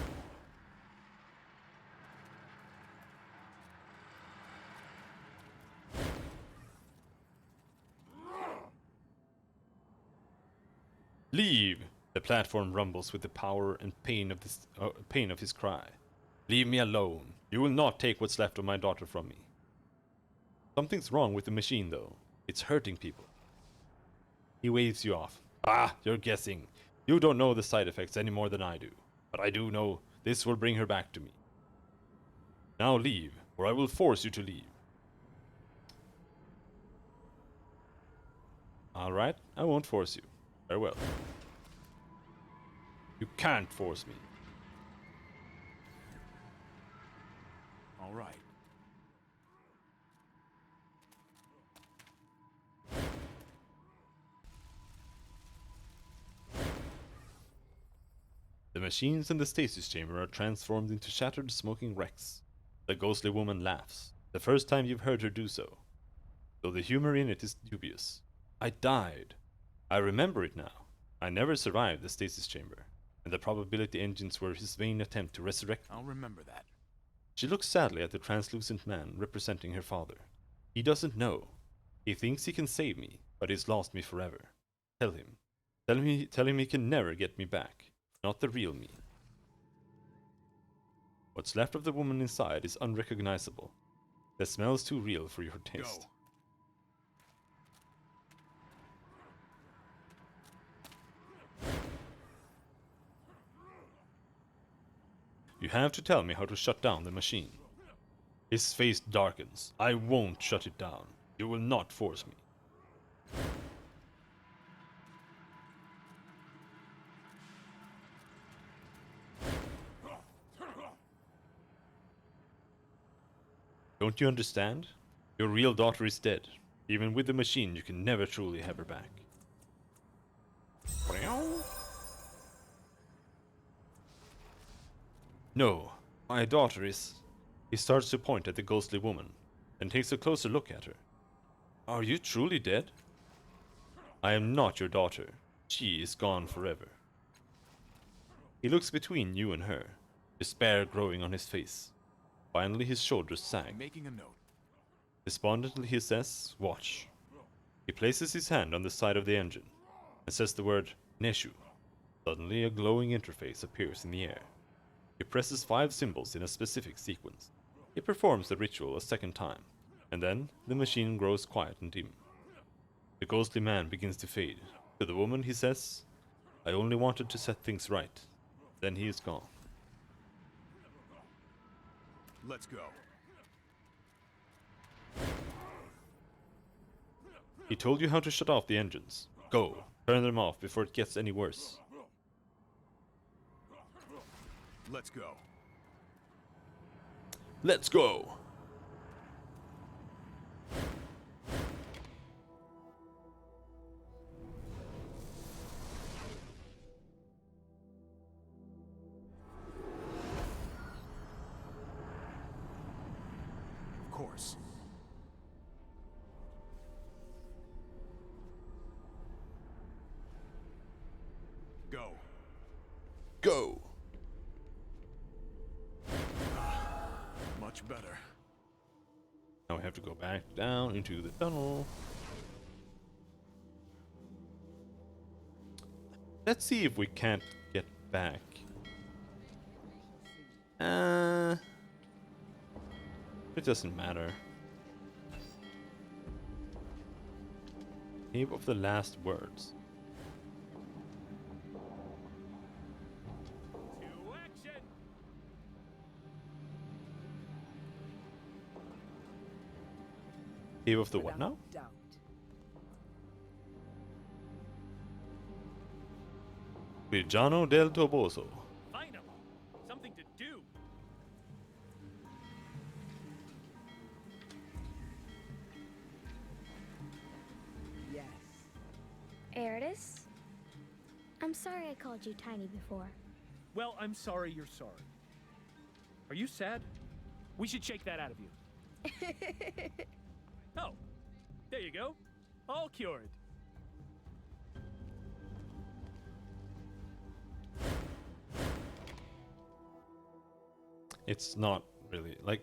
Leave! The platform rumbles with the power and pain of his cry. Leave me alone. You will not take what's left of my daughter from me. Something's wrong with the machine, though. It's hurting people. He waves you off. Ah, you're guessing. You don't know the side effects any more than I do. But I do know this will bring her back to me. Now leave, or I will force you to leave. Alright, I won't force you. Farewell. You can't force me. All right. The machines in the stasis chamber are transformed into shattered, smoking wrecks. The ghostly woman laughs, the first time you've heard her do so, though the humor in it is dubious. I died. I remember it now. I never survived the stasis chamber, and the probability engines were his vain attempt to resurrect me. I'll remember that. She looks sadly at the translucent man representing her father. He doesn't know. He thinks he can save me, but he's lost me forever. Tell him. Tell him he can never get me back. Not the real me. What's left of the woman inside is unrecognizable. The smell's too real for your taste. Go. You have to tell me how to shut down the machine. His face darkens. I won't shut it down. You will not force me. Don't you understand? Your real daughter is dead. Even with the machine, you can never truly have her back. No, my daughter is... He starts to point at the ghostly woman, and takes a closer look at her. Are you truly dead? I am not your daughter. She is gone forever. He looks between you and her, despair growing on his face. Finally his shoulders sag. I'm making a note. Despondently he says, watch. He places his hand on the side of the engine, and says the word, Neshu. Suddenly a glowing interface appears in the air. He presses 5 symbols in a specific sequence. He performs the ritual a second time, and then the machine grows quiet and dim. The ghostly man begins to fade. To the woman he says, I only wanted to set things right. Then he is gone. Let's go. He told you how to shut off the engines. Go, turn them off before it gets any worse. Let's go. Let's go! Of course. Go. Go! Much better. Now we have to go back down into the tunnel. Let's see if we can't get back. It doesn't matter. Cave of the Last Words. To action! Cave of the what now? Without doubt. Virgiano del Toboso. Find 'em. Something to do. Yes. Eridus? I'm sorry I called you tiny before. Well, I'm sorry you're sorry. Are you sad? We should shake that out of you. Oh, there you go. All cured. It's not really like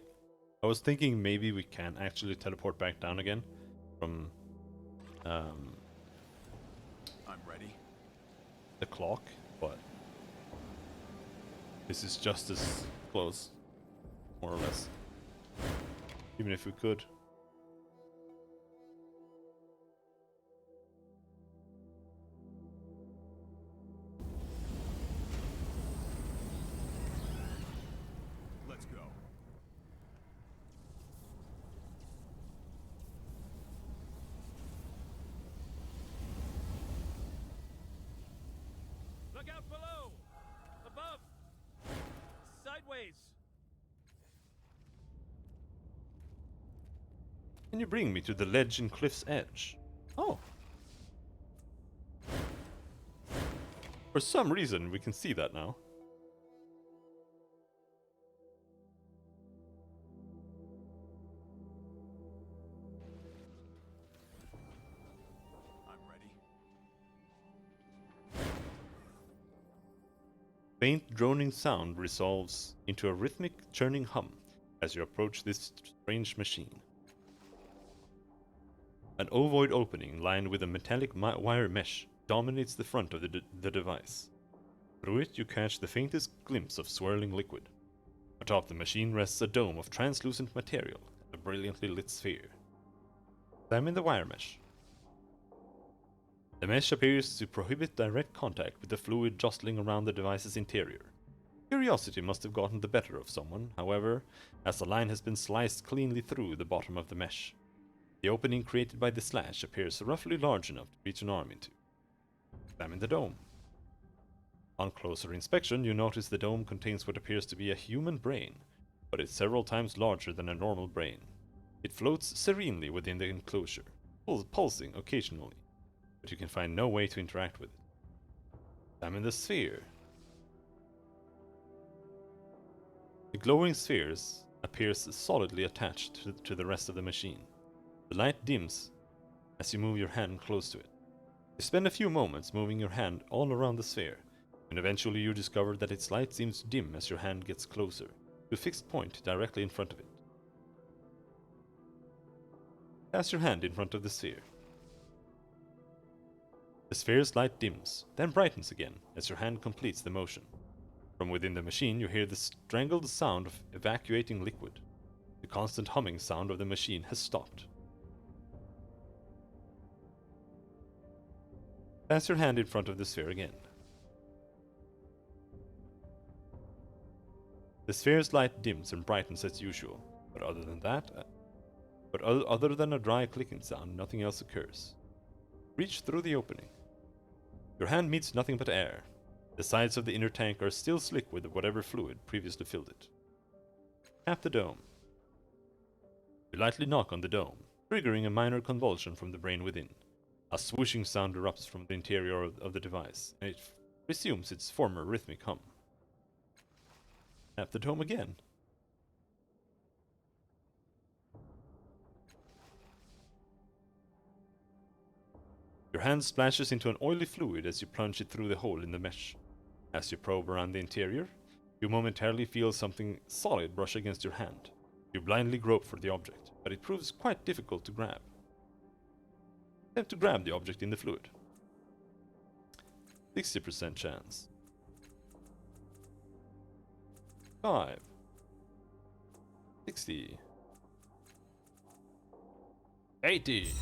I was thinking maybe we can actually teleport back down again from I'm ready. the clock, but this is just as close, more or less. Even if we could. Let's go. Look out below! Above! Sideways! Can you bring me to the ledge in Cliff's Edge? Oh. For some reason, we can see that now. I'm ready. Faint droning sound resolves into a rhythmic churning hum as you approach this strange machine. An ovoid opening lined with a metallic wire mesh dominates the front of the device. Through it you catch the faintest glimpse of swirling liquid. Atop the machine rests a dome of translucent material, a brilliantly lit sphere. Examine the wire mesh. The mesh appears to prohibit direct contact with the fluid jostling around the device's interior. Curiosity must have gotten the better of someone, however, as the line has been sliced cleanly through the bottom of the mesh. The opening created by the slash appears roughly large enough to reach an arm into. Examine the dome. On closer inspection, you notice the dome contains what appears to be a human brain, but it's several times larger than a normal brain. It floats serenely within the enclosure, pulsing occasionally, but you can find no way to interact with it. Examine the sphere. The glowing spheres appears solidly attached to the rest of the machine. The light dims as you move your hand close to it. You spend a few moments moving your hand all around the sphere, and eventually you discover that its light seems to dim as your hand gets closer, to a fixed point directly in front of it. Pass your hand in front of the sphere. The sphere's light dims, then brightens again as your hand completes the motion. From within the machine you hear the strangled sound of evacuating liquid. The constant humming sound of the machine has stopped. Pass your hand in front of the sphere again. The sphere's light dims and brightens as usual, but other than a dry clicking sound, nothing else occurs. Reach through the opening. Your hand meets nothing but air. The sides of the inner tank are still slick with whatever fluid previously filled it. Tap the dome. You lightly knock on the dome, triggering a minor convulsion from the brain within. A swooshing sound erupts from the interior of the device, and it resumes its former rhythmic hum. Tap the dome again. Your hand splashes into an oily fluid as you plunge it through the hole in the mesh. As you probe around the interior, you momentarily feel something solid brush against your hand. You blindly grope for the object, but it proves quite difficult to grab. Attempt to grab the object in the fluid. 60% chance. 5. 60. 80.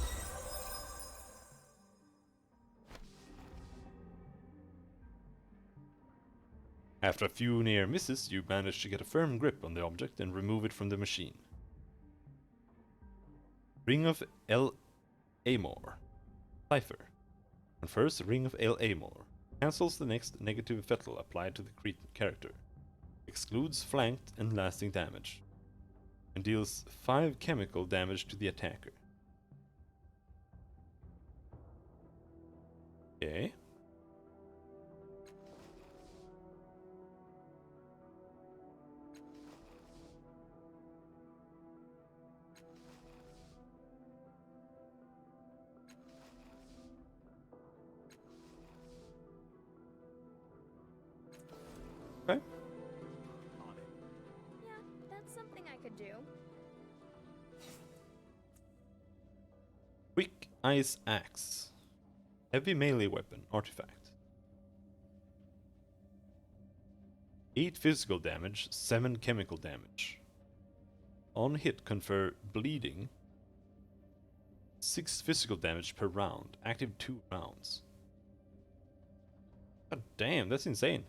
After a few near misses, you manage to get a firm grip on the object and remove it from the machine. Ring of El Amor. Cipher. Confers Ring of El Amor. Cancels the next negative fettle applied to the character. Excludes flanked and lasting damage. And deals 5 chemical damage to the attacker. Okay. Okay. On it. Yeah, that's something I could do. Quick Ice Axe. Heavy melee weapon, artifact. 8 physical damage, 7 chemical damage. On hit, confer bleeding. 6 physical damage per round. Active 2 rounds. God damn, that's insane.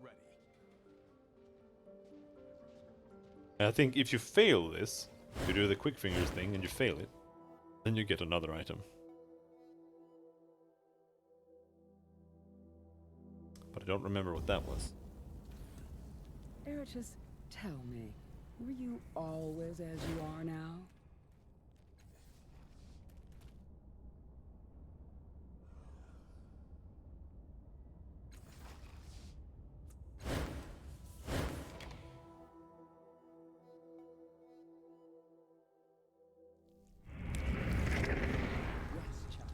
Ready. I think if you fail this, you do the quick fingers thing and you fail it, then you get another item. But I don't remember what that was. Eratus, tell me, were you always as you are now? Yes, child.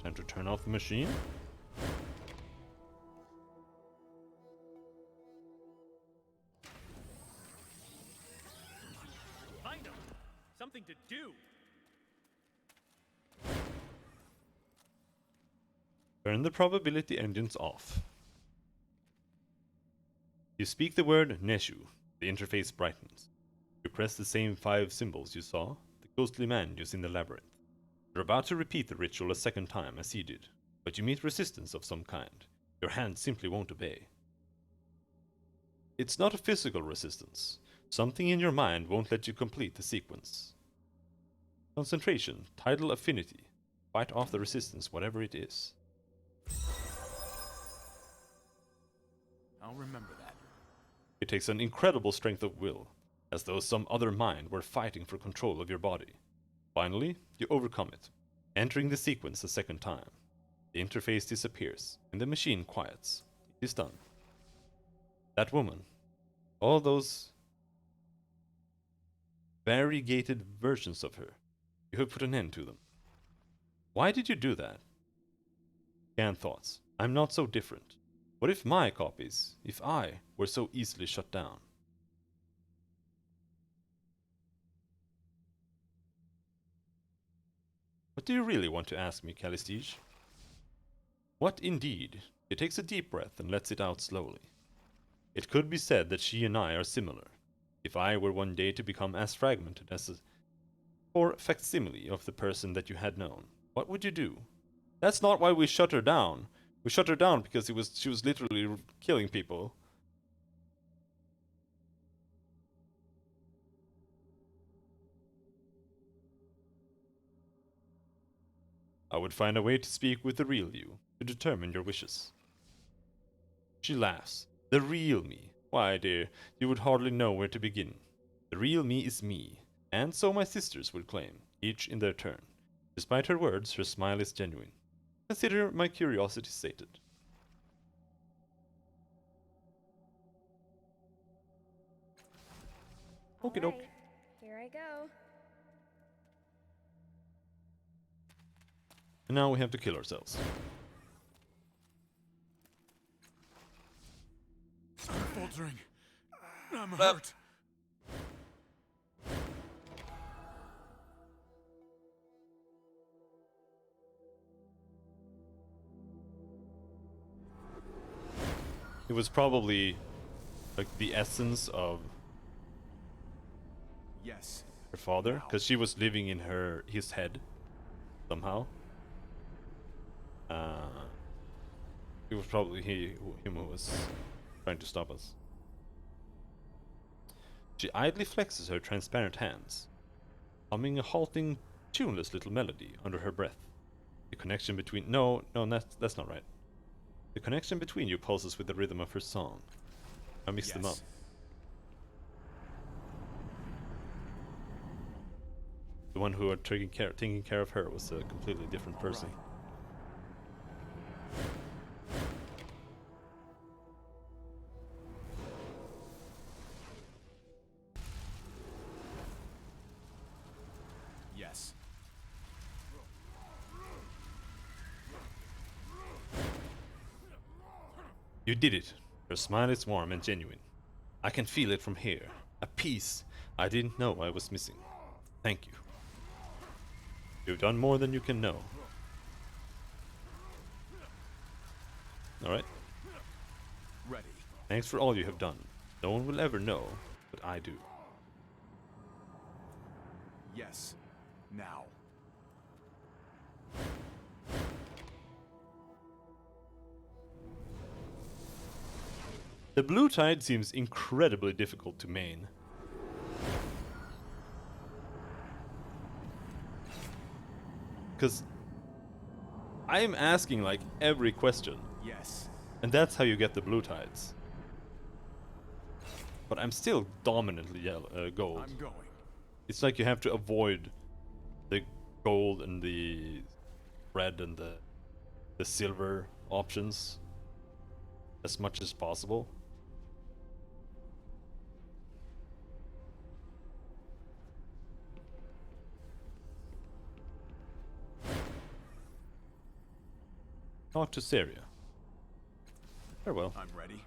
Time to turn off the machine. Find them! Something to do! Turn the probability engines off. You speak the word Neshu. The interface brightens. You press the same 5 symbols you saw the ghostly man used in the labyrinth. You're about to repeat the ritual a second time as he did, but you meet resistance of some kind. Your hand simply won't obey. It's not a physical resistance. Something in your mind won't let you complete the sequence. Concentration, tidal affinity. Fight off the resistance, whatever it is. I'll remember that. It takes an incredible strength of will, as though some other mind were fighting for control of your body. Finally, you overcome it, entering the sequence a second time. The interface disappears, and the machine quiets. It is done. That woman, all those variegated versions of her, you have put an end to them. Why did you do that? Scan thoughts. I'm not so different. What if my copies, if I, were so easily shut down? What do you really want to ask me, Calistige? What indeed? She takes a deep breath and lets it out slowly. It could be said that she and I are similar. If I were one day to become as fragmented as a poor facsimile of the person that you had known, what would you do? That's not why we shut her down. We shut her down because she was literally killing people. I would find a way to speak with the real you, to determine your wishes. She laughs. The real me. Why, dear, you would hardly know where to begin. The real me is me, and so my sisters would claim, each in their turn. Despite her words, her smile is genuine. Consider my curiosity sated. Okie doke. Alright, here I go. And now we have to kill ourselves. I'm faltering. I'm hurt. It was probably like the essence of Yes. her father, because she was living in his head somehow. It was probably him who was trying to stop us. She idly flexes her transparent hands, humming a halting, tuneless little melody under her breath. The connection between no, that's not right. The connection between you pulses with the rhythm of her song. I mixed them up. The one who are taking care of her was a completely different person. Right. Yes. You did it. Your smile is warm and genuine. I can feel it from here. A peace I didn't know I was missing. Thank you. You've done more than you can know. Alright. Ready. Thanks for all you have done. No one will ever know, but I do. Yes. Now. The blue tide seems incredibly difficult to main. Because I'm asking like every question, Yes. and that's how you get the blue tides. But I'm still dominantly gold. I'm going. It's like you have to avoid the gold and the red and the silver options as much as possible. Talk to Saria. Farewell. I'm ready.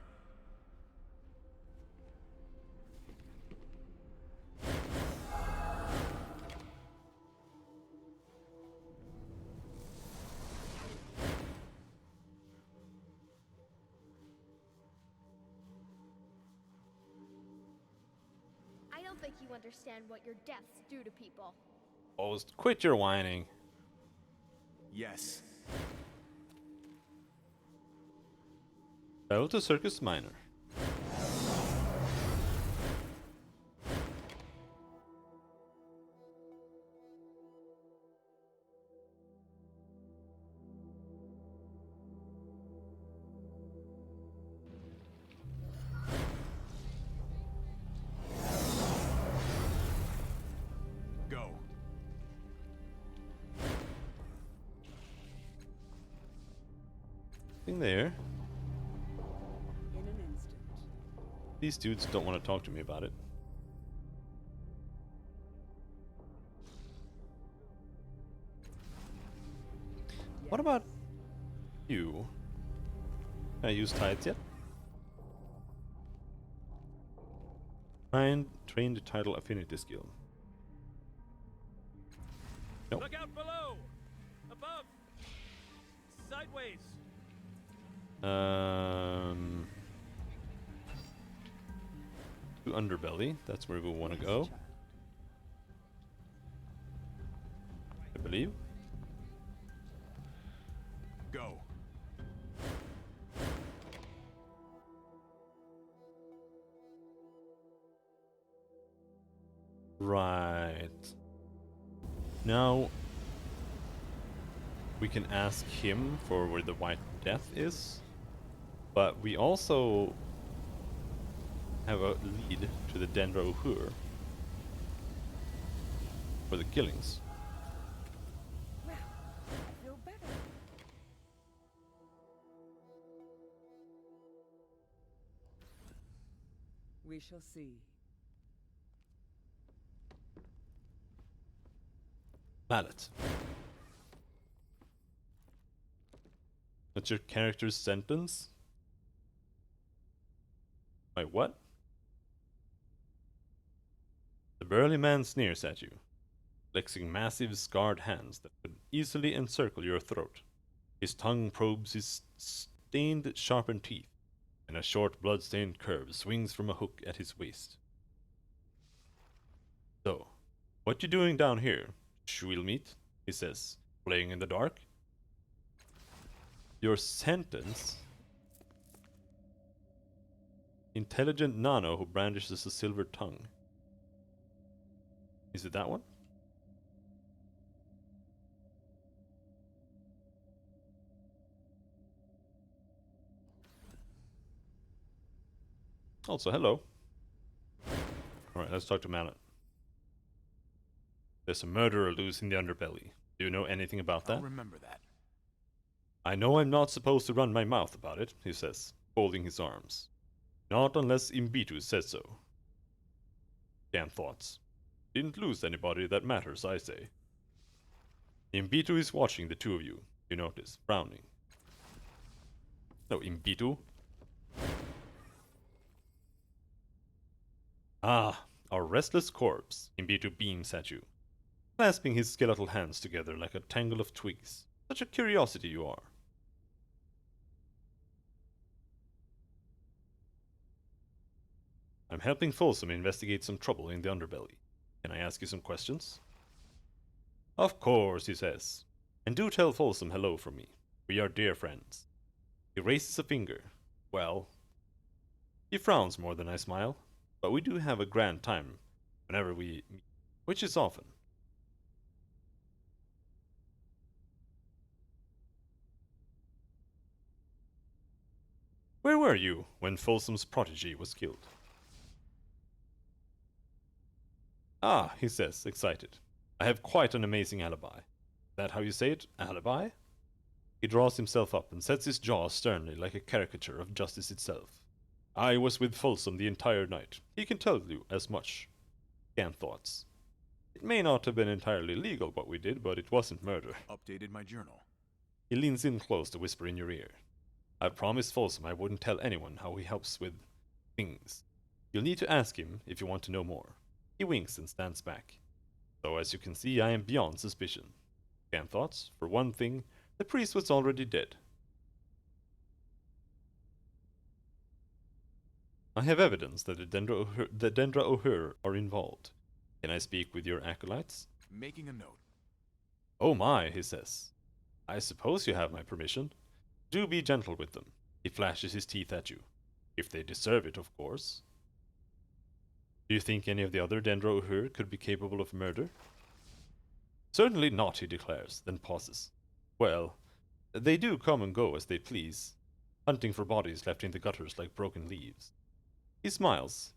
I don't think you understand what your deaths do to people. Post, quit your whining. Yes. Travel to Circus Minor. Go. Thing there. In an instant. These dudes don't want to talk to me about it. What about you? Can I use tides yet? Train the title affinity skill. Nope. Look out below! Above! Sideways! To Underbelly, that's where we want to go. I believe. Go. Right. Now we can ask him for where the White Death is, but we also have a lead to the Dendra Uhur for the killings. Well, I feel better. We shall see. Mallet. What's your character's sentence? Wait, what? The burly man sneers at you, flexing massive scarred hands that could easily encircle your throat. His tongue probes his stained, sharpened teeth, and a short blood-stained curve swings from a hook at his waist. So, what you doing down here, Schwilmeat? He says, playing in the dark. Your sentence? Intelligent nano who brandishes a silver tongue. Is it that one? Also, hello. Alright, let's talk to Mallet. There's a murderer loose in the underbelly. Do you know anything about I'll that? remember that. I know I'm not supposed to run my mouth about it, he says, folding his arms. Not unless Imbitu says so. Damn thoughts. Didn't lose anybody that matters, I say. Imbitu is watching the two of you, you notice, frowning. No, Imbitu. Ah, our restless corpse, Imbitu beams at you, clasping his skeletal hands together like a tangle of twigs. Such a curiosity you are. I'm helping Folsom investigate some trouble in the underbelly. Can I ask you some questions? Of course, he says. And do tell Folsom hello from me. We are dear friends. He raises a finger. Well, he frowns more than I smile, but we do have a grand time whenever we meet, which is often. Where were you when Folsom's protege was killed? Ah, he says, excited. I have quite an amazing alibi. That how you say it? Alibi? He draws himself up and sets his jaw sternly like a caricature of justice itself. I was with Folsom the entire night. He can tell you as much. Scant thoughts. It may not have been entirely legal what we did, but it wasn't murder. Updated my journal. He leans in close to whisper in your ear. I promised Folsom I wouldn't tell anyone how he helps with things. You'll need to ask him if you want to know more. He winks and stands back. So as you can see, I am beyond suspicion. Scant thoughts? For one thing, the priest was already dead. I have evidence that the Dendra O'Hur are involved. Can I speak with your acolytes? Making a note. Oh my, he says. I suppose you have my permission. Do be gentle with them. He flashes his teeth at you. If they deserve it, of course. Do you think any of the other Dendra O'Hur could be capable of murder? Certainly not, he declares, then pauses. Well, they do come and go as they please, hunting for bodies left in the gutters like broken leaves. He smiles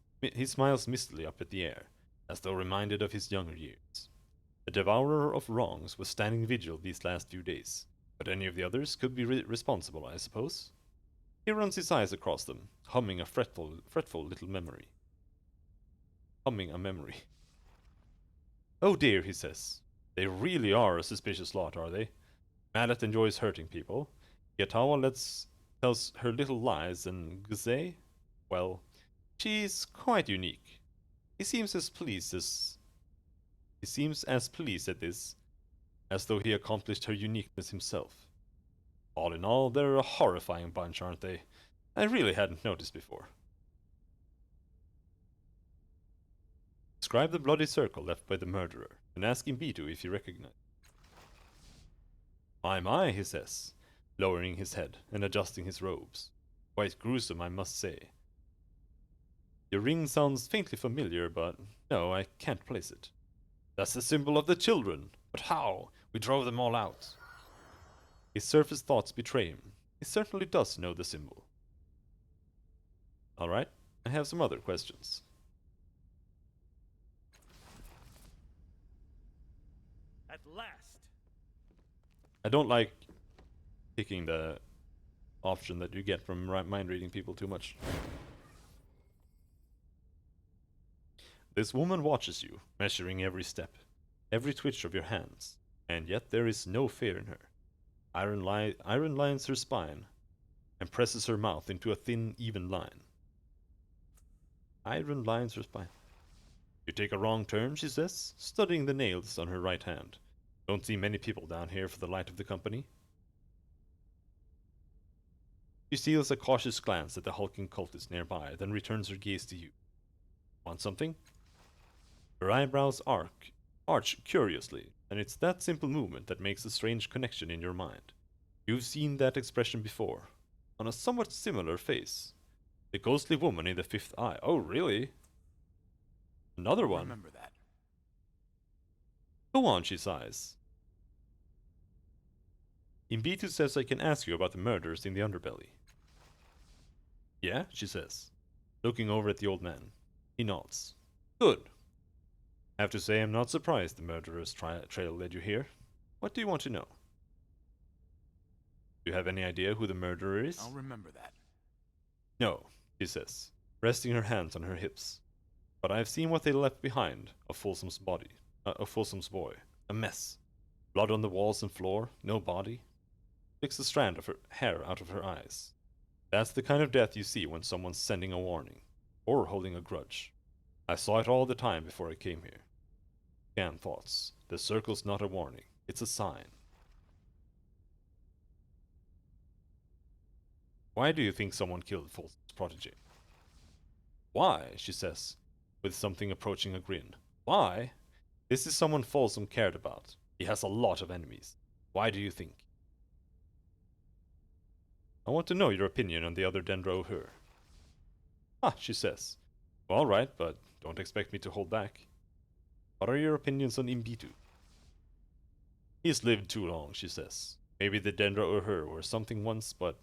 mistily up at the air, as though reminded of his younger years. The devourer of wrongs was standing vigil these last few days, but any of the others could be responsible, I suppose. He runs his eyes across them, humming a fretful little memory. Humming a memory. Oh dear, he says. They really are a suspicious lot, are they? Mallet enjoys hurting people. Yatawa tells her little lies, and Gze, well, she's quite unique. He seems as pleased at this as though he accomplished her uniqueness himself. All in all, they're a horrifying bunch, aren't they? I really hadn't noticed before. Describe the bloody circle left by the murderer, and ask Imbitu if you recognize. My, he says, lowering his head and adjusting his robes. Quite gruesome, I must say. Your ring sounds faintly familiar, but no, I can't place it. That's the symbol of the children. But how? We drove them all out. His surface thoughts betray him. He certainly does know the symbol. Alright, I have some other questions. At last! I don't like picking the option that you get from mind reading people too much. This woman watches you, measuring every step, every twitch of your hands, and yet there is no fear in her. Iron lines her spine, and presses her mouth into a thin, even line. Iron lines her spine. You take a wrong turn, she says, studying the nails on her right hand. Don't see many people down here for the light of the company. She steals a cautious glance at the hulking cultist nearby, then returns her gaze to you. Want something? Her eyebrows arch curiously, and it's that simple movement that makes a strange connection in your mind. You've seen that expression before, on a somewhat similar face. The ghostly woman in the fifth eye. Oh, really? Another one. Remember that. Go on, she sighs. Imbitu says I can ask you about the murders in the underbelly. Yeah, she says, looking over at the old man. He nods. Good. I have to say I'm not surprised the murderer's trail led you here. What do you want to know? Do you have any idea who the murderer is? I'll remember that. No, she says, resting her hands on her hips. But I have seen what they left behind of Folsom's boy. A mess. Blood on the walls and floor, no body. Picks a strand of her hair out of her eyes. That's the kind of death you see when someone's sending a warning, or holding a grudge. I saw it all the time before I came here. Scan thoughts. The circle's not a warning, it's a sign. Why do you think someone killed Folsom's protege? Why, she says, with something approaching a grin. Why? This is someone Folsom cared about. He has a lot of enemies. Why do you think? I want to know your opinion on the other Dendra O'Hur. Ah, she says. Well, all right, but don't expect me to hold back. What are your opinions on Imbitu? He's lived too long, she says. Maybe the Dendra O'Hur were something once, but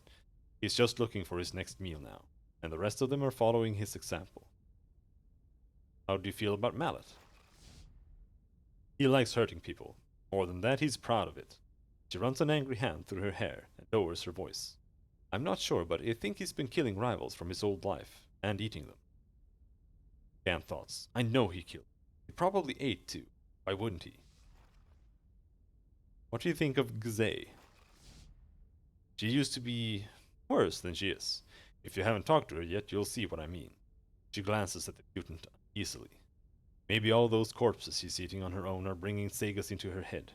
he's just looking for his next meal now, and the rest of them are following his example. How do you feel about Mallet? He likes hurting people. More than that, he's proud of it. She runs an angry hand through her hair and lowers her voice. I'm not sure, but I think he's been killing rivals from his old life, and eating them. Damn thoughts. I know he killed. He probably ate too. Why wouldn't he? What do you think of Gzay? She used to be worse than she is. If you haven't talked to her yet, you'll see what I mean. She glances at the mutant easily. Maybe all those corpses she's eating on her own are bringing Sagas into her head.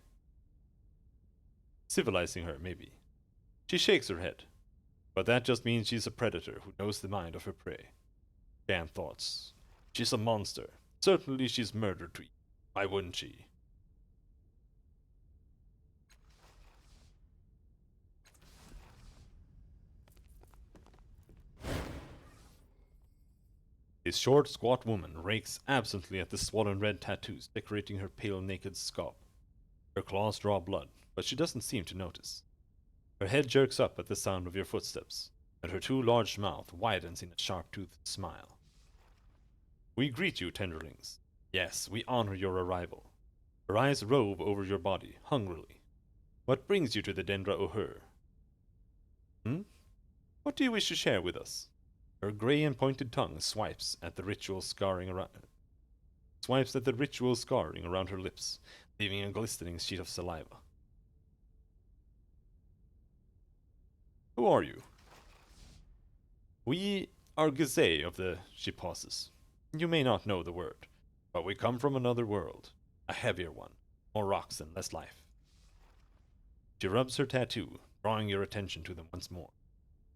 Civilizing her, maybe. She shakes her head. But that just means she's a predator who knows the mind of her prey. Damn thoughts. She's a monster. Certainly she's murdered to eat. Why wouldn't she? This short, squat woman rakes absently at the swollen red tattoos decorating her pale, naked scalp. Her claws draw blood, but she doesn't seem to notice. Her head jerks up at the sound of your footsteps, and her too large mouth widens in a sharp-toothed smile. We greet you, tenderlings. Yes, we honor your arrival. Her eyes rove over your body, hungrily. What brings you to the Dendra O'Hur? What do you wish to share with us? Her gray and pointed tongue swipes at the ritual scarring around her lips, leaving a glistening sheet of saliva. Who are you? We are Gazay of the... She pauses. You may not know the word, but we come from another world. A heavier one. More rocks and less life. She rubs her tattoo, drawing your attention to them once more.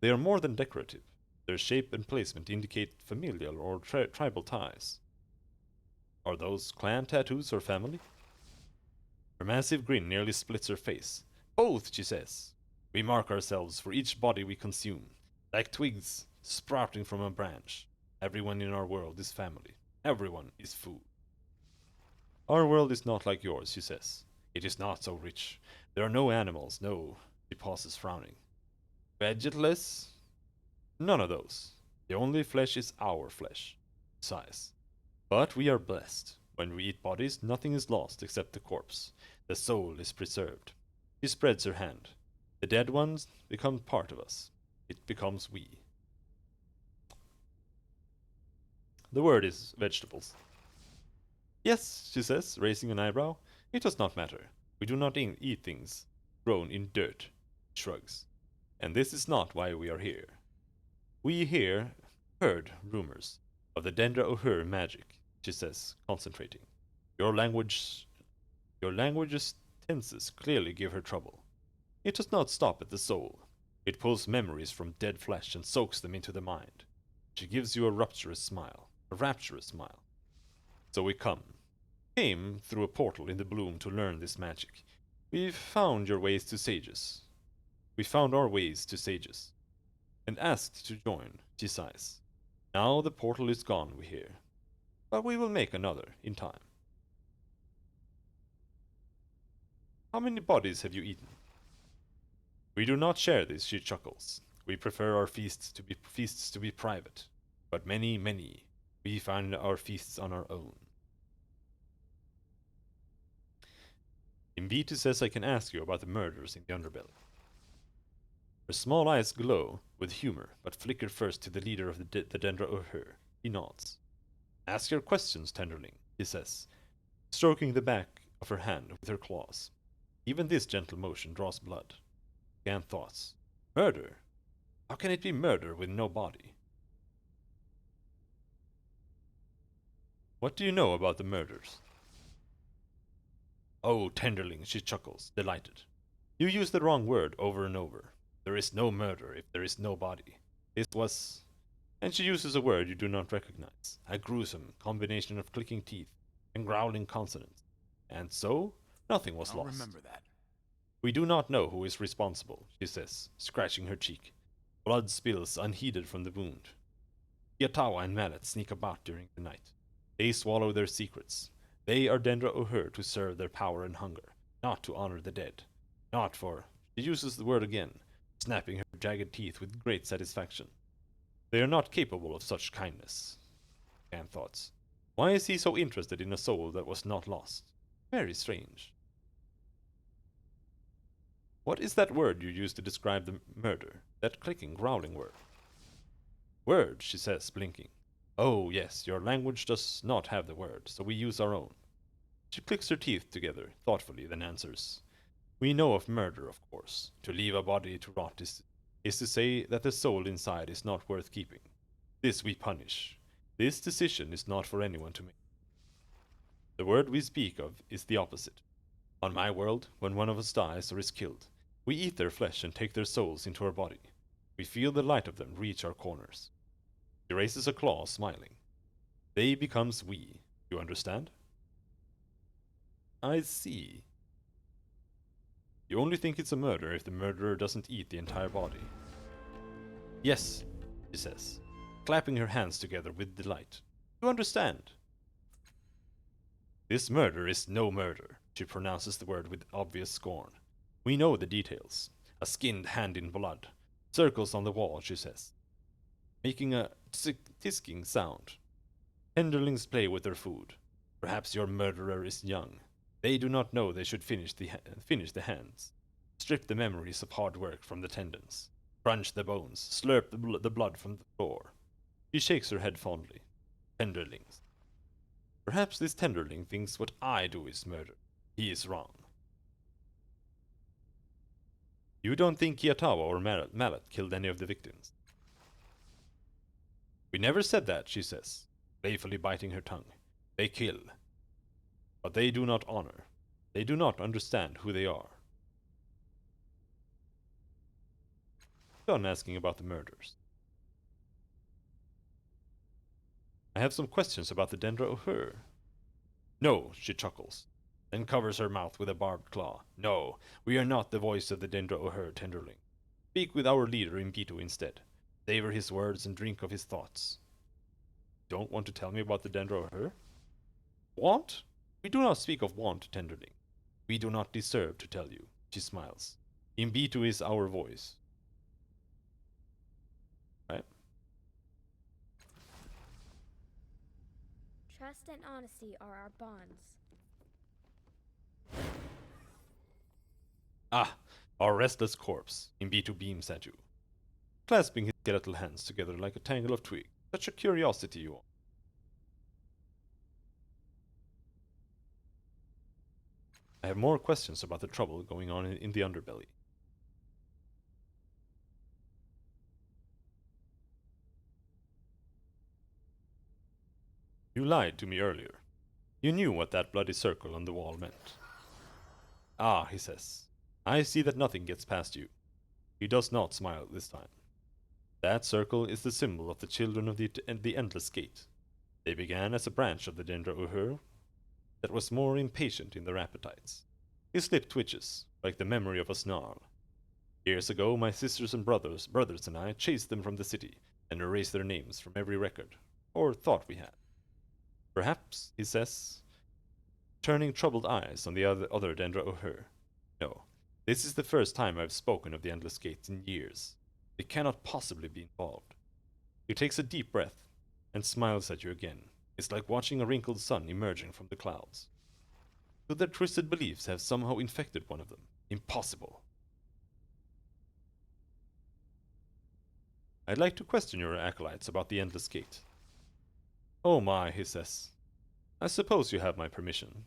They are more than decorative. Their shape and placement indicate familial or tribal ties. Are those clan tattoos or family? Her massive grin nearly splits her face. Both, she says. We mark ourselves for each body we consume, like twigs sprouting from a branch. Everyone in our world is family. Everyone is food. Our world is not like yours, she says. It is not so rich. There are no animals, no... She pauses, frowning. Vegetless? None of those. The only flesh is our flesh. Sighs. But we are blessed. When we eat bodies, nothing is lost except the corpse. The soul is preserved. She spreads her hand. The dead ones become part of us. It becomes we. The word is vegetables. Yes, she says, raising an eyebrow. It does not matter. We do not eat things grown in dirt. Shrugs. And this is not why we are here. We here heard rumors of the Dendra O'Hur magic, she says, concentrating. Your language's tenses clearly give her trouble. It does not stop at the soul. It pulls memories from dead flesh and soaks them into the mind. She gives you a rapturous smile. So we came through a portal in the bloom to learn this magic. We found our ways to sages, and asked to join, she sighs. Now the portal is gone, we hear. But we will make another, in time. How many bodies have you eaten? We do not share this, she chuckles. We prefer our feasts to be private. But many, we find our feasts on our own. Mbito says I can ask you about the murders in the underbelly. Her small eyes glow with humor, but flicker first to the leader of the Dendra Uhur. He nods. Ask your questions, Tenderling, he says, stroking the back of her hand with her claws. Even this gentle motion draws blood. Scan thoughts. Murder? How can it be murder with no body? What do you know about the murders? Oh, Tenderling, she chuckles, delighted. You use the wrong word over and over. There is no murder if there is no body. This was... And she uses a word you do not recognize. A gruesome combination of clicking teeth and growling consonants. And so, nothing was I'll lost. remember that. We do not know who is responsible, she says, scratching her cheek. Blood spills unheeded from the wound. Yatawa and Mallet sneak about during the night. They swallow their secrets. They are Dendra Uhur to serve their power and hunger, not to honor the dead. Not for... She uses the word again, snapping her jagged teeth with great satisfaction. They are not capable of such kindness. Anne thoughts. Why is he so interested in a soul that was not lost? Very strange. What is that word you used to describe the murder? That clicking, growling word? Word, she says, blinking. Oh, yes, your language does not have the word, so we use our own. She clicks her teeth together, thoughtfully, then answers. We know of murder, of course. To leave a body to rot is to say that the soul inside is not worth keeping. This we punish. This decision is not for anyone to make. The word we speak of is the opposite. On my world, when one of us dies or is killed, we eat their flesh and take their souls into our body. We feel the light of them reach our corners. She raises a claw, smiling. They becomes we. You understand? I see. You only think it's a murder if the murderer doesn't eat the entire body. Yes, she says, clapping her hands together with delight. You understand? This murder is no murder, she pronounces the word with obvious scorn. We know the details. A skinned hand in blood. Circles on the wall, she says, making a tisking sound. Tenderlings play with their food. Perhaps your murderer is young. They do not know they should finish the hands. Strip the memories of hard work from the tendons. Crunch the bones. Slurp the blood from the floor. She shakes her head fondly. Tenderlings. Perhaps this tenderling thinks what I do is murder. He is wrong. You don't think Kiatawa or Mallet killed any of the victims? We never said that, she says, playfully biting her tongue. They kill. But they do not honor. They do not understand who they are. Done asking about the murders. I have some questions about the Dendra Uhur. No, she chuckles, then covers her mouth with a barbed claw. No, we are not the voice of the Dendra Uhur, Tenderling. Speak with our leader Mbito instead. Savor his words and drink of his thoughts. Don't want to tell me about the Dendra Uhur? Want? We do not speak of want, Tenderling. We do not deserve to tell you, she smiles. Mbito is our voice. Right? Trust and honesty are our bonds. Ah, our restless corpse, Mbito beams at you, clasping his skeletal hands together like a tangle of twigs. Such a curiosity you are. I have more questions about the trouble going on in the underbelly. You lied to me earlier. You knew what that bloody circle on the wall meant. Ah, he says. I see that nothing gets past you. He does not smile this time. That circle is the symbol of the children of the Endless Gate. They began as a branch of the Dendra Uhur that was more impatient in their appetites. His lip twitches, like the memory of a snarl. Years ago, my sisters and brothers and I chased them from the city and erased their names from every record, or thought we had. Perhaps, he says, turning troubled eyes on the other Dendra Uhur. No, this is the first time I've spoken of the Endless Gates in years. They cannot possibly be involved. He takes a deep breath and smiles at you again. It's like watching a wrinkled sun emerging from the clouds. Could their twisted beliefs have somehow infected one of them? Impossible. I'd like to question your acolytes about the Endless Gate. Oh my, he says. I suppose you have my permission.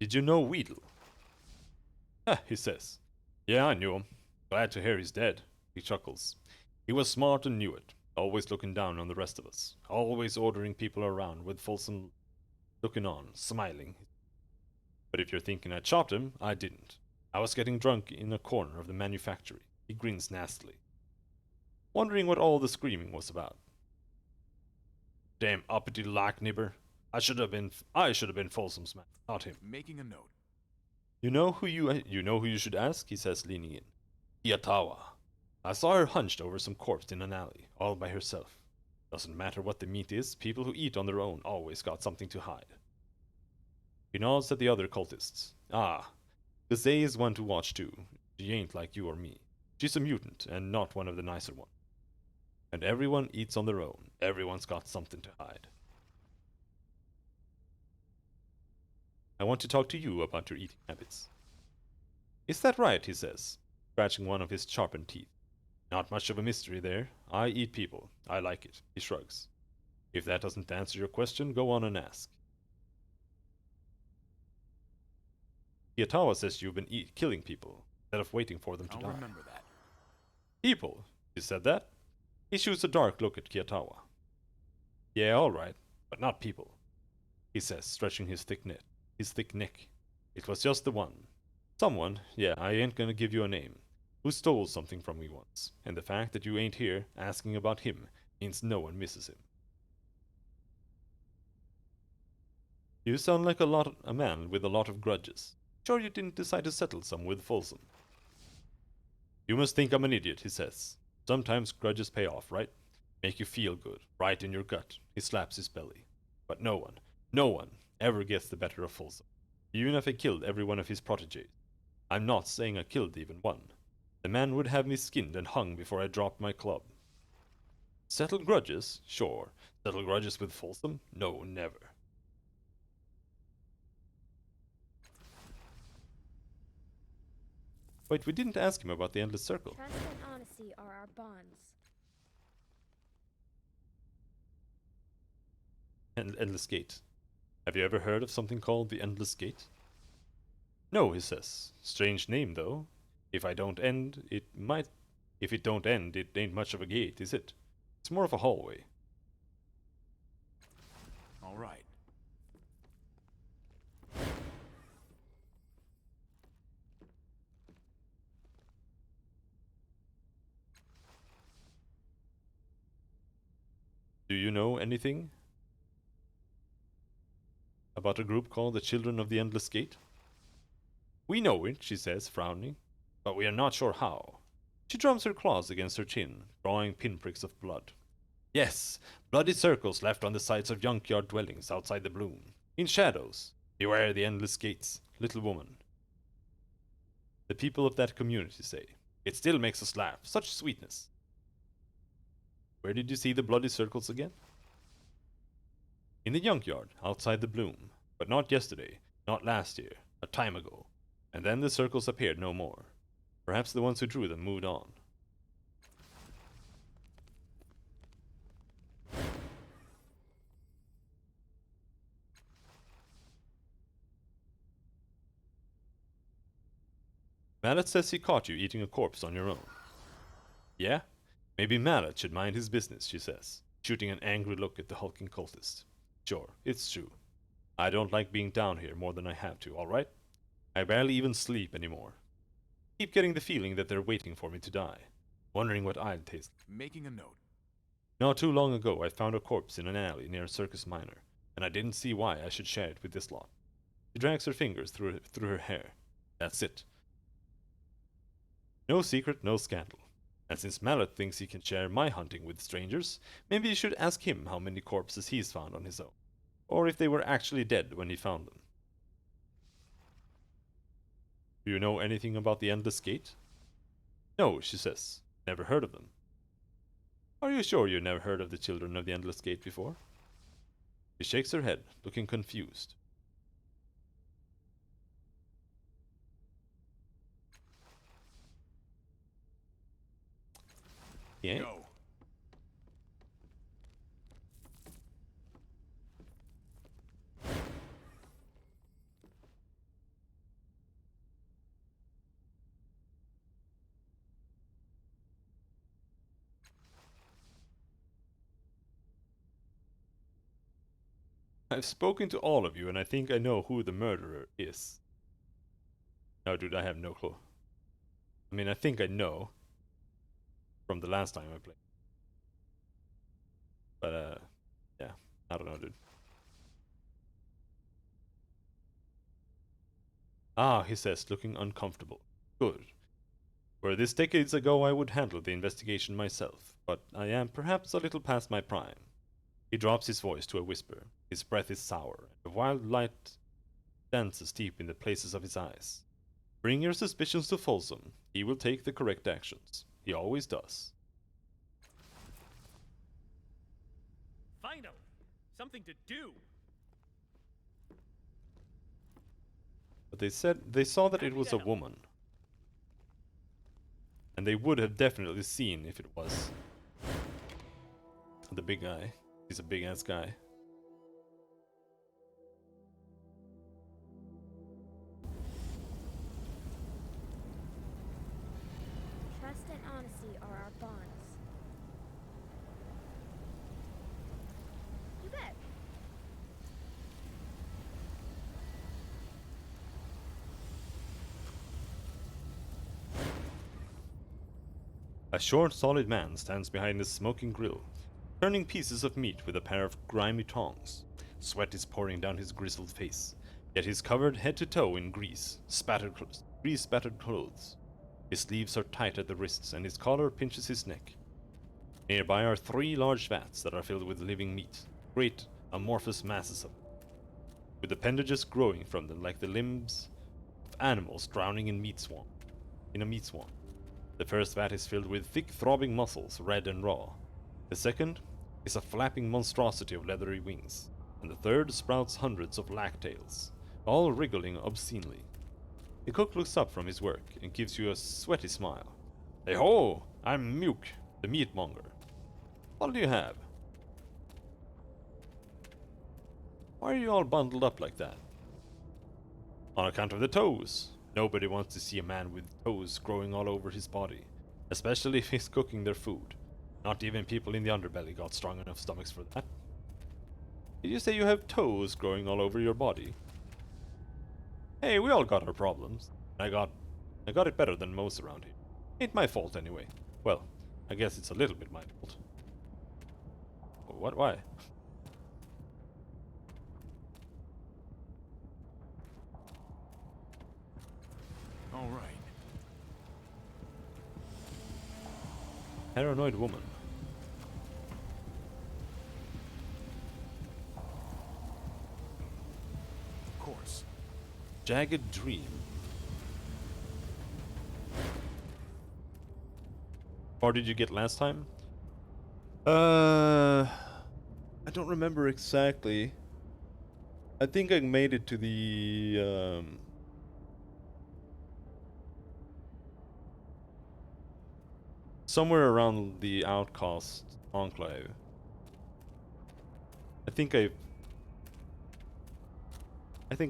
Did you know Weedle? Ha, he says. Yeah, I knew him. Glad to hear he's dead. He chuckles. He was smart and knew it. Always looking down on the rest of us. Always ordering people around with Folsom looking on, smiling. But if you're thinking I chopped him, I didn't. I was getting drunk in a corner of the manufactory. He grins nastily. Wondering what all the screaming was about. Damn uppity lacknibber. I should have been Folsom's man, not him. Making a note. You know who you should ask? He says, leaning in. Iatawa. I saw her hunched over some corpse in an alley, all by herself. Doesn't matter what the meat is, people who eat on their own always got something to hide. He nods at the other cultists. Ah, Gazay is one to watch too. She ain't like you or me. She's a mutant, and not one of the nicer ones. And everyone eats on their own. Everyone's got something to hide. I want to talk to you about your eating habits. Is that right? He says, scratching one of his sharpened teeth. Not much of a mystery there. I eat people. I like it. He shrugs. If that doesn't answer your question, go on and ask. Iatawa says you've been killing people, instead of waiting for them to I'll die. remember that. People? You said that? He shoots a dark look at Kiatawa. Yeah, all right, but not people, he says, stretching his thick neck. It was just the one. Someone, yeah, I ain't gonna give you a name, who stole something from me once, and the fact that you ain't here asking about him means no one misses him. You sound like a man with a lot of grudges. Sure you didn't decide to settle some with Folsom? You must think I'm an idiot, he says. Sometimes grudges pay off, right? Make you feel good, right in your gut. He slaps his belly. But no one ever gets the better of Folsom. Even if I killed every one of his protégés. I'm not saying I killed even one. The man would have me skinned and hung before I dropped my club. Settle grudges? Sure. Settle grudges with Folsom? No, never. Wait, we didn't ask him about the Endless Circle. Trust and honesty are our bonds. Endless Gate. Have you ever heard of something called the Endless Gate? No, he says. Strange name, though. If it don't end, it ain't much of a gate, is it? It's more of a hallway. All right. Do you know anything about a group called the Children of the Endless Gate? We know it, she says, frowning, but we are not sure how. She drums her claws against her chin, drawing pinpricks of blood. Yes, bloody circles left on the sides of junkyard dwellings outside the bloom. In shadows. Beware the endless gates, little woman. The people of that community say. It still makes us laugh. Such sweetness. Where did you see the bloody circles again? In the junkyard, outside the bloom. But not yesterday, not last year, a time ago. And then the circles appeared no more. Perhaps the ones who drew them moved on. Mallet says he caught you eating a corpse on your own. Yeah? Maybe Mallet should mind his business, she says, shooting an angry look at the hulking cultist. Sure, it's true. I don't like being down here more than I have to, alright? I barely even sleep anymore. Keep getting the feeling that they're waiting for me to die, wondering what I'd taste. Making a note. Not too long ago I found a corpse in an alley near Circus Minor, and I didn't see why I should share it with this lot. She drags her fingers through her hair. That's it. No secret, no scandal. And since Mallet thinks he can share my hunting with strangers, maybe you should ask him how many corpses he's found on his own. Or if they were actually dead when he found them. Do you know anything about the Endless Gate? No, she says. Never heard of them. Are you sure you never heard of the Children of the Endless Gate before? She shakes her head, looking confused. Yeah. Go. I've spoken to all of you, and I think I know who the murderer is. No, dude, I have no clue. I mean, I think I know from the last time I played. But, yeah, I don't know, dude. Ah, he says, looking uncomfortable. Good. Where this decades ago I would handle the investigation myself, but I am perhaps a little past my prime. He drops his voice to a whisper. His breath is sour, and a wild light dances deep in the places of his eyes. Bring your suspicions to Folsom. He will take the correct actions. He always does. Finally! Something to do! But they said they saw that it was a woman. And they would have definitely seen if it was the big guy. He's a big ass guy. Trust and honesty are our bonds. You bet. A short, solid man stands behind a smoking grill, turning pieces of meat with a pair of grimy tongs. Sweat is pouring down his grizzled face, yet he's covered head to toe in grease-spattered clothes. His sleeves are tight at the wrists, and his collar pinches his neck. Nearby are 3 large vats that are filled with living meat, great amorphous masses of it, with appendages growing from them like the limbs of animals drowning in a meat swamp. The first vat is filled with thick, throbbing muscles, red and raw. The second is a flapping monstrosity of leathery wings, and the third sprouts hundreds of lactails, all wriggling obscenely. The cook looks up from his work and gives you a sweaty smile. Hey ho! I'm Muke, the meatmonger. What do you have? Why are you all bundled up like that? On account of the toes. Nobody wants to see a man with toes growing all over his body, especially if he's cooking their food. Not even people in the underbelly got strong enough stomachs for that. Did you say you have toes growing all over your body? Hey, we all got our problems. I got it better than most around here. Ain't my fault anyway. Well, I guess it's a little bit my fault. What? Why? All right. Paranoid woman. Of course. Jagged dream. Or did you get last time? I don't remember exactly. I think I made it to the somewhere around the Outcast Enclave. I think I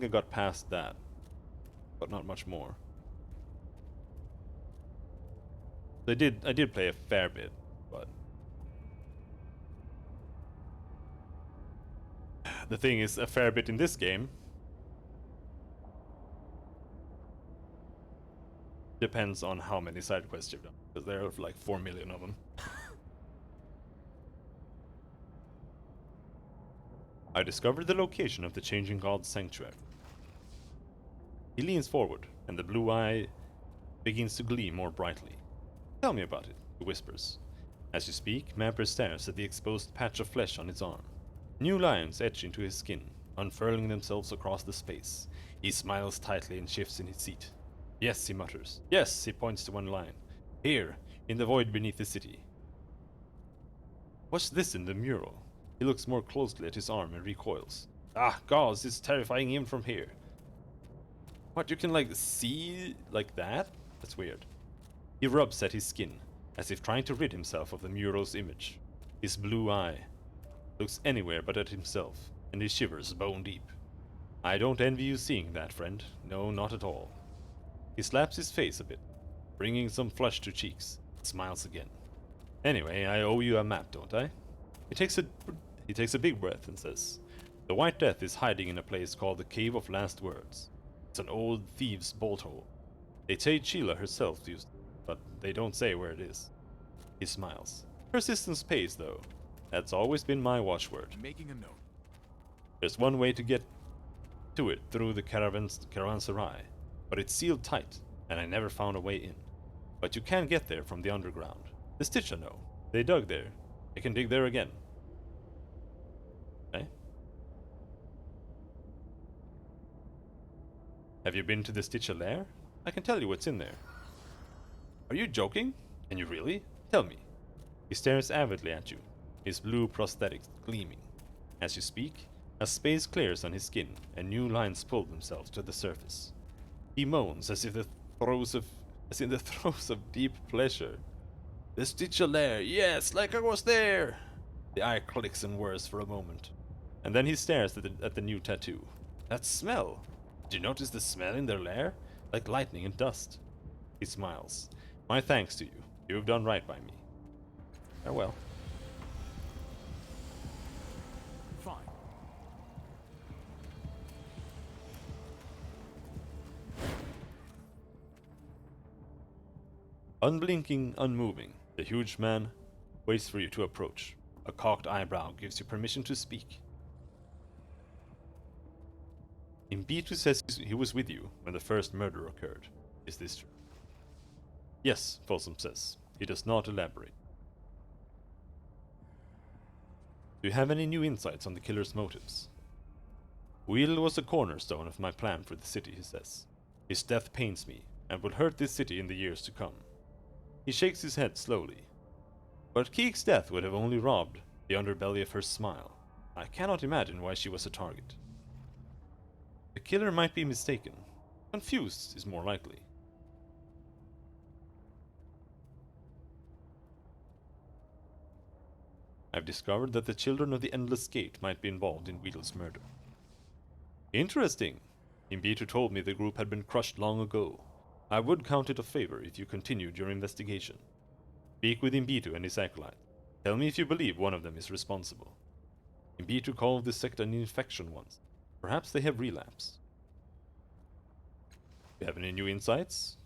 got past that, but not much more. I did play a fair bit, but the thing is, a fair bit in this game depends on how many side quests you've done, because there are like 4 million of them. I discovered the location of the Changing God's sanctuary. He leans forward, and the blue eye begins to gleam more brightly. Tell me about it, he whispers. As you speak, Mapper stares at the exposed patch of flesh on his arm. New lines etch into his skin, unfurling themselves across the space. He smiles tightly and shifts in his seat. Yes, he mutters. Yes, he points to one line. Here, in the void beneath the city. What's this in the mural? He looks more closely at his arm and recoils. Ah, gods, it's terrifying even from here. What, you can like see like that? That's weird. He rubs at his skin, as if trying to rid himself of the mural's image. His blue eye looks anywhere but at himself, and he shivers bone deep. I don't envy you seeing that, friend. No, not at all. He slaps his face a bit, bringing some flush to cheeks, smiles again. Anyway, I owe you a map, don't I? He takes a big breath and says, the White Death is hiding in a place called the Cave of Last Words. It's an old thieves' bolt hole. They say Sheila herself used it, but they don't say where it is. He smiles. Persistence pays, though. That's always been my watchword. Making a note. There's one way to get to it through the caravanserai, but it's sealed tight, and I never found a way in. But you can get there from the underground. The Stitcher know. They dug there. They can dig there again. Okay. Have you been to the Stitcher lair? I can tell you what's in there. Are you joking? Can you really? Tell me. He stares avidly at you, his blue prosthetics gleaming. As you speak, a space clears on his skin, and new lines pull themselves to the surface. He moans as in the throes of deep pleasure. The Stitcher lair, yes, like I was there! The eye clicks and whirs for a moment, and then he stares at the new tattoo. That smell! Did you notice the smell in their lair? Like lightning and dust. He smiles. My thanks to you. You've done right by me. Farewell. Fine. Unblinking, unmoving, the huge man waits for you to approach. A cocked eyebrow gives you permission to speak. Imbitu says he was with you when the first murder occurred. Is this true? Yes, Folsom says. He does not elaborate. Do you have any new insights on the killer's motives? Will was a cornerstone of my plan for the city, he says. His death pains me, and will hurt this city in the years to come. He shakes his head slowly. But Keek's death would have only robbed the underbelly of her smile. I cannot imagine why she was a target. The killer might be mistaken. Confused is more likely. I've discovered that the Children of the Endless Gate might be involved in Weedle's murder. Interesting. Imbitu told me the group had been crushed long ago. I would count it a favor if you continued your investigation. Speak with Imbitu and his acolyte. Tell me if you believe one of them is responsible. Imbitu called this sect an infection once. Perhaps they have relapsed. Do you have any new insights?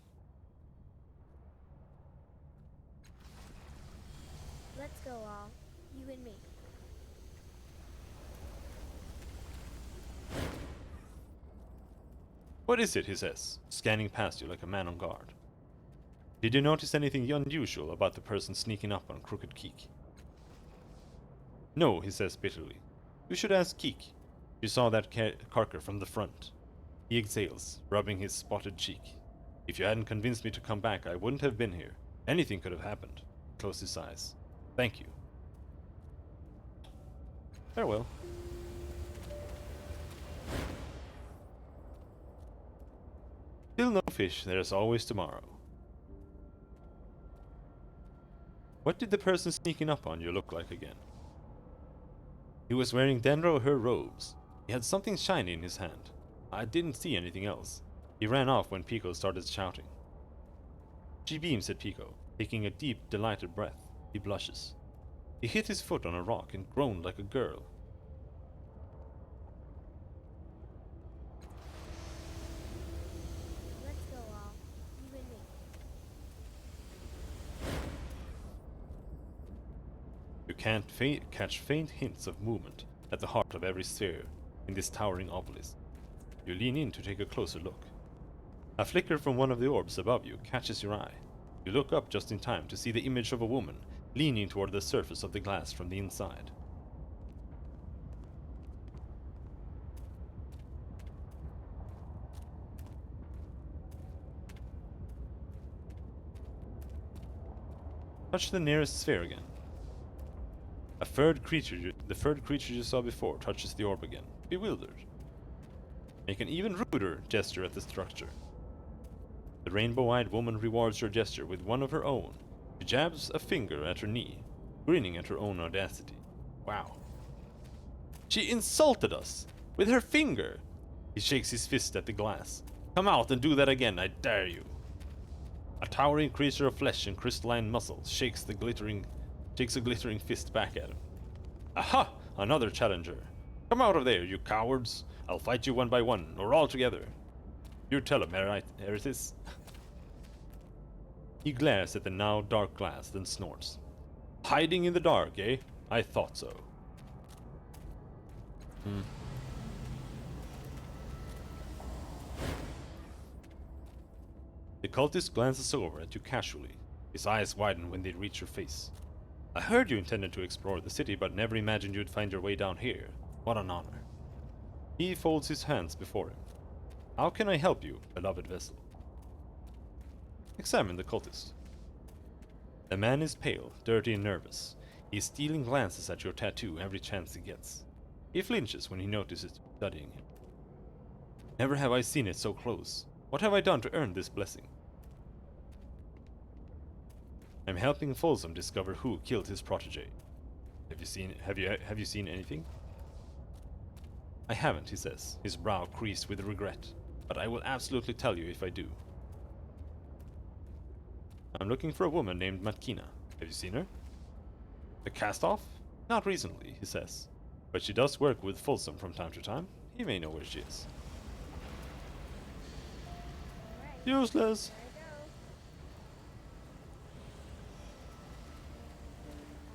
Let's go all, you and me. What is it, he says, scanning past you like a man on guard. Did you notice anything unusual about the person sneaking up on Crooked Keek? No, he says bitterly. You should ask Keek. You saw that carker from the front. He exhales, rubbing his spotted cheek. If you hadn't convinced me to come back, I wouldn't have been here. Anything could have happened. Close his eyes. Thank you. Farewell. Still no fish, there's always tomorrow. What did the person sneaking up on you look like again? He was wearing Denra her robes. He had something shiny in his hand. I didn't see anything else. He ran off when Pico started shouting. She beams at Pico, taking a deep, delighted breath. He blushes. He hit his foot on a rock and groaned like a girl. Let's go all, you and me. You can't catch faint hints of movement at the heart of every sphere in this towering obelisk. You lean in to take a closer look. A flicker from one of the orbs above you catches your eye. You look up just in time to see the image of a woman leaning toward the surface of the glass from the inside. Touch the nearest sphere again. The third creature you saw before touches the orb again, bewildered. Make an even ruder gesture at the structure. The rainbow-eyed woman rewards your gesture with one of her own. She jabs a finger at her knee, grinning at her own audacity. Wow. She insulted us! With her finger! He shakes his fist at the glass. Come out and do that again, I dare you! A towering creature of flesh and crystalline muscles shakes a glittering fist back at him. Aha! Another challenger. Come out of there, you cowards! I'll fight you one by one, or all together. You tell him, Eritis. He glares at the now dark glass, then snorts. Hiding in the dark, eh? I thought so. The cultist glances over at you casually. His eyes widen when they reach your face. I heard you intended to explore the city, but never imagined you'd find your way down here. What an honor. He folds his hands before him. How can I help you, beloved vessel? Examine the cultist. The man is pale, dirty and nervous. He is stealing glances at your tattoo every chance he gets. He flinches when he notices you studying him. Never have I seen it so close. What have I done to earn this blessing? I'm helping Folsom discover who killed his protege. Have you seen anything? I haven't, he says, his brow creased with regret, but I will absolutely tell you if I do. I'm looking for a woman named Matkina. Have you seen her? The cast-off? Not recently, he says, but she does work with Folsom from time to time. He may know where she is. Useless!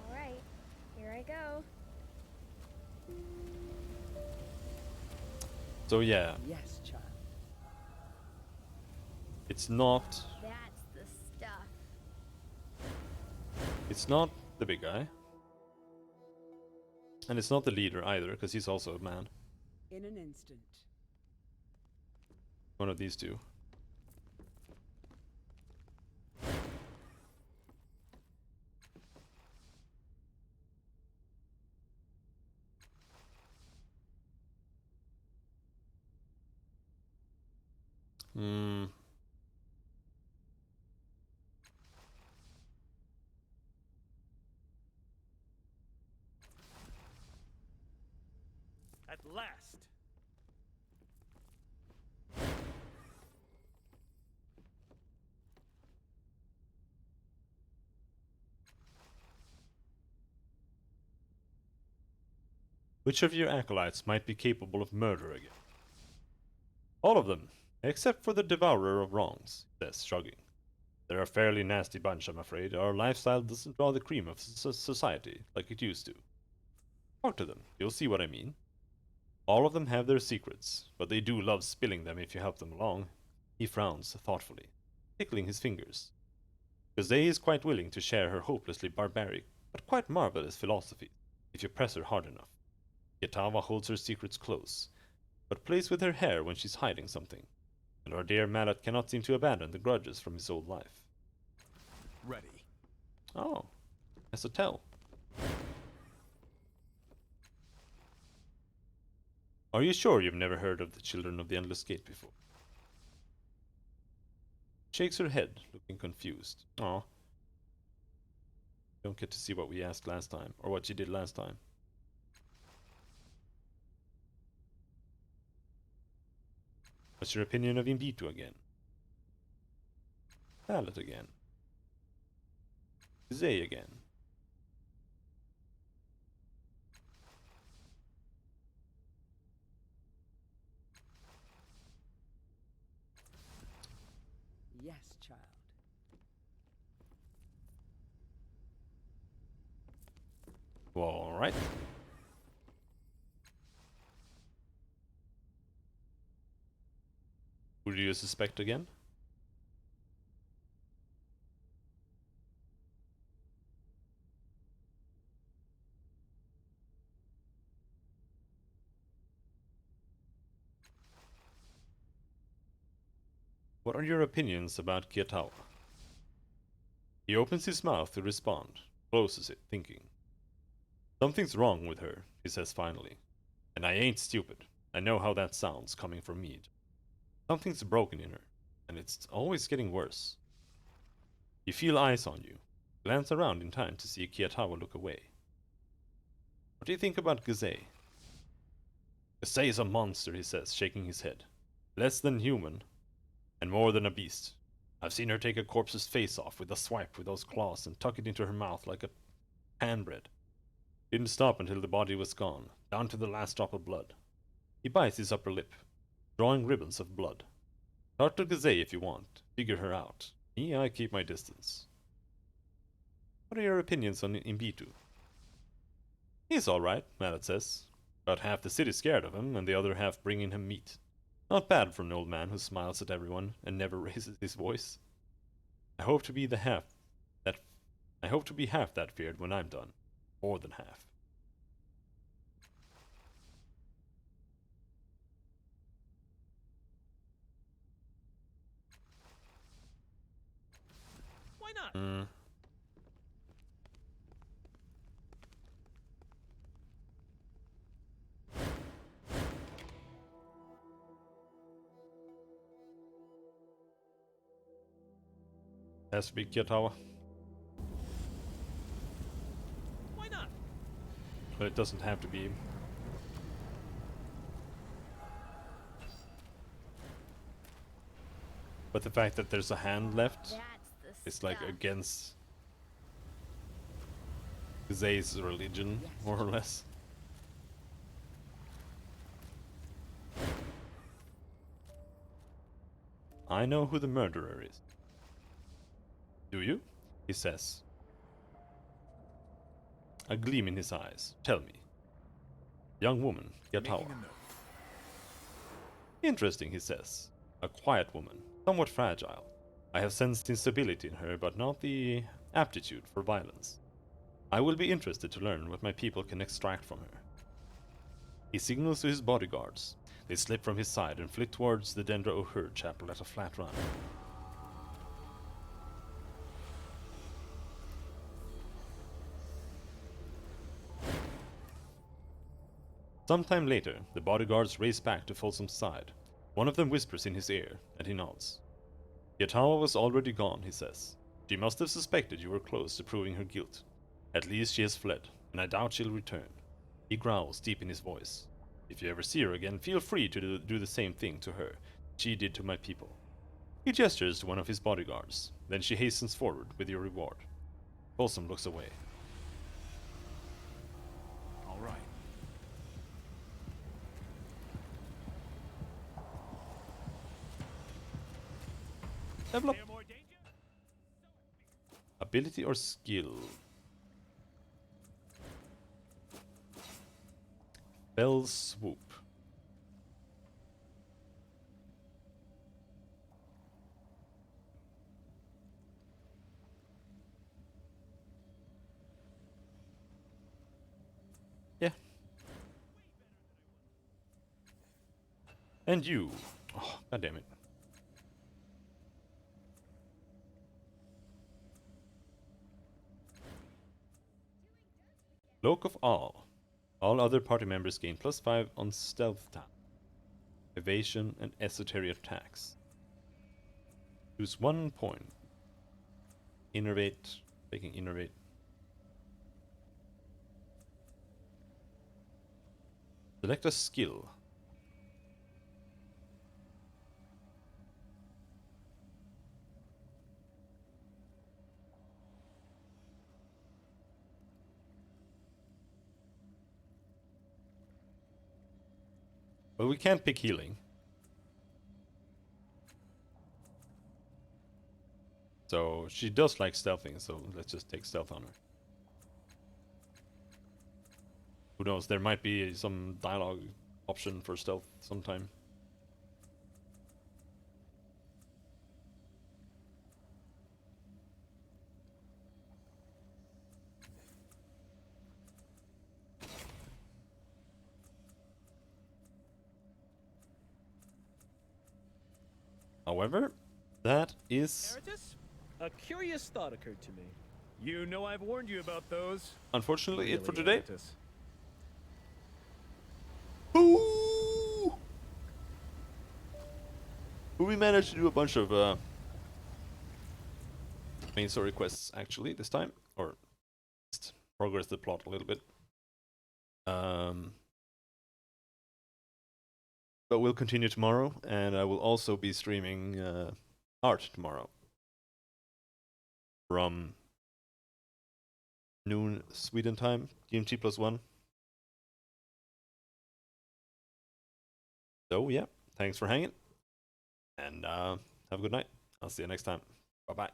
Alright, here I go. So yeah, Yes, child. it's not That's the stuff. the big guy. And it's not the leader either, because he's also a man. In an instant. One of these two. At last! Which of your acolytes might be capable of murder again? All of them, except for the Devourer of Wrongs, he says, shrugging. They're a fairly nasty bunch, I'm afraid. Our lifestyle doesn't draw the cream of society like it used to. Talk to them, you'll see what I mean. All of them have their secrets, but they do love spilling them if you help them along. He frowns thoughtfully, tickling his fingers. Gazay is quite willing to share her hopelessly barbaric, but quite marvelous philosophy, if you press her hard enough. Yatawa holds her secrets close, but plays with her hair when she's hiding something, and our dear Mallet cannot seem to abandon the grudges from his old life. Ready. Oh, as a tell. Are you sure you've never heard of the Children of the Endless Gate before? Shakes her head, looking confused. Aw. Don't get to see what we asked last time, or what you did last time. What's your opinion of Invitu again? Mallet again. Zay again. Yes, child. All right. Who do you suspect again? What are your opinions about Kiatawa? He opens his mouth to respond, closes it, thinking. Something's wrong with her, he says finally. And I ain't stupid. I know how that sounds coming from me. Something's broken in her, and it's always getting worse. You feel eyes on you. Glance around in time to see Kiatawa look away. What do you think about Gazay? Gazay is a monster, he says, shaking his head. Less than human, and more than a beast. I've seen her take a corpse's face off with a swipe with those claws and tuck it into her mouth like a handbread. Didn't stop until the body was gone, down to the last drop of blood. He bites his upper lip, drawing ribbons of blood. Talk to Gazay if you want. Figure her out. Me, I keep my distance. What are your opinions on Imbitu? He's alright, Mallet says. About half the city's scared of him, and the other half bringing him meat. Not bad for an old man who smiles at everyone and never raises his voice. I hope to be half that feared when I'm done. More than half. Why not? Has to be Kiatawa. Why not? But it doesn't have to be. But the fact that there's a hand left That's the is like stuff. against Zay's religion, more or less. I know who the murderer is. Do you? He says. A gleam in his eyes. Tell me. Young woman, Making Kiatawa. a note. Interesting, he says. A quiet woman, somewhat fragile. I have sensed instability in her, but not the aptitude for violence. I will be interested to learn what my people can extract from her. He signals to his bodyguards. They slip from his side and flit towards the Dendra O'Hur chapel at a flat run. Sometime later, the bodyguards race back to Folsom's side. One of them whispers in his ear, and he nods. Yatawa was already gone, he says. She must have suspected you were close to proving her guilt. At least she has fled, and I doubt she'll return. He growls deep in his voice. If you ever see her again, feel free to do the same thing to her she did to my people. He gestures to one of his bodyguards, then she hastens forward with your reward. Folsom looks away. All right. Level up. Fear more danger? Ability or skill? Fell swoop. Yeah. And you. Oh, God damn it. Cloak of All. All other party members gain +5 on stealth tap, evasion, and esoteric attacks. Choose 1 point. Innervate. Taking innervate. Select a skill. But we can't pick healing. So she does like stealthing, so let's just take stealth on her. Who knows, there might be some dialogue option for stealth sometime. However, that is Emeritus? A curious thought occurred to me. You know I've warned you about those. Unfortunately, it for Really, today. Eratus. Ooh! We managed to do a bunch of main story quests actually this time, or just progress the plot a little bit. But we'll continue tomorrow, and I will also be streaming art tomorrow from noon Sweden time, GMT +1. So yeah, thanks for hanging, and have a good night. I'll see you next time. Bye bye.